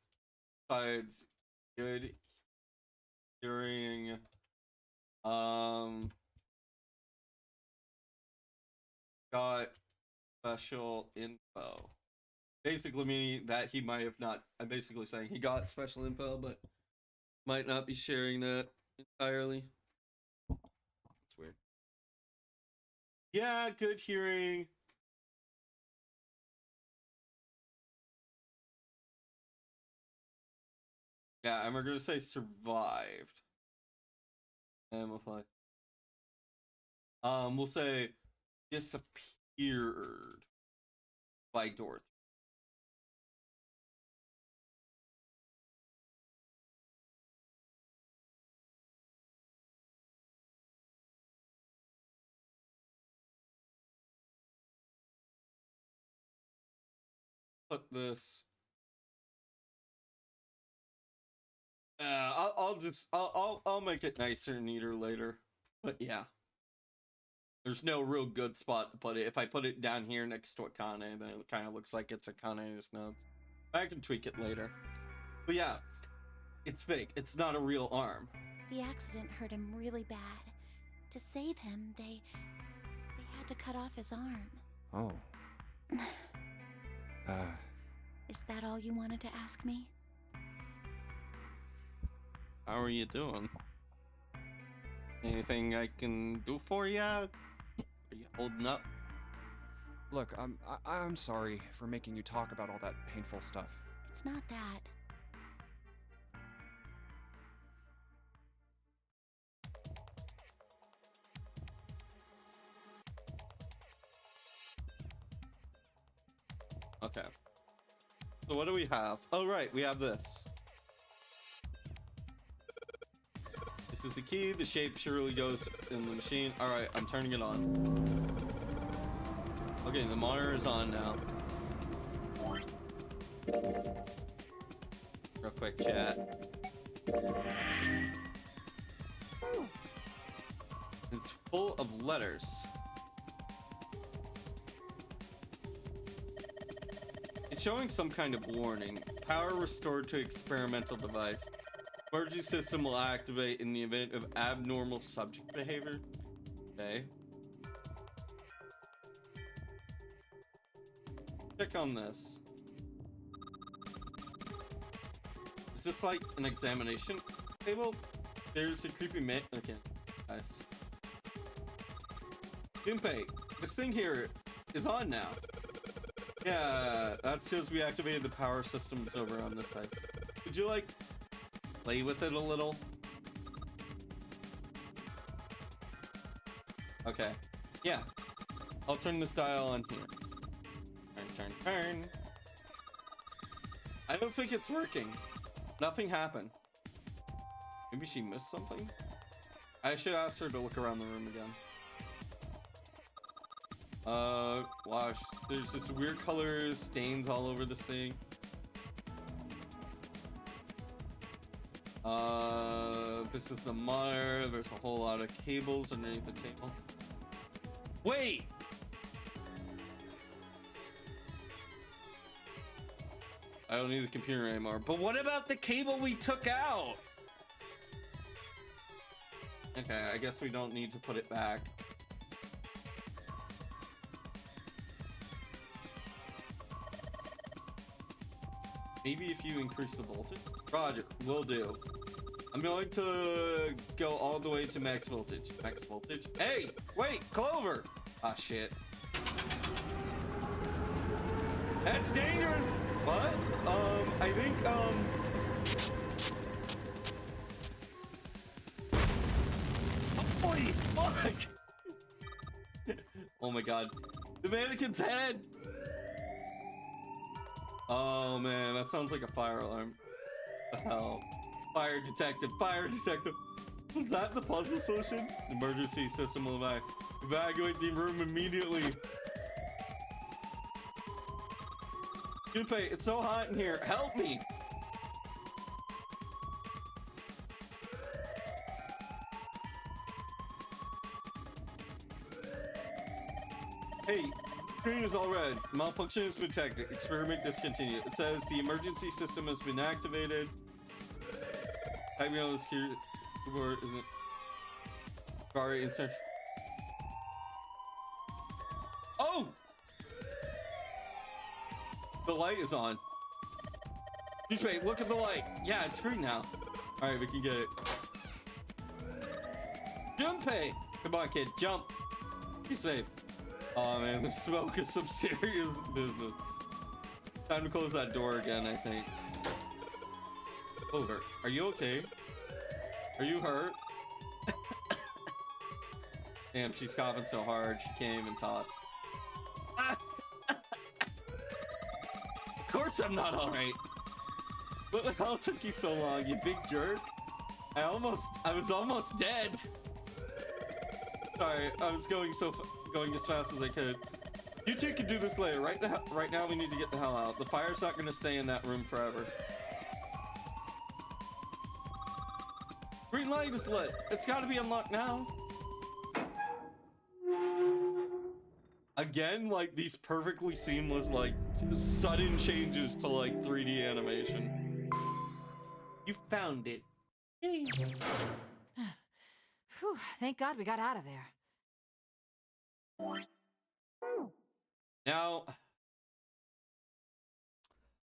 besides good hearing? Got special info. Basically meaning that he might have not. I'm basically saying he got special info, but might not be sharing that entirely. That's weird. Yeah, good hearing. Yeah, and we're gonna say survived. Amplify. We'll say disappeared by Dorothy. Put this. I'll make it nicer and neater later. But yeah. There's no real good spot to put it. If I put it down here next to Akane, then it kind of looks like it's Akane's notes. I can tweak it later. But yeah, it's fake. It's not a real arm. The accident hurt him really bad. To save him, they had to cut off his arm. Oh. Is that all you wanted to ask me? How are you doing? Anything I can do for you? Are you holding up? Look, I'm sorry for making you talk about all that painful stuff. It's not that. Okay. So what do we have? Oh right, we have this. This is the key. The shape surely goes in the machine. All right, I'm turning it on. Okay, the monitor is on now. Real quick chat. It's full of letters. It's showing some kind of warning. Power restored to experimental device. Emergency system will activate in the event of abnormal subject behavior. Okay. Check on this. Is this like an examination table? There's a creepy man. Okay, nice. Junpei, this thing here is on now. Yeah, that's because we activated the power systems over on this side. Would you like play with it a little? Okay. Yeah. I'll turn this dial on here. Turn. I don't think it's working. Nothing happened. Maybe she missed something? I should ask her to look around the room again. Wow, there's this weird color stains all over the sink. This is the monitor. There's a whole lot of cables underneath the table. Wait! I don't need the computer anymore. But what about the cable we took out? Okay, I guess we don't need to put it back. Maybe if you increase the voltage? Roger, will do. I'm going to go all the way to max voltage. Max voltage? Hey, wait, Clover! Ah, shit. That's dangerous! What? I think, Holy fuck! Oh my god. The mannequin's head! Oh man, that sounds like a fire alarm. What the hell? Fire detective, fire detective. Was that the puzzle solution? Emergency system will evacuate the room immediately. Junpei, it's so hot in here. Help me! Hey, screen is all red. Malfunction has been detected. Experiment discontinued. It says the emergency system has been activated. Typing on the security keyboard isn't. Sorry, insert. Oh! The light is on. Junpei, look at the light. Yeah, it's green now. All right, we can get it. Junpei! Come on, kid, jump. Be safe. Oh man, the smoke is some serious business. Time to close that door again, I think. Over. Are you okay? Are you hurt? Damn, she's coughing so hard she can't even talk. Of course I'm not alright. What the hell took you so long, you big jerk? I was almost dead. Sorry, I was going as fast as I could. You two can do this later. Right now we need to get the hell out. The fire's not gonna stay in that room forever. Green light is lit. It's gotta be unlocked now. Again, like these perfectly seamless, like sudden changes to like 3D animation. You found it. Yay. Whew, thank God we got out of there. Now,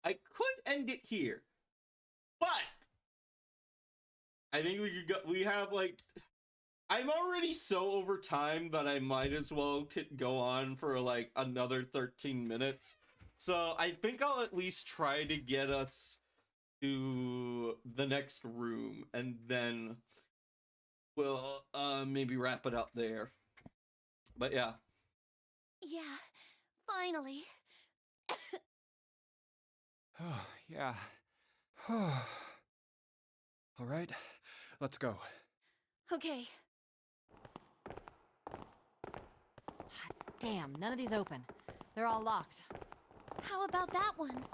I could end it here, but I think we could go. We have like, I'm already so over time that I might as well go on for like another 13 minutes. So I think I'll at least try to get us to the next room, and then we'll maybe wrap it up there. But yeah. Yeah, finally. Oh, yeah. All right, let's go. Okay. Damn, none of these open. They're all locked. How about that one?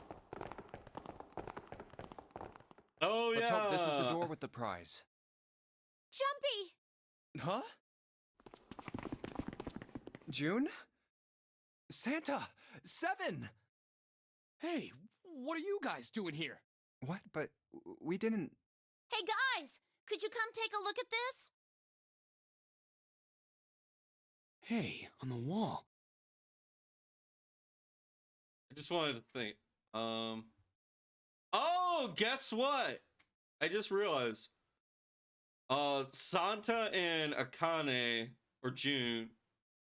Oh, yeah. Let's hope this is the door with the prize. Jumpy! Huh? June? Santa! 7! Hey, what are you guys doing here? What? But we didn't... Hey guys, could you come take a look at this? Hey, on the wall. I just wanted to think. Oh, guess what? I just realized. Santa and Akane, or June,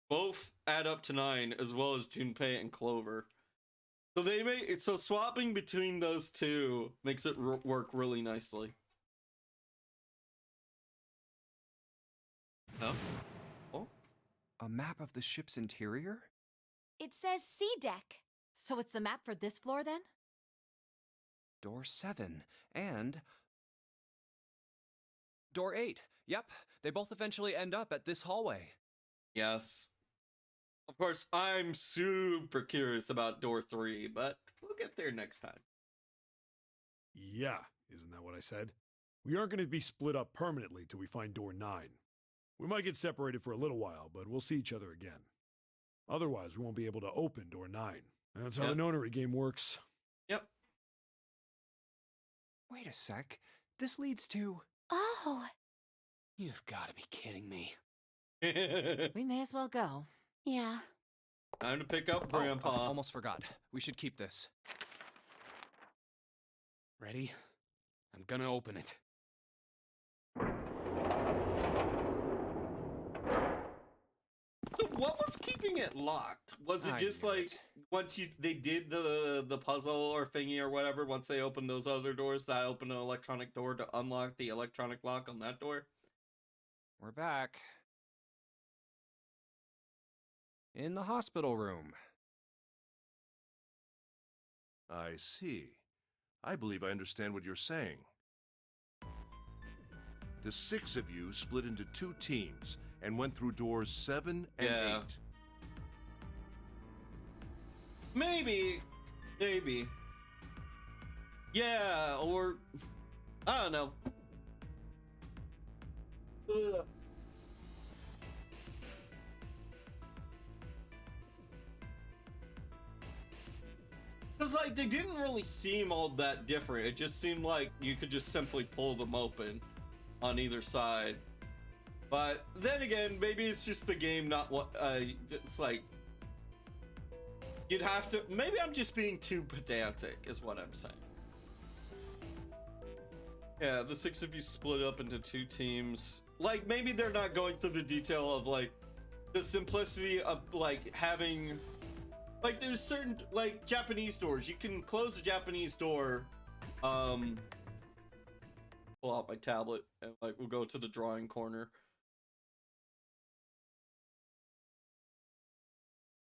both add up to 9, as well as Junpei and Clover. So swapping between those two makes it work really nicely. Oh? Oh? A map of the ship's interior? It says C deck. So it's the map for this floor then? Door 7 and door 8. Yep, they both eventually end up at this hallway. Yes. Of course, I'm super curious about door 3, but we'll get there next time. Yeah, isn't that what I said? We aren't going to be split up permanently till we find door 9. We might get separated for a little while, but we'll see each other again. Otherwise, we won't be able to open door 9. That's how the nonary game works. Yep. Wait a sec. This leads to... Oh! You've got to be kidding me. We may as well go. Yeah. Time to pick up Grandpa. Almost forgot. We should keep this. Ready? I'm gonna open it. What was keeping it locked? Was it just like once they did the puzzle or thingy or whatever, once they opened those other doors, that opened an electronic door to unlock the electronic lock on that door? We're back. In the hospital room. I see. I believe I understand what you're saying. The 6 of you split into 2 teams and went through doors 7 and 8. Maybe. Yeah, or I don't know. Ugh. Because, like, they didn't really seem all that different. It just seemed like you could just simply pull them open on either side. But then again, maybe it's just the game, not what, it's like, you'd have to, maybe I'm just being too pedantic, is what I'm saying. Yeah, the 6 of you split up into 2 teams. Like, maybe they're not going through the detail of, like, the simplicity of, like, having... Like, there's certain, like, Japanese doors. You can close a Japanese door, pull out my tablet, and, like, we'll go to the drawing corner.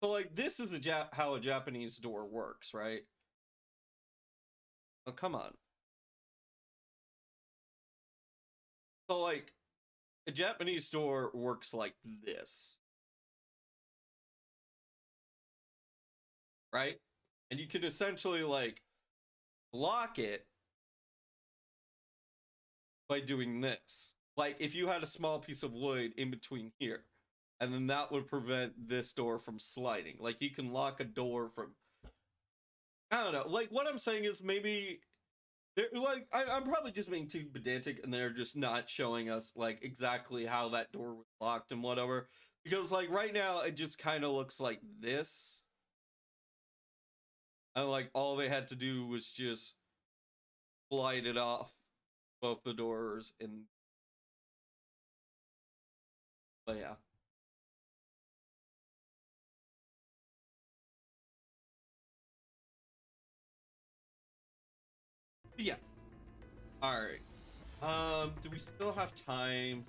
So, like, this is how a Japanese door works, right? Oh, come on. So, like, a Japanese door works like this. Right? And you can essentially, like, block it by doing this. Like, if you had a small piece of wood in between here, and then that would prevent this door from sliding. Like, you can lock a door from... I don't know. Like, what I'm saying is maybe... Like, I'm probably just being too pedantic, and they're just not showing us, like, exactly how that door was locked and whatever. Because, like, right now, it just kind of looks like this. And, like, all they had to do was just slide it off both the doors and... But, yeah. Yeah. Alright. Do we still have time?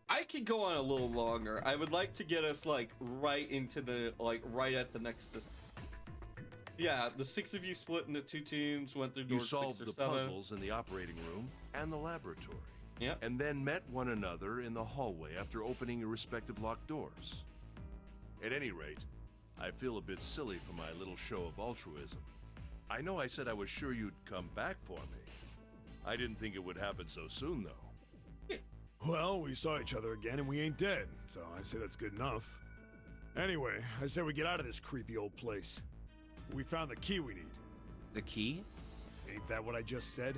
I could go on a little longer. I would like to get us, like, right into the, like, right at the next... Yeah, the 6 of you split into 2 teams, went through doors 6 or 7. You solved the puzzles in the operating room and the laboratory. Yeah. And then met one another in the hallway after opening your respective locked doors. At any rate, I feel a bit silly for my little show of altruism. I know I said I was sure you'd come back for me. I didn't think it would happen so soon, though. Well, we saw each other again and we ain't dead, so I say that's good enough. Anyway, I say we get out of this creepy old place. We found the key we need. The key? Ain't that what I just said?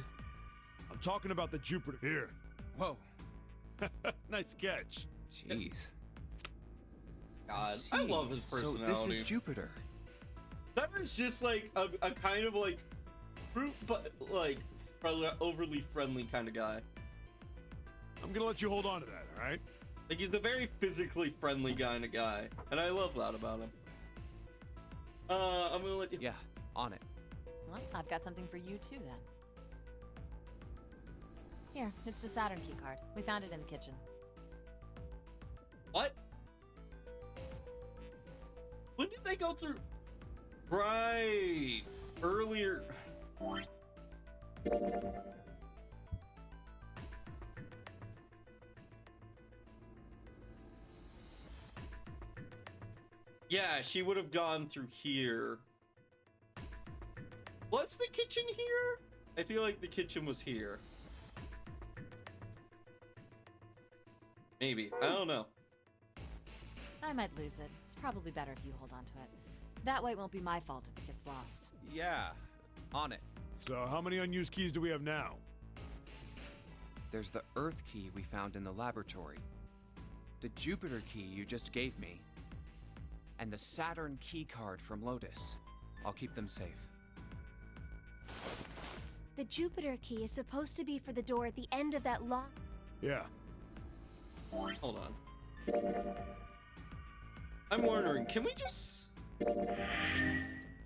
I'm talking about the Jupiter. Here. Whoa. Nice catch. Jeez. God, I love his personality. So this is Jupiter. Sever's just like a kind of like fruit, but like overly friendly kind of guy. I'm gonna let you hold on to that, all right? Like, he's a very physically friendly kind of guy, and I love that about him. I'm gonna let you. Yeah, on it. Well, I've got something for you too then. Here, it's the Saturn key card. We found it in the kitchen. What? When did they go through? Right. Earlier. Yeah, she would have gone through here. Was the kitchen here? I feel like the kitchen was here. Maybe. I don't know. I might lose it. It's probably better if you hold on to it. That way it won't be my fault if it gets lost. Yeah, on it. So, how many unused keys do we have now? There's the Earth key we found in the laboratory, the Jupiter key you just gave me, and the Saturn key card from Lotus. I'll keep them safe. The Jupiter key is supposed to be for the door at the end of that long... Yeah. Hold on. I'm wondering, can we just...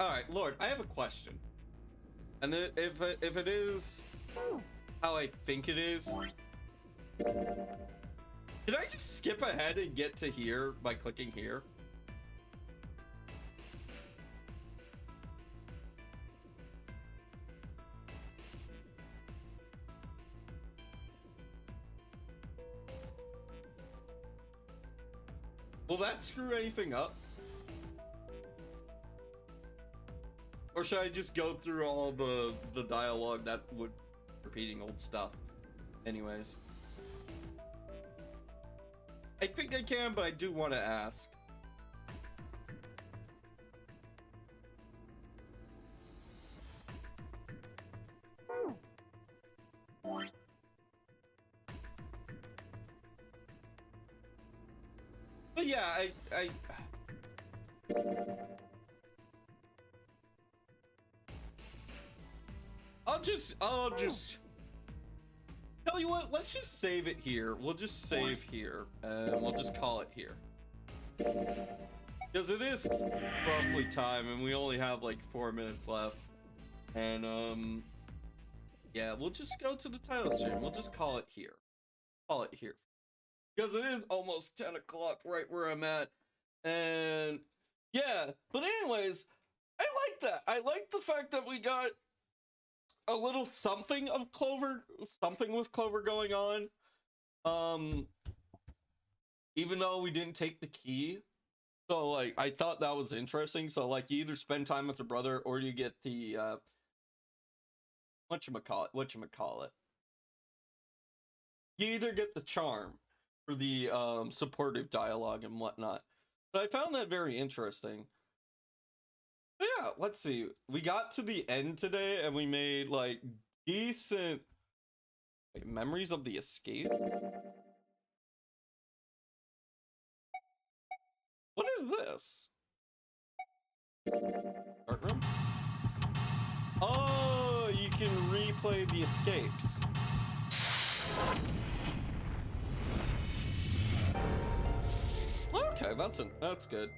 Alright, Lord, I have a question. And if it is how I think it is, can I just skip ahead and get to here by clicking here? Will that screw anything up? Or should I just go through all the dialogue that would repeating old stuff? Anyways. I think I can, but I do want to ask. But yeah, I'll just tell you what, let's just save it here. We'll just save here and we'll just call it here. Because it is roughly time and we only have like 4 minutes left. And yeah, we'll just go to the title stream. We'll just call it here. Call it here. Because it is almost 10 o'clock right where I'm at. And yeah, but anyways, I like that. I like the fact that we got a little something of Clover, something with Clover going on. Even though we didn't take the key. So like, I thought that was interesting. So like, you either spend time with your brother or you get the, whatchamacallit. You either get the charm for the supportive dialogue and whatnot. But I found that very interesting. But yeah, let's see. We got to the end today and we made like decent memories of the escape. What is this? Art room? Oh, you can replay the escapes. Okay, that's good.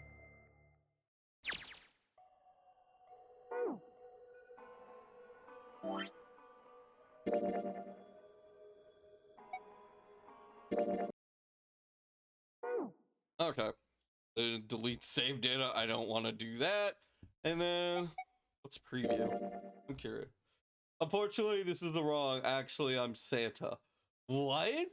Okay. Delete save data. I don't want to do that. And then let's preview. I'm curious. Unfortunately, this is the wrong. Actually, I'm Santa. What?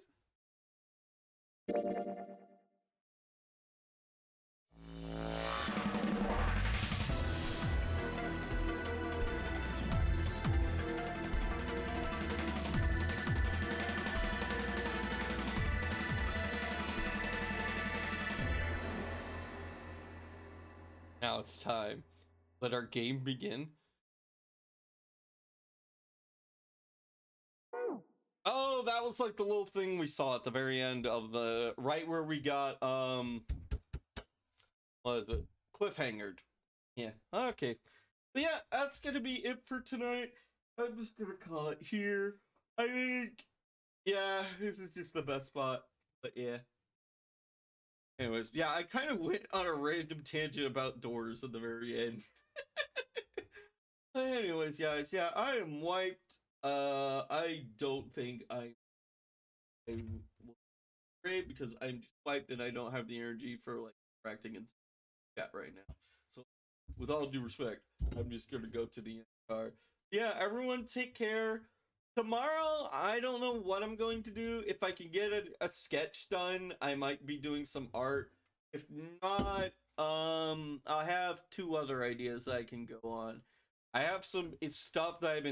Now it's time. Let our game begin. Oh, that was like the little thing we saw at the very end of the right where we got what is it? Cliffhangered. Yeah. Okay. But yeah, that's gonna be it for tonight. I'm just gonna call it here. I think yeah, this is just the best spot. But yeah. Anyways, yeah, I kind of went on a random tangent about doors at the very end. But anyways, guys, yeah, I am wiped. I don't think I will great because I'm just wiped and I don't have the energy for like interacting and chat right now. So, with all due respect, I'm just gonna go to the end card. Yeah, everyone, take care. Tomorrow, I don't know what I'm going to do. If I can get a sketch done, I might be doing some art. If not, I have two other ideas I can go on. I have it's stuff that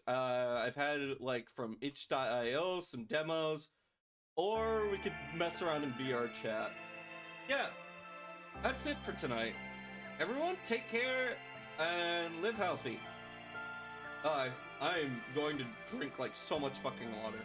I've had like from itch.io, some demos, or we could mess around in VR chat. Yeah, that's it for tonight. Everyone, take care and live healthy. I'm going to drink like so much fucking water.